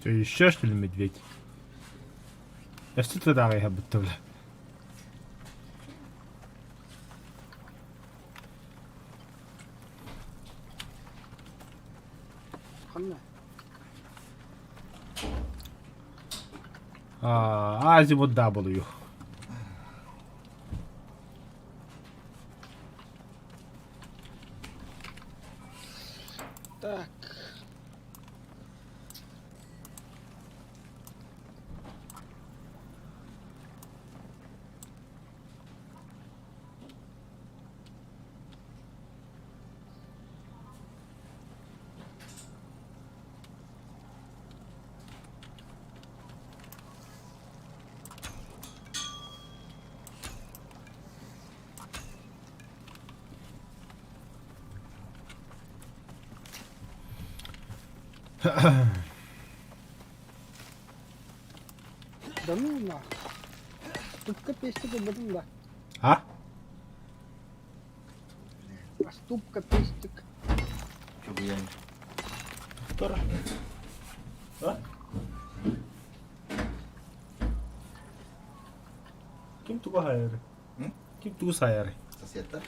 Что, еще что ли медведь? Я что тогда я бы бля. Ханна. Азимут W. Так. Да ну нахуй. Ступка пестика будем, да. А? А ступка пестик. Что бы я не... Втора. А? Kim tuku hayari? Hmm? Kim tuku sayari? Сосед-то?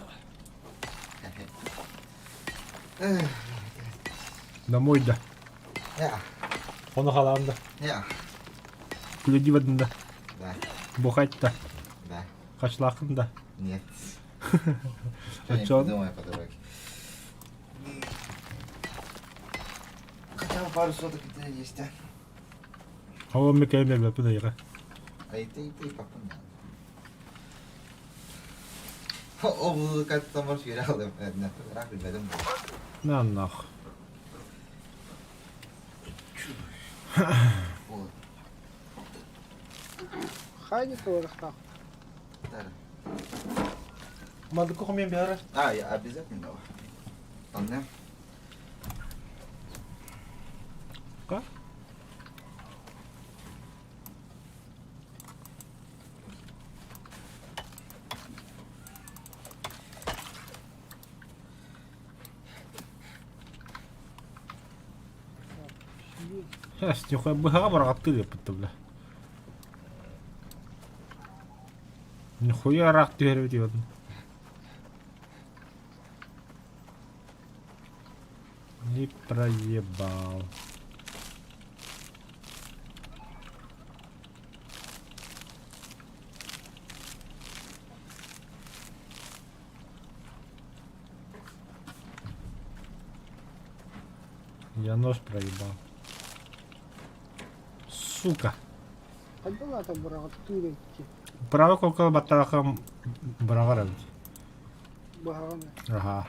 Домой да. Я. Onu halanda. Я. Kuledi vadında. Да. Бухать-то. Да. Kaçlakında. Нет. А Что-нибудь чё? придумай по дороге. Хотя бы пару соток это есть, а. Hava mükemmel bir pıdayıra. А и ты попутно. О, bu как-то можешь верял, да, на фотографии ведем. Ne anlak. Вот. Хайди кого-то. Да. Madı kokumayın bir ara. А, я обязательно. Ладно. Ka? Яс, нихуя быга баргатты деп бітті бля. Нихуя рак түйеріп дейбадым. Не проебал. Я нож проебал. Сука. Hadi lan da bırak tüyrekti. Право колко батаракам брагар бит. Bağırma. Ага.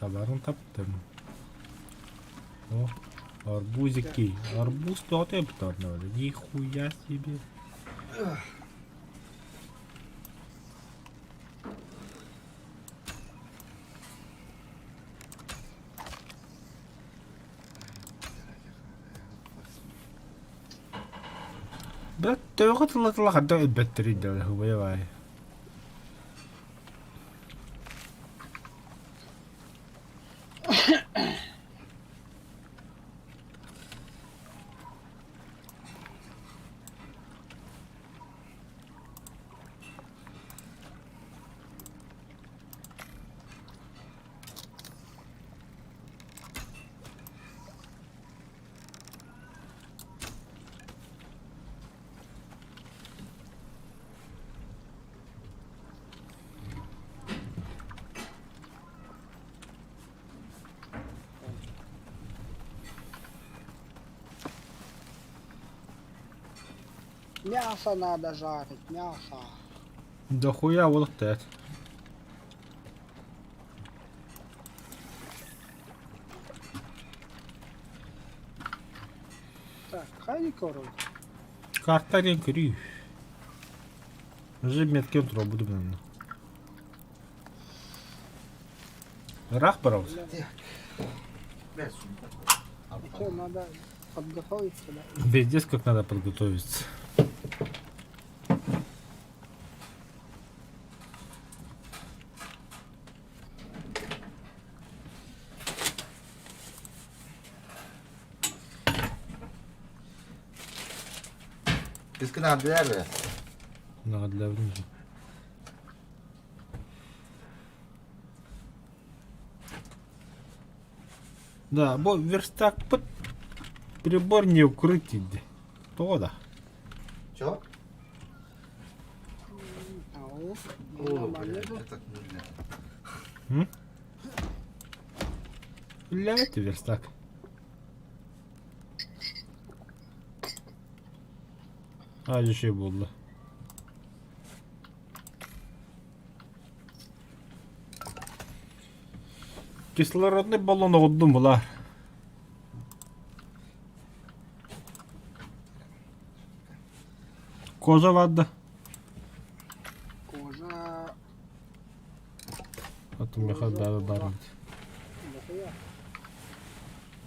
Товарын таптым. О, арбузики. Арбуз тот птарнали. Нихуя себе. Брат, ты хотел отлагать البطارية ده هو يا باي. Мясо надо жарить, мясо. Да хуя вот это. Так, хайди король. Картарин крив. Вже метки утро буду наверное. Рах брался. Блядь, сумка. Что, надо подготовиться, да? Пиздец, как надо подготовиться. Biz kınadılar mı? Надо для времени. Да, бо верстак под прибор не укрытить. То да. Чё? Ау, О, нормально. блядь, это так нужно. М? Иллявайте верстак. Hadi şey buldu. Кислородный баллон отдым була. Кожа вадда. Кожа. Atım yakada var. Bakıyor.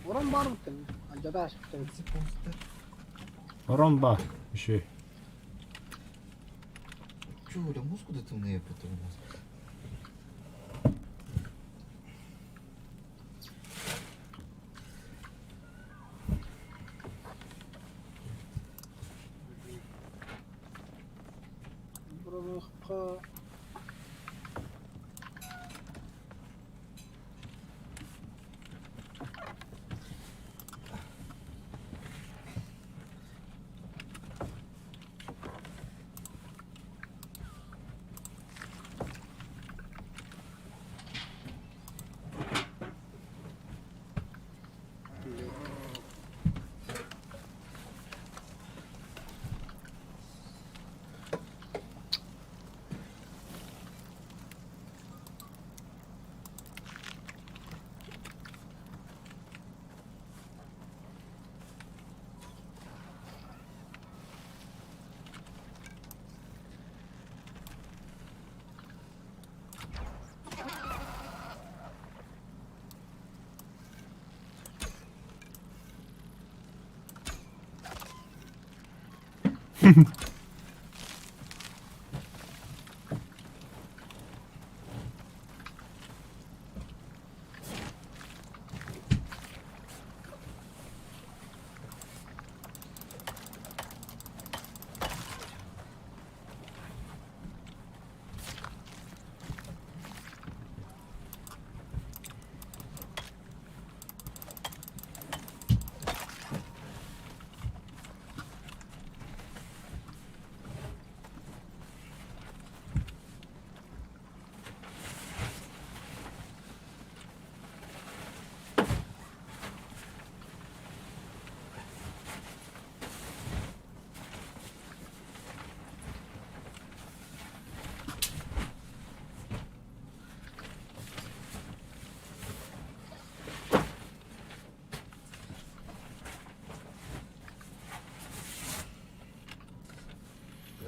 Oran var mı senin? Acaba aşık tabii. Bizi poster. Рон бар. Bir şey. Чё, Оля, музыку да темнее потом у нас? Buralıkka.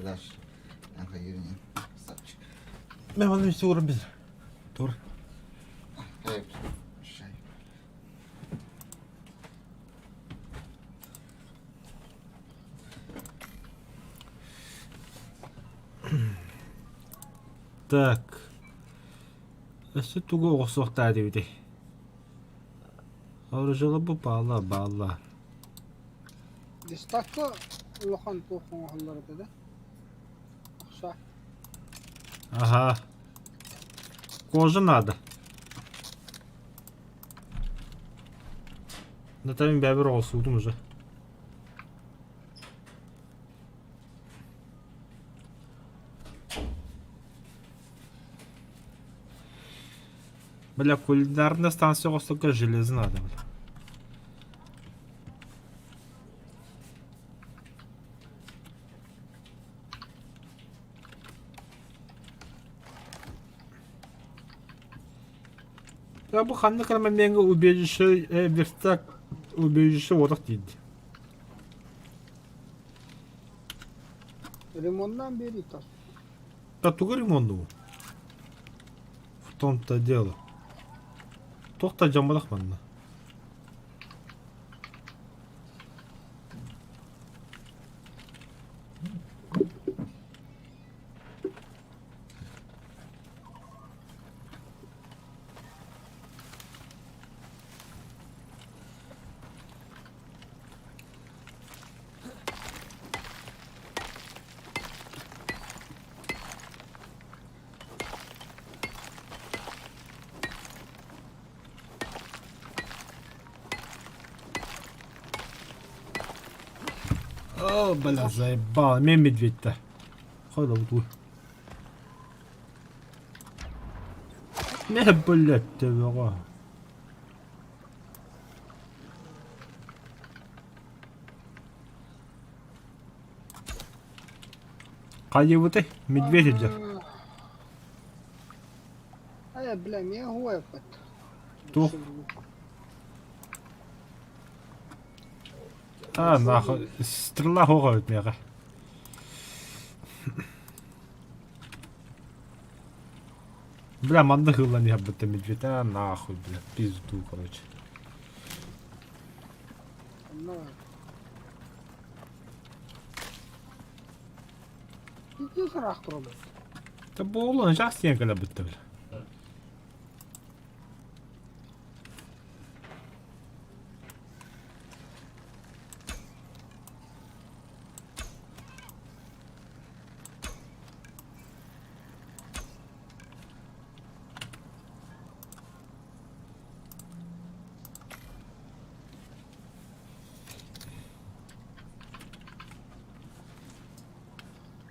Relax. Dan ga je hier in. Stapje. Ben wat is door bir. Dur. Evet. Şey. Так. Эсэ тугу огсохтаа дэвдэ. Оржоло бу баала. Distakka lokan tofun halları dedi. Akşa. Ага. Кожа надо. Да там бәбір олсудым уже. Бля, кулинарная станция столько железа надо. Бля. Ya bu kanlı kırma benge убежище верстак убежище odaq deydi. Ремонтtan beri ithal. Да тугу ремонту. В том-то дело. Тоқта жамбадақ манда. О, бля, заебал. Мне медведь-то. Хода вот вы. Не, блядь, ты вера. Кайыбыты, медведь идет. А, бля, меня гуэпот. Тух. А, нахуй. Стрела хоговит меня. Бля, мандах было не об медведь. А, нахуй, бля. Пизду, короче. Иди срах пробуй. Да болон, сейчас стен когда бітті, бля.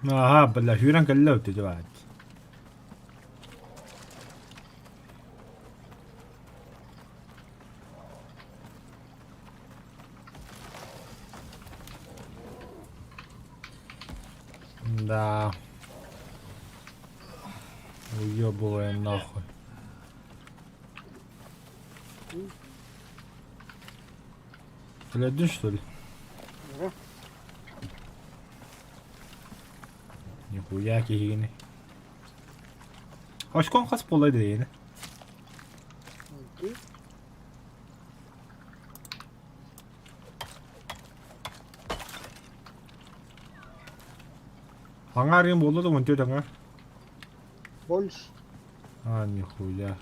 Ага, бля, хюрен кәлі өтті жауад. Да. Уёбывая нахуй. Бля, один что ли? Ага. Нихуя кигини. Ашкон хас болайды ені. Окей. Аңарым болды да онтет аңар. Больше. А, нихуя.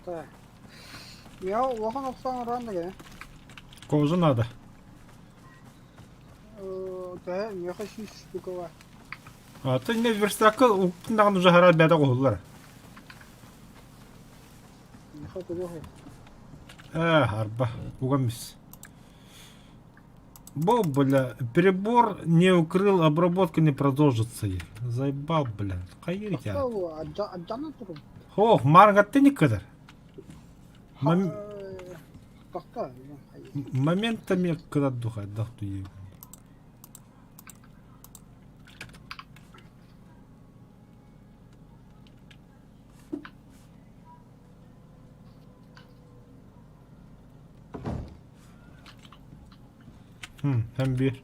Так. Я лохан оксан рандаге. Козу надо. Да, я хочу штуковать. А, ты не верстакы уктындағын уже харат бәді қоғылар. Не хочу лохи. Арба, угамис. Бо, бля, перебор не укрыл, обработка не продолжится. Заебал, бля. Қайыр тебя. Аджана турум. Ох, маргатты не кадар. Какта? Моментами когда духать, да, кто ей. Hem bir.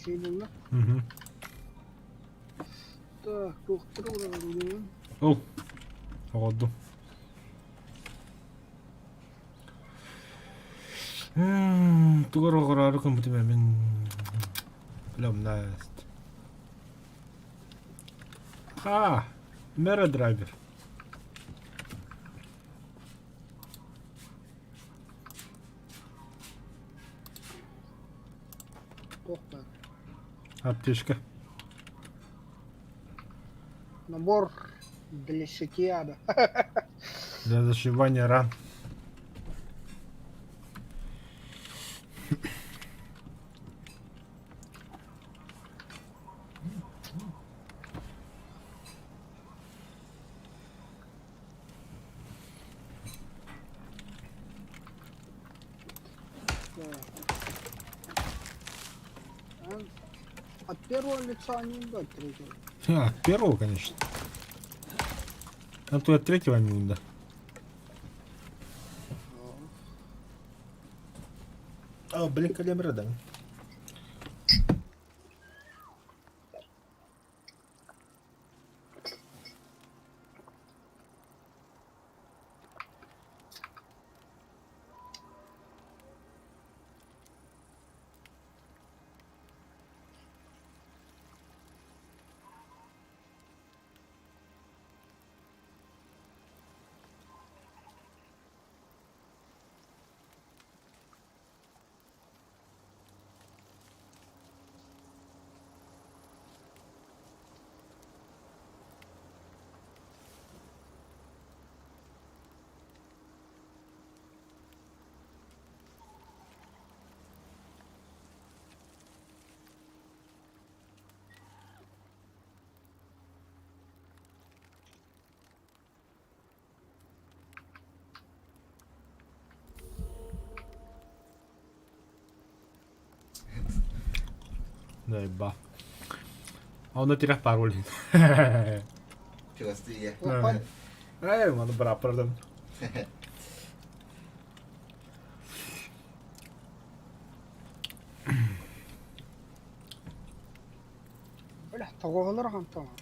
Şey bunlar. Hı. Так, doktora uğrayalım. Oh. Oldu. Тугара қарары күн бұтым әмін білім наст. Мэра драйвер. Тоқта. Аптечка. Набор для шитья. Для зашивания ран. От первого лица не до третьего. Первого, конечно. А то от третьего не да. Oh, balik ka lang radang. Diba? Ako natira parolin. Plastik ya. What? Ay, ano berapa dan? Öyle takoğlar kan tamam.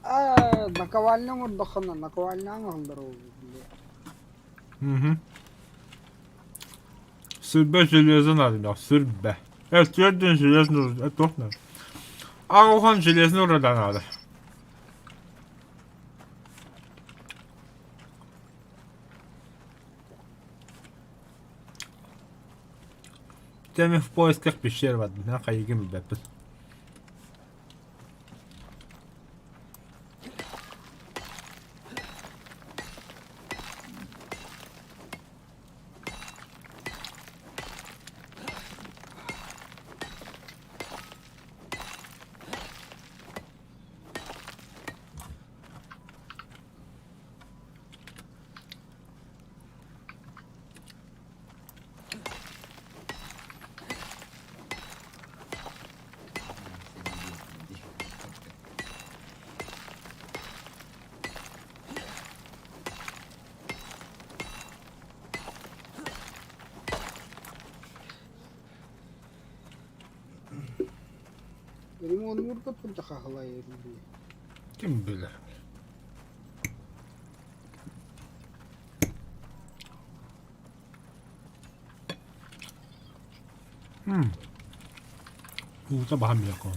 Ah, nakawal na mo dokon na, nakawal na ang handaro. Sırbe железо надо, да, сырбе. Стерден железно, это точно. А ухан железно рода надо. Теми в поисках пещер в одна хайгим бепес. Benim onu vurdu punca kahalaya gibi. Kim bilir? Uta baham ya ko.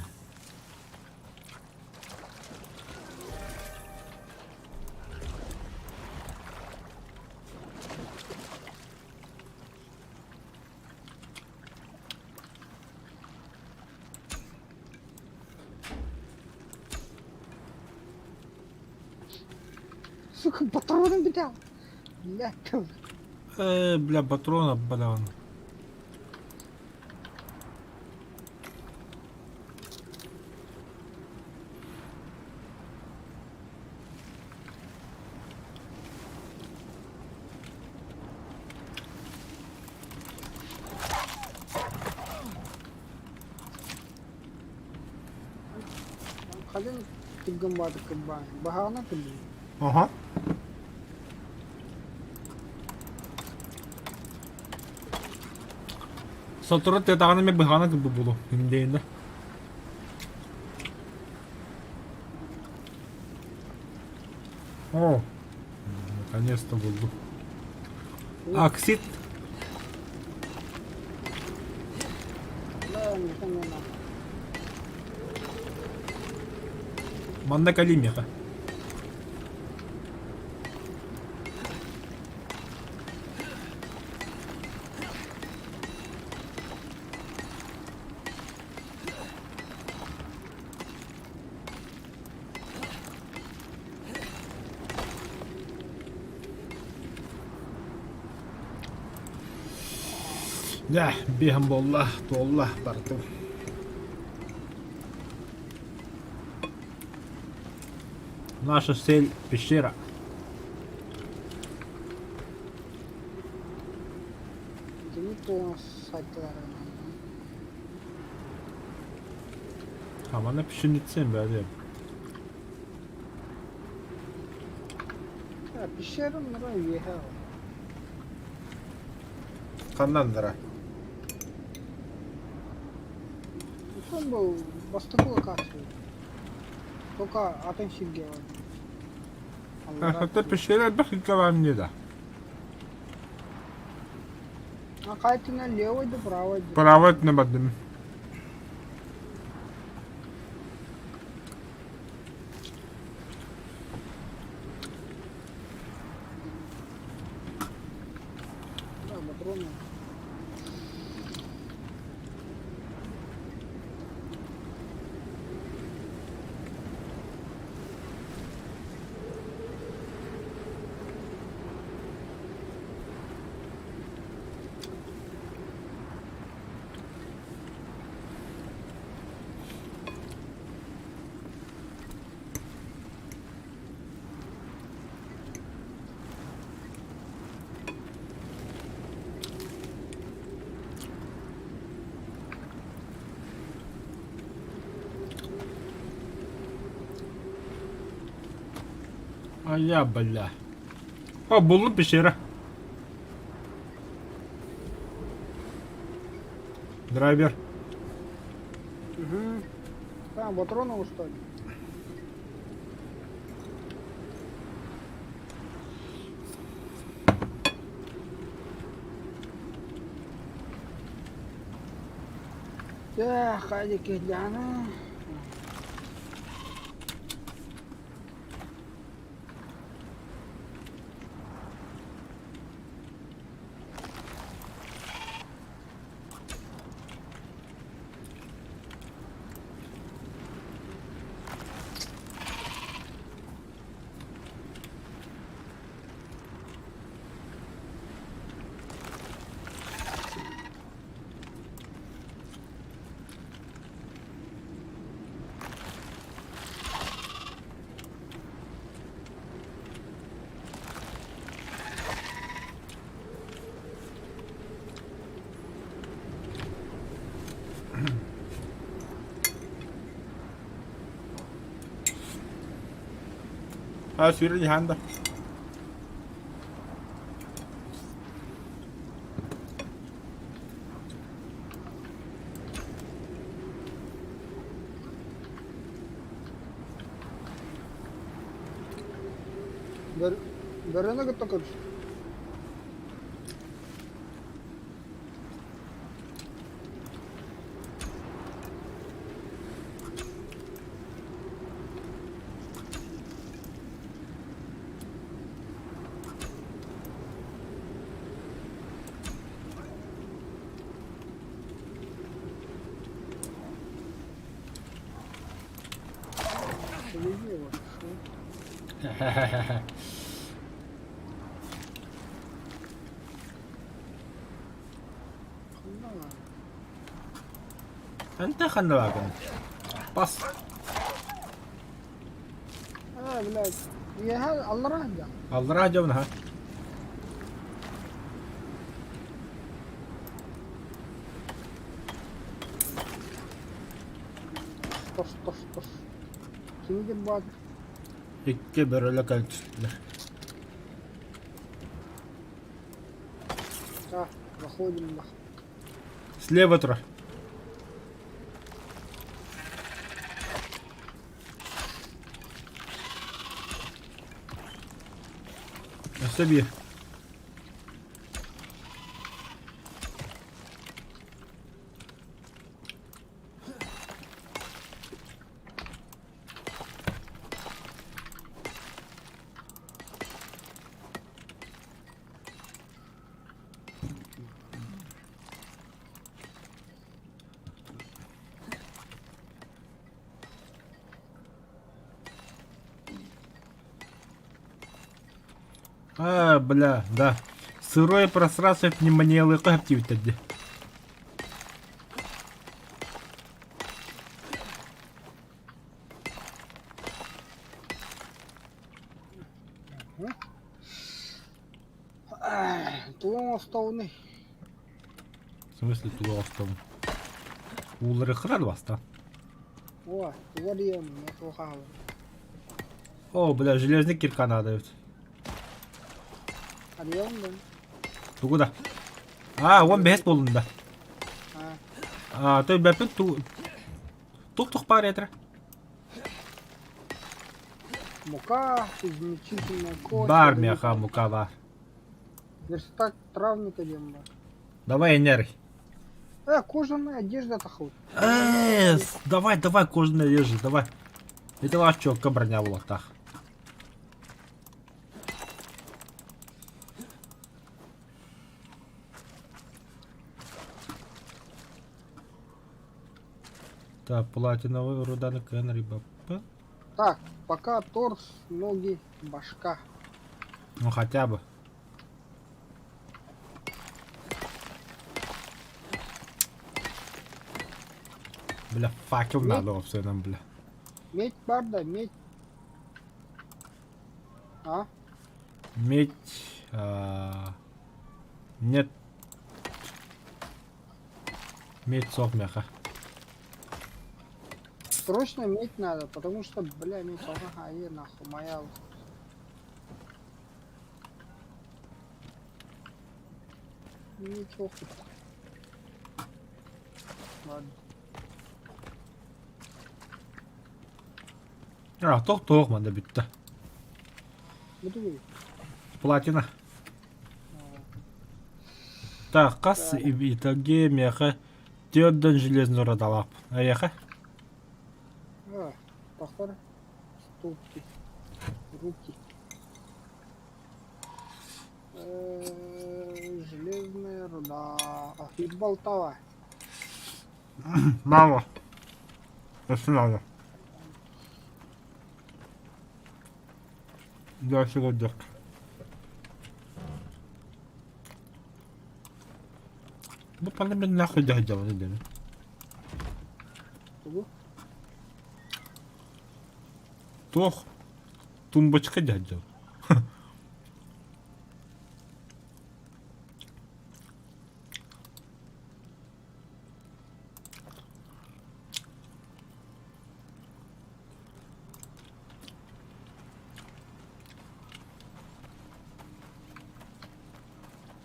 Сука, патроны бля. Бля, там. Бля, патронов, бля. Kadın tigam badı kıbbani. Bahana kıbbani. Aha. Sa turut tetakan may bahana ke bubulu. Hindi na. О, наконец-то булду. Аксит. Bля, не поняла. Manda kalimya. Да, бегом болла, толла, барту. Наша цель пещера. Ini tuh saatler. Ama ne pişinitsen be hadi. Ya bir şey onlara üye ha. Kandan dara. Son bu bastık o kaçtı. Toka atın şilge var. Allah Hatta pişirer bak kalan ne da. razı kaytına levaydı pravaydı. Право не бадым. Да, патроны. Ay ya balla. Ha buldum pişirir. Драйвер. Угу. Там патроны что ли? Ya, hadi kejana. Ha sürü handa. Darana kata kar. انت خلنا واقع. بس. بلاد يا هذا الله راجع. الله راح جونها. طش طش طش. Şimdi bak. İki böyle kaç. Так, проходим нахуй. Слева троح. Собі. Бля, да. Сырое пространство внимание лыка активитет. Тулам остауны. В смысле туда остал? Улары храд баста. О, варьем, не слухал. О, бля, железный кирка надо. Арьем, да? Ты куда? он бәс болында. Той бәпін тух бар етір. Мука, измельчительная кость. Бар меха мука бар. Верстак травника демба. Давай энергий. Кожаная одежда-то хоть. Давай кожаные ежи, давай. Это ваш чётко броня в лотах. Так, платиновый руда на Кенри бапа. Так, пока торс, ноги, башка. Ну хотя бы. Бля, факел Медь? надо все нам, бля. Медь, барда, медь. Медь. Нет. Медь совмеха. Срочно медь надо, потому что, бля, медь, нахуй, моя. Ничего хоть. Ладно. Тох манда битті. Буду говорить. Платина. Так, қас итаге меха тёрден железный родалап. Аяха? Тохтар. Ступки. Руки. Железная руда. Болтова. Мало. Если надо. Я сегодня. Ну, пане мен нахуй дядя, не день. Тох. Тумбочка дядя.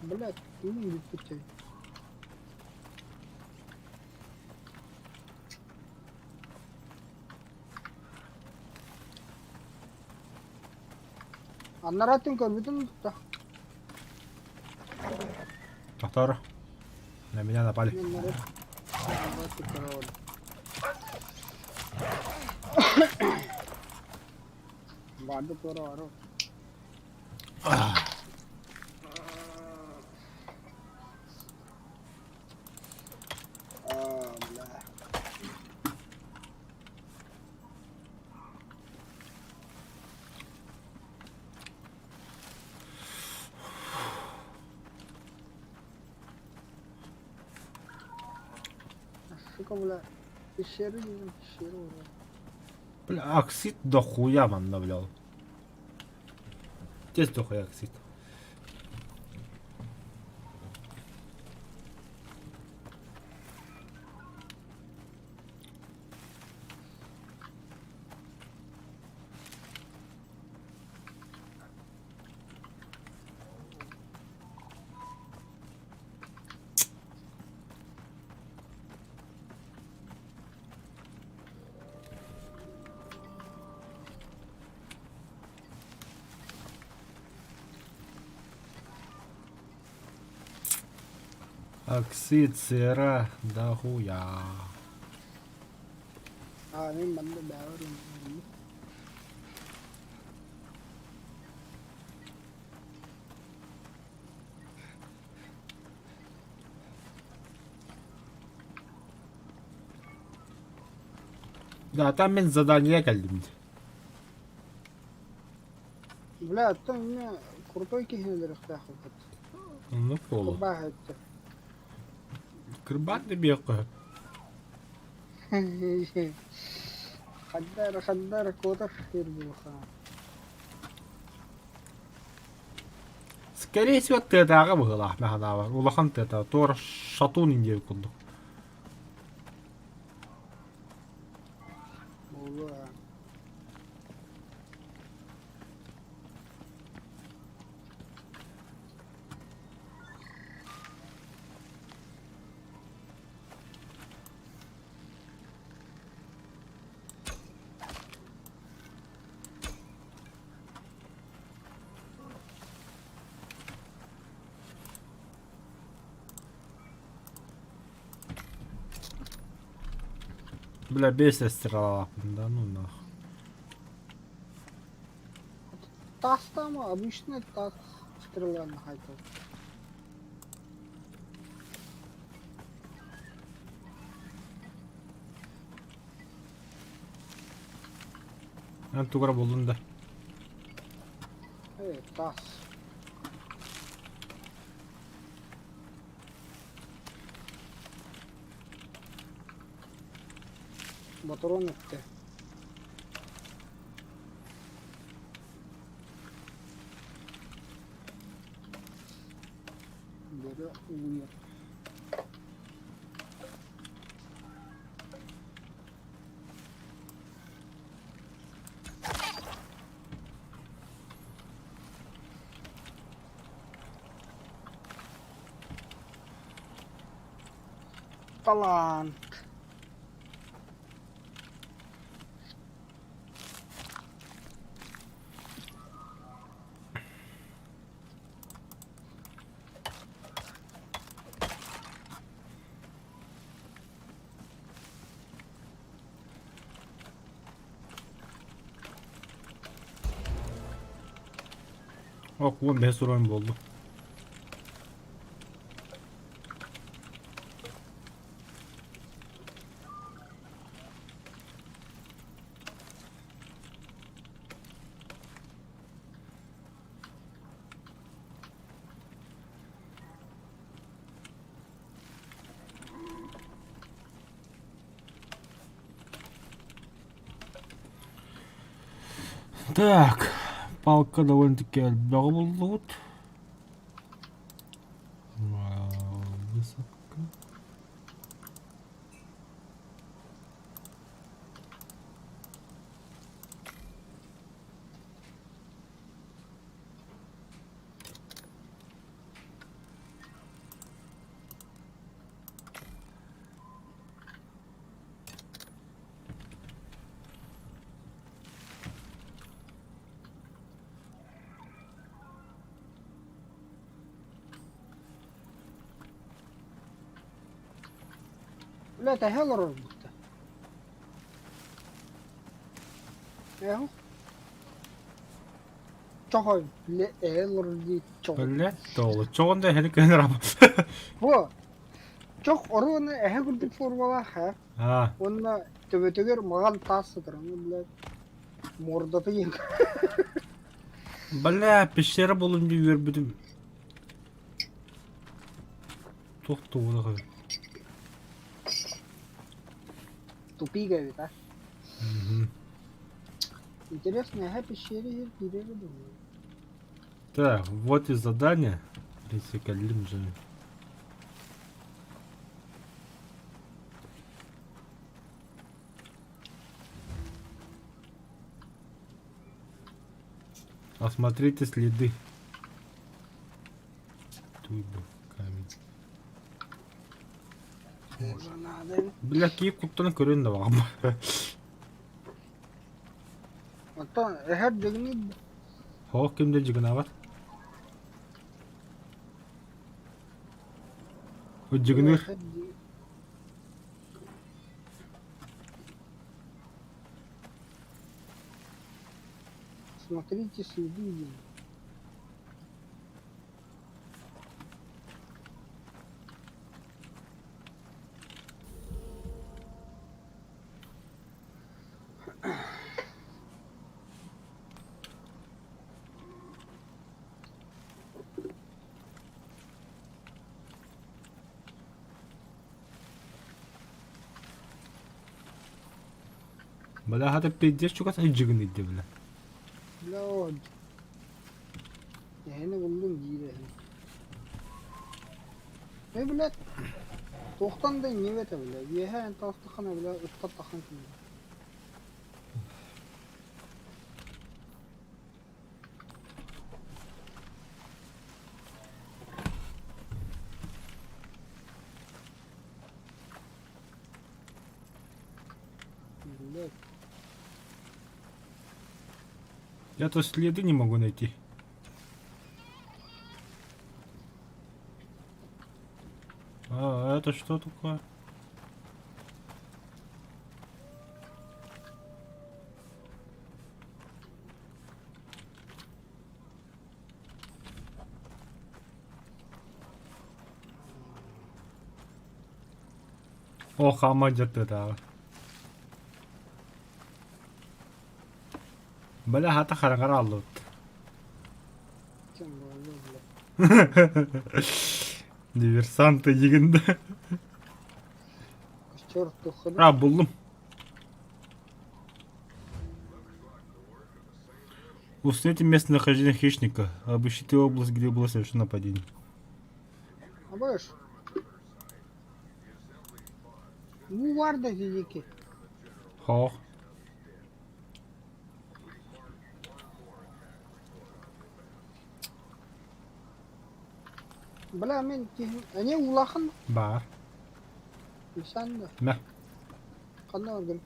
Блять, не путей. Аннаратын көрбүдүн да. Тохтар. На меня напали. Мен нарат көрөбүдүм. Барды көрө. Сука, бля, пещеры, пещеру. Бля, оксид дохуя man навлял. Здесь дохуя оксид. Оксид сыра дохуя. Мен банда бәрі. Да, там мен задание geldim. Бля, там у меня крутой кихнелер ихтахал. Ну, полу. Бахать. Кырбан да бияққа. Хаддар, котов фирбуха. Скорее всего, тетаға бұғыла. Мәханава. Улахан тета. Тор шатун индер күлді. Бля, бесит стрела, да ну нахуй. Тас там обычный тас стрела на хайтов. Ben tukara buldum da. Evet тас. Батарон etti. Böyle uyuyor. Талант. Ok, bu bir sorun oldu. Так, палка довольно-таки отбегал тут. Высоко. لا تهلر burada. Yahu. Çok ay. Le eğer değil çok. Öyle doğru. Çoğunda helik gönder ama. Bu. Çok orunu ehe gudip formalar ha. Ha. Onunla töbetöger magal tasıdır ama bile. Mordatı yiyip. Bля, пещера bulunca yürüdüm. Çok doğru kadar. Тупик говорит, а? Угу. Интересно, я пещере переведу. Так, вот и задание. Рисикалим же. Осмотрите следы. Тут был камень. Уже надо. Бля, киіп құптаны көрін де бағым. Hatta her degini Хоқ кемде жігіна бар? О жігінер. Смотрите следы. Бля, хата пиздец чугаса жігін еді бля. Lord. Yani buldum yine. Ne bile? Tohtan da niye bile? Yehe en tastıkana bile ıttat takın şimdi. Bile. Я то следы не могу найти. А это что такое? О, хама жатты дағы. Бәлі хаты қараңғар алды өтті. Kim böyle bile. Диверсанты егінді. Черт тухаdı. А, бұлдым. Установите местонахождение хищника. Обыщите область, где было совершено нападение. Ha boş. Bu var da dedi ki. Хо. Bela men ki. Ne ulakın? Бар. Sen de. Мә. Kanı orgun.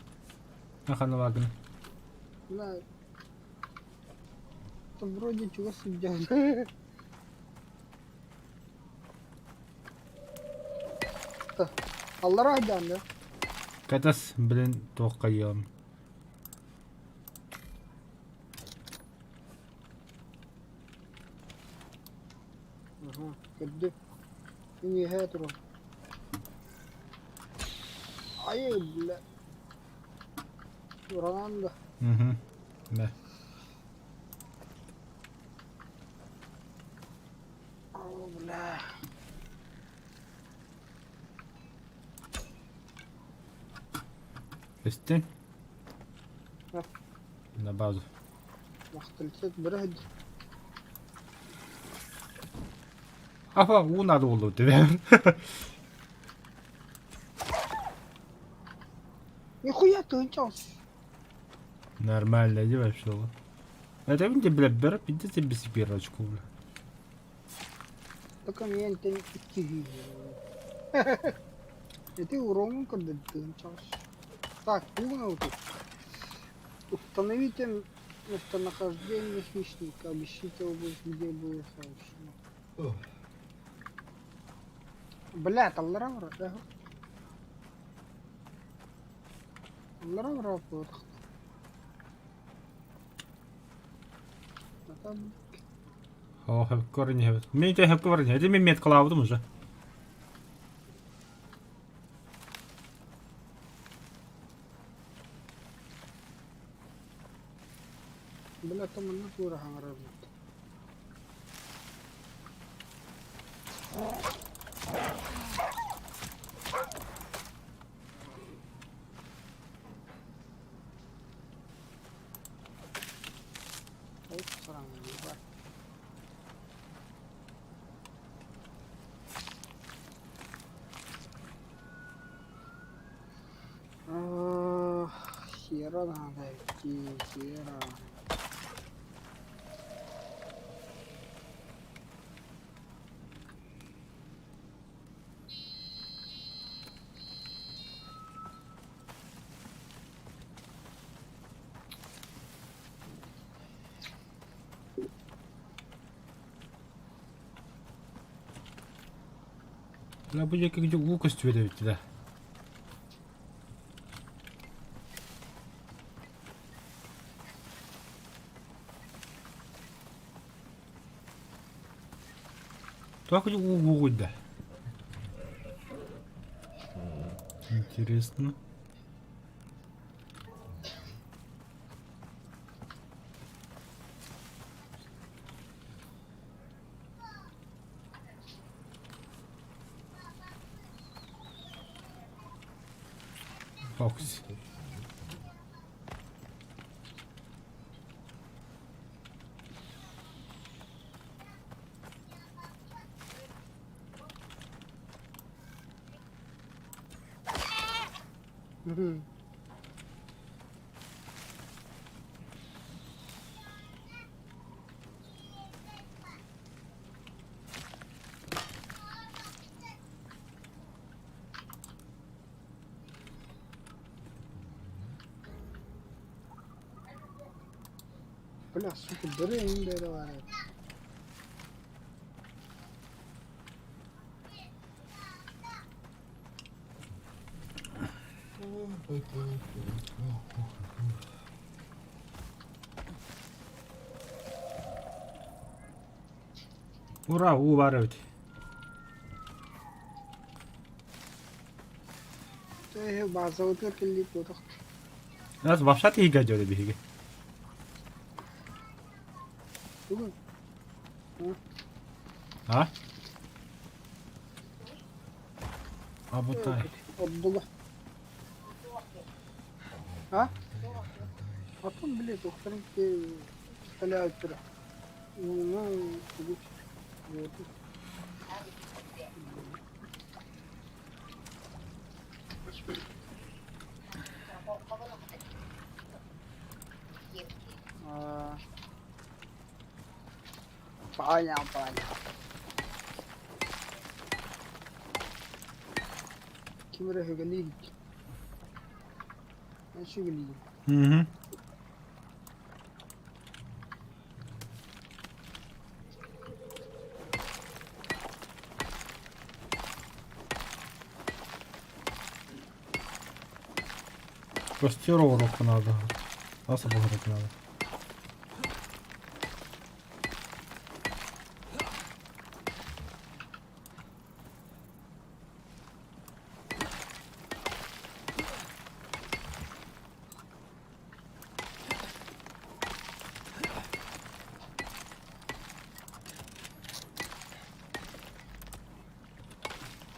Наханы вагын. Да. Там вроде чего сидят. Аллара айданды. Катас, блин, тоққа ем. Ага, кәдді. Не хәтіру. Ай, бля. Уранды. Мхм. Мә. Ау, бля. Өстен. Ja. На базу. Мақтылсет бір әді. Афа, у надо было тебе. Нихуя ты унчался. Нормально, иди вообще. Это видите, бля, бер, идите без пирочку, бля. Только меня это не киви. Это урон, когда ты унчался. Так, пивно тут. Установите местонахождение хищника. Обыщите область, где было совершено. Бля, таллара вра, да? Таллара вра, вот. О, heb корень heb. Мен те heb корень. Это мен мет кылабыдым уже. Бля, там она тура хангаразит. Ой, сраный, ебать. Сера надо идти, сера. Бля, будет как лукость выдавить, да. Только угу, да. Интересно. Фокус. Мгм. Бля, сука, бери инде var ya. Ура, уварывать. Bazı otur kelli potak. Nas başlat iyi geliyor bir hige. Tugu. Ha? Abutay. Abdullah. Ha? Atın bile doktorun ki kale açtıra. Tugu. Banyak. Kim rahe geli? Nasıl geli? Hı hı. Костёр надо. Nasıl baharat надо?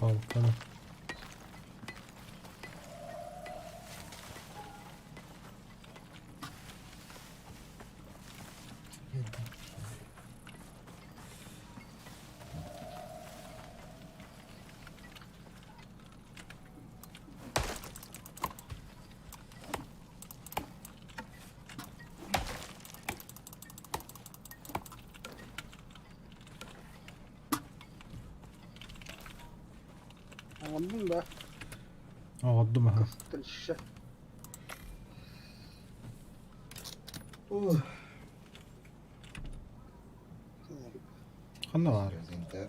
Балканы. Anladın da. Oldu mu? Tırşı. Kanı var. Presenter.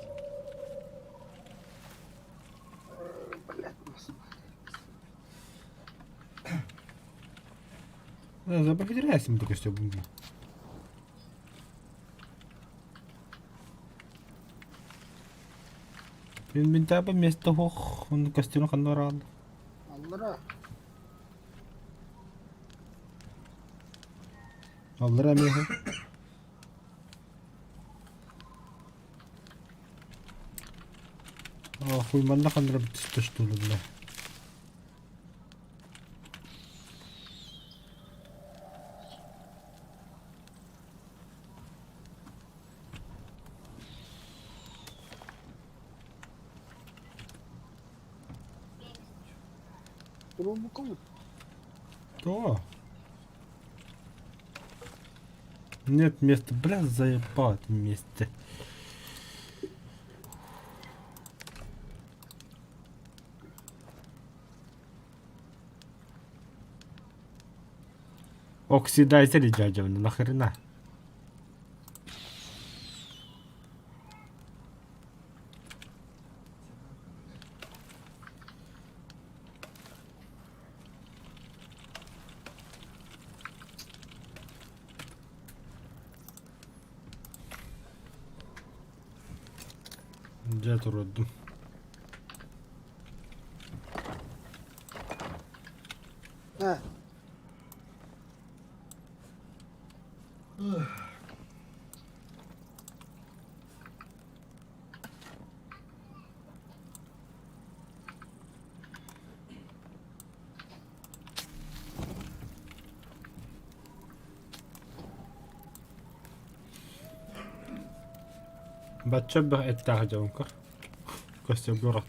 Забавить рясим только что будет. Minta apa место хох, он костюм ханорал. Allara. Allah rahmet. Хуй манна хандра битиште что ли, бля. Grubu kому? Что? Нет места, бля, заебать месте. Оксидайзер дядя, нахрена? Дед уродом. He. بتشبه التاج جونكر كوستيوم بيورط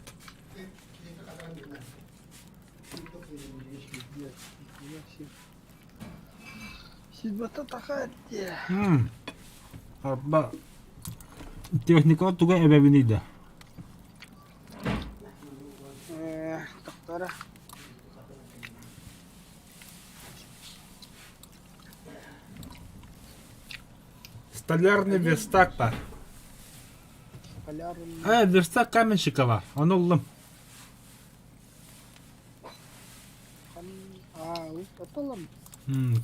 Сидбата тахати. أربعة تكنيكات تجاه أبابني ده Doktora. столярный верстак бар. Полярный. Верстак каменщика бар. Onu buldum. Atalım.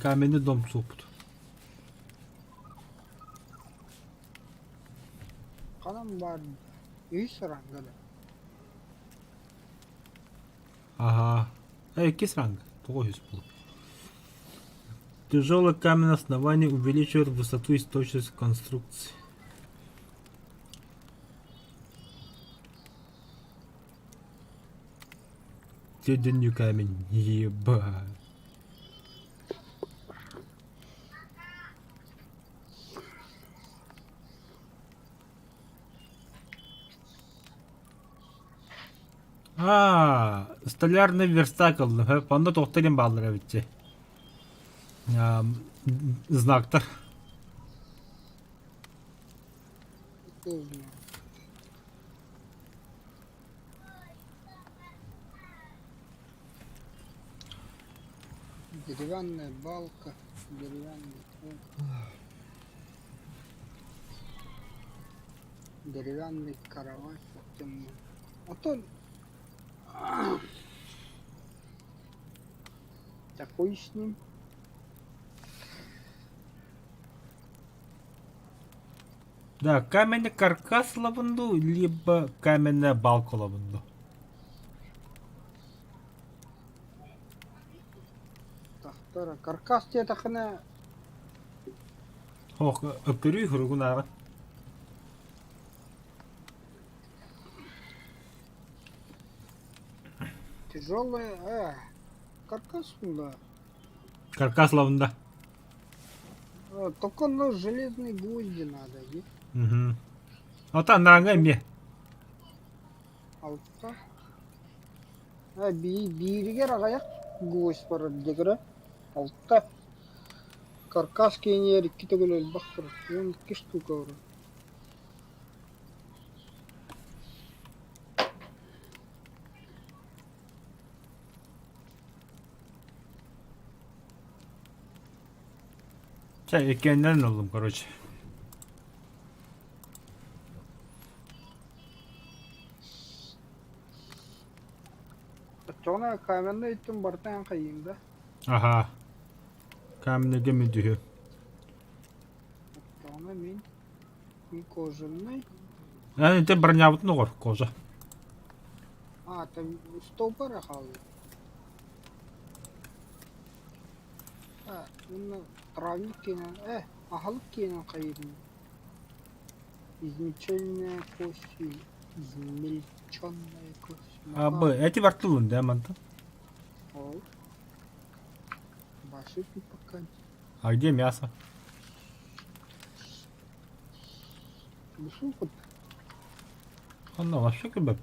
Каменный дом сопт. Kanım var. İyi sorangada. Ага. Кисранг. Трогаюсь. Тяжелое каменное основание увеличивает высоту и точность конструкции. Теденью камень. Ебать. Столярный верстак алды. Панда тоқтырын балдыра бітсе. Знактар. Тоже. Деревянная балка, деревянный пол. Деревянный каравай. Темный. А то... Такой с ним. Да, каменный каркас лабунду, либо каменная балка лабунду. Тахтара. Каркас те тахана. Ох, öpürüy hırgın ağa. Тяжелая. Каркас да. Каркас лабunda. Только на железные гвозди надо, не? Угу. Ата наңа ме. Алтта. Бириге рагаяк гвоздь бар дегере. Алтта. Каркас кейнер iki төгөлөл бактыр. 12 штука бар. Çay ekenden oldum короче. Чона каменный иттим бартан кайын да. Ага. Каменеге müdüğü. Чона мен кожаный. Yani te бронябытны гор кожа. Там столпара халы. Мына травник кенен, ахалык кенен кайын. Измельченная кость, измельченная кость. Абы, эти вартылын да манда. Ол. Башы пипакан. А где мясо? Бусу кот. Она вообще как бы.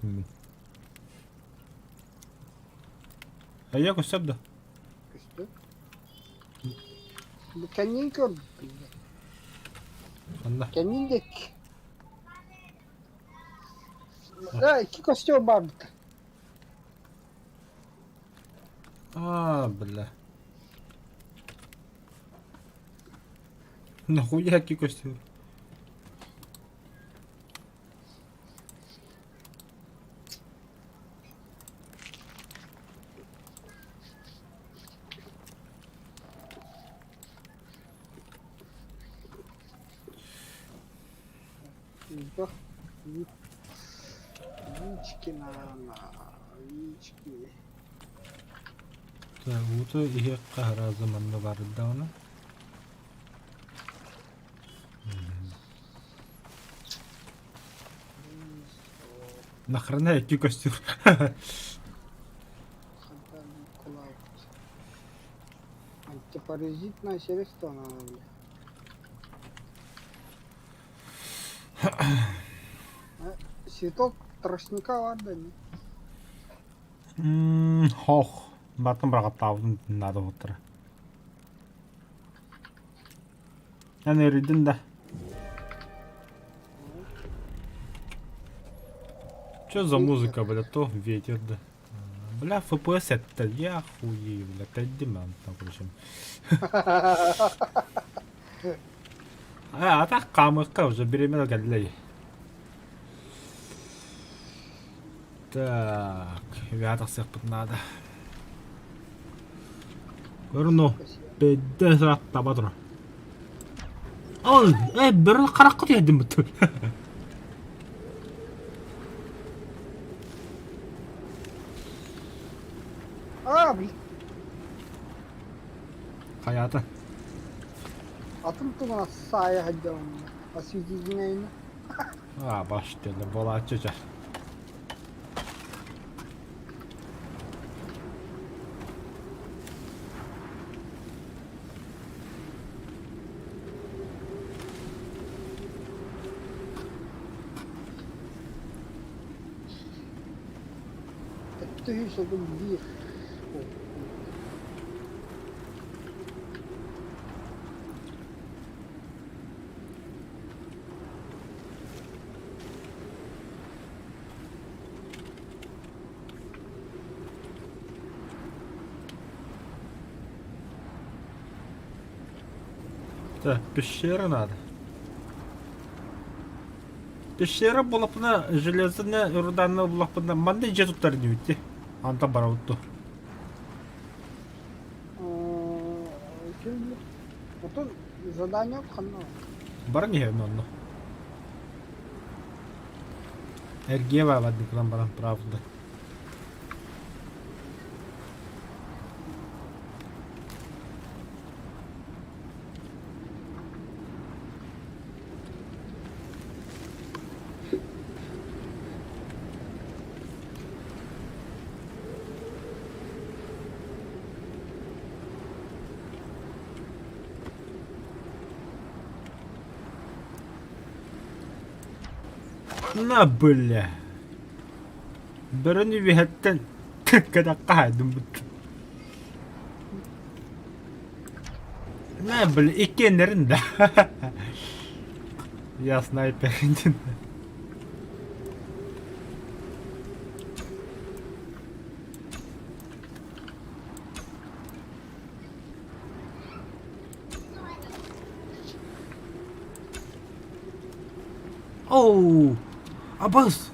А я кусок да. Кысты. Bu kendin gördün. Anda. Kendin de. İki kostüm vardı. Бля. Нахуя какие костюмы? Да. Яички яички. Так, вот и kahra zamanında vardı da ona. Нахрена какие костюмы? Антипаразитное средство надо. Цветок тростника vardı mı? Хох. Батан брагат тавдын надо отыр. Яны ридин да. Что за музыка, бля, то ветер, да. Бля, FPS это я хуею, бля, это демон, там, короче. А так камыка уже беременна гадлей. Так, вятах всех тут надо. Көріну, бәдден сұрақ таба тұра. Ой, бір қараққы дедім бұтты. Abi Hayata. atım tutuna sahaya hadi onu. Asıl neyini? Başladı. Bola açacak. Tühü sokun bir. Да, пещера надо. Пещера була б на железна рудана була б на манде же тут тарнюти. Анта барауту. Kim bilir? Otur zadanya yok kanka. Bara не но. Эргева вадик нам баран правда. На бля. Берени вихеттен kada qaadum but. Na bel ikenlerinde. Ya sniper indin. Oh, Abbas.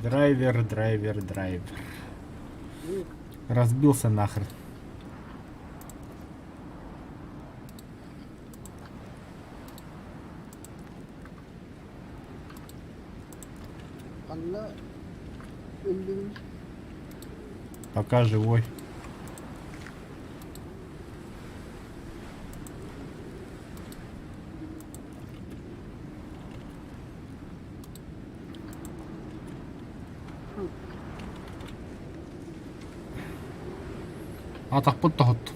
Драйвер. Разбился нахрен. Kanka öldüm. Пока живой. Атақ бұтты ғұтты.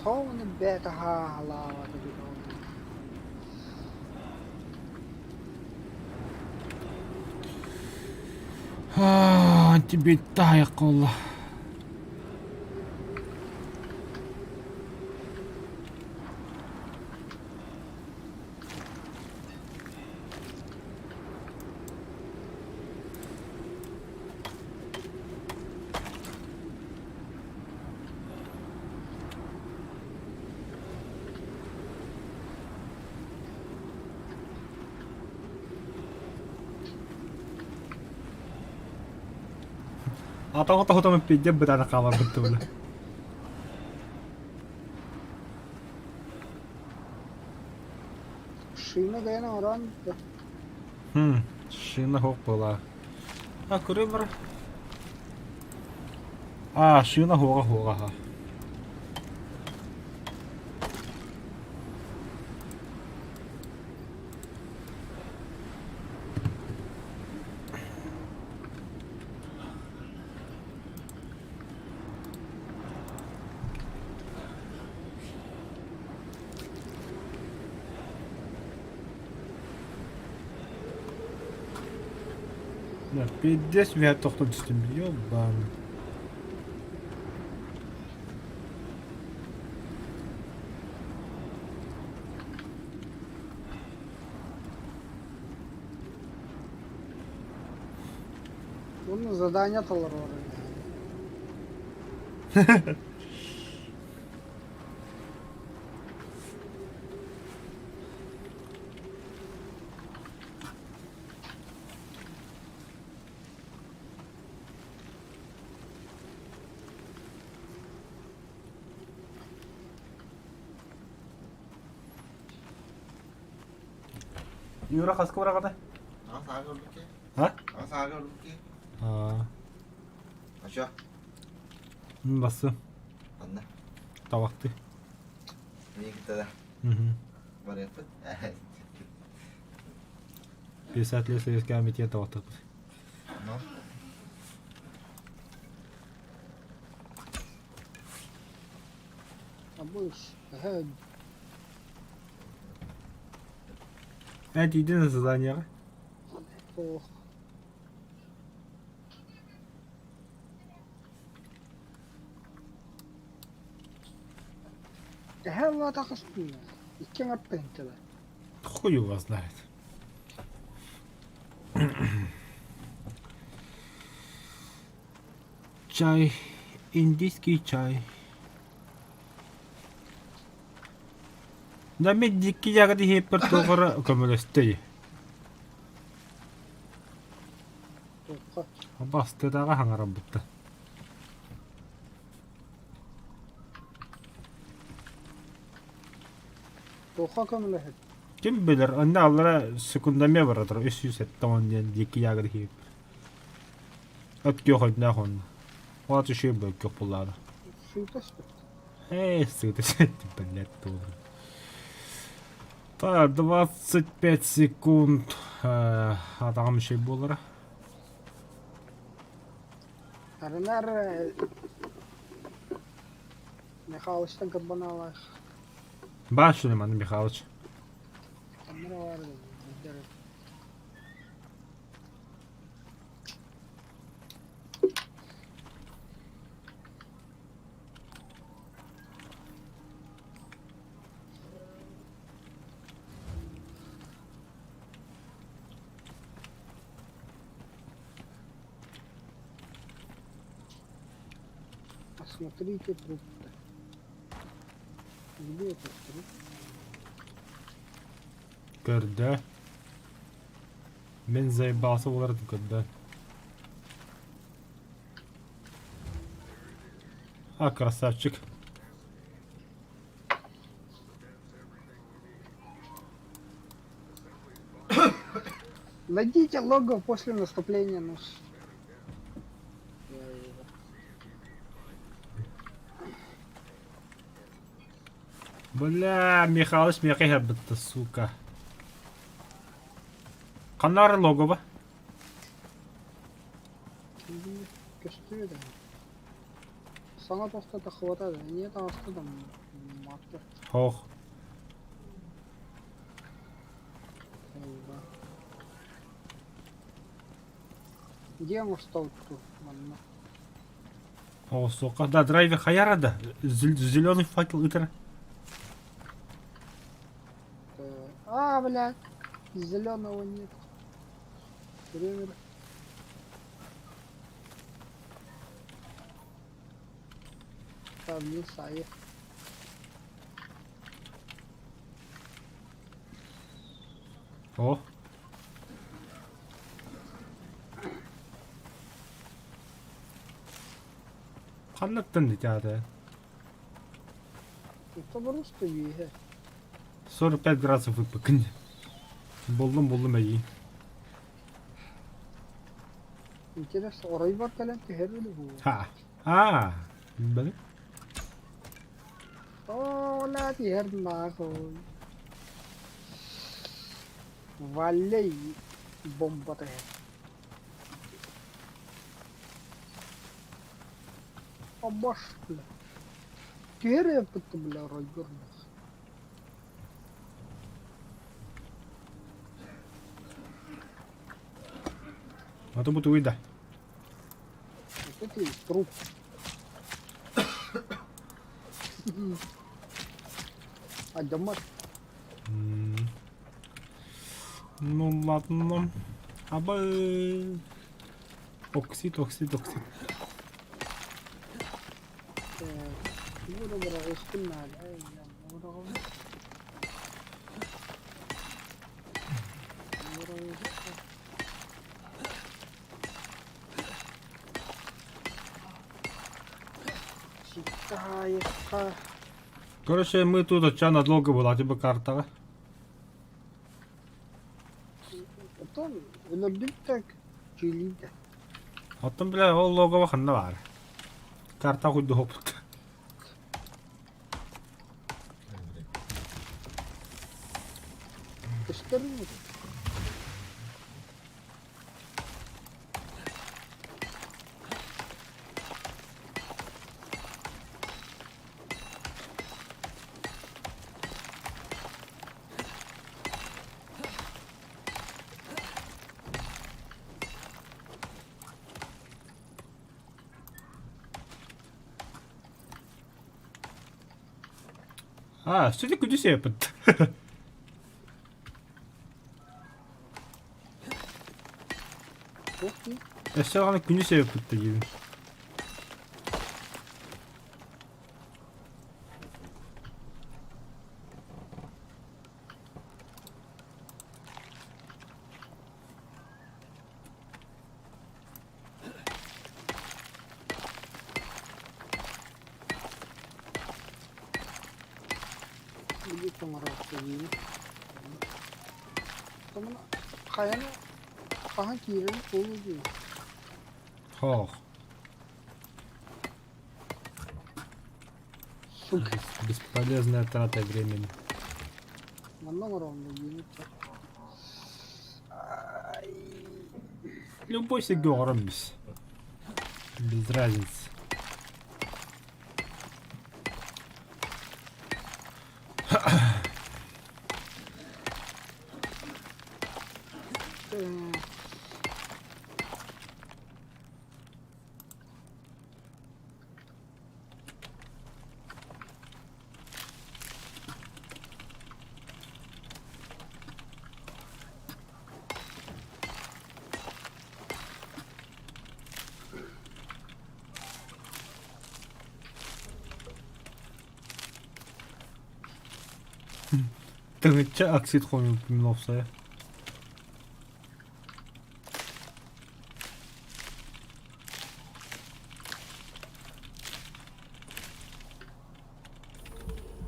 Tavını beta hala dedi. Антибит таяқ олла. Atau tahu teman pinjam betana kamar betul. Şıyına gayana oran da. Шина hoppala. Көрем шина хоога. Да, пиздец, я тоқтап түстім, ёбан. Bunun zadanya atalar oraya. Юра хаска барагада? Сага үлдікке. А? Сага үлдікке. Аша. Басы. Қанна. Табақты. Мен кетеді. Бар еппін. 50 лет советский комитет табақты. Ну. А больше. Ага. Эти иди на задание. Ох. Ага, вот так остальное. И кем оттенки? Хуй его знает. Чай. Индийский чай. Да мен дикки ягды хеппер тоғыры көмілісті. Тоққа. Басты дағы хаңарам бұтты. Тоққа көмілі хет. Кім білер, анна аллара секундаме барадыр, 370 ден дикки ягды хеппер. Өтке қойдына қонды. Оғаты шей бөк көп бұллады. Сүйтес бі. Сыты сетті, блядь, тоже. Так, 25 секунд. Атағым шей болыр. Арынар... Михалычтан кырбана алайық. Ба, Сулейман Михайлович. Камера var dedi. Giderim. Посмотрите трубку. Где этот труп? Көрді. Мен зайбасы оларды көрді. А, красавчик. Найдите лого после наступления нос. Бля, Михалыч меқи хәбітті, сука. Қанары лого ба? Көстүрү да. Саңа тоқтата хватады. Не тағысты да матты. Хоқ. Где он стал тут? О, сука. Да, драйвер хаярада. Зеленый факел итара. А, блядь. Зеленого нет. Время. Там не сае. О. Қанаттын дитяды. Это просто вега. 45 градусов выпекін. Болдым әйі. Интересно, орай бар таланты хер или бу? Ха. Білі? О, ла хер нахуй. Валей бомбата хер. Абаш, бля. Хер я пыту, бля, орай бар нах. А то буду уйда. Вот это и труп. А дома Ну ладно. Абы. Оксид. буду брать спина, да, я буду. Читаешь. Короче, мы тут отча надолго была, типа карта. Öldüm tek. Çiğliydi. Ottun bile o logo bakın da var. Karta kuydu hoput. Gösterir mi? Ha, sürekli gücü şey yapın. Yok ki. Eşya kanı gücü şey yapın da gibi. Bir kamera koyayım. Tamam. Kayana kahan kirin olur diyor. Hoh. Сука. Бесполезная трата времени. На номер он не Любой себе говорим biz. Без разницы. Тыңытча оксид қойып мін опса ya.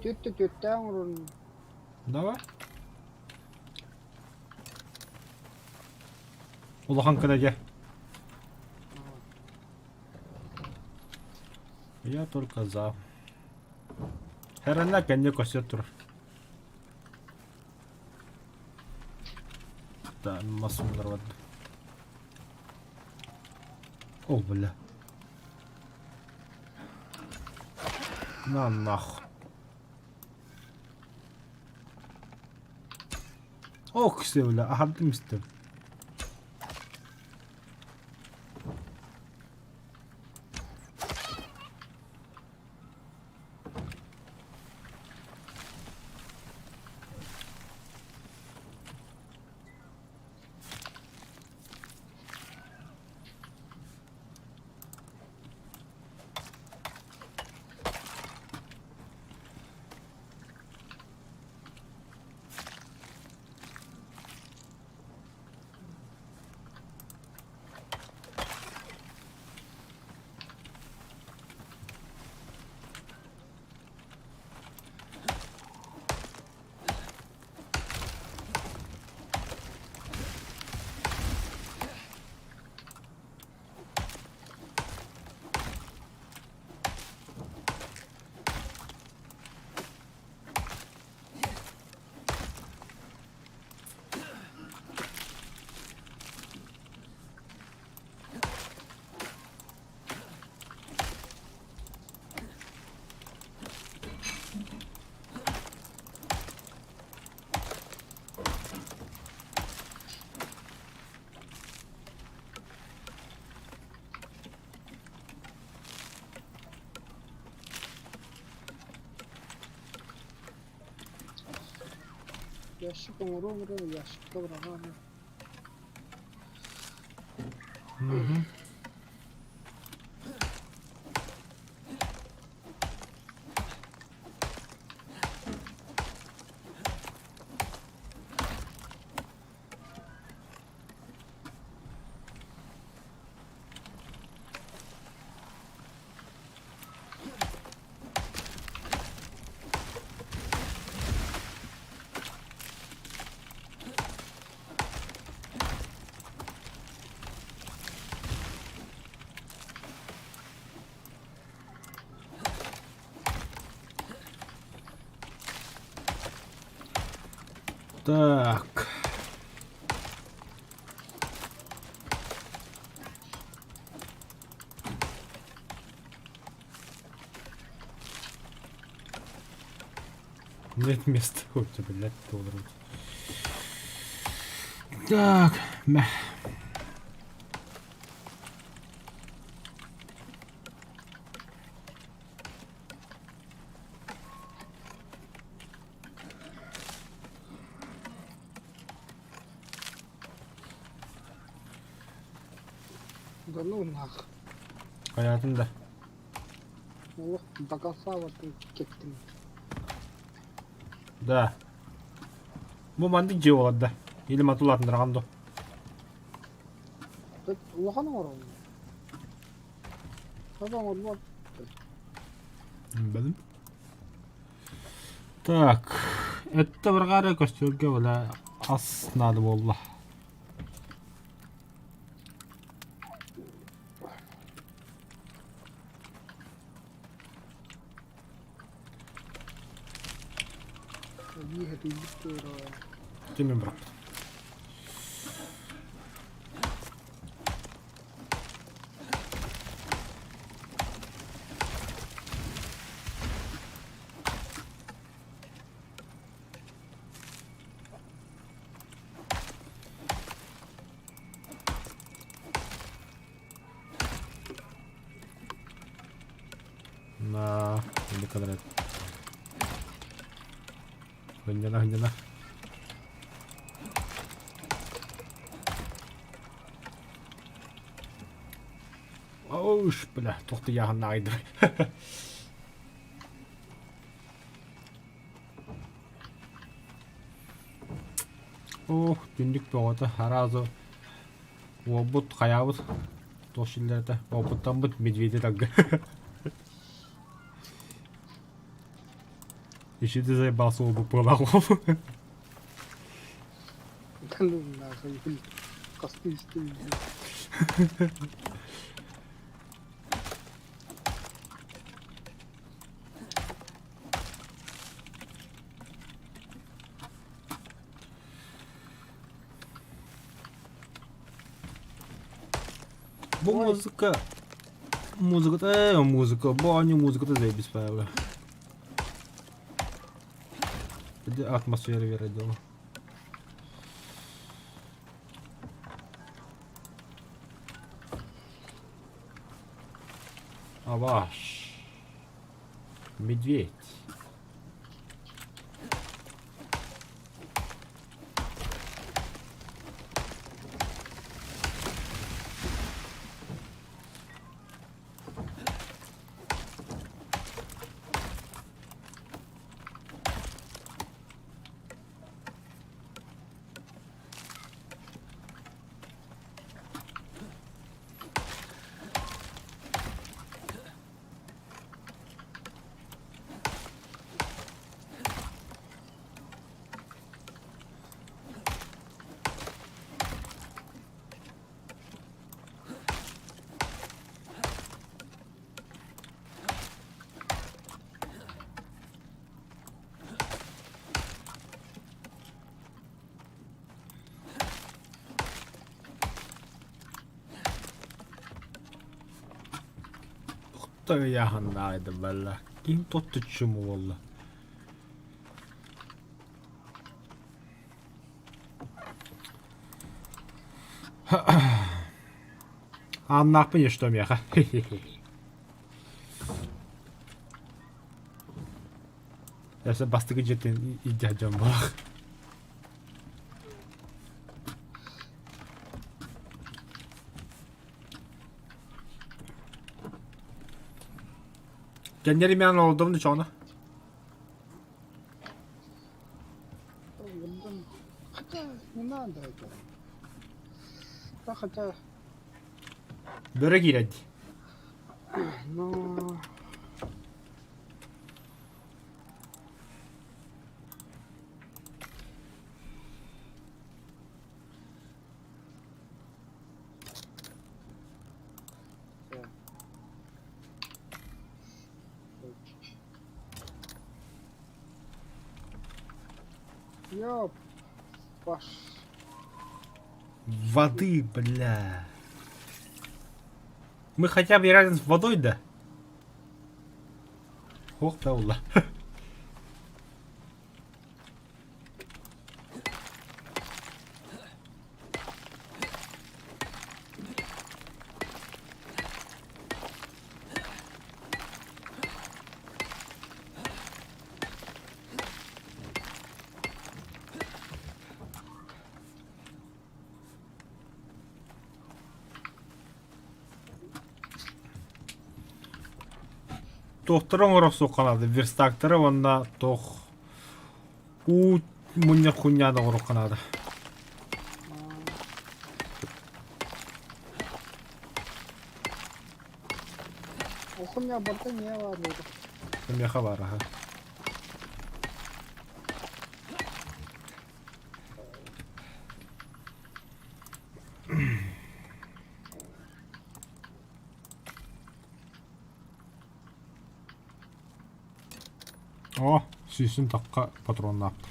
Tütte vurun. Давай. Улахан кадage. Я только за. Herhalde kendi koşuyor durur. Да, массу нарвать. О, бля. На нахуй. Ох, все, бля, ахадым истем. Yaşlık umuru yaşlıkta bırakalım. Так. Нет места. Ой, блядь, тоже. Так. Да ну нах. Hayatında. Allah bakasa kettim. Да. Bu mandı cevabı. İlim atılatındır kandı. Так улахан var onun. Tamam olmaz. Bildim. Так. Это bir qara kostyolga wala asnadı wallah. İyi hadi gitti. Kimin bırak? Na, ini kadar et. Hıncana hıncana. Oş, bля, toxtu yaxın aydı. Oh, gündük boğada harazı. Obut kayabıt. Toşillerde obuttan bıt medvedi tagı. İşi de zay bası obu pıla ol. Да ну нах. Касты исти. Bu muzika, bu aynı muzika da zey biz böyle. Bir de atmosferi verirdi o. Avaş. Медведь. Da yakındaydım valla. Kim tuttu çumu valla. Annak mı yaşıyorum ya? Ya bastık cidden ihtiyacım var. Kendilerim yan olduğumu düşün onu. Хотя не надо это. Да хотя, Börek giredi. но Ёп, Паш. Воды, бля. Мы хотя бы рядом с водой, да? Ох, да, ула. Тохтырың оросу канады, верстактыры онда тох. У мунья хуйняда ору канады. Охуня барда не var burada. Меха вараха. О, сүйсін таққа патронын апты.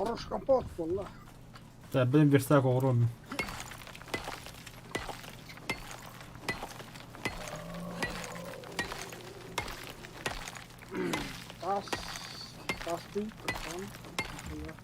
Хорош компот valla. Да, benim verstак оғырым. Tas. Tas değil. Tamam. Valla.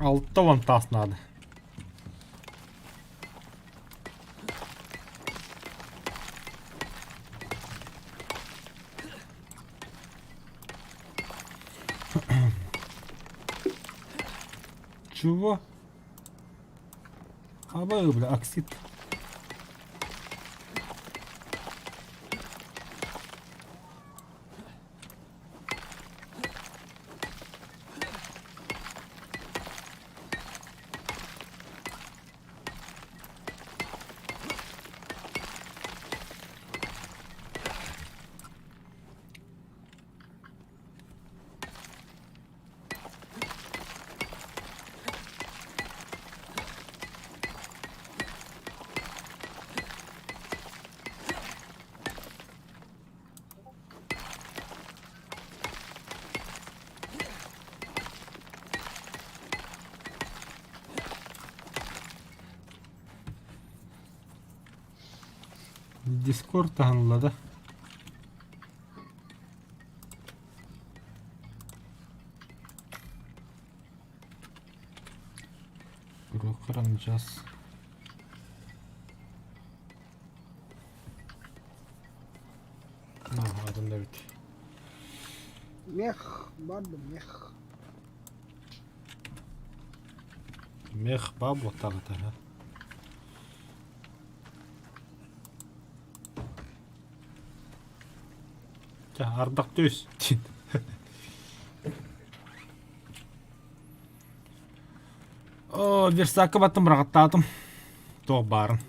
Алтта вон тас надо. Чего? Абай, бля, оксид. Discord anladı. Kırılacağız. Ha, adım da bitti. Meh. Barda meh. Meh babo tağıta ha. Ya ardaq düz. O, verstакка баттым рағаттадым. Тоқ барын.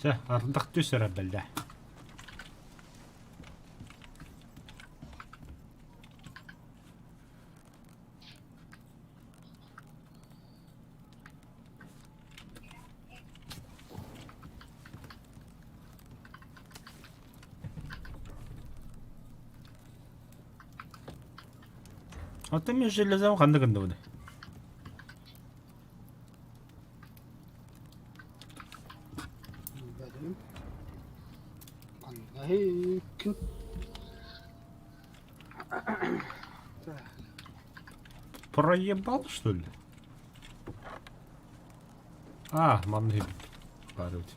Se ardaq tüsere belde. 어떤 실내서 간다 근데 오늘. Benim. Vallahi kim? Проебал, что ли? А, манны парить.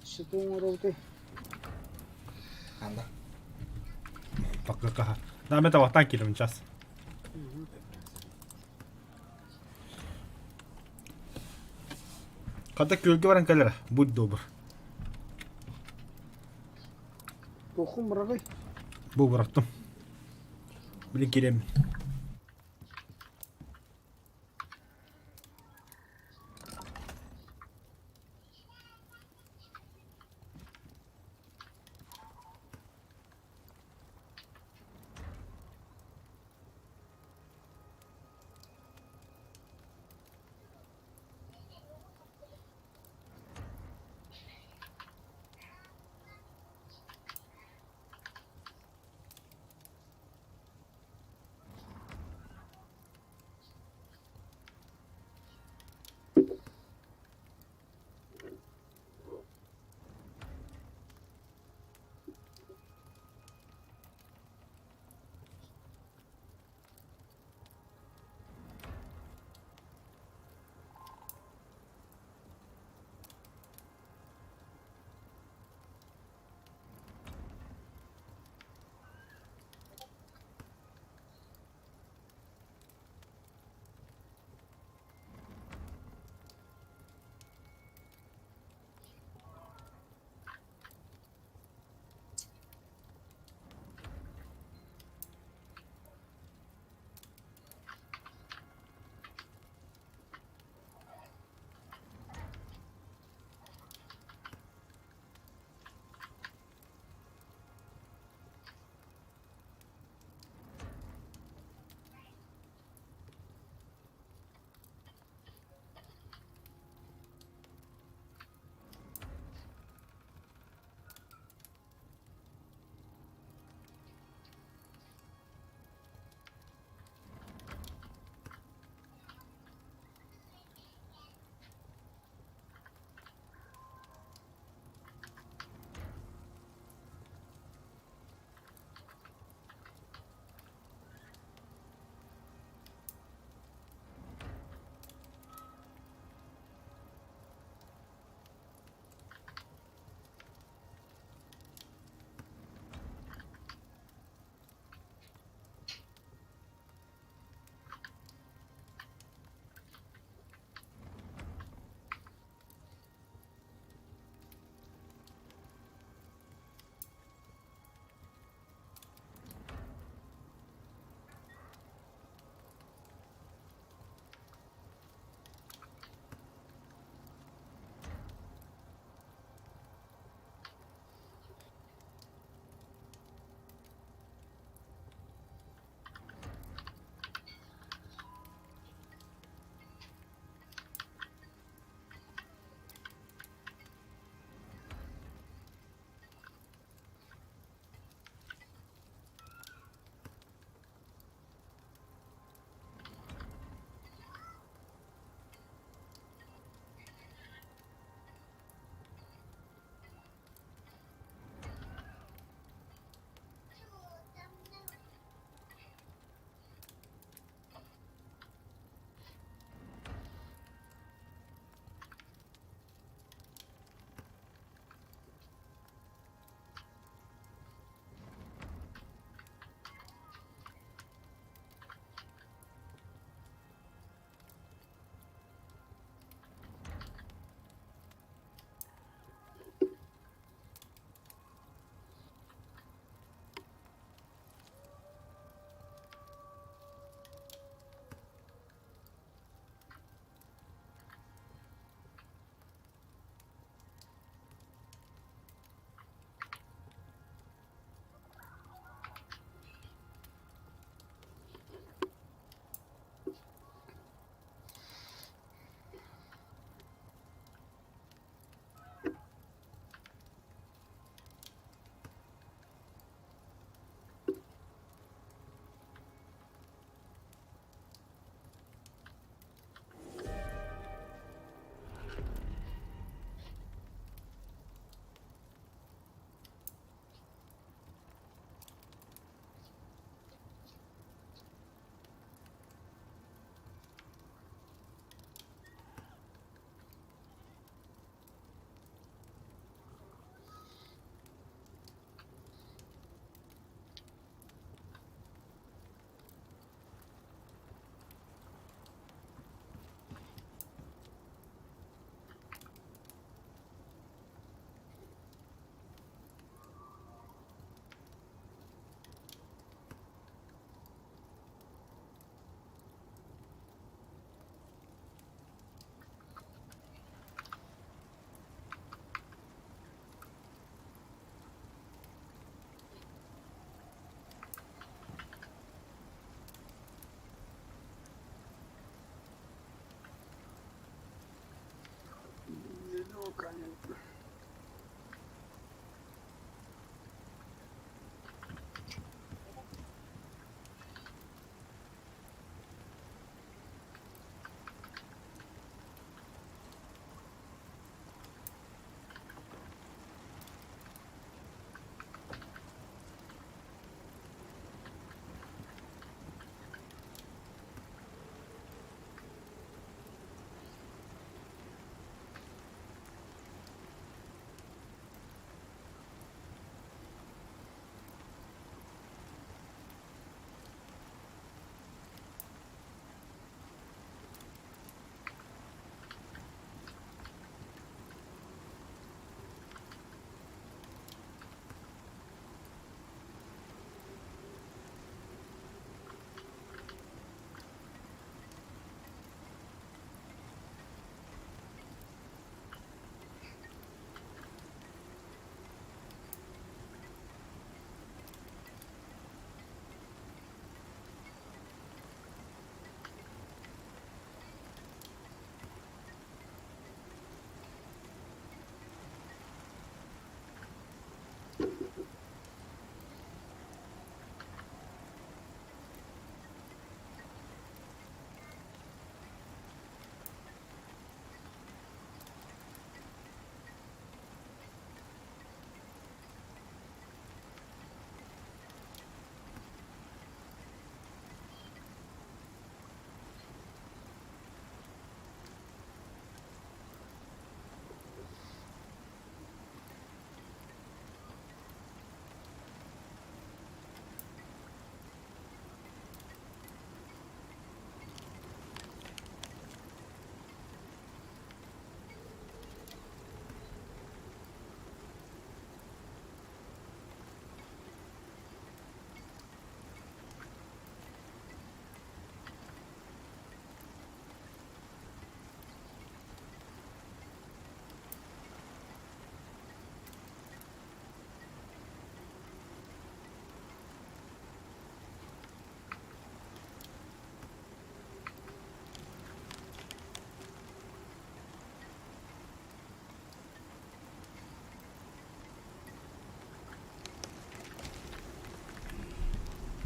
Situng rote. 간다. 바꿔가. 다음에다 왔다 기름 짰어. Kada külgüveren kalera. Будь добр. Tohum bırakay. Bu bıraktım. Bilin girem.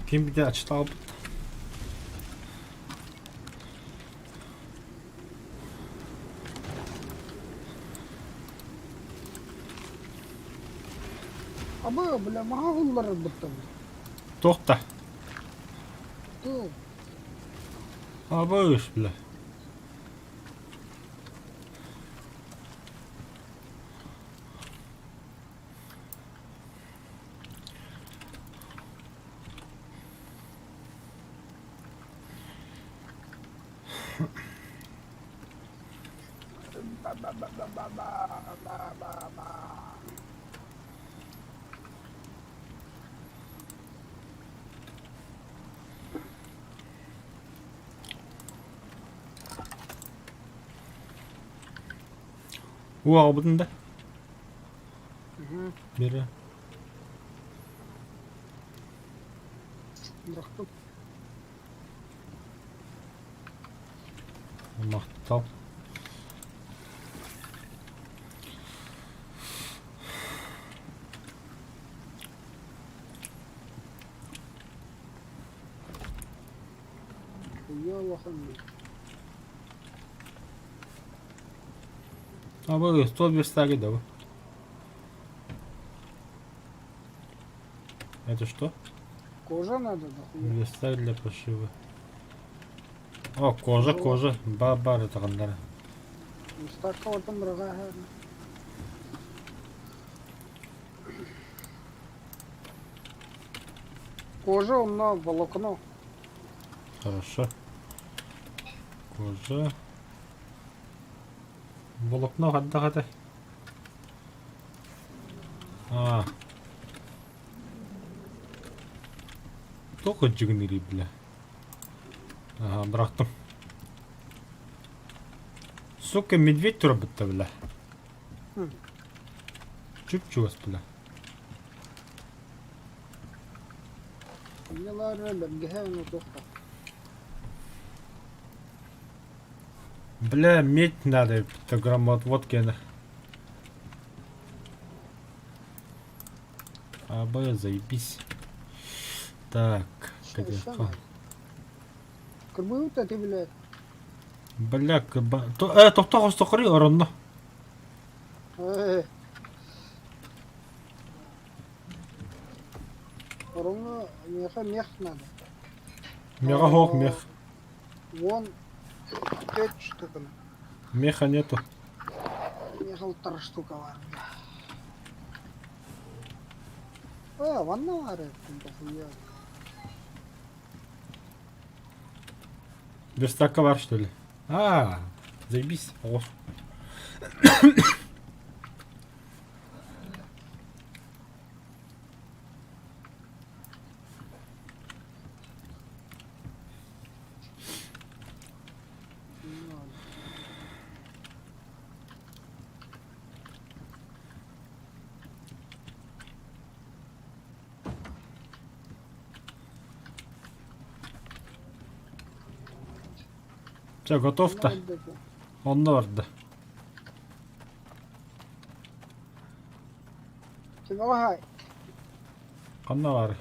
Kim bir de açtı abi. Aba bile maha hullar bıttım. Toxta. Tu. Abi iş bile. Bu abinin de biri. Bıraktım. Maktal. Ya Allah'ım. Abi 100 да. Это что? Кожа надо, да? Верстак для пошива. О, кожа. Бар это гандара. Мустака вот там рога. Кожа, он на волокно. Хорошо. Кожа. Волокно хадда. А. Только жигнери бля. Ага, бырактым. Сука, медведь турбытта бля. Чуп-чувас бля. Yıllar belgehe topla. Бля, медь надо, 500 грамм от водки. Заебись. Так, где? Кырбыйут эти, блядь. Бля, тоқтағыз тоқыры орынды. Орынға мех надо. Мега хок мех. Вон 5 штук. Меха нету. Меха 3 штука var. Ванна var это. Верстака var, что ли? Заебись. О. Все, готов-то? Он норд. Давай. Канар.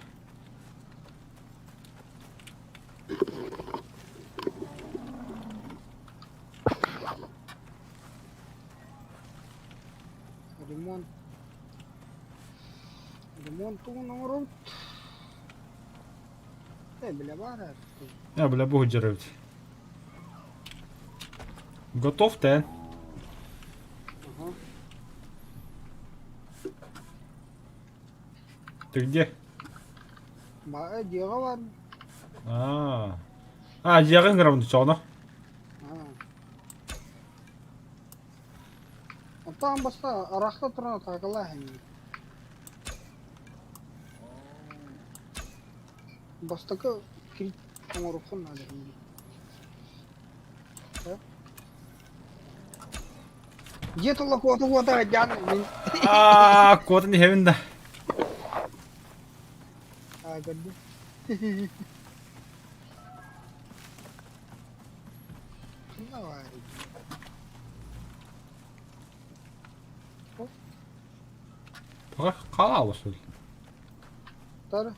Ремонт. Ремонт номер. Бля, бара. Я, бля, буду деревать. Готов ты? Ага. Ты где? Диага var. Диагын грамды çoğuna. Там баста арақта тұрған тағыла әне. Бастықы кирит қамарықын әлі. Жетілі коты әдян. Kodun evinde. Gördüm. Ne var? Bak kala olsun. Tar.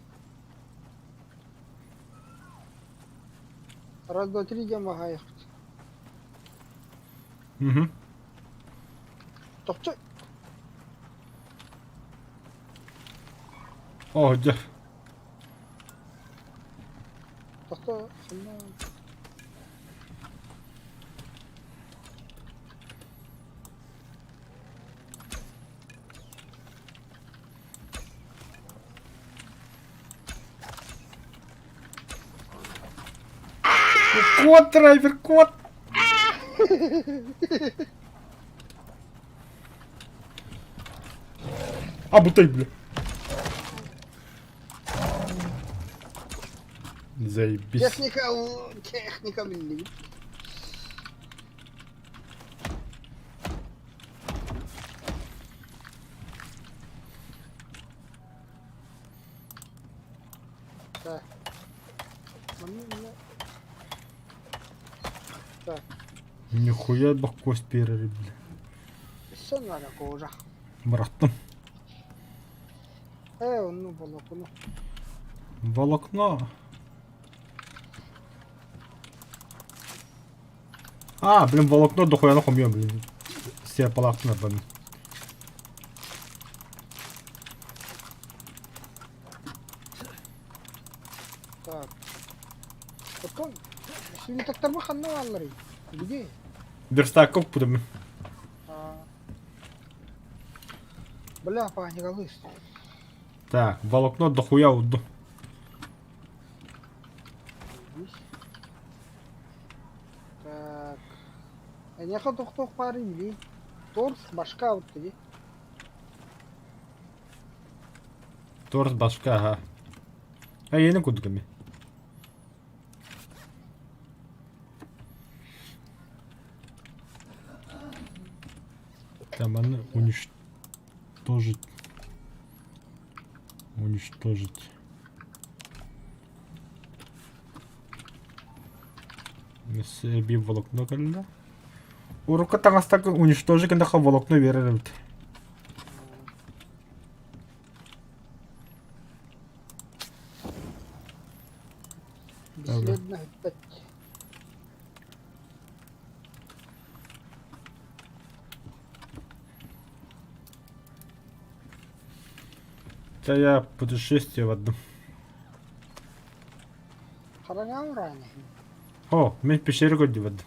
Раз, два, три, идем в Hı. Топчай. Hoca. Тоқта. Кот, драйвер, кот. Бутай, бля. Заебись. Техника, блин. Так. Так. Нихуя бак кость перерыв, бля. Все надо кожа. Братан. Ну, волокно. Волокно. Блин, волокно дохуя нахуй мьем, блин. Все полакны, блин. Так. Потом. Şimdi taktırma kanına varları. Где? Верстак как будем. Бля, паник лыс. Так, волокно дохуя уду. Так. Не хочу кто парень, торс, башка вот где. Торс башка, ага. Yeni kurduk mi? Там она уничтожить. Уничтожить. Бив волокно калда. Урукка тагастак уничтожить кенда волокно веререт. Ставлю. Следно 5. Та я путешествие в одном. Харагам рано. О, мен пещерге өтті в одном.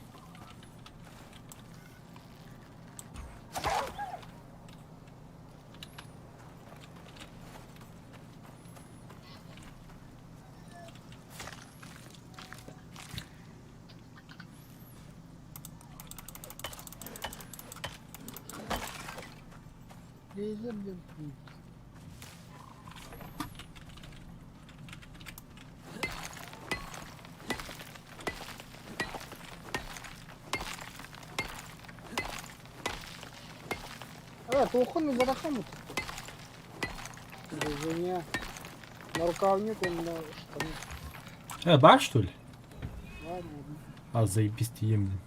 Лезер. Тохан барахамут. Движение. На рукавник он на штаны. Бар, что ли? Ладно. А, заебись ты ем, блин.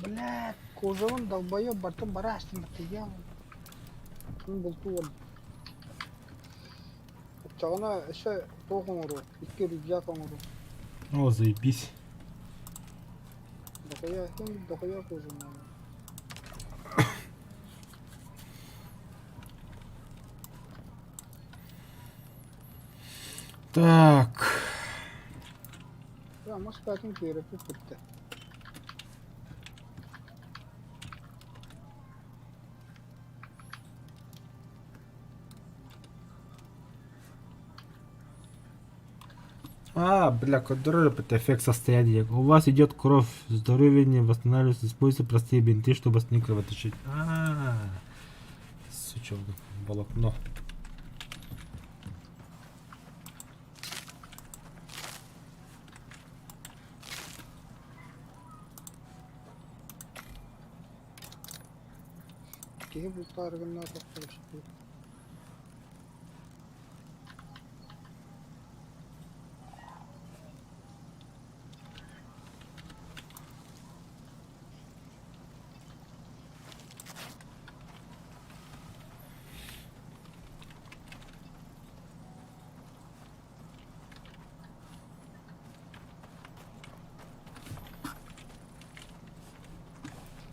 Блядь, кожеван долбоёб, бартын барашты материал. Кім бұл туын. Чағына іші тоғын ұру, икке рюкзак ұру. О, заебись. Дохуя кожеван. Так. Я может пятым перепу пытты. А, бля, контроль это эффект состояния. У вас идет кровь, здоровье восстанавливается, используйте простые бинты, чтобы с ним кровоточить. Сучок, волокно. Кеге бұл тарғынна тоқтырышты.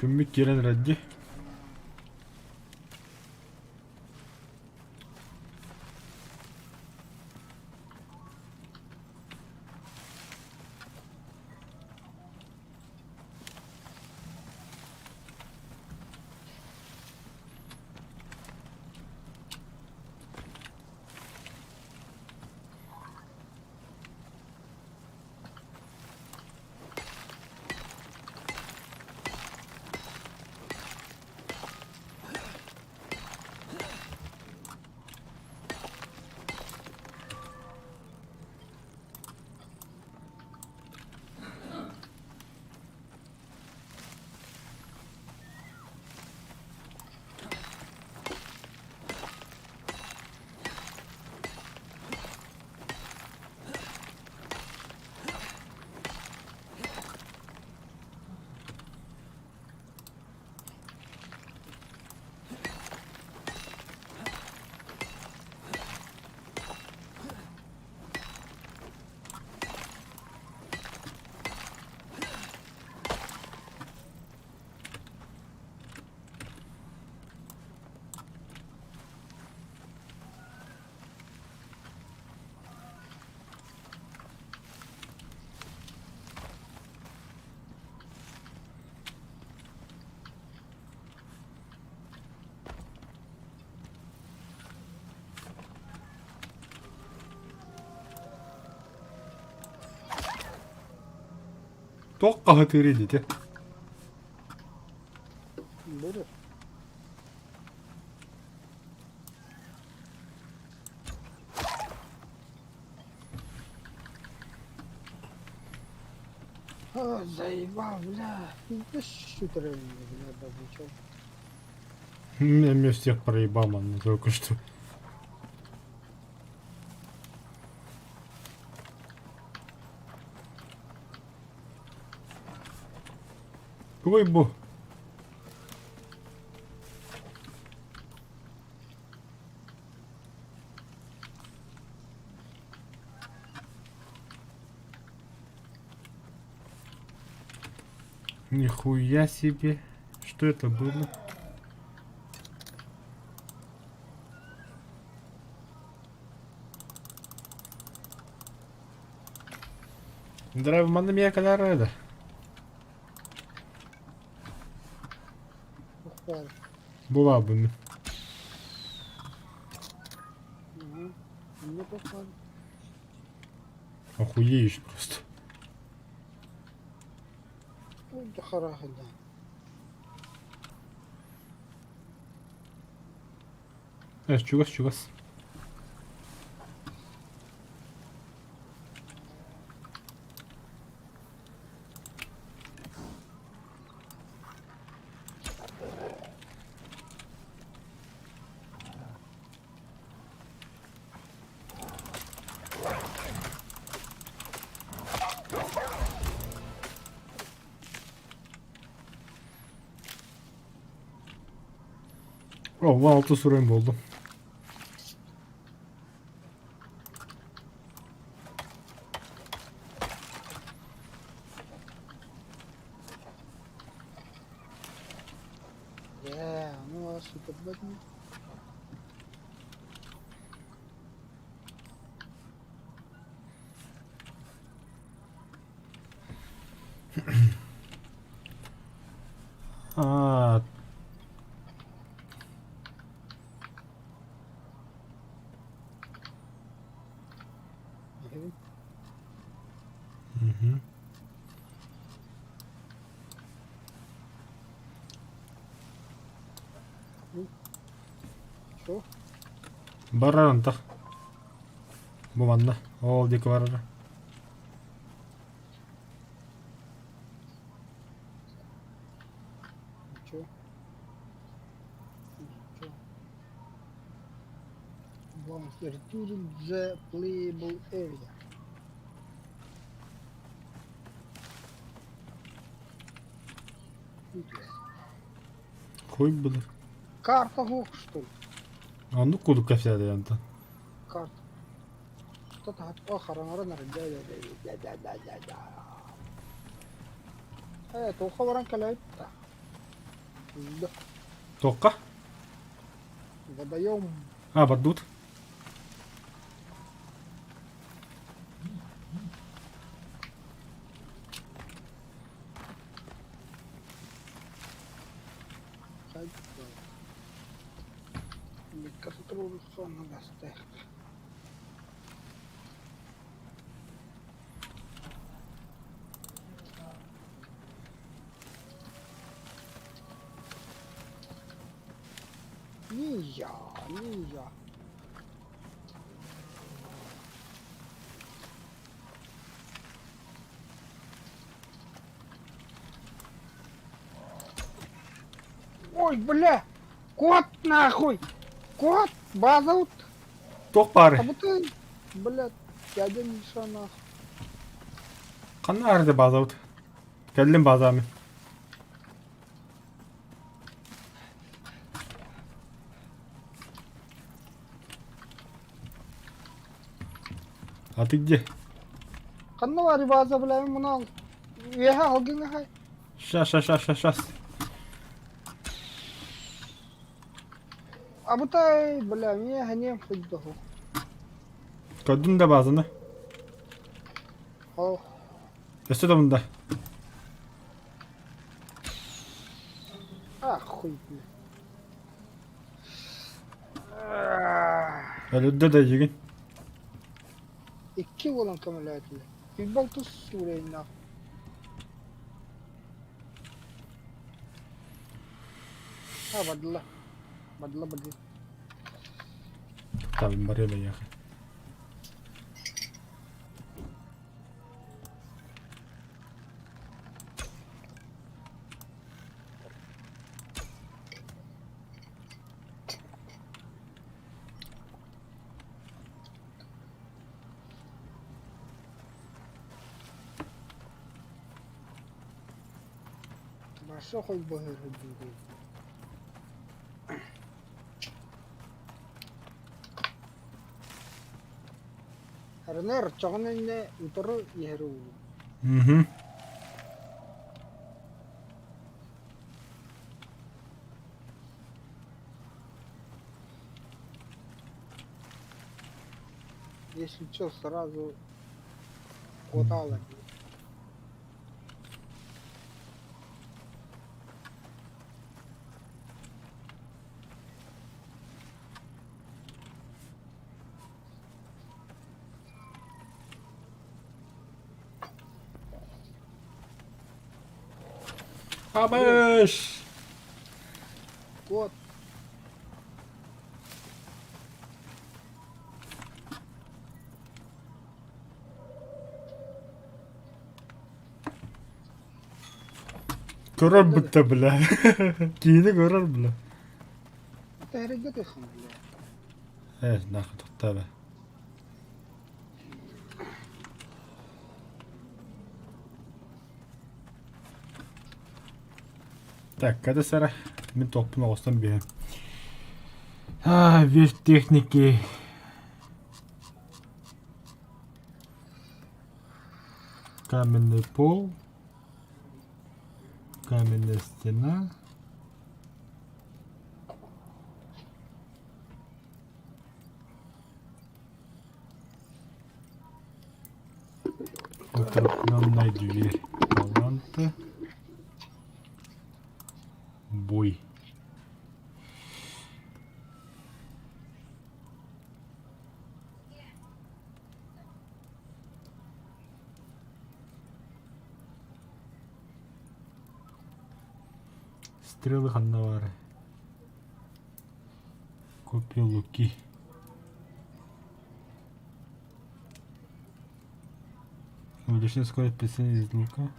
Көмек келен радди. Тоққа хатыры дейді. Будет. Заебал, бля. Да что-то, бля, добычал. Меня всех проебал, man, только что. Ой, бо. Нихуя себе. Что это было? Драйв мандамия калареда. Похвал. Была бы. Ага. Мне похвал. Охуеешь просто. Ну, да хараха, да. Чугас, чугас. О, 6 sürem oldu. Ну, а супер бэтмен. Aa, Ага. mhm. Чё? Баран так. Bu manda. O dik var. Ничего. Ничего. Once return the playable area. Ничего. Koy bunu. Карта глух, что ли? Andı kudu kafede yanda. Карта. Кто-то آخر مرة تو خبران كلايب لا Tokka. غدا يوم Ha badut. خد اللي كسروا الصون بس نينجا نينجا ой бля кот нахуй кот базаут Tok bari. Абытай, блядь, дядя Миша нахуй. Kanı arada bazavut. Geldim bazami. А ты где? Каннавари база, бля, мунал. Веха, алгин хай. Щас. Абытай, бля, мне ганем хоть доху. Gördün de bazını. О, Üstü de bunda. ахуй, бля. Ölüde de yigin. İki olan kamelaydı. Bir bak tuz sureyim na. Ha badla. Badla. Tabii bari de yakın. Сохой багер ходил. Харнер чогнэнэ утро яруу. Угу. Если что, сразу хватало. Абыш! Вот. Көрөр бітті, бля. Кейді көрөр, бля. Это регатыхан, бля. Нахуй тұқты, бля. Так, kada сара? Мен топпын оғыстан бе. Вид техники. Каменный пол. Каменная стена. Укрепленная дверь. Таланты. Бой. Стрелы ханнавары. Копия луки. Увеличение скорость прицеливания из лука.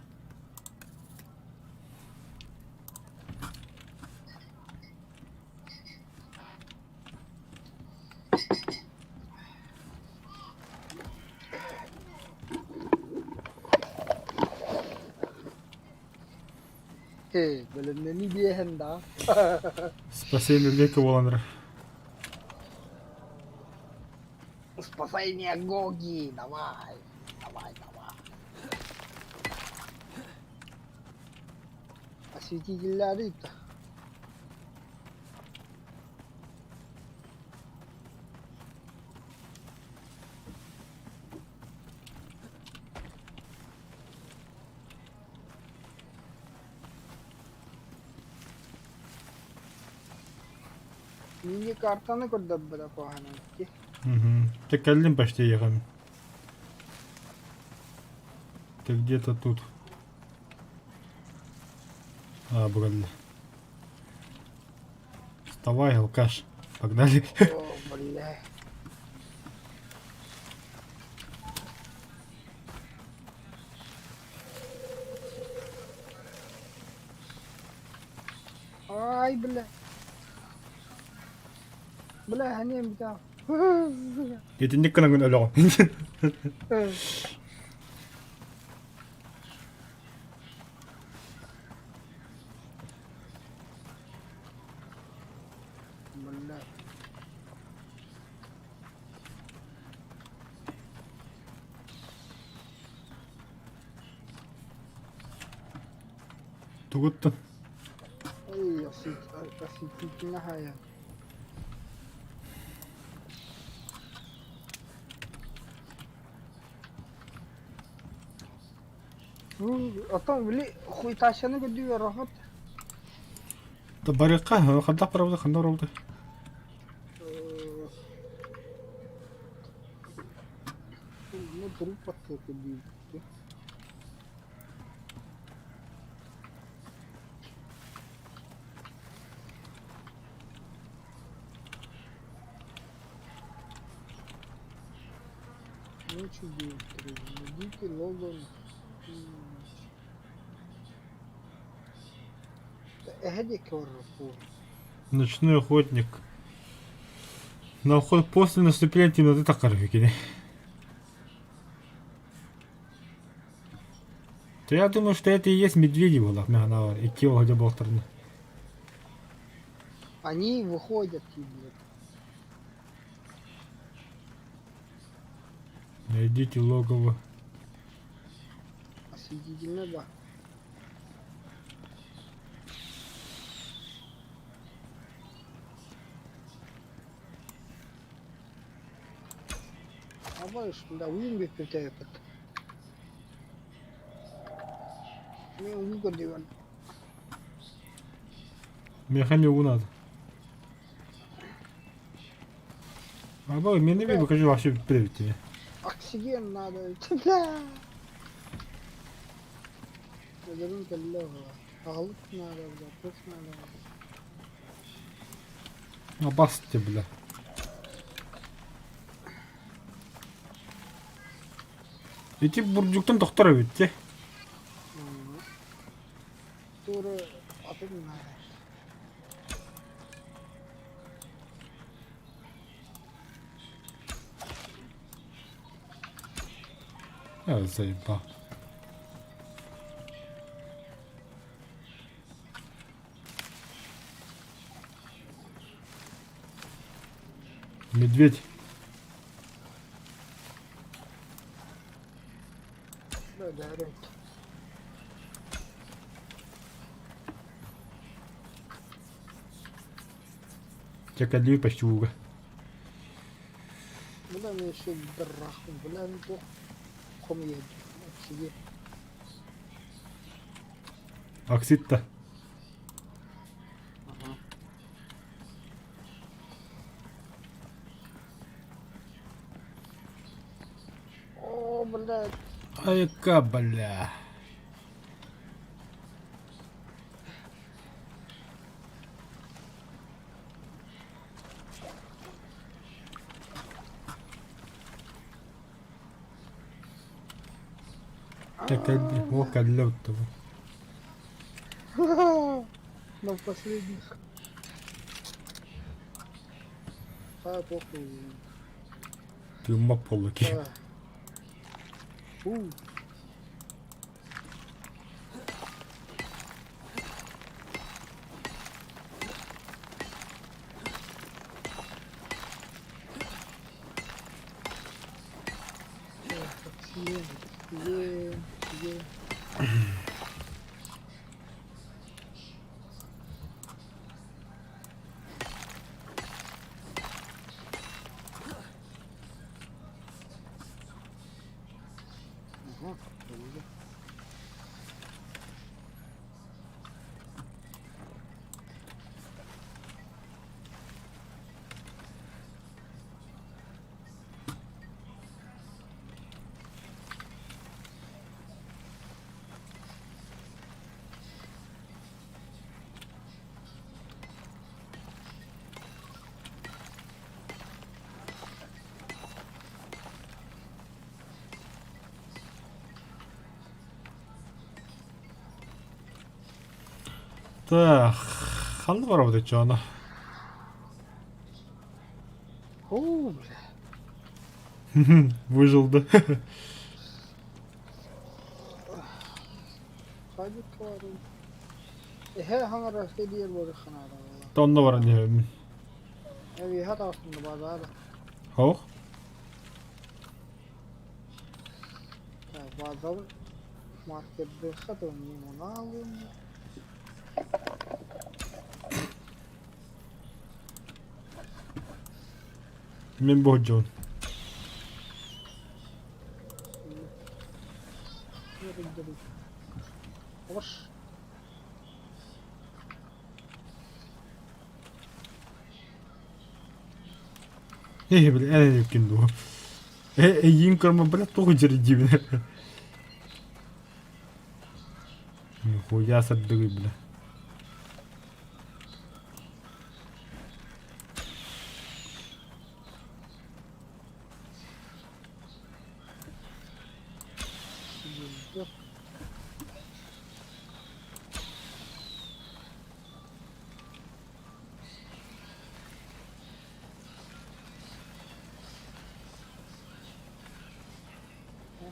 Блин, не беган, да? Спасение века Воландра. Спасение Гоги, давай. Давай, давай. Осветитель Рита. Мини-картаны көрді бұда қоғаны өтті. Ты кәлден почти ехал. Ты где-то тут. Брали. Вставай, алкаш. Погнали. О, бля. Ай, бля. Бля, не бля. Это не канал алло. Бля. Тут Ой, осветительная хая. Атам, бля, хуй ташаны көрдүгө рахат. барыққа қандақ барауды, қандақ барауды. Ну, труп подсылка бьют. Ночью бьют. Найдите Логан. Эгэди кёррапу. Ночной охотник. На уход после наступления темноты так карфики. То я думаю, что это и есть медведи было, мягнава, и кио где был стороны. Они выходят, и, блядь. Найдите логово. Осветительно, да. А знаешь, да, uyum bekliyor yapıt. Ne uyum görüyor. Механил надо. А бой, мне не покажу вообще привет тебе. Oksigen надо. Да. Neden kello. Sağlık надо, запас надо. А басте, бля. Эти бурдюктан доктора ведь, Doğru atın надо. Я заебал. Медведь. Böyle evet. Чакалью пощуга. Bu da ne şey dırrakım. Bu da ne çok komiydi. Oksigen. Оксид-то. О, блядь. Ай-ка, бля. Чакалью. О, кадлёт-то. На последних. А, похуй. Ты маполоки. Да. У. Оksigen. Oksigen. Oksigen. Ага, öyle. Так. Ханна работает, что она? О, бля. Выжил, да? Sadiq var. He hangi rastı diğer böyle kanada valla. Тонна var ne? Evi hat aslında bazada. Hoch? Ya bazada markette satın onu alın. Мен боджон. Yürü. Hoş. Бля, я не кинду. Инкорма, бля, тоже жердивно. Нихуя садыры, бля. Yürü.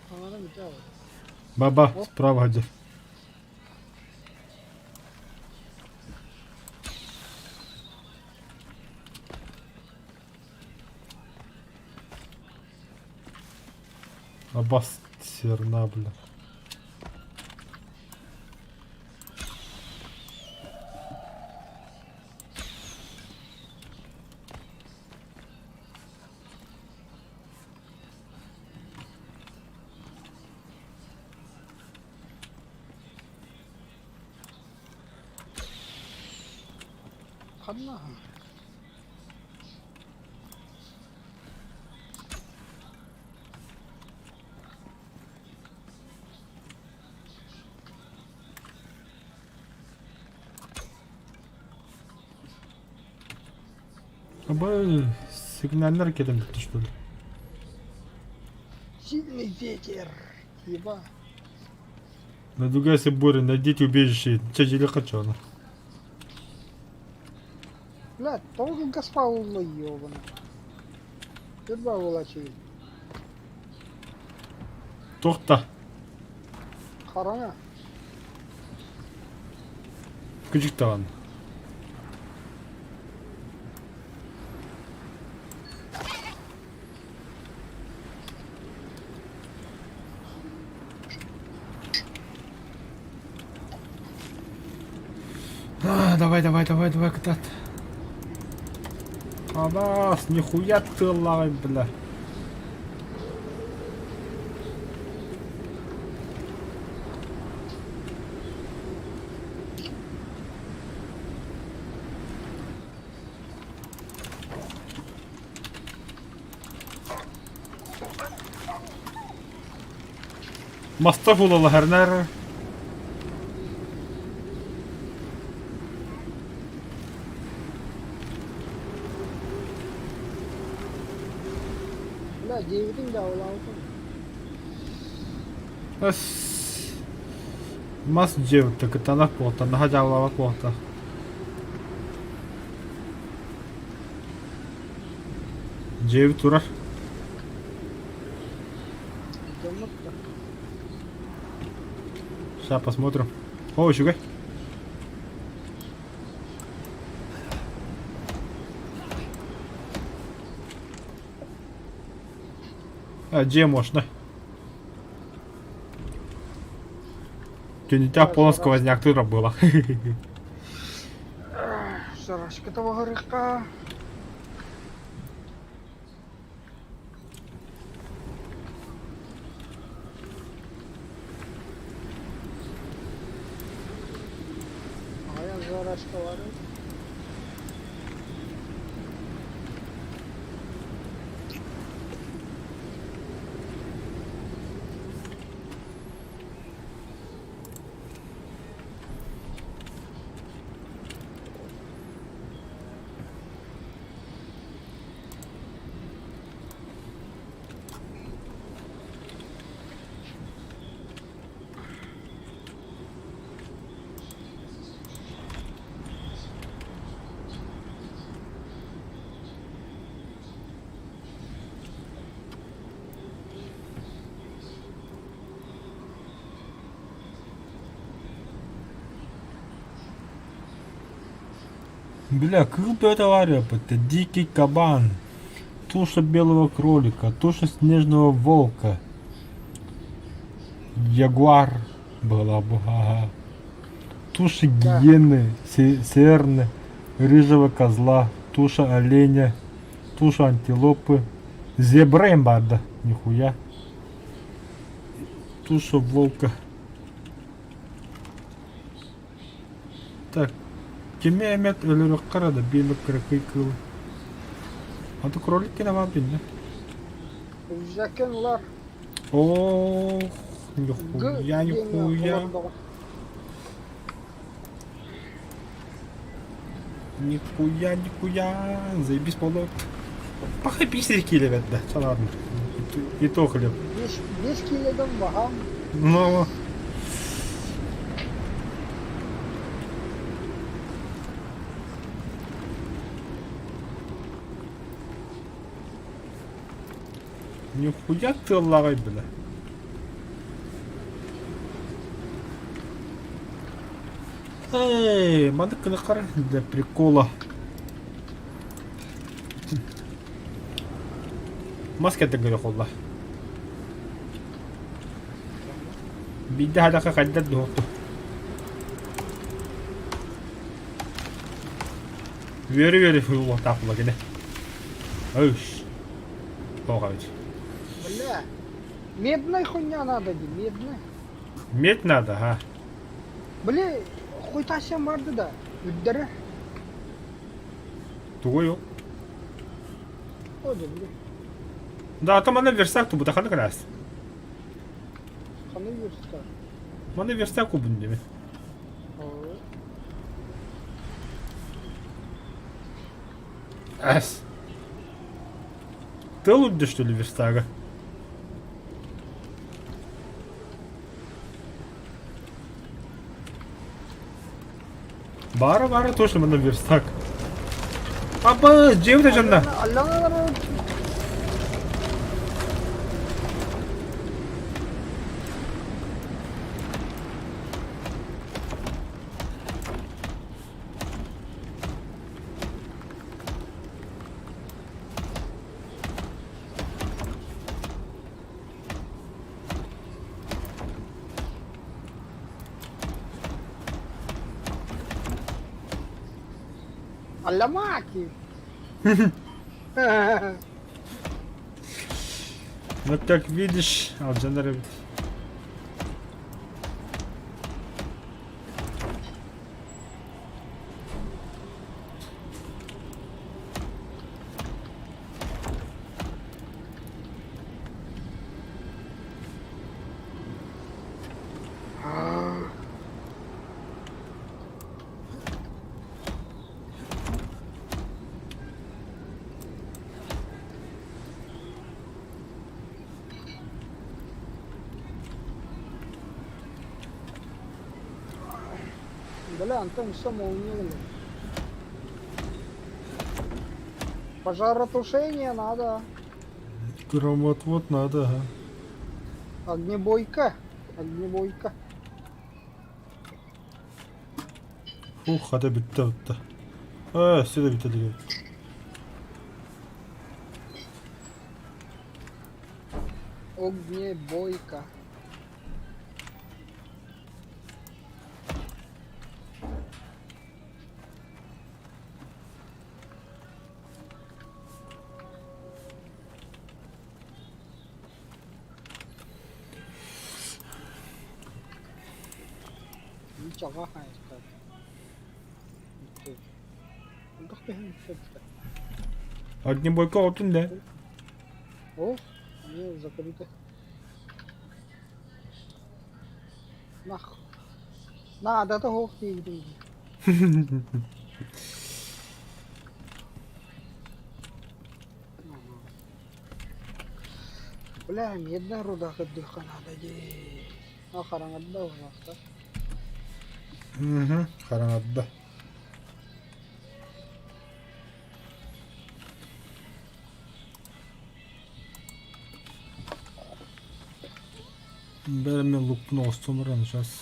Kanada bir daha var. Баба, О. справа где? Аббас серна, бля. Ханна. Абай, сигнальный ракетом ты что ли? Сильный ветер. Еба. Надвигайся, буря, найдите убежище. Чajili качана. Блядь, полный госпа улла ёбана. Еба улачи. Тохта. Харана. Küçük tağın. Давай, катат. Абас, нихуя ты лай, бля. Мастaf olalı her nere? Блядь, девятый да улаутун. As Mas dziewięć, to na płota, na działa płota. Dziewięć tura. Идём-то. Сейчас посмотрим. О, еще. А где можно? Тебя полон сквозняк ты было. Шарашка того горыха. Aya şarашка var. Бля, круто это варя, это дикий кабан, туша белого кролика, туша снежного волка, ягуар была бы, ага. Туша гиены, серны, рыжего козла, туша оленя, туша антилопы, зебра имбарда, нихуя, туша волка. Так. Кеме эмет өлөрөк карады, белек кыркый. Аты кролик кине бар бинде. Жакен улар. О, нихуя. Нихуя. Заебись полот. Пахай писерки левет, да, все ладно. И то хлеб. 5 kilodan baham. Ну. Нихуя ты лагай, бля. Эй, мандык кына кара для прикола. Маска тегеле колла. Бидde hadaka kaddat duhtu. Veri fuyullah taqla kede. Öş. Тоғавич. Бля. Медная хуйня надо, ди, медная. Мет надо, ha. Бля, хуй тасям vardı da. Üddere. Тугой yok. O da bля. Да, а то мене верстак ту буде хана крас. Kanı göster. Мене верстак убун деме. Oo. Ас. Ты лудды, что ли, верстага? Бара точно мене верстак. Апа, джевде жанна. Allah'ına Алламаки. Ну, как видишь, Алджанар... Бля, Антон, все молниеный. Пожаротушение надо. Громотвод надо, ага. Огнебойка. Огнебойка. Ух, hadi bitti. Size de bitti diyor. Огнебойка. Ничего, хайска. Отдохни, все-таки. Огнебойка отунде. О, не закрыто. Нах. Надо того фигни. Бля, медная руда отдыха надо, ди. А харангадда у нас, да? Karanlıkta. Benim lupun olsun uğraşacağız.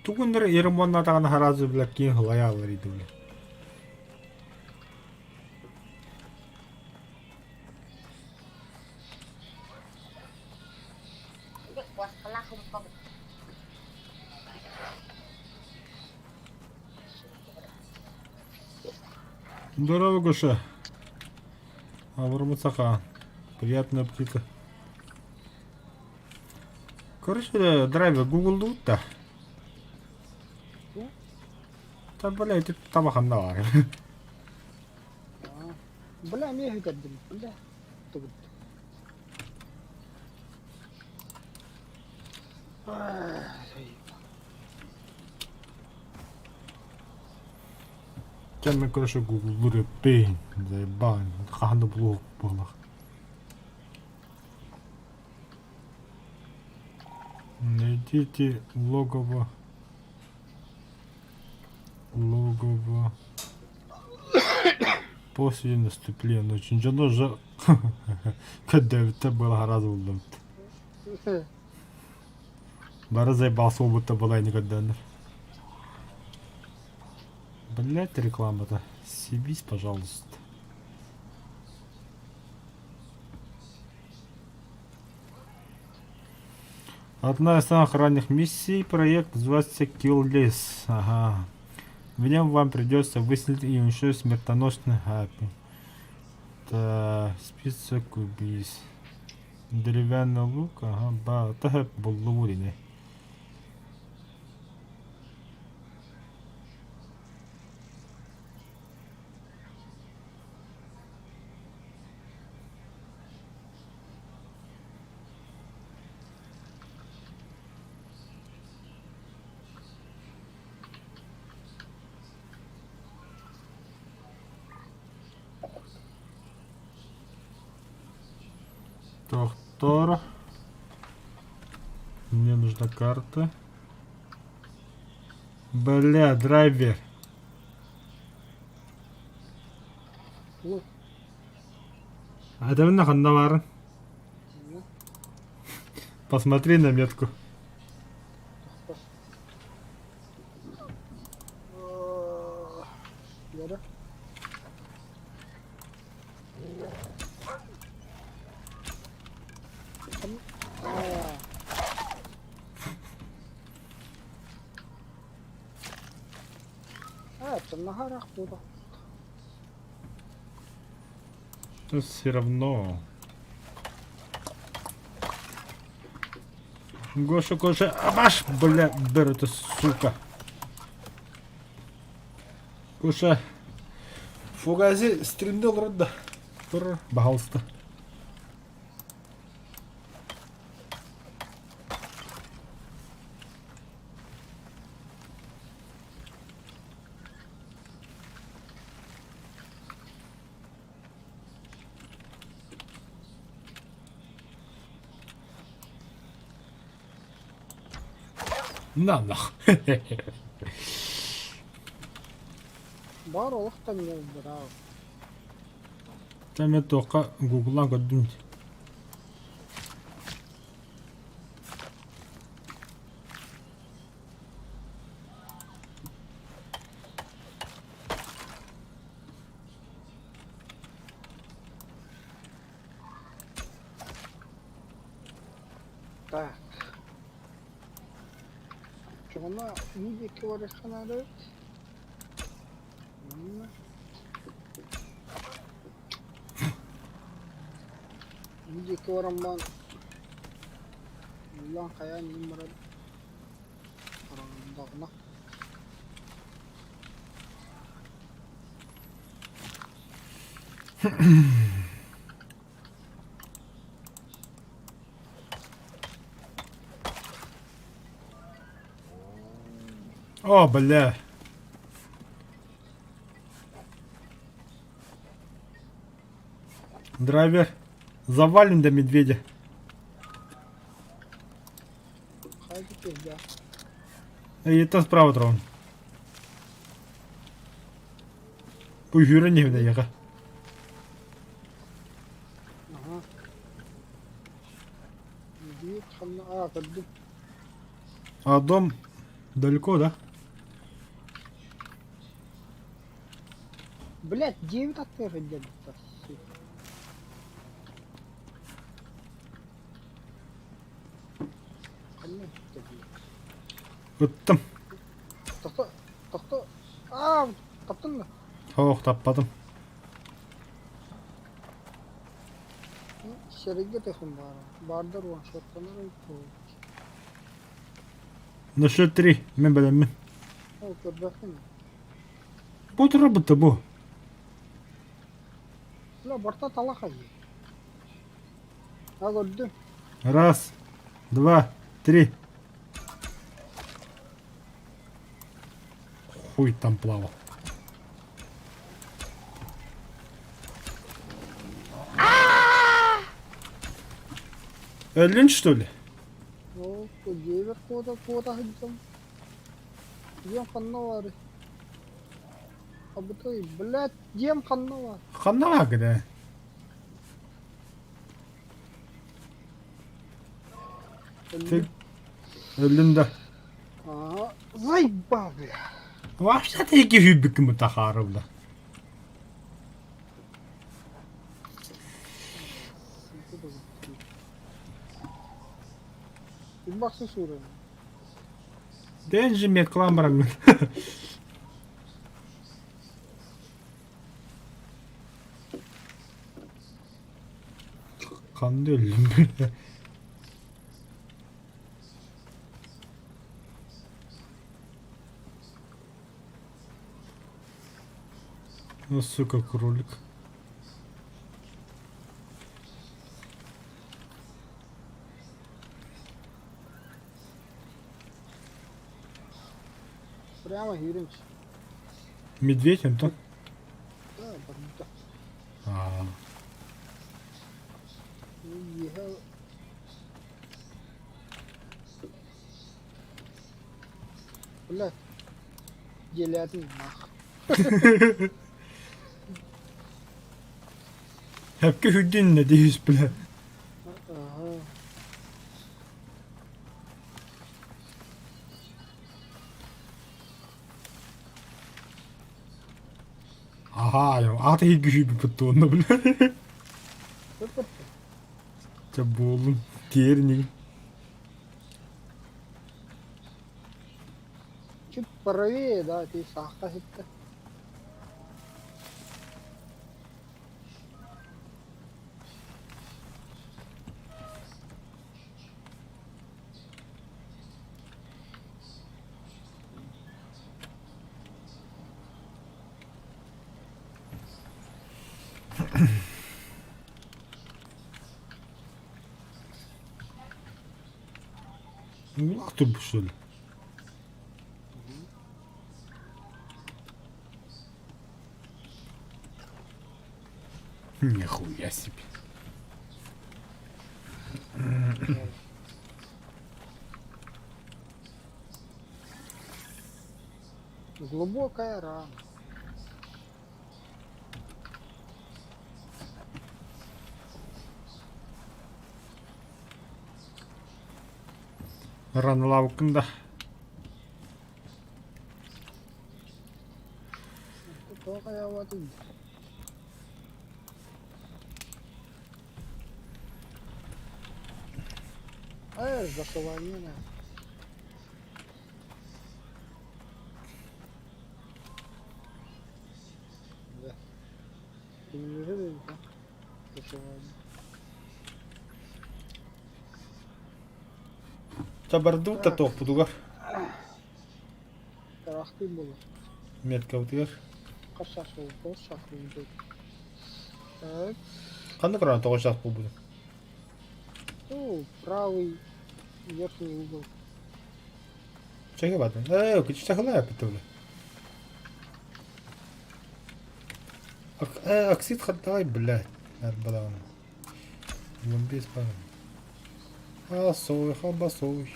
Тугундар Ермоннатаган харазы билек кийин хылай алыр иди биле. Здорово, Гоша. Авармацаха. Приятного аппетита. Короче, драйвер Google да. Да, бля, ты табахан да var. Бля, мега гаддым, бля. Тугут. Кем короче Google репей, заебан, ханду блок было. Найдите логово Ого-го. После наступления очень же нужно. Когда это было гораздо удобно. Бара заебался, будто была никогда. Блять, реклама-то. Съебись, пожалуйста. Одна из самых ранних миссий проект называется Kill List. Ага. В нем вам придется выяснить и уничтожить смертоносный хаппи. Так, список убийств. Деревянный лук, ага, ба, это буллурине. Доктор. Мне нужна карта. Бля, драйвер. Ну, А давай нахуй навар. ну, Посмотри на метку. Яра. Это на горах было. Тут все равно. Гоша, абаш, бля, бер это сука. Гоша. Фугази, стрендел рода. Пожалуйста. На нах. Бар олықтан не брау. Там я только гуглан гадунь. Так. Çoğuna müzik var kanalda. Müzik var ama ulan kaya numara karanlıkta. О, бля. Драйвер. Завален до медведя. Haydi pizza. И это справа трон. Уйгюра не вдаеха. Aha. Müzik kanalda kadın. А дом далеко, да? Блять, 9 отелей где-то. Конечно, блядь. Вот там. Тоқта. Таптың ба? Ох, таппадым. Сереге текін бар. Бардар оған шоттанар өйтті. На счет 3. Мен білемін. Ол көрбәкін. Бұл работа бұл. Ла, барта талақа же. А көрдім. Раз, два, три. Хуй там плавал. Линч, что ли? Ол, девер кода хыджам. Ем қанна бары. Абытой, блядь, дем қаннава. Хана гыда. Тик ölümde. Заеба, бля. Вообще ты iki hübbük mü takarımda. Ебахсы суры. Денжи мет кламбрам. Kandı öldüm. Ну, сука, кролик. Прямо гиринч. Медведь он то? Да, барнута. А, Ехал. Блядь. Делятин нах. hep ki hüddin ne deyiz bile. Ага. Aha ya, atı iki hübbü pıttı onda bile. Это Çabuk oğlum. Diğerini. чуть правее, да, ты сахка хитта. Ух ты, что ли? Нихуя себе. Глубокая рана. Rana lavukunda. Только я вот и... Зашивание. Да. Ты не видишь, да? Зашивание. Çabardı da topudular. Тарахты было. Metka utuyor. Кашаш был, шахры идет. Так. Kandı kıran toğuşak bu budu. Ну, правый верхний угол. Çeke badın. Küçük çakıla yapıttı bile. Aksit خداي بالله البلان ون بيس بان صوي خبا صوي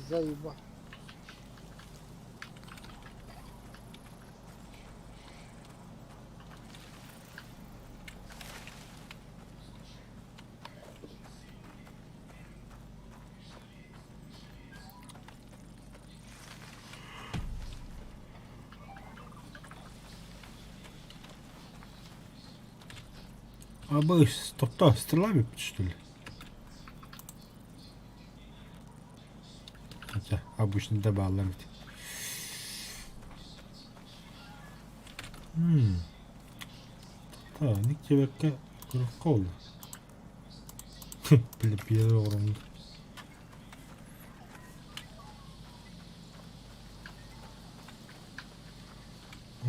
Заеба. А бы стоп-то стрелами, что ли? Хотя обычно добавляют. Да, нигде векке курuk oldu. Bile bir yere uğramdı.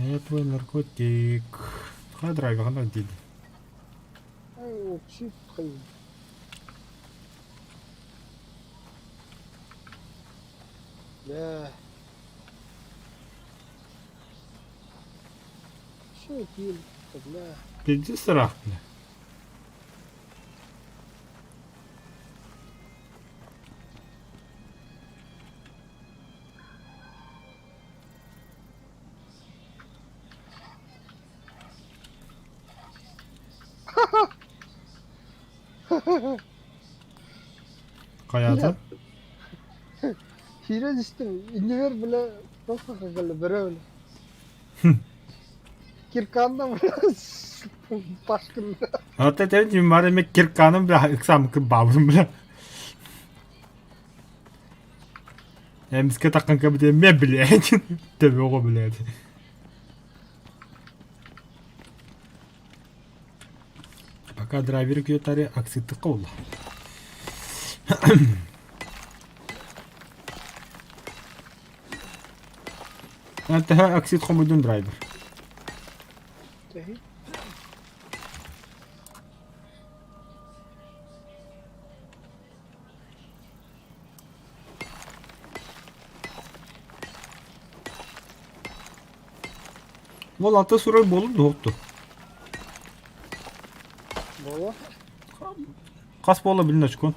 Это наркотик. Хай драйвер, она дид. Ай, вообще, хай. Да. Что это, бля? Иди страх, бля. Kayada. Hira düştüm. İndiver bile çok kakalı böyle. Kirkan'da bile başkında. Hatta dedim ki bari mek kirkanım bile iksam ki babım bile. Hem biske takkan kabide me bile. Tabii o bile. Пока драйвер күйетари акситті қоула. انتهى أكسيد خم بدون درايفر. Tehi. Valla ata suray bolup doğuttu. Baba. Kas bolla bilin açıkon.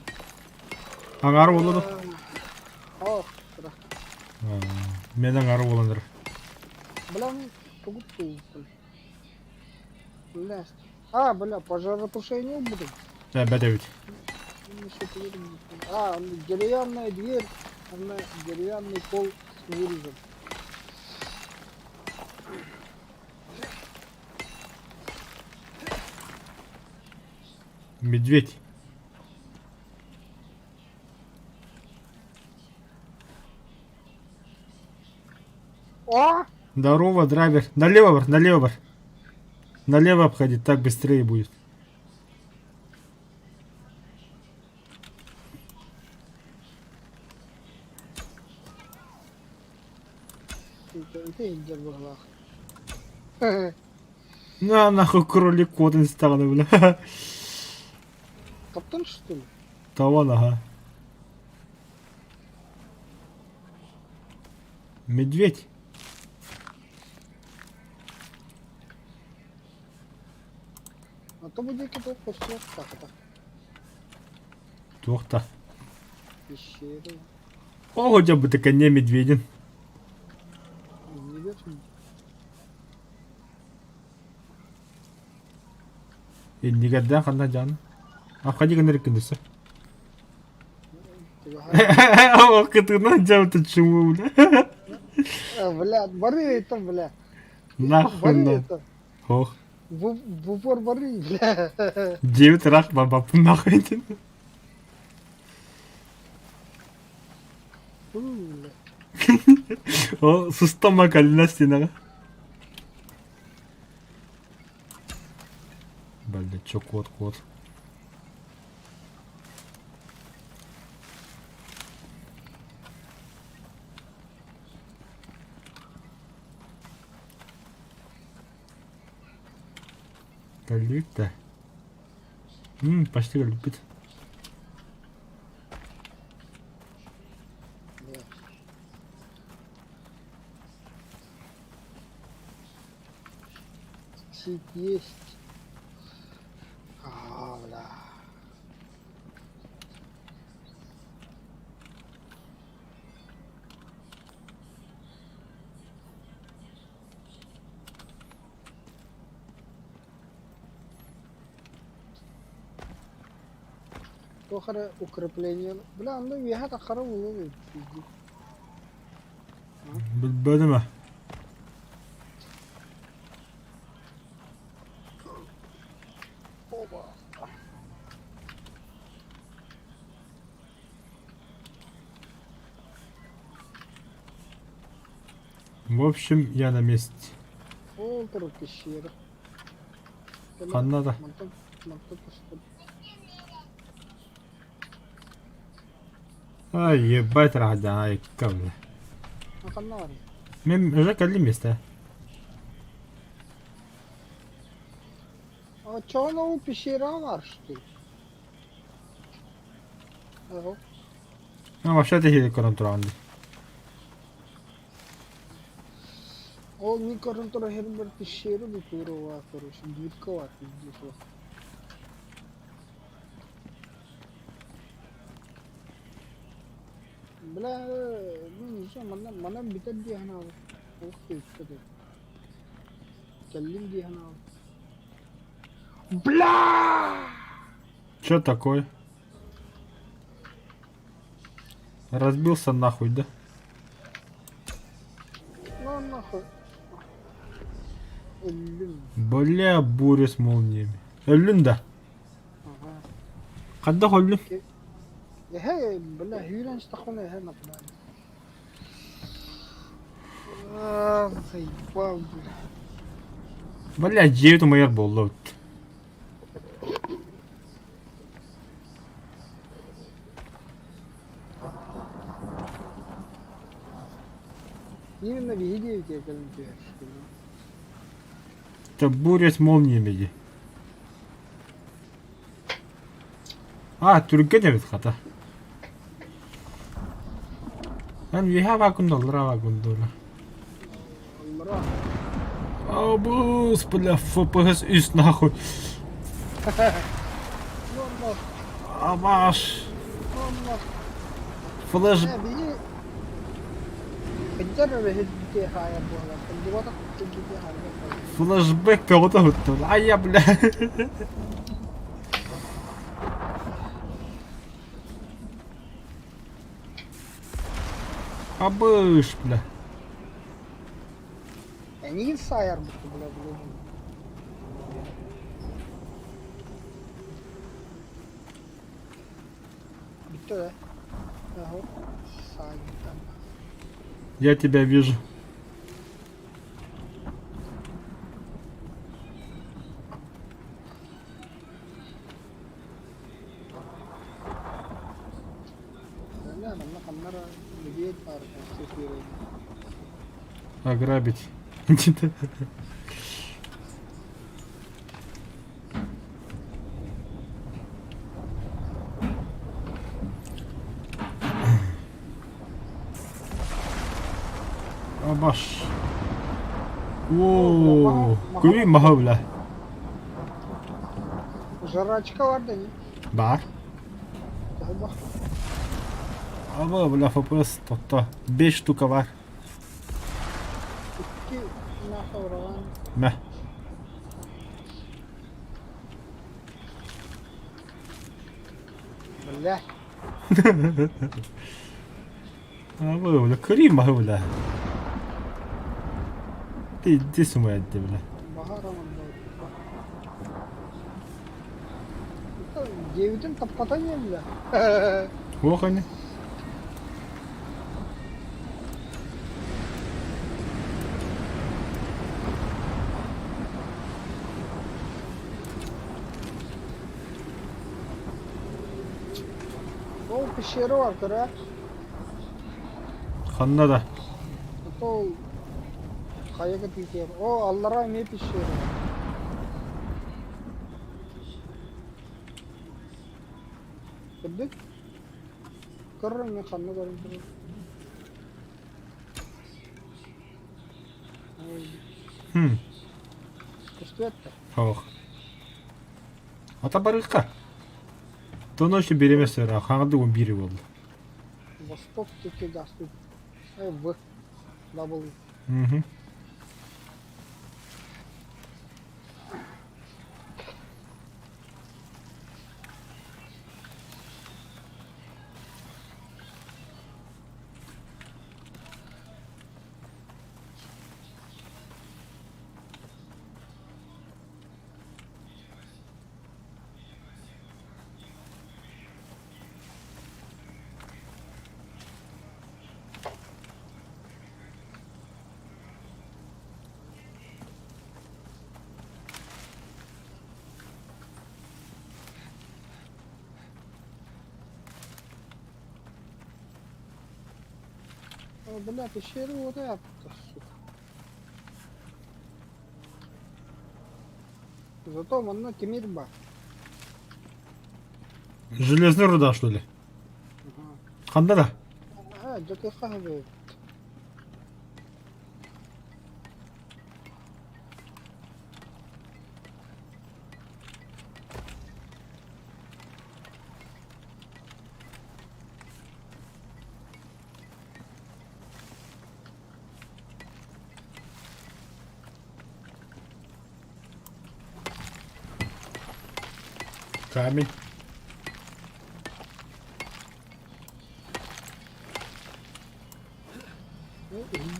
Hangar bolla da. Ah, sıra. Meden garı bolandır. Бля, погубку. Бля. А, бля, пожаротушение будем. Evet evet. А, деревянная дверь, она деревянный пол с вырезом. Медведь. О! Здорово, драйвер. Налево, бар, налево, бар. Налево обходи, так быстрее будет. Это индер была. На, нахуй кролик кот инстаграм, бля. Каптан, что ли? Таван, ага. Медведь. А то будет какой-то все как это. Тоқта. Пещеры. О, хотя бы такая не медведин. Не верю. Никогда хана жан. Обходи генерик киндерсе. О, кытына жауты чуму, бля. Бля, бори это, бля. Нахуй, Бори на. это. Ох. В упор бори, бля. 9 раз баба нахуй. Бля. О, сустама калина стенага. Бля, чё кот. Галит-то. Почти галипит. Сить есть. А, бля. Охара укрепление. Бля, ну я это хоровую. Бödeme. Опа. В общем, я на месте. О, пещера. Аннада. Ай, ебать, рада, ай, камня. Аканнари. Мен уже калли месте. А чё она у пещера var что ли? Ага. No вообще-то хили контроль. Ол не корунтура хербер пещеру bir turu var короче. Дудка var здесь вот. Бля, ну не знаю, мана битер diye hani abi. Ох ты, что ты. Келлин diye hani abi. Бля! Чё такое? Разбился нахуй, да? Ну нахуй. Öldüm. Бля, буря с молниями. Ölün de. Ага. Когда ölün? He, bля, hüren стахуна, he нападает. А, заебал, бля. Бля, 9 майор болду. Именно в Египте я говорю, что ли. Это буря с молниями. А, Türkiye de biz kata. Ben bir hava kundolar, hava kundolar. Allah'a. Абус, бля, FPS üst нахуй. Normal, Абаш. normal. Флэш. He, bizi kejar ve hizbiti hayal bu arada. Kendivata hizbiti hayal. Флэшбэк кого-то готов. А я, бля. Абыш, бля. Niye sayar bu bula bula. Bitti be. Yahu. Sağ. Я тебя вижу. Ne adamla kamera millet var. Sesiyor. Ограбить. Абаш. Ооо, кури маха, бля. Жрачка var da ne? Бар. Tabi bak. Ama bля, FPS totta. 5 штука var. İki nahavravan. Meh. Bля. Ama bля, кури маха, бля. Ты иди с ума, бля. Baharaman da. Devletin tapkatan yemle. Ох они. O pişeri var kara. Ханна да. O kaya getiyor. O Allah'a ne pişeri. Gördük. Kırırım ya kanını görüntülü. Хм. Kıştı etti. Ох. Ата барыққа. До ночи беремес ара. Хаңды 11 болды. Восток теке гасту. В. Дабл. Мгм. Бля, пещеру вот это, сука. Зато манна кемир ба. Железный руда, что ли? Қанда да? Жаке қағып. Камень.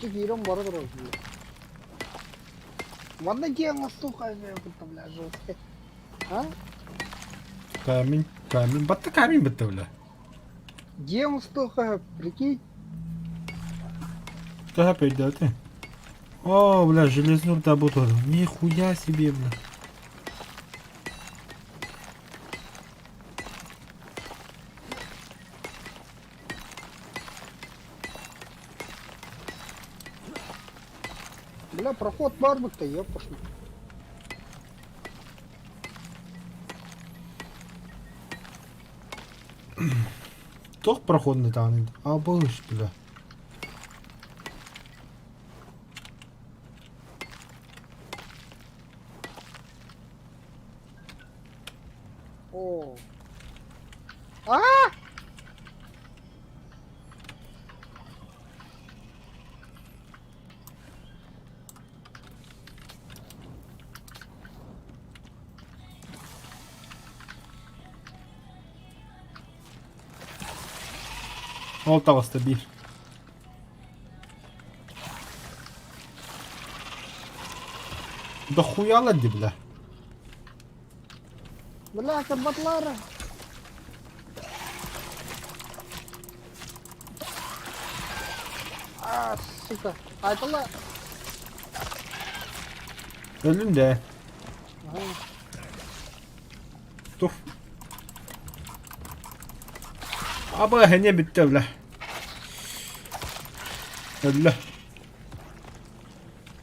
Жик иром бара тұрау. Манна кең асту қағып бұтта, бля, жестко. А? Камень. Камень. Батта камень бітті, бля. Кең асту қағып, прикинь. Да опять, да, ты? О, бля, железный руда будет. Нихуя себе, бля. Бля, проход бар бұтта, епошно. Toch проходный там. А, балыш, бля. О. А! Ол тағыста bir. Да хуялади, бля. Бля, кабатлары. А, сука. Айтыла. Önünde. Ага. Dur. Aba hene bitti, bля. Бля.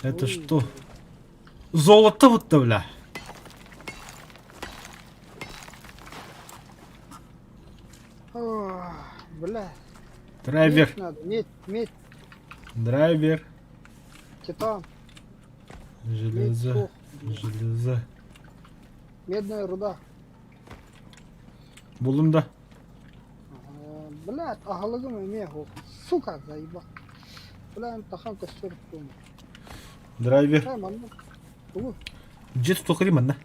Это что? Золото вот-то, бля. О, бля. Драйвер. Медь надо. Медь. Драйвер. Титан. Железо. Железо. Медная руда. Булымда. Бля, ағалығым әме ғо. Сука, заебал. Бля, тахан костер тұм. Драйвер. Манна. Угу. Джет токари манна.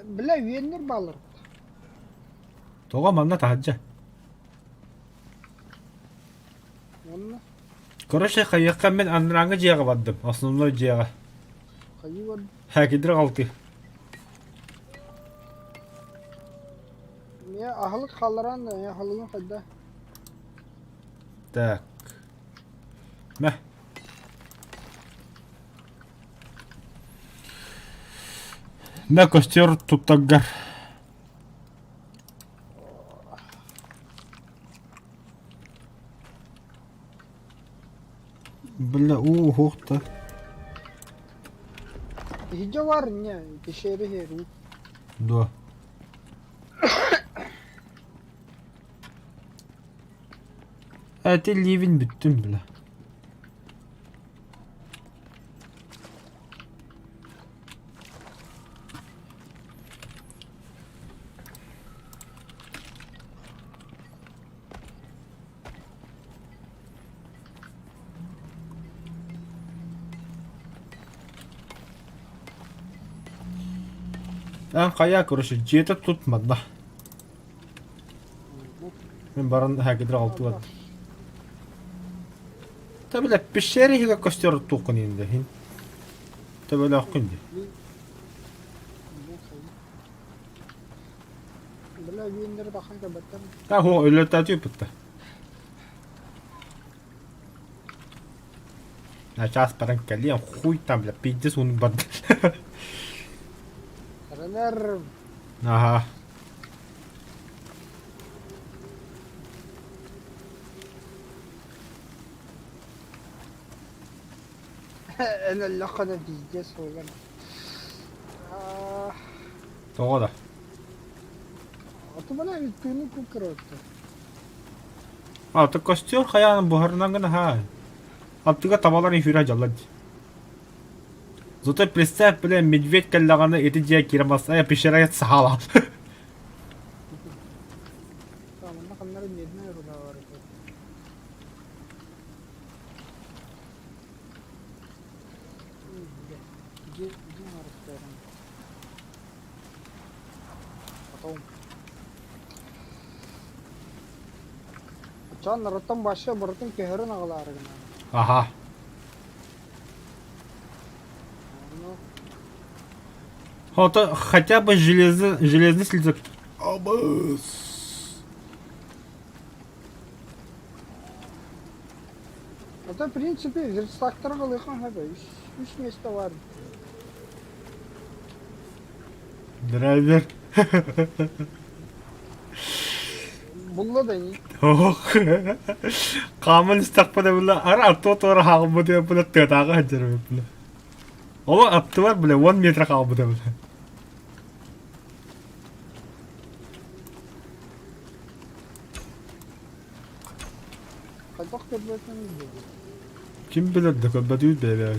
Бля, веннер балыр. Тога манна тахаджа. Манна. Короче, қайыққа мен андыраңғы жеға бардым. Основной жеға. Қайы бар. Хәкедір қалды. Мен ағалық қаларан, ағалығын қайда. Так. Мә. Мә костер туттагар. Бля, ухта. Хиджа var не, пещері херу. Да. Это ливень биттим, бля. Қая, короче, жеті тұтмады. Мен барын хәкедір алты бады. Та бля, пещері хига костер туқын енді. Та бля, ақын де. Бля, вендер бахан кабаттан. Та хо, өлі тәті өпітті. Час паран кәлі, хуй там, бля, пейдес оның барды. Ренер. Ага. أنا اللقطة بيجيس ولا А, Того да. аты бана биткүнү кукротто. Аты костер хаян бухарнан гына хай. Аттыга табалар эфира жаллад. Зато представь, блин, медведь каллаганы эти дия кирамаса пещерает сахала. Таманна каннары медне руда бар. Где арыстарын? Потом. Чан нараттан башы бұрытын кехерін ағылары гына. Ага. Ну, Это хотя бы железный слезок. это в принципе верстактар кылыйкан хабы. Үч месте бар. Драйвер. Булла да не. Ох. Камыл истақпада била. Ара атто тора хағымбыды била тыдағы хаджарым била. Ола атты бар била 1 метр хағымбыды била. Кайдақ көрбөтін izledi. Kim bilir de köpbedi yüz bebe.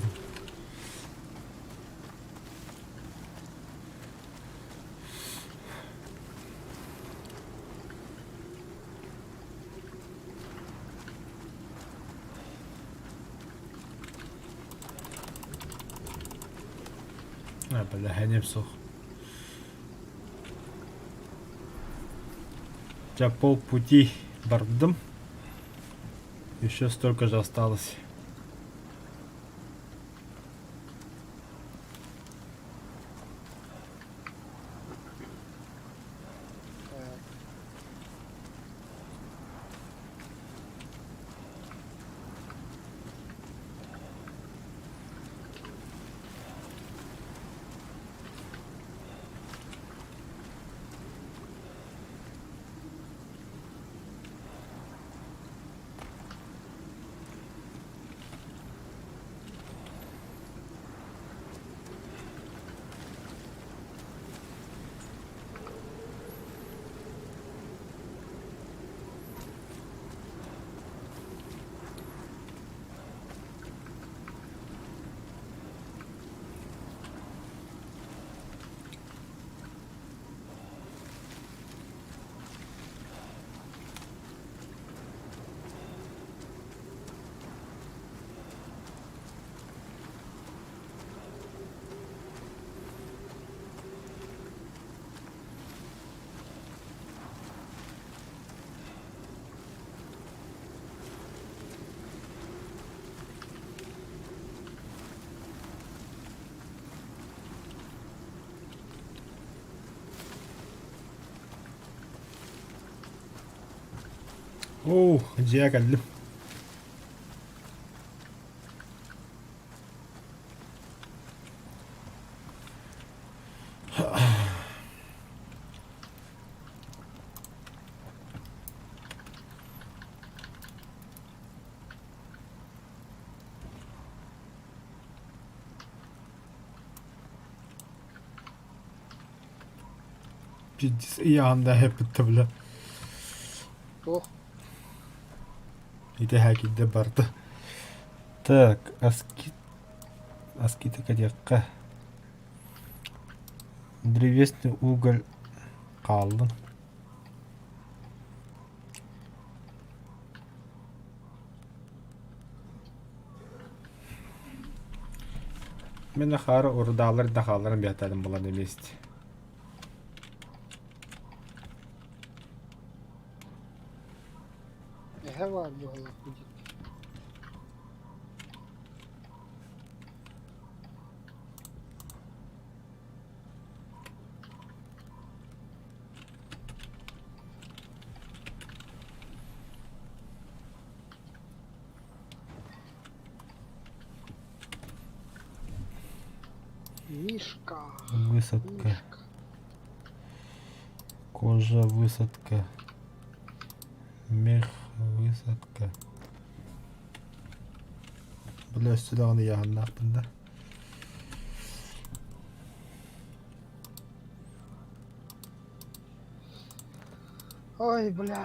Ha böyle henüz sok. Я полпути бардым. Еще столько же осталось. Oo, acıya geldim. iyi anda hep bitti bile. Oh, И тәһәкидә барды. Так, аскита кадякка. Древесный уголь калды. Мен ахары урдалар дахаларын биятадым булан эмести. ehe var bu hala kucuk. Мишка. Высадка. Мишка. Кожа высадка. Мех высадка. Бля, сюда он яғын нақпында. Ой, бля.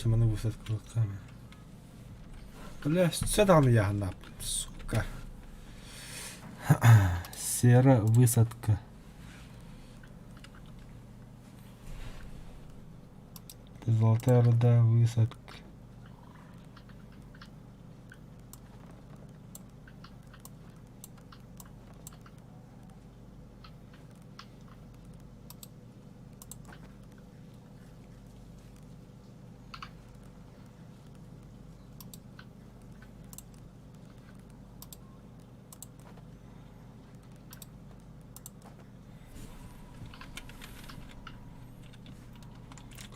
Чем она высадка руками. Бля, сюда он я нап, сука. Сера высадка. Золотая руда высадка.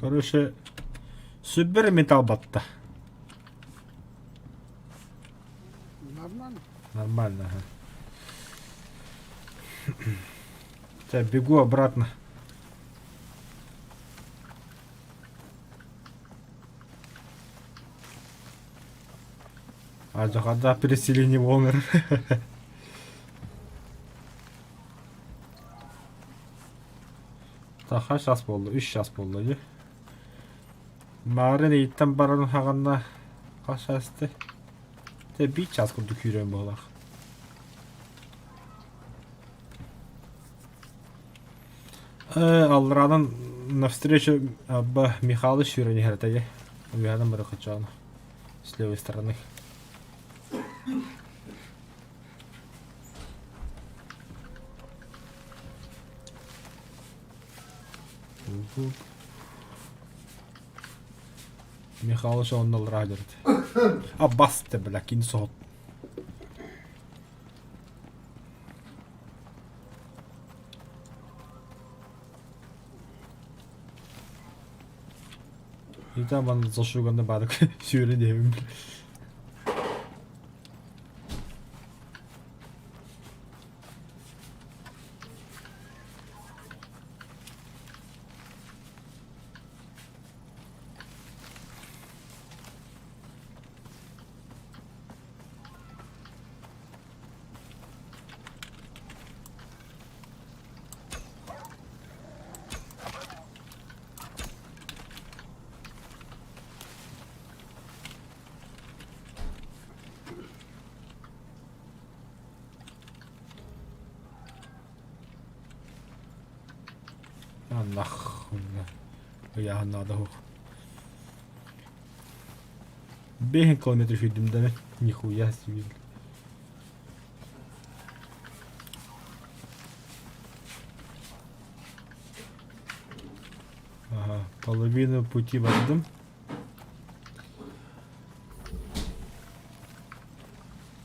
Короче, супер металл батта. Нормально. Нормально, ага. Так, бегу обратно. А когда переселение волнер. Так, kaç şans oldu? 3 şans oldu. Mağara eğitim baranın hağında kaç şanstı? De bir şans kurduk yüreğim bağlar. Алрадан навстречу Михалыч Юрий Гертаге. Уверен, Барахачан. С левой стороны. Михалыч он алрадерт. А басты, бля, кинсот. И там он зашуганный бадок. Сюрин девим. Нахуй. Я надо хух. 5 километр шүйдім дәме. Нихуя себе. Ага, половину пути бардым.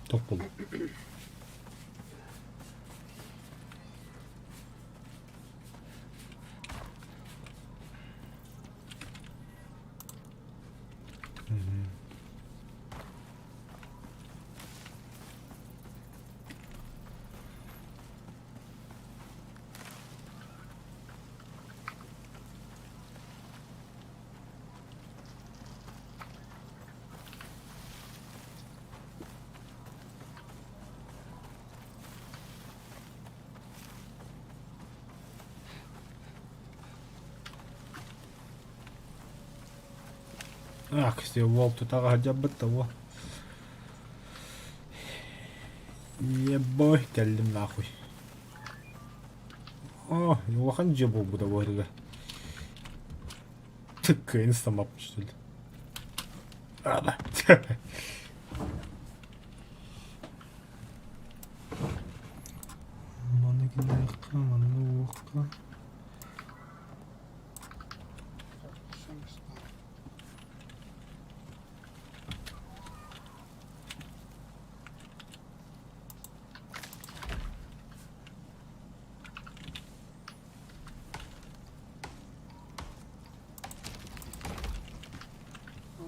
Топ болды. Ах, все, волк тут хотя бы того. Ебой, келдим нахуй. О, его ханджи был бы того рига. Так, инстамап, что ли? А, да.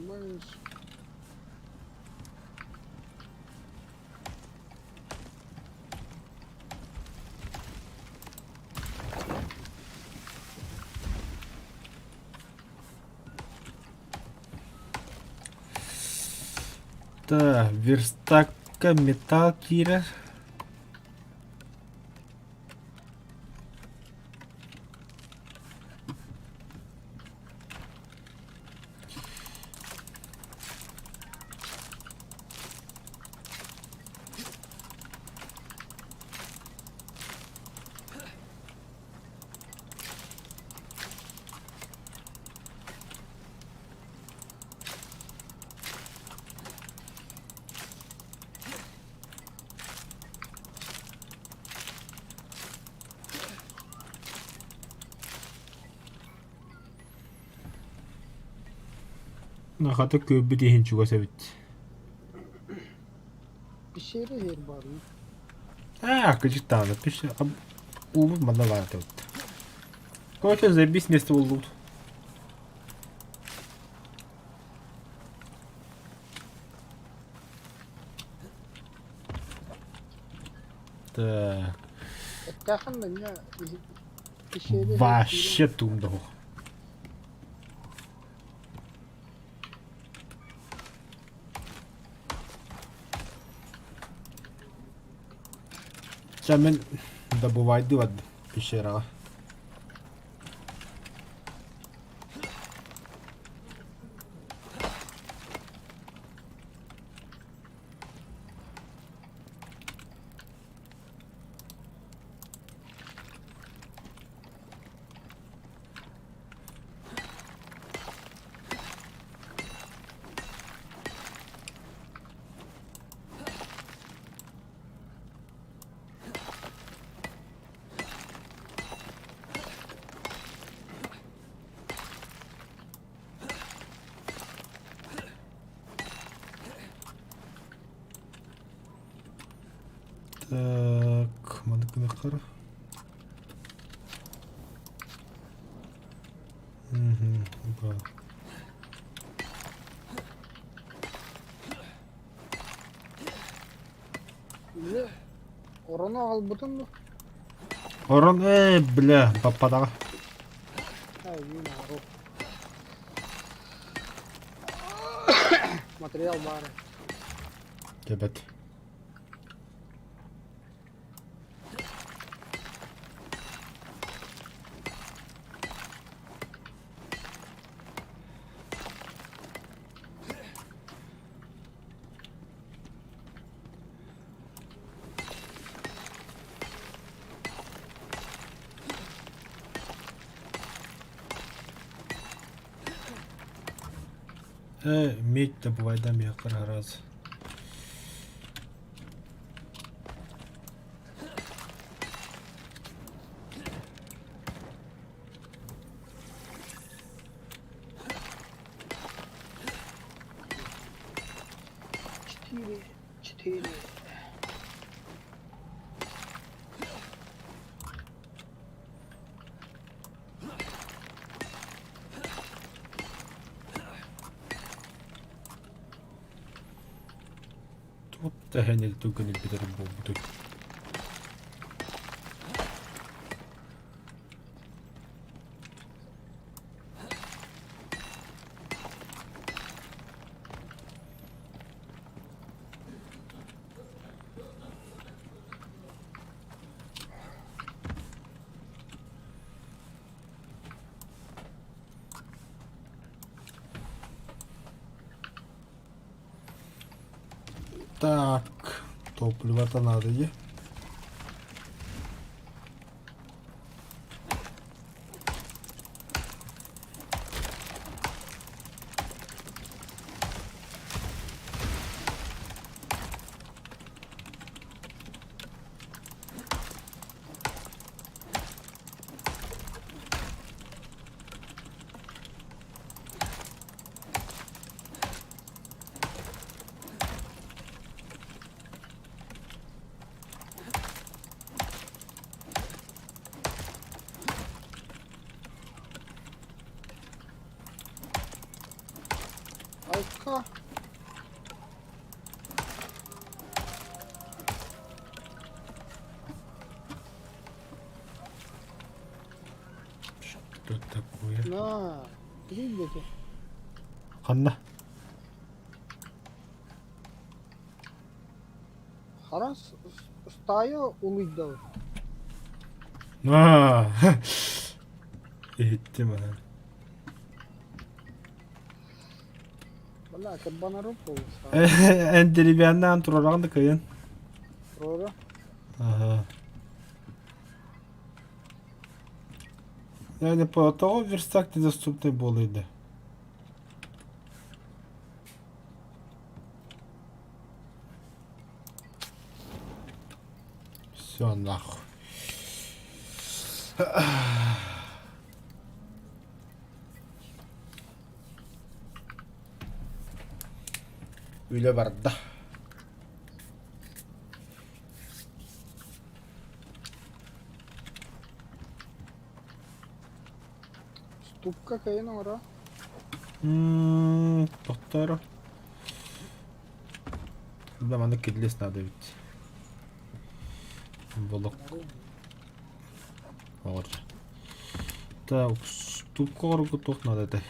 más. Так, верстака, металл, кира. Нахата көбі дейін чуға сәбіт. Bir şeyde yer var mı? Кажи там, напиши. Улут мадавата вот. Короче, заебись место улут. Так, Etkakın da ya bir şeyde yer вообще тумдо. Сейчас мен добывать дыват пещера. Так, мадыкыныкыр. Да. Ne? Oranı albırdın mı? Орон, бля, пападага. Ha yine o. Materyal bari. Тебет. Медь добывай, да, мякор раз. Четыре. Вот тагенел только не бедер бомбу. Так, топливо-то надо, е. Alka. Что такое? На. Видите? Анна. Харас стая улыйдау. Etti bana. Бала кырбана рупу. Enderi bir yandan turarak da kayın. Рора. Ага. Yani по того верстак недоступный болыйды. Все нахуй. Öyle vardı. Ступка кайын ора. Тоқтар. Бана кидлес надо ведь. Болок. Ağır. Так, ступка готов надо это.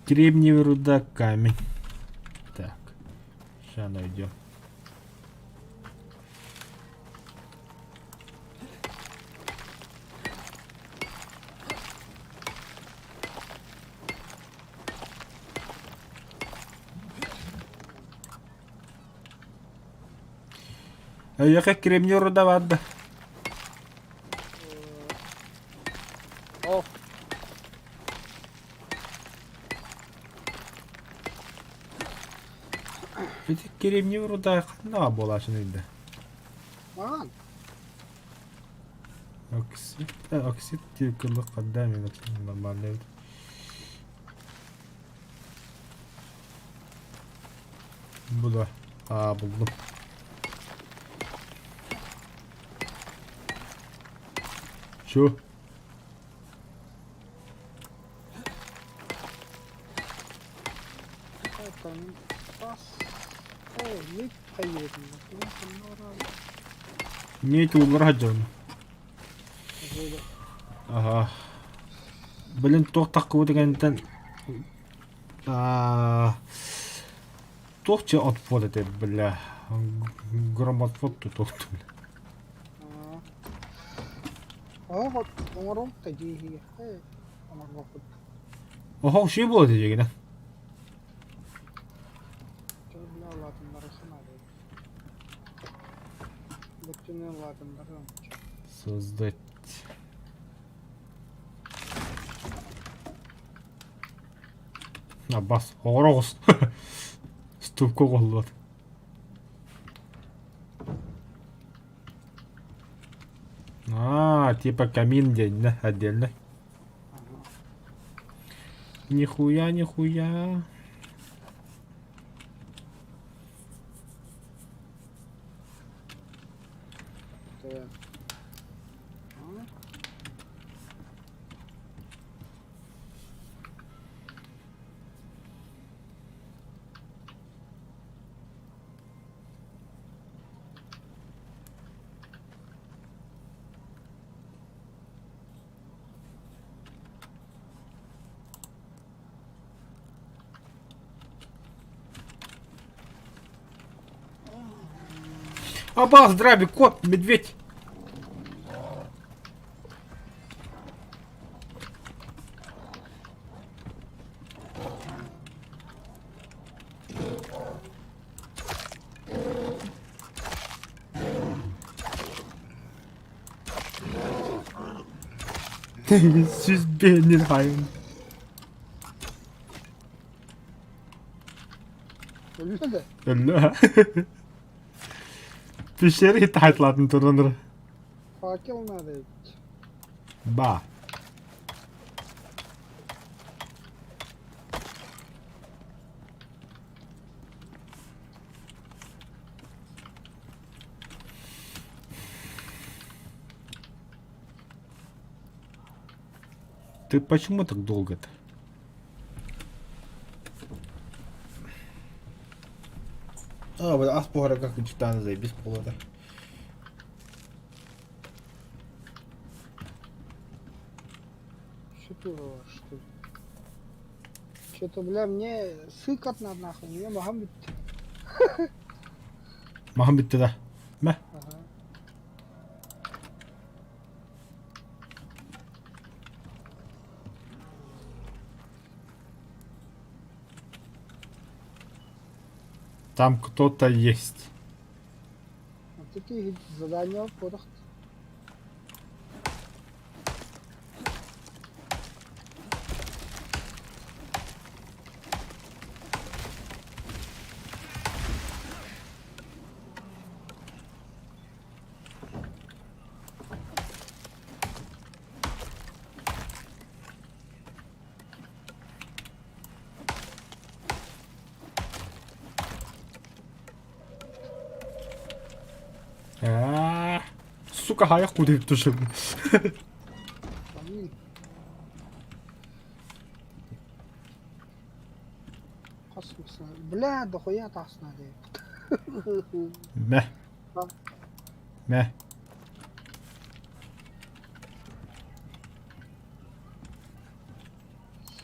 Кремниевый руда, камень. Так, сейчас найдем. А я как кремниевый руда вадда. О. Эти кремниевый руда на болашын инде. Ман. Оксид тиркылы кадами нормально. Bu da. Buldum. Şu. Там пас. О, не поедем. Ne tuğlar hacım. Böyle. Aha. Bilin toq takıvı degenden. Toqça atfod ete bile. Gram atfod tutuqtu. Bak, umarım tecihi. Umarım vakit. Oha şey bu diyecek yine. Çöyle Allah'ın arasına değil. Bütün Allah'ın arasına. Создать. Бас, оғырағыз. Ступқа қолды. Типа камин день, да, отдельно. Нихуя, нихуя. Evet. Абас, драби, кот, медведь. Siz beğenin hayvan. Öyle de. Öyle. Pişeri taytladın turunları. Fakir nerede? Ba. Ты почему так долго-то? А, вот аспора как и читан за без повода. Что что ли? Что-то, бля, мне сыкать надо нахуй. Мне Мохаммед. Махамбет туда. Ма? Ага. Там кто-то есть. А ты задание подах. Сука, хаяқ кудеп тұшым. Амин. Космосна. Бля, дохуя тасна де. Мә. Мә.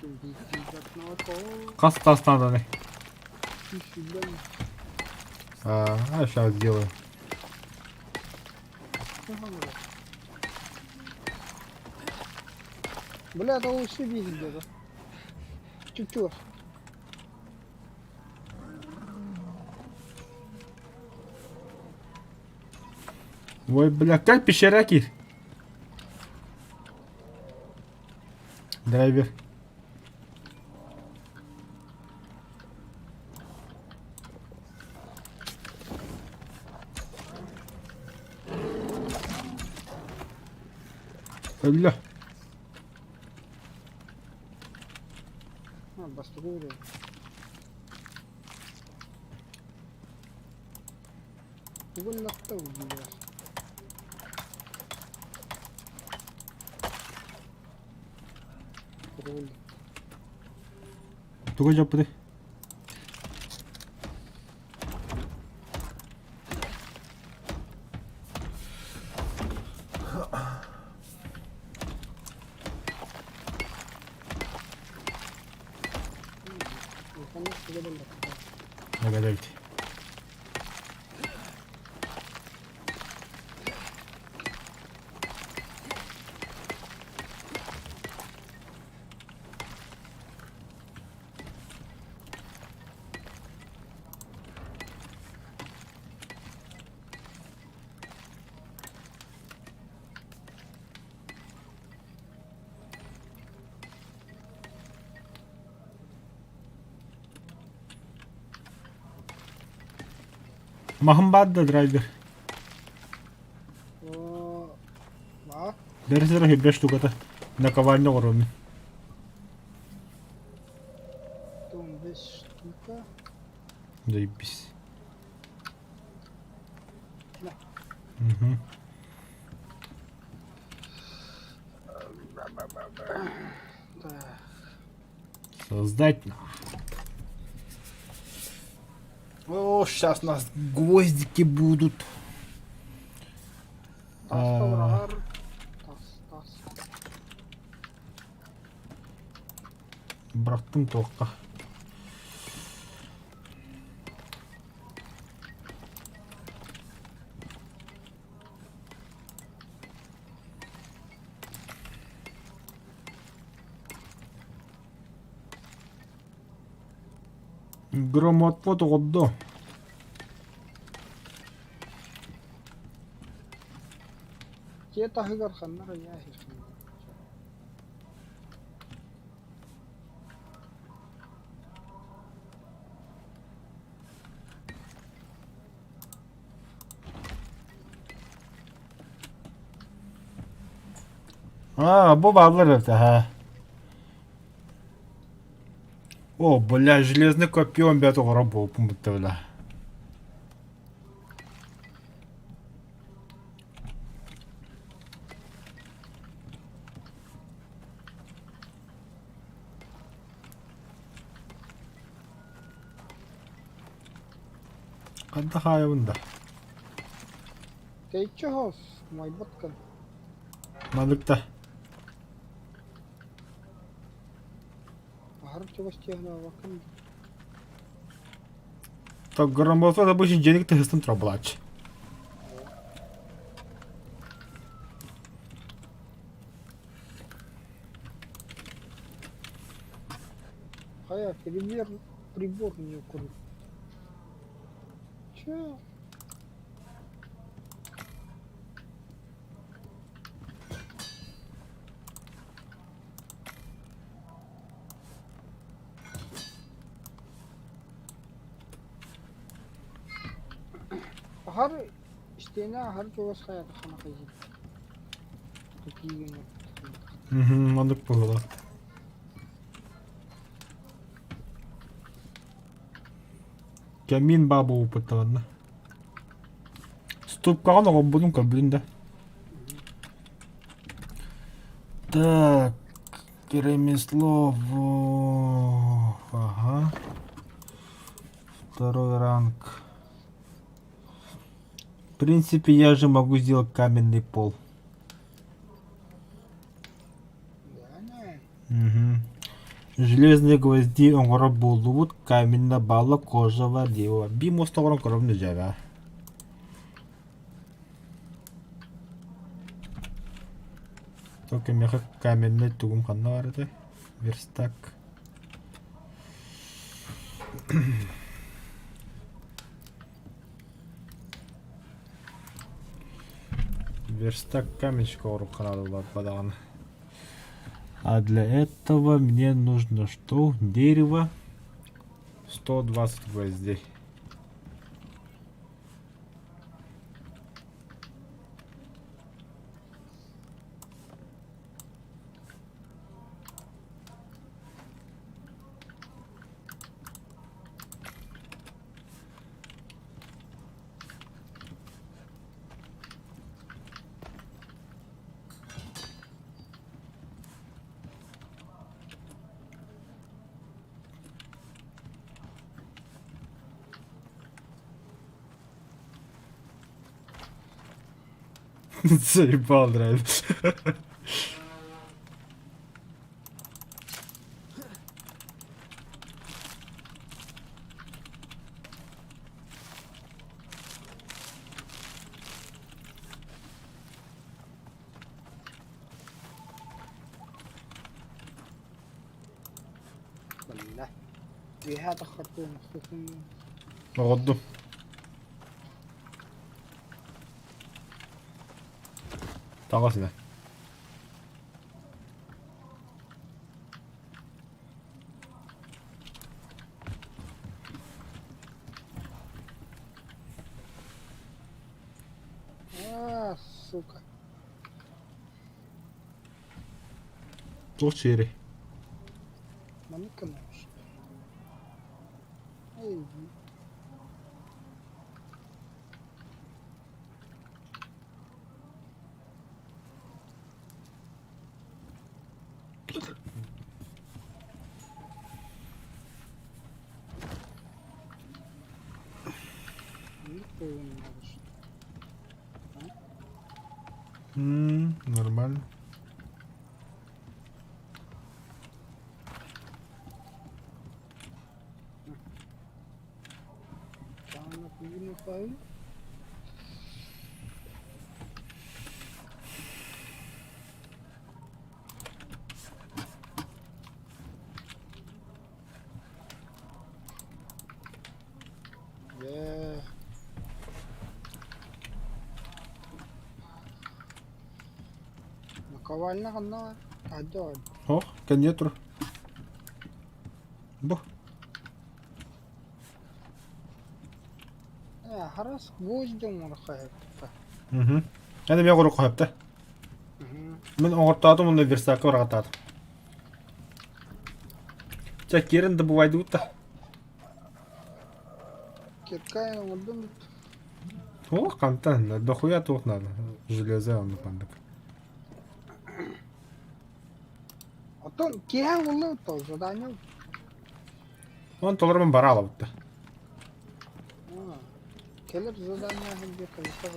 Сиди, как на то. Қас тастан не. Фига. Сейчас сделаю. Бля, да лучше видеть где-то. Чуть-чуть. Ой, бля, как пещера кир? Драйвер. Бля. Бас говорю. Вольно кто убиваешь? Роль. Туга жаппыды. Конечно, гадали. Нагадайте. Махамбад да драйвер. А? Дәрісері хебре штуката. Наковальня орын. Там без штука. Заебись. Да. Угу. Да. Создать на. О, сейчас нас гвоздики будут. Тас. Тас. Браттым тоққа. Громотвод ғодды. Ке тахыгар ханнара яхи. Бұл балыр өті, ха. О, бля, железный копьем бәті ғыра болып ұмытты, бля. Хадда хайвында. Кейтче хос, май боткан. Мадыкта. Ахар чогостяна вакан. Так гром болса да бушин женик тыгыстын тура булачы. Хая, прибор не укрыл. Че? Ахар isteyene ahar çogos хая хана кайжи. Тукиген. Мадык була. Камин бабу опытанна. Ступкага на будем каблинда. Так, ремесло. Ага. Второй ранг. В принципе, я же могу сделать каменный пол. Да, Угу. Железные гвозди оңгора болуут, каменна бала кожава дева. Би мостогорон коромны жага. Только меха каменный тугум ханна бар эте. Верстак. Верстак каменщика урук надо было подаван. А для этого мне нужно что? Дерево. 120 гвоздей. Заебал драйв. والله فيها تخطون خصوصا غضو. طاقسنا. сука. Торчери. Маника нож. Эй, никто не может. Нормально. Там на пивную файл. Наковальня гана. Адо. О, каньетр. Бо. Харас гвоздем урахает. Угу. Эне мен горук капта. Мен оңортадым мында верстак баратат. Чак керен добывайды утта. Киркая модун. О, кантан, дохуя тут надо. Железо он пандак. Отон кия улы то задание. Он толармен барала утта. Kelir задание hem de kalite.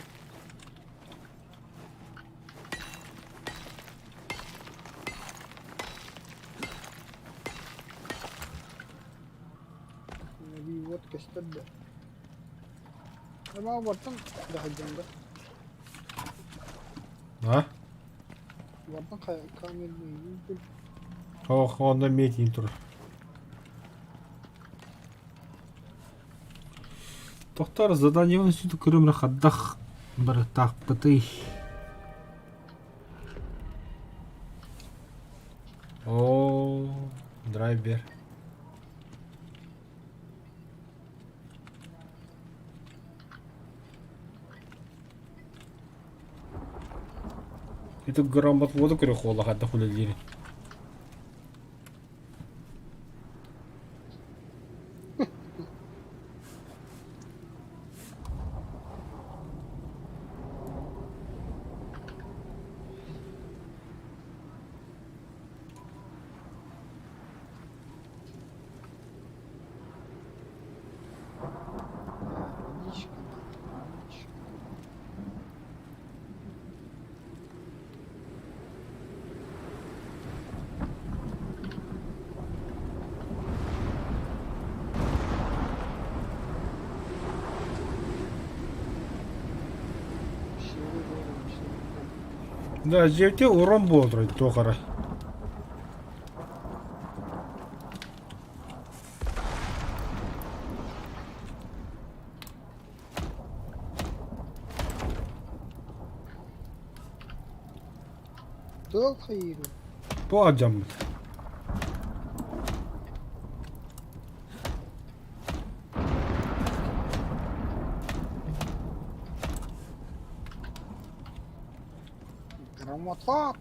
Bir вот kestedi. Ama vartan daha janga. Ha? Vartan kamil değil. Onda meeting тұр. Тоқтар, заданиені сөйтіп көремін қаддақ бір тақпыты. О, драйвер. Это грамот воду крюхола, хадда хулядири. Да, жерде урон болды, тоқара. Dol hayırı. Bu acam. Gramata.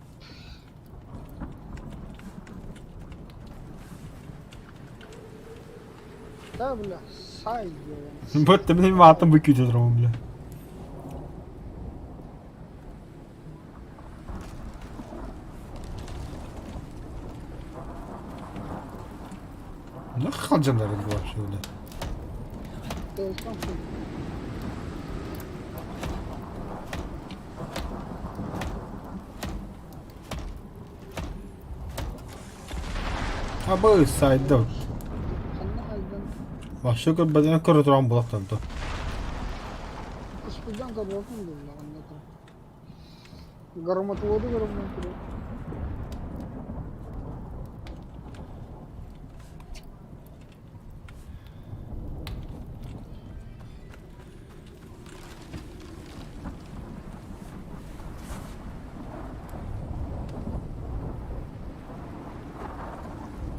Да, бля, сай, Вот ты мне матом выкидываешь, бля. Ну, хаджандар это вообще, бля. Dol kanka. Абы сайда. Kanna halden. Вообще как бы я коротко рам булак танто. Испудан kabulkan dolu anladım. Gramata oldu gramata.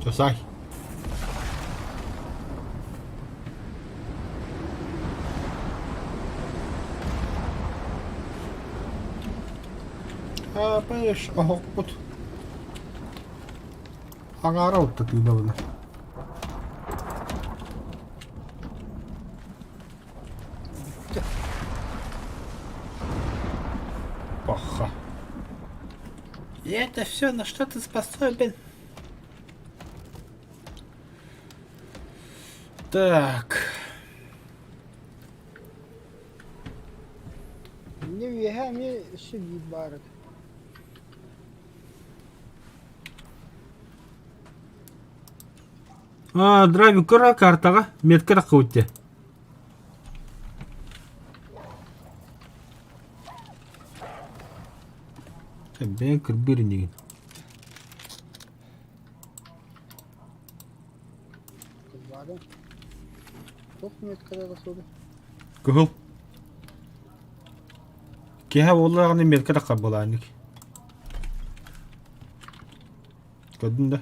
Что сай? А, понимаешь, ого, вот. Ага, вот так недавно. Паха. И это все на что ты способен? Так. Ne hem ye şu ibaret. А, драйвик кора картага меткара кутте. Ben kırbirini. Ibaret. Çok mu etkiledi da sonra? Кыгыл. Кеха оллаганы меткара кабыланик. Көрдің да?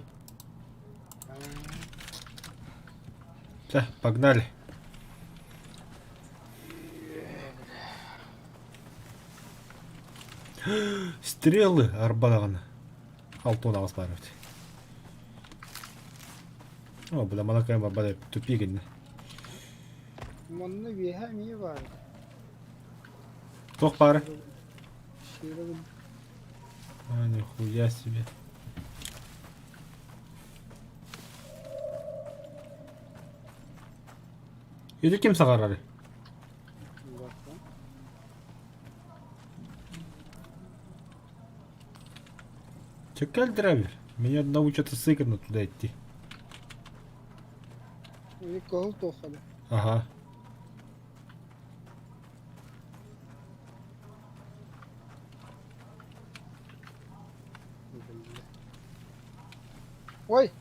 Все, погнали. Стрелы арбалаганы. Алтын ағыз бар өте. О, бұда малакайым арбада тупигінді. Manna bir hem ye var. Тоқ бары. Şeyle bir А, нихуя себе. Еді кем сағарары? Чекай, драйвер. Меня научат сыкано туда идти. И кого тохали. Ага. Ой!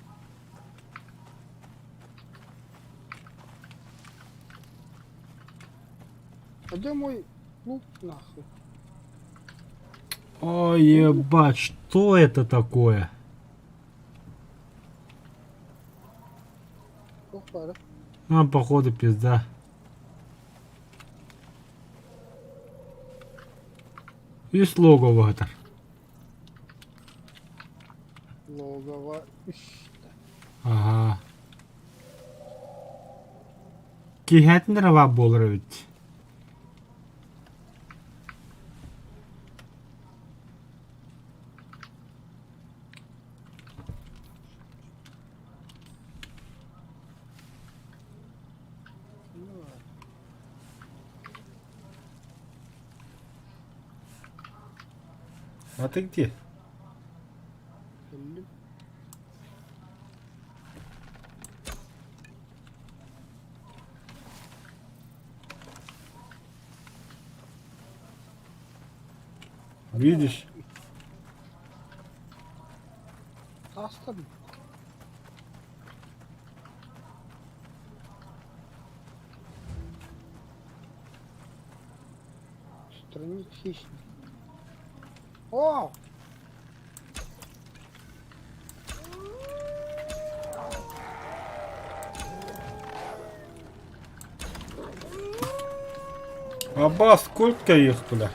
А где мой лук нахуй? Ой, ебать, что это такое? Опа, А, походу, пизда. И слогово это. логово. Ага. Кихетнерова болыр бит. Ну ладно. А ты где? Блин. Видишь? Оставь. Страниц хищник. О! Аббас, сколько их, бля?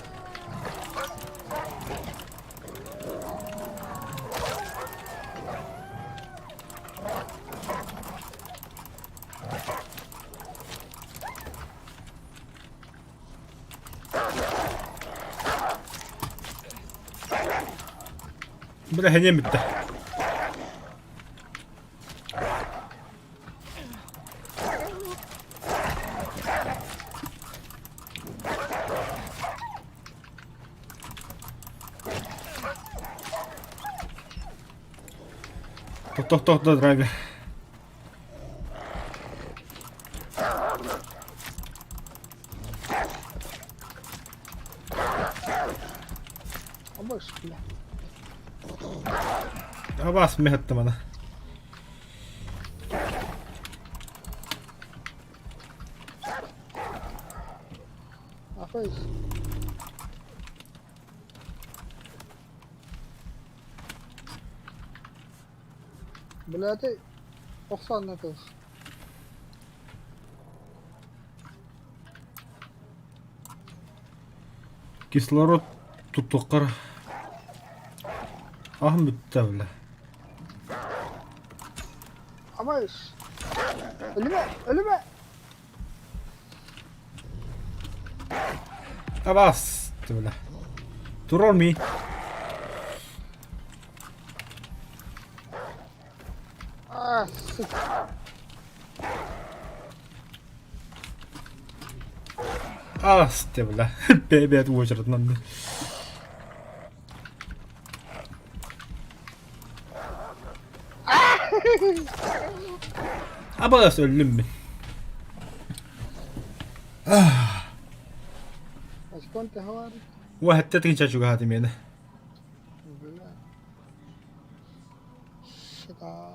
Бля, не битті. Тоқ, да, драйвер. Абаш, бля. Аббас мехетті мана. Афайс. Бля, ты Оксан это. Кислород тутуққар. Ахм бітті, бля. Абаш. Ölüme, ölüme. Аббас, бля. Турон ми. А, сука. Ас, бля. Бебет очереднен. Аббас öldüm ben. Аж كنت هواري. واحد تتكين شاشو هاتي مينا. بلا. شكا.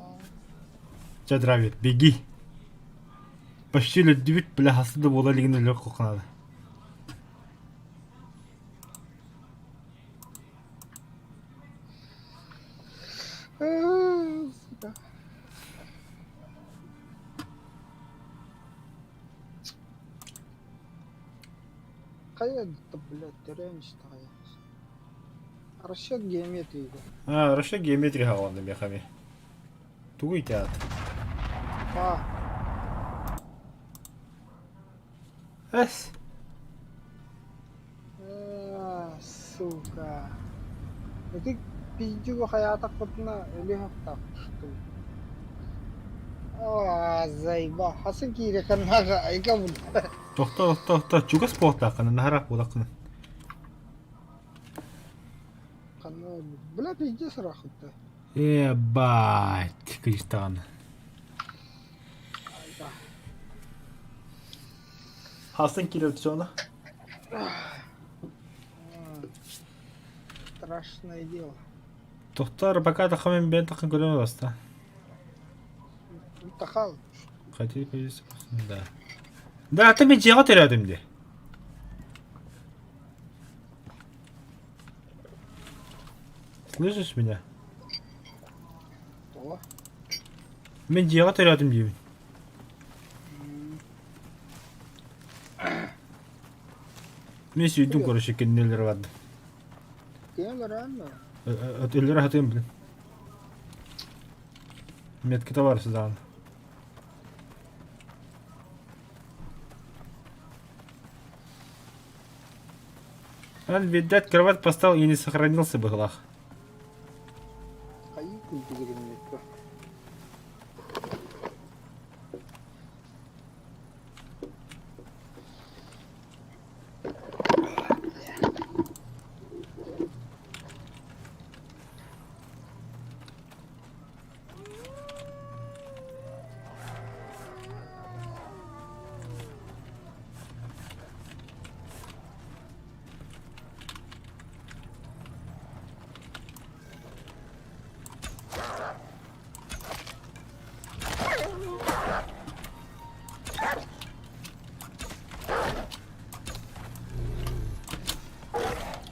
Чадравит, беги. Почти ледвит, бля, хасыды бола лигінде лёг қоқынады. Сука. Қайда, блядь, теряем что-то. Расчет геометрии. А, расчет геометрия хаванды мехами. Тугый театр. А, Эс. сука. Ну ты пиздюга хаятак потна или хафтак, что ли? Заеба. Хасан кире канага айка буда. Тоқта. Чуга спорта ақыны, нахарақ болақыны. Канага Бля, пиздец рахыт-то. Ебать, Кристан. Айда. Хасан кирилчона. Страшное дело. Тохтар пока тахамен бен тахан көрөм баста. Тахал. Хотели повесить. Да. Да, ты мне делать рядом где? Слышишь меня? То. Мен делать рядом где? Мен сүйдім, короче, кеннелер вады. Кем реально? Ötülleri hatayım bilin. Медкита var sizden. Он, видать, кровать поставил и не сохранился бы глах. Кайы күлді деген метті.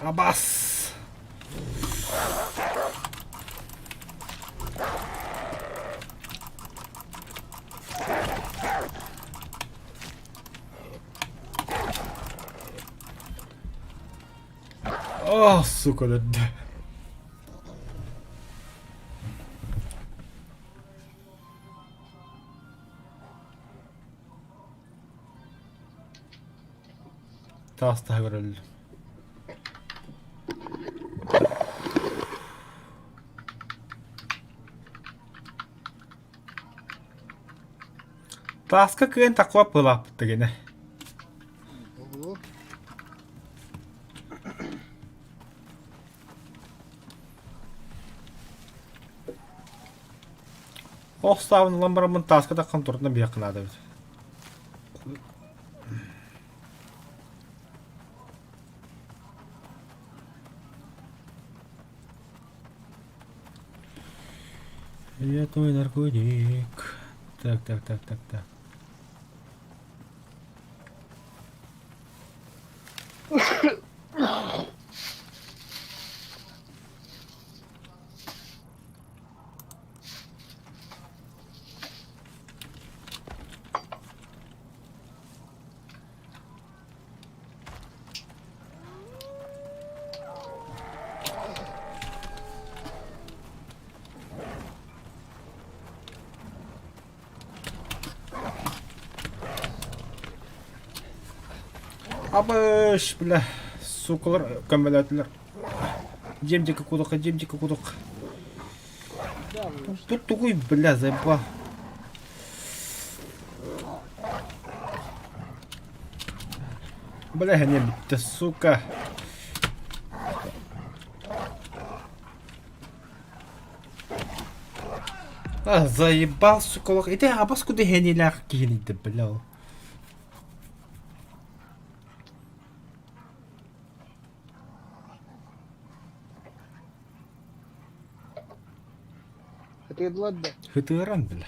Абас! О, сука, да. Таста говорили. Таска кыын таква пылапты гене. Ого. Оставын ламбарамын таска да конторына бияқынады бит. Я твой наркотик. Так. Абыш, бля, сукалар, камбалатлар. Жемдика кудук. Да, Тут тугуй, бля, заебал. Бля, не битте, сука. Заебал, сука. Иди, абас куды хенилах киниді, бля. это едладда. Хытыран, бля.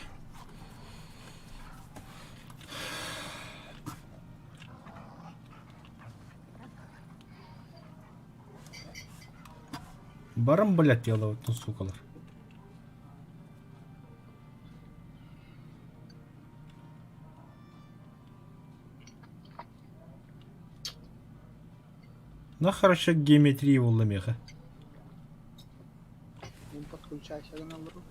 Барым, блядь, делают, ну, сукалар. Ну, хорошо, геометрия у ламеха. Не подключайся к набору.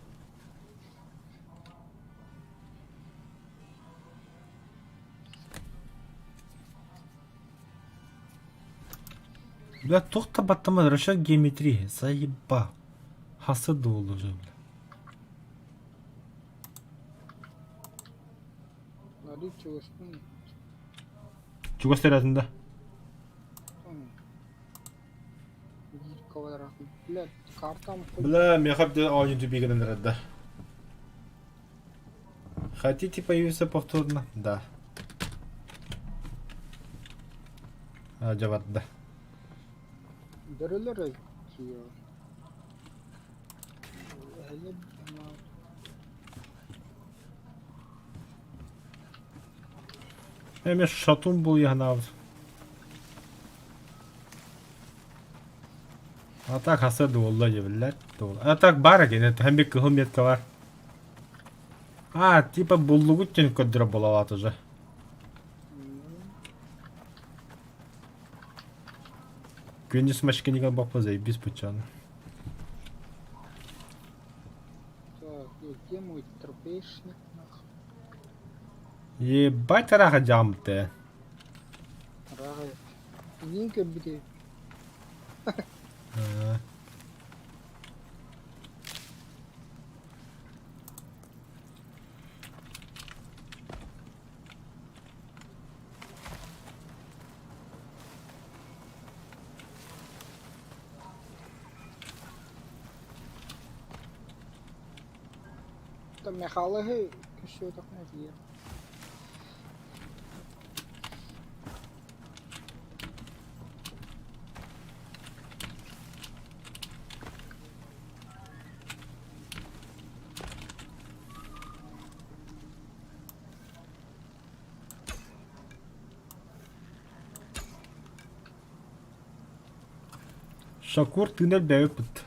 Бля, тоқта баттама, расчет геометрии. Заеба. Хасыды ол уже, бля. Надо чего вспомнить. Чего стерятында? квадрат. Блядь, картам. Бля, я хотел аудио бігати не рада. Хотите появиться повторно? Да. Аудио да. Дөрөлөр киyo. Hele Hem şatun bul ягнав. А так хасад والله блядь. А так бар екен, hem bir kıhımyetka var. А, типа буллугуттен көддірі болават уже. Күнніс машкенеген бақпа заебись пучаны. Так, где мой тропешник? Ебать раха джамты. Рага. Нинка биде. Там мехалығы күші өтіқмай дейір. Шакур тынер бәйіп бұд.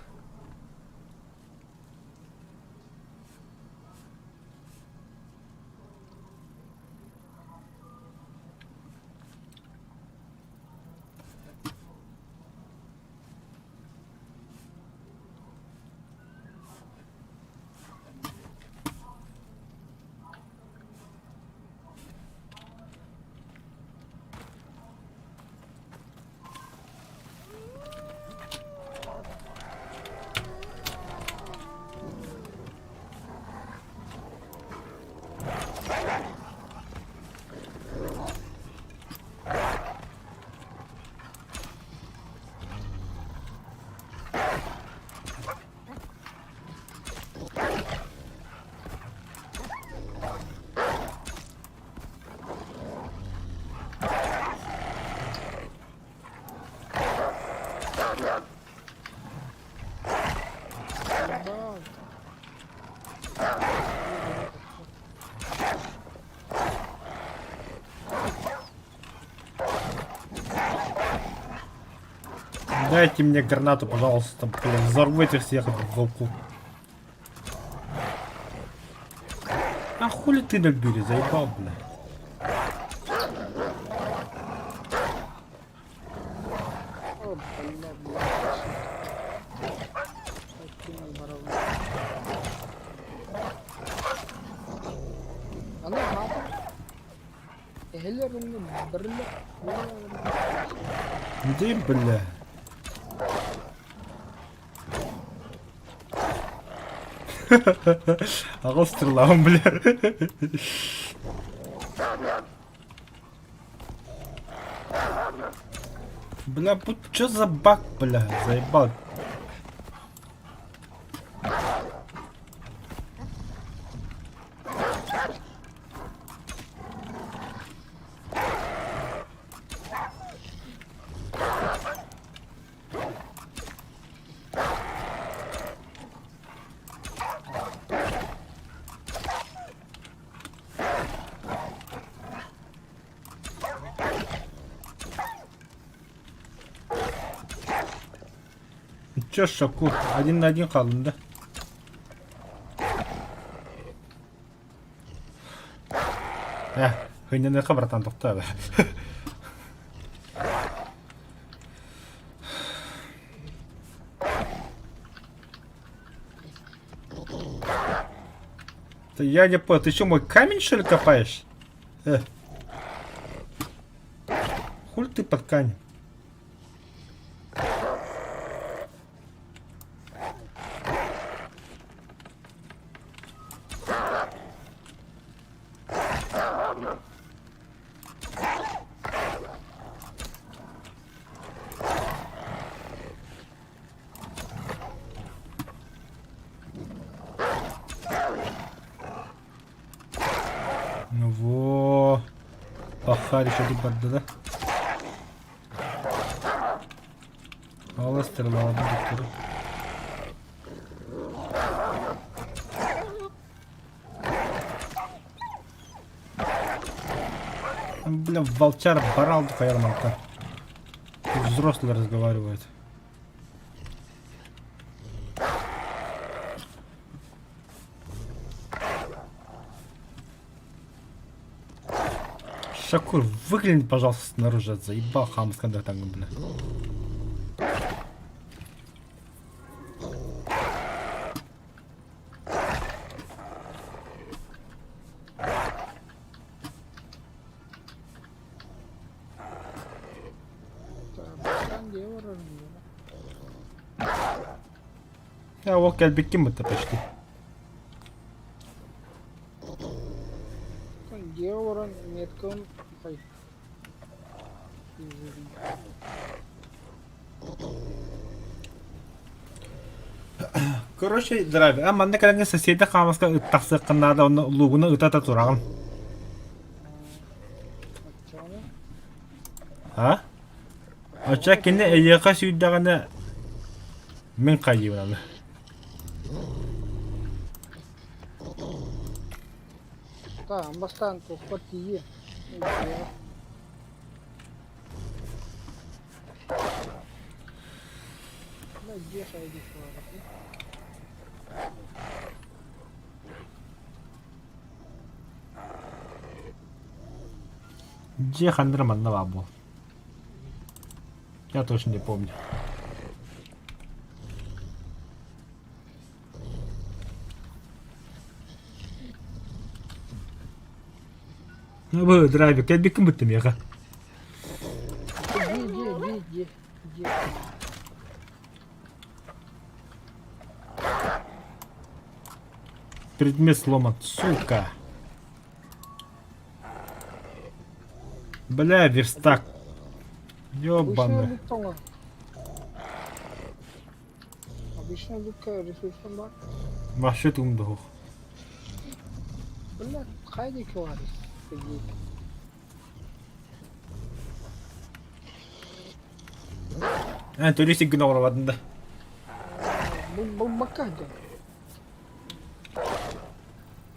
Дайте мне гранату, пожалуйста, блин, взорвите всех в волку. А хули ты набери, заебал, бля. О, блядь, блядь. Откинул барабан. Ана хата. Эхелерімді бірлі. Где, бля? Ағыл стырлауым, бля. Бля, вот чё за баг, бля, заебал. Чё, Шакур, 1 на 1 қалдым да. Хыйненеқа братан, тоқта бе. Я не понял, ты что, мой камень, что ли, копаешь? Хуль ты под камень? Пахар еще тут барды. Аластер молоды доктор. Бля, волчар барал фаерман-то. Тут взрослые разговаривают. Шакур, выгляни, пожалуйста, снаружи. Заебал хамс, когда там, бля. Я вот кальбиким это почти. Где ворон метком хай. Короче, драйвер, а манда каланга соседа хамаска тахсы канада оны лугуна ытата тураган. А? Ача кине эйяка сүйдагана мен кайыбын. Да, бастан тухпат тие. Да, где сайди флага? Где Хандра манна бабу? Я точно не помню. Ну вы драйвер, кальбиким быттым яга. Где? Предмет сломан, сука. Бля, верстак. Ёбаный. Обычно лука ресурсом бар. Вообще тумдух. Бля, хайди кварис. Туристик гына оравадында. Бұл бакады.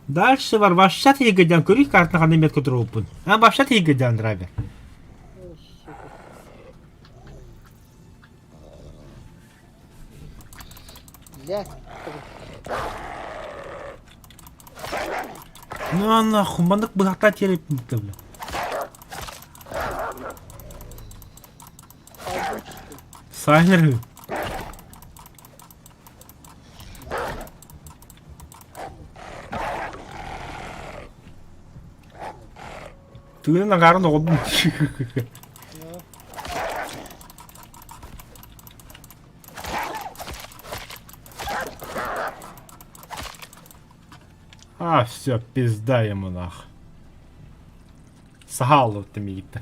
Дальше var başlat егеден көрік картына қандай мет көтіріппін. Başlat егеден драйвер. Ля. Ну нахуй, мандық бұлақта теріп мүтті бля. Сайнер. Түйін аңғарын оғылдым. А, все, пизда ему нах. Сахалу ты мигитті.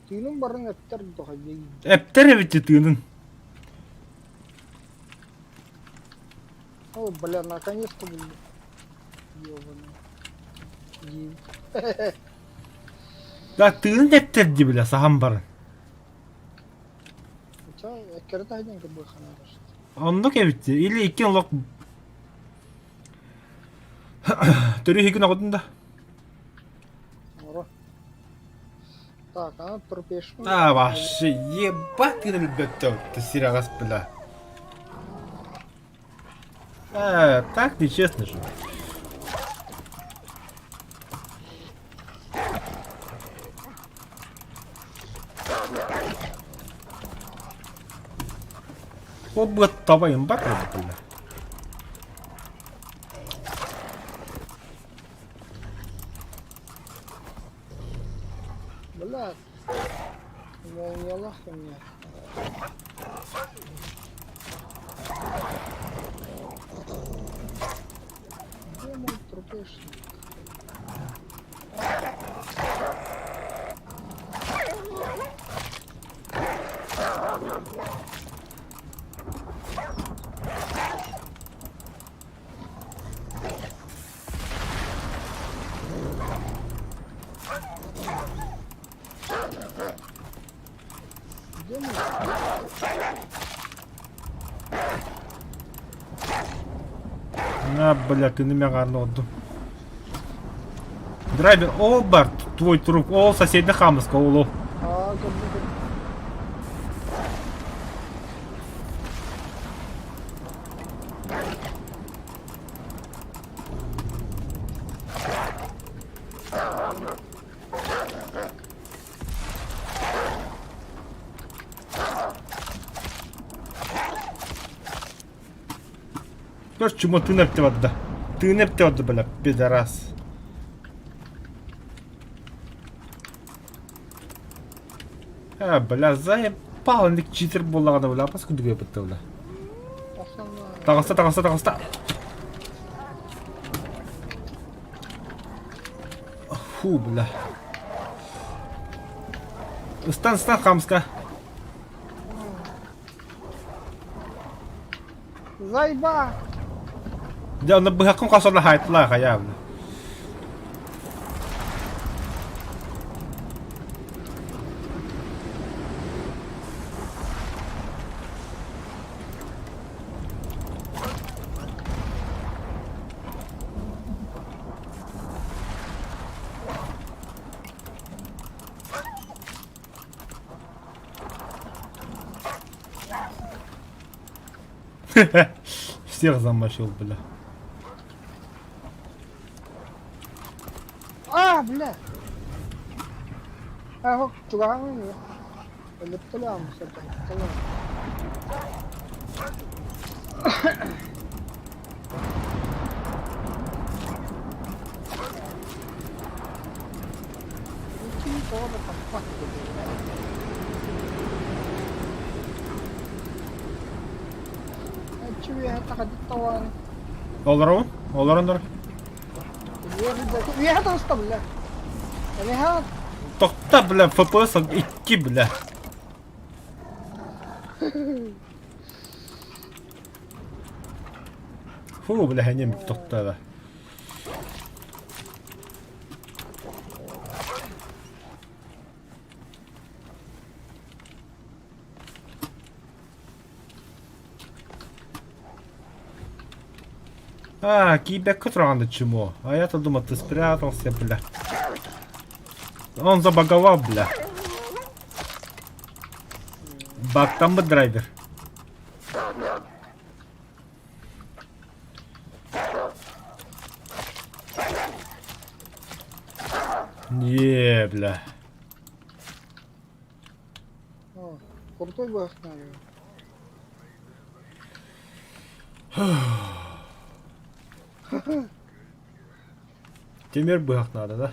Түйінің барын әптер доға дейін. Әптер әбетті түйінің. О, бля, наконец-то, бля. Ёбаный. Да түйінің әптер де бля, саған барын. Хотя, әкерді айдан көбі қана башты. Ондық әбетті. Или екен олақ... Түрі хекін ағыдында. Ора. Так, ана турпешін. А, вообще, ебать ты бөттеу, ты сериагас, бля. Так нечестно же. Обыт табайын бар, бля. Бля, не лахай меня. Где мой трупешник? На, блядь, ты на меня горноду. Драйвер, о, Барт, твой труп, о, соседня Хамовска, улов. Gördüm. Чему ты нептеводда? Ты нептеводда, бля, пидорас. Бля, заебал, ник читер болағаны, бля, апас күндіге бітті, бля. Aslında Тағыста. Фу, бля. Стан, Хамска. Zayba. Dio, nabuhat kong kaso na height lang, kaya, bля. Всех замочил, бля. Ah bile. Ha bak tugahan mo yun. Ulit ko lang sa tayo. Hindi ko matampak. Çiviye hatta dito var. Олар. Üye hatta usta bile. Yani ha Тохта, бля, FPS 2, бля. Фу, бля, ханем тохта, да. Кибек рано чему? А я-то думал, ты спрятался, бля. Он забаговал, бля. Баг там бы драйвер. Бля. kruтой бах наверное. Теперь бах надо, да?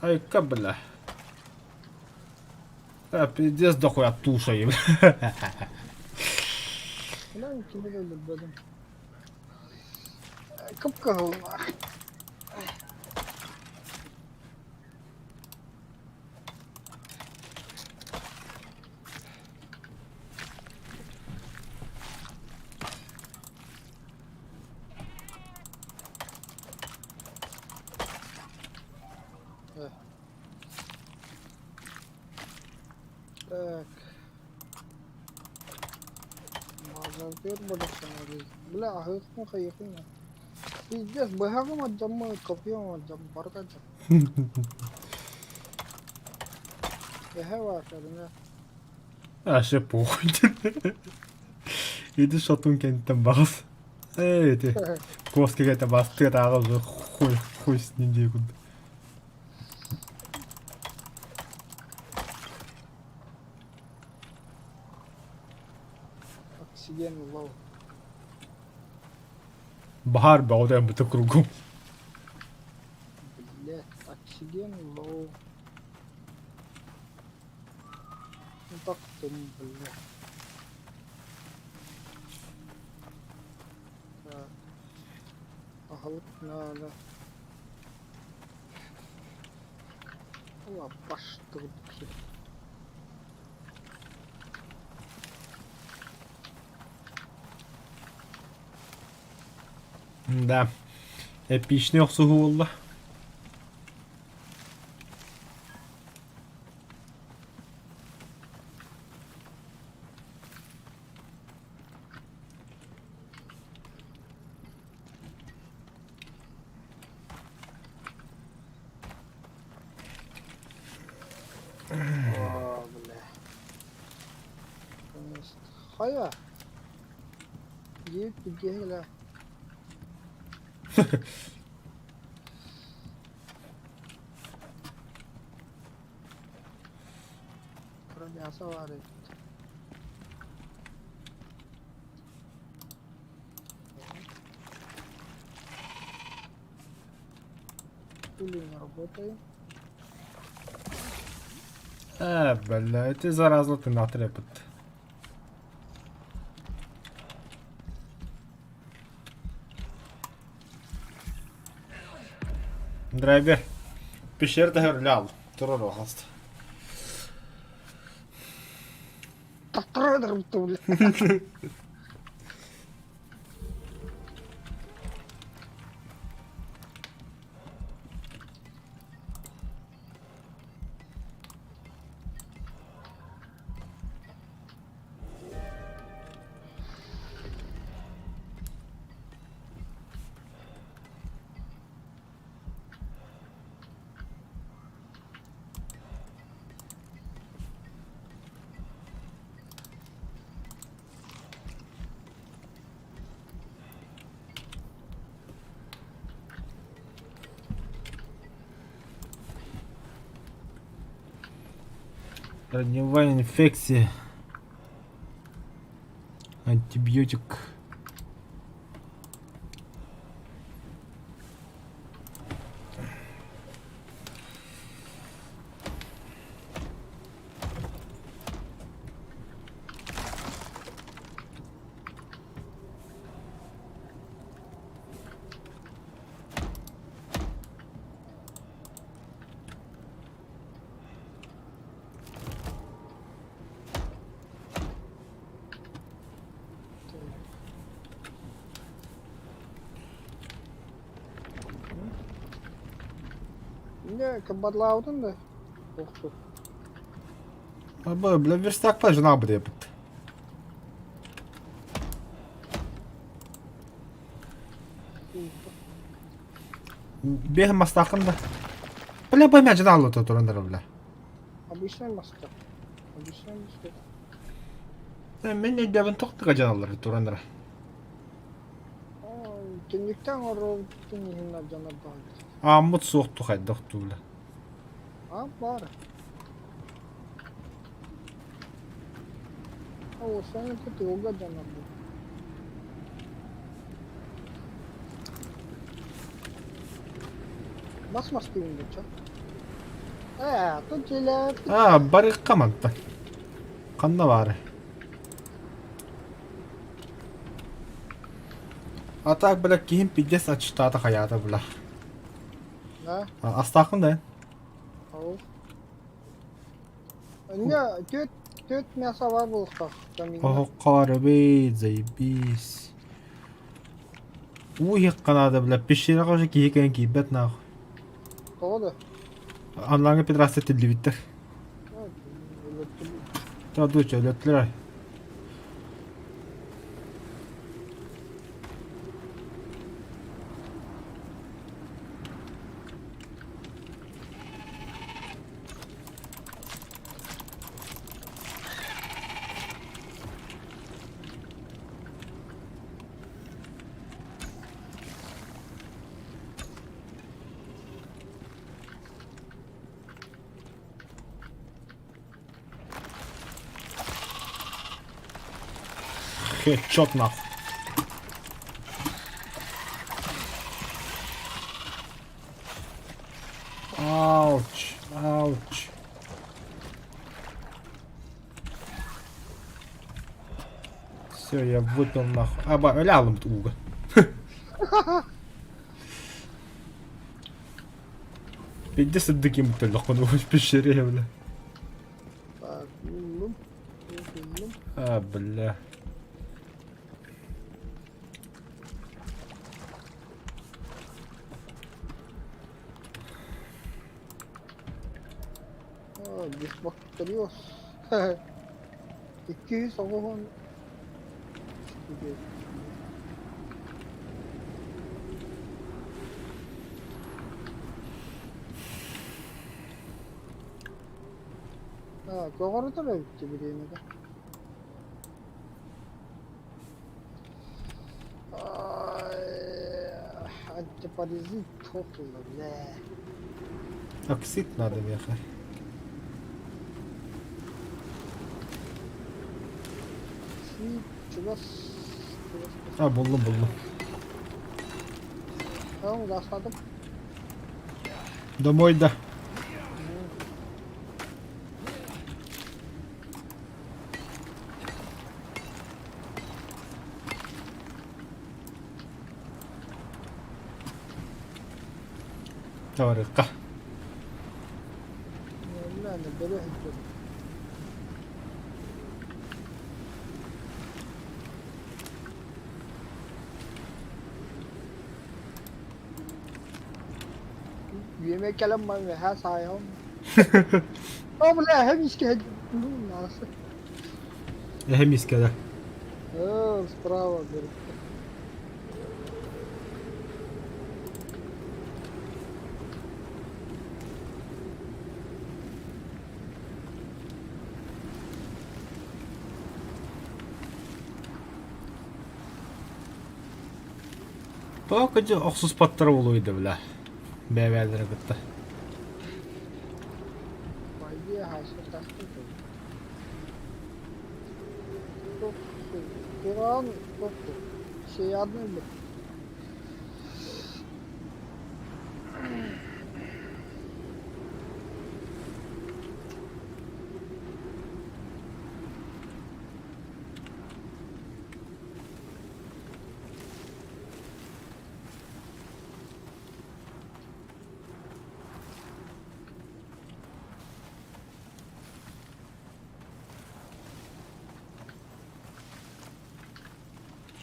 Ай, бля. Пиздец, дохуя туша, еб. Ulan kimi öldürdüm. Kıpkırılma. Так. Мазалпер бадасана. Бля, ахыхмы кайыкына. Пиздец, быхагым отжаммы, копьем отжам, баркача. Эхе var kadına. Şey похуй. Иди шатун кенттен багыс. Эти. Коскеге те басты дагы уже хуй с ним дегунд. Oksigen low. Bahar be odaya bütün krugu. Блять, oksigen low. Ну так то, блядь. Так. Ахалык надо. Лапаш трубки. Да. Эпичный оксугу oldu. Haya. Giyip bir gel. Kırım yasa var ya. Пули не работают. Бля, ти заразно ти натрепат. Драйбер. Пещерда херлял. Торорохаст. Татрыдырым тули. Раневая инфекция. Антибиотик. Ne kabadlaudun da. Oktu. Абы, бля, верстак па жена буде епет. Бех мастакында. Бля, бай мен жена алды турандыр бля. Обычный мастер. Обычный мастер. Мен не дебен токтыга жаналар турандыр. Kendikten orada yine cana bağlı. Аммут соқту хайдық бля. Ha var. O senin kötü yoga cana bağlı. Basmaz diyeyim de çok. Tutuyla. Бари камантта. Канда бары. А так, бля, кейін пидес ачтата хаята, бля. Ne? Астақын да. О. Не, тет мясо var bu ufak. Охо, қарабей, заебись. Уй, қанада, бля, пешера қожа кейкен кейбет нахуй. Doğru. Анлаңа педрасты тілді биттер. Та дуча, өлеттілер ай. Хедшот нахуй. Ауч, ауч. Все, я выпил нахуй. Öyle aldım Uğur. Пиздец, sıddık yumurtayla konuşmuş bir şey bile. Bak, buldum. Buldum. Bля. Biz bakıp duruyoruz. 200 oğlan. Ha, doğru da bitti bir yine de. это паразит топливо, бля. Оксид надо, Меха. Си, чего Buldum buldum. Tamam rastladım. Домой да. Товарка. Вalla ne böyle hızlı. Yemek gelen var mı? Her sayım. Ama la hem işke nasıl? Hem iskele. Справа говорит. Покажи оксус паттар болуйду бля. Бевелдер гытта. Пойди, хасу тастı. Kur'an koktu. Şey yardım et.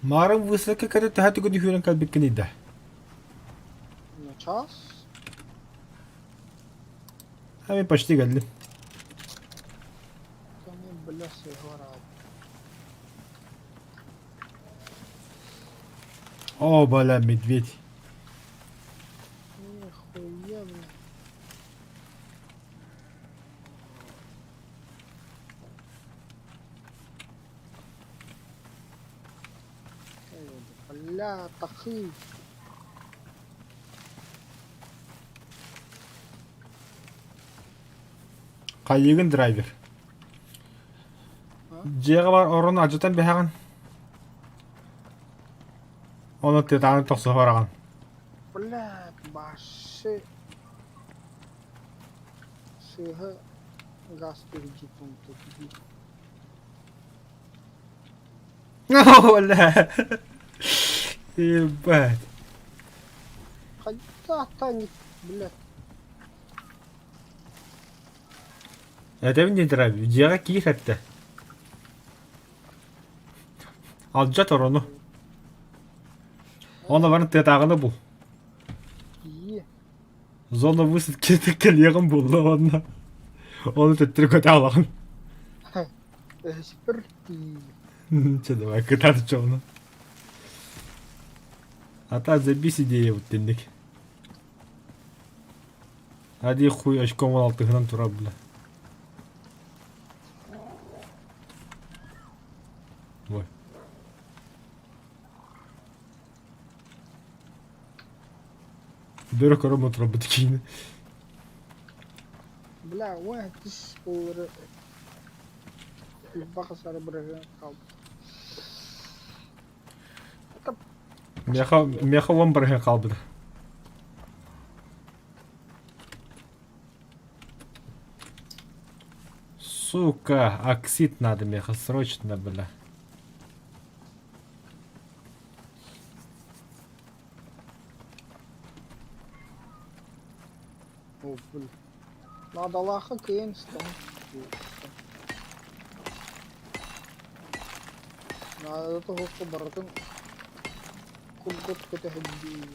Марым высоко когда ты гуди хюрен калбиккин иде. На час. Ами почти geldim. Tamam bля сыграл. О, бля, медведь. Нихуя, бля. Бля, тахи. Кайыгын драйвер. Жега бар орун ажытан бехаган. Оны тетаны токсо бараган. Бля, башы. Сыгы газ перейти пункту. О, бля. Ебать. Хотя танет, блядь. Это не драйвер. Жега киир этте. Алжат орону. Оны барын тетагыны бул. И Зона высадки келегін болды онна. Оны теттір көте алағын. эсперти. Че, давай, кытады чоғыны. Ата забис идея вот тендек. Ади хуй очком 16-ынан тұра бля. Ой. Бері көрім отыра бұты кейіні. Бля, ой, тис olur. Баха сары бұрығы қалды. Меха вон бірге қалбыды. Сука, оксид надо меха, срочно, бля. О, бля. Надо лаха кейін стан. Надо того, что братан кулгот көте хедди.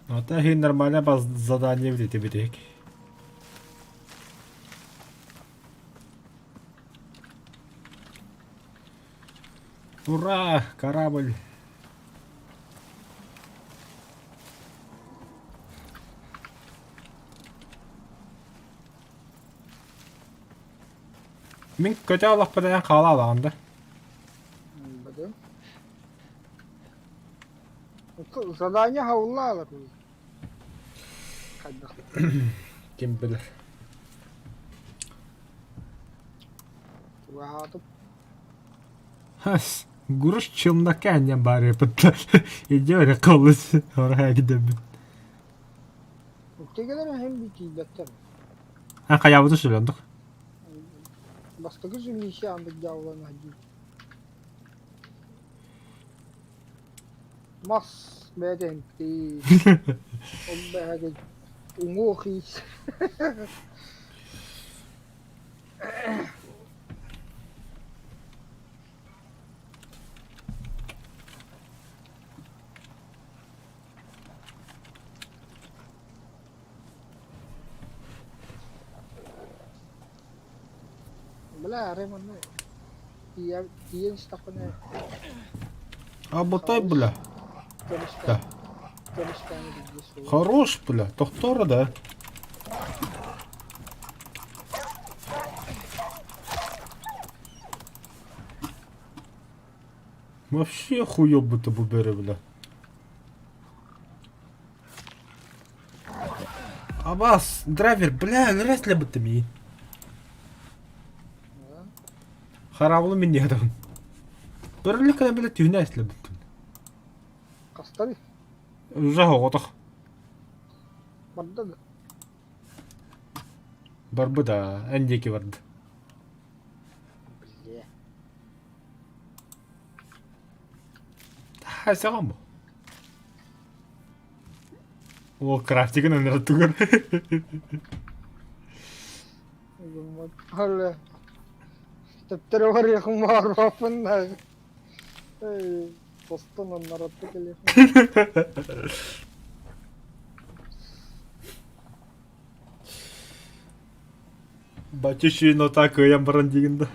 Это и нормально по заданию в эти битвики. Ура! Корабль! Мен көте алақ бәдән қала алағында. Бәдем. Задание хаула алар. Кайдақ. Кем білір. Ваатып. Хас, гурыш чылна кәнен бары пытта. Иде öyle қалыс. Орaya gidemem. Тегелер hem bir tibetler. Ha kayabıda söylüyorduk. Başka kızım işe andık yavrularına hadi. Mas beden ti. O beden. Ungu his. Bela remane. Tiyan stakane. Аботай, бля. Çalışkan. Çalışkan bilgisi. Хорош, бля. Доктора, да. Вообще хуёбы-то буберы, бля. Абас, драйвер, бля, раз ли бы ты ми? Харабылы мен не адам. Бірлік қана білі түйіне әсілі бүттім. Kastari. Уже хоғытық. Barda da. Барбы да, әндекі барды. Bilye. Саған бұл. Ол крафтиген өнер түгір. Hala. Teptere var yakın var vapın da. Dostum onlar attı geliyor. Бачиши, но так я брандигінді.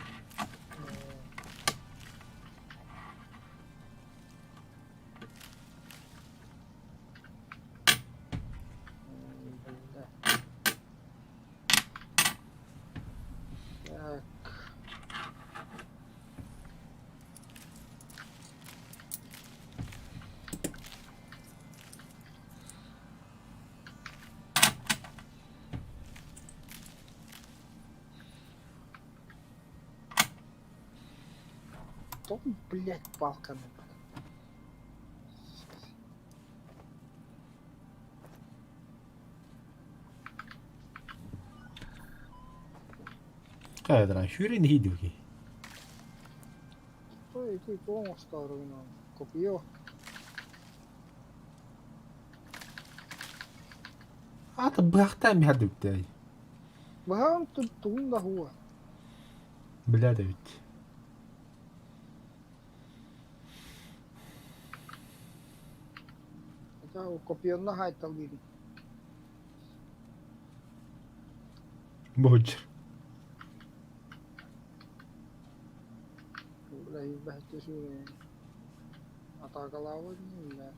Том, блядь, палками. Қайдыра, шүрен хейдуге. Ой, ты помог старую нам. Копье. Аты бұяқтан мен хады бітті. Бахам тут тун да хуа. Біля да бітті. Это копье на хайт алгири. Боджер. Блядь, бахте şu атакалавы не.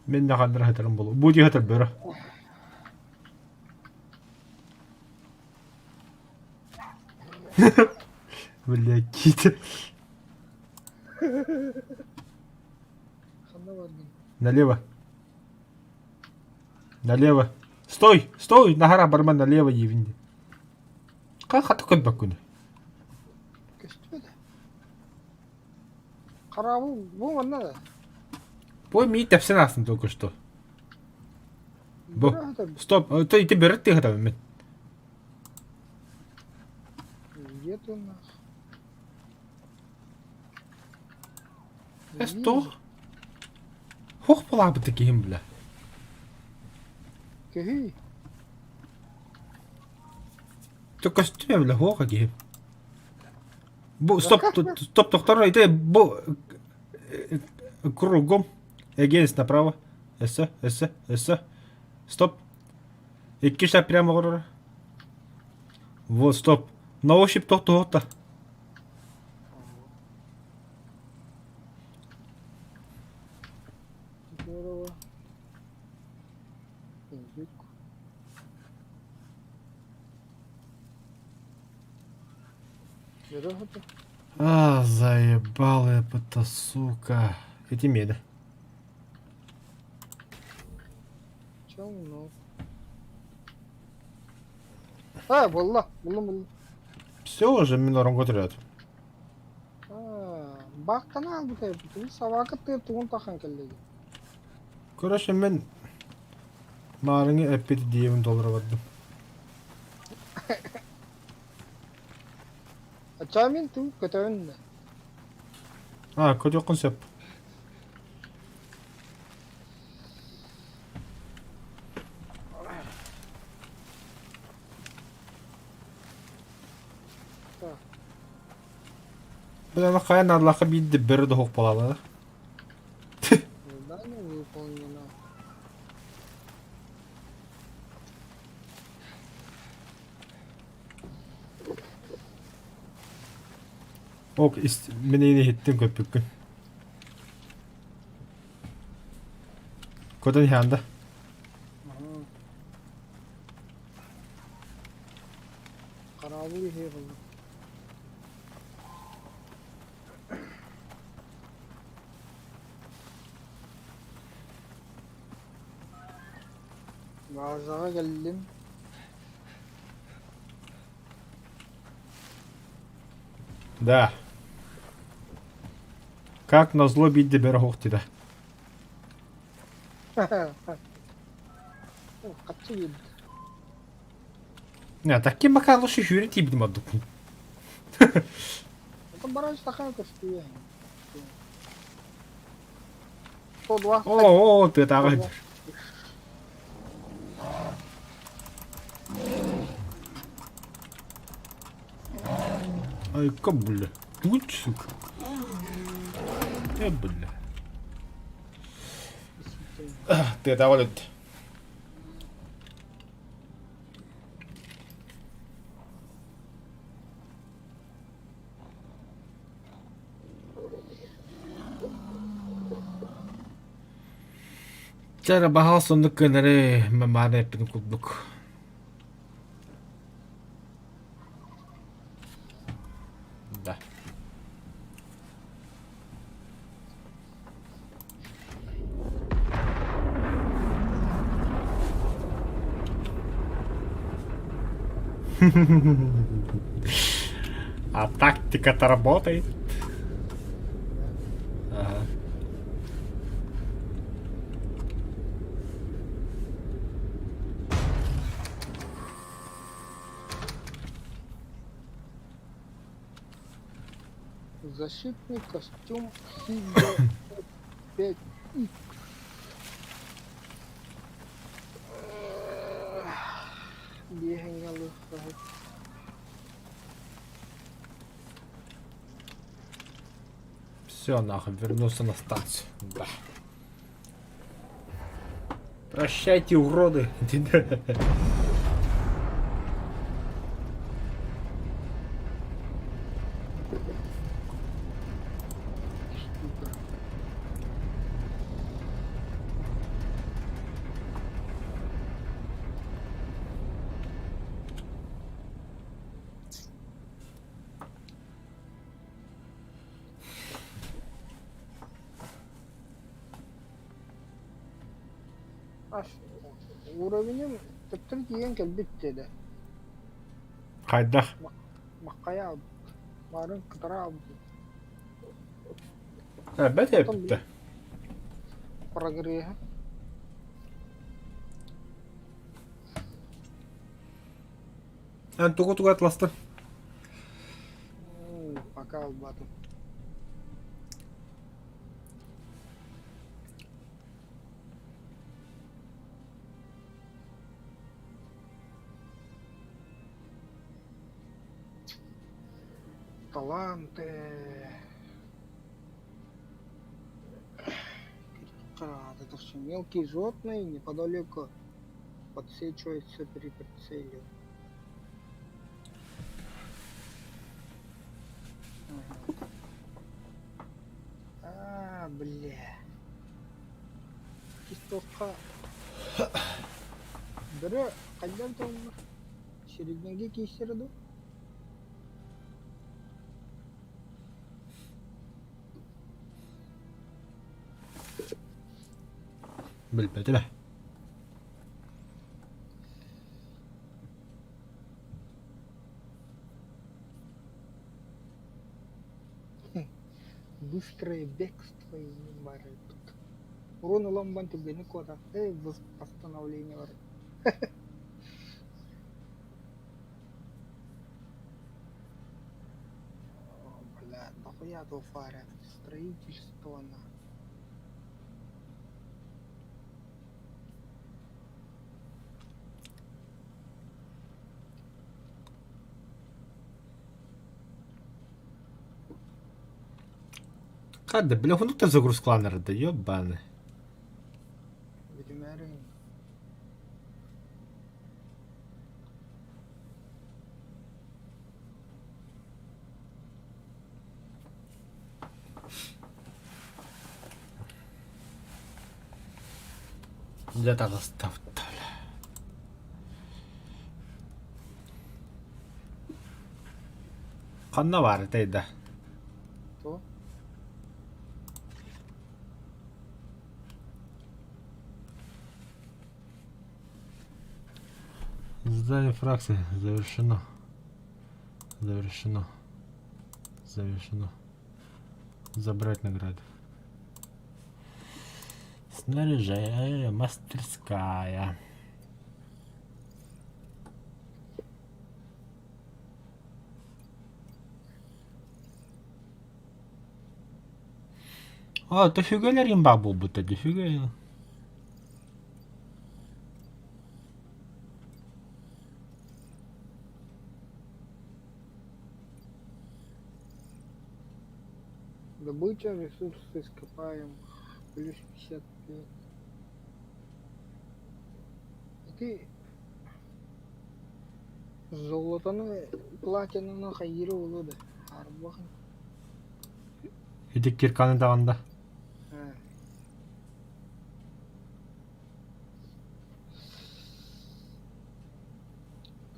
Мен не қандыр хатырым болу. Буди хатыр бөрі. Бля, киті. Ханда var değil. Налево. Налево. Стой! Стой! Нахара барман налево евинди. Как хаты көн бакуны? Köstü de. Karabı bu mu ne? Бой ми тәпсін астын только что. Бо. Бу. Стоп. Ты берет ты хатам мен. Где ты нас? Сто. Хох бола бі текейім бля. Кехи. Только что бля хоха кейім. Бу стоп. Стоп доктор. Это бу кругом. Эгенс направо. Эссе. Стоп. Екі шап прямо ғырыр. Вот, стоп. На ощупь тоқта. Индюк. Берёшь это? А, заебала эта сука. Эти меди. Челнок. Wallah. Buldum. Все уже минором götürüyor. Baktan al bu tarafa. Bunu savakıt tır tuğun takan kellegi. Короче, мен Марыңы әппеті деймін доллар бардым. Açamin tu kötüğün de. А, көте оқын сеп. Бұл ана қайын арлақы бейді бірі де хоқ балалы. Да не выполнено. Ок, мен ені хеттім көп бүккін. Көтен хянда. Karabı bir şey buldu. Bazağa geldim. Да. Как назло бейді бірі хоқ дейді. Kaçı yedi. Не, таки макар лоши жюри ти бидім аддық. Это бараж такая костюя. 102. О, ты тағы. Ай, ка, бля. Будь, сука. Бля. Ты это валют. Cara bahas untuk kenare memare penkubuk. Да. А тактика-то работает. Ага. Защитный костюм Хига 5. Бегал. Все, нахуй, вернулся на станцию. Да. Прощайте, уроды. Аш. Уровенем тыптыр киген келбит dedi. Қайда? Маккая алды. Барын кытара алды. Бәт әпті. Прогресс. Ән тұғы атласты. Пока албатым. Таланты. Это все мелкие животные неподалеку подсвечиваются при прицеле. Бля. Кистока. бірі қайдан тауыңдар середненге кейстерді Bilmedi be. быстрое бегство из бары тут урон ламбан тебе не кода постановление бар бля нахуя туфарят строительство на Хадда, бля, ну ты загруз кланера, да ёбаны. Ветеринары. Где-то оставь, бля. Kanna var teyde. То Задание фракции завершено. Завершено. Завершено. Забрать награду. Снаряжение мастерская. А, дофига ли римба был бы-то, дофига. добыча ресурсы ископаем плюс 55 и ты золотаны платинаны хайыры болуды арбахын Иди кирканы да анда.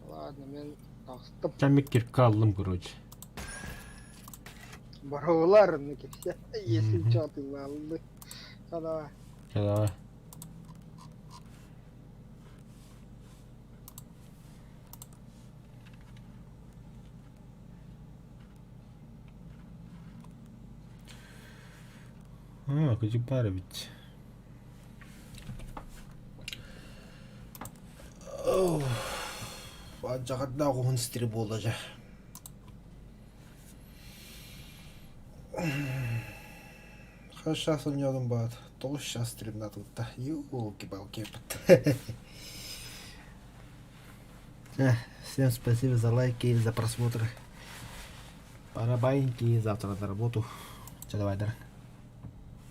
ладно мен тастып Там кирка алdım короче. барауларын все если что ты алды давай Давай. А, Кутипара ведь. Ажағадна оғын істері болды жа. Сейчас у него там будет. Тоже сейчас стрим тут. Ёлки-палки. Всем спасибо за лайки и за просмотр. Барабаньки. Завтра на работу. Все, давай, да.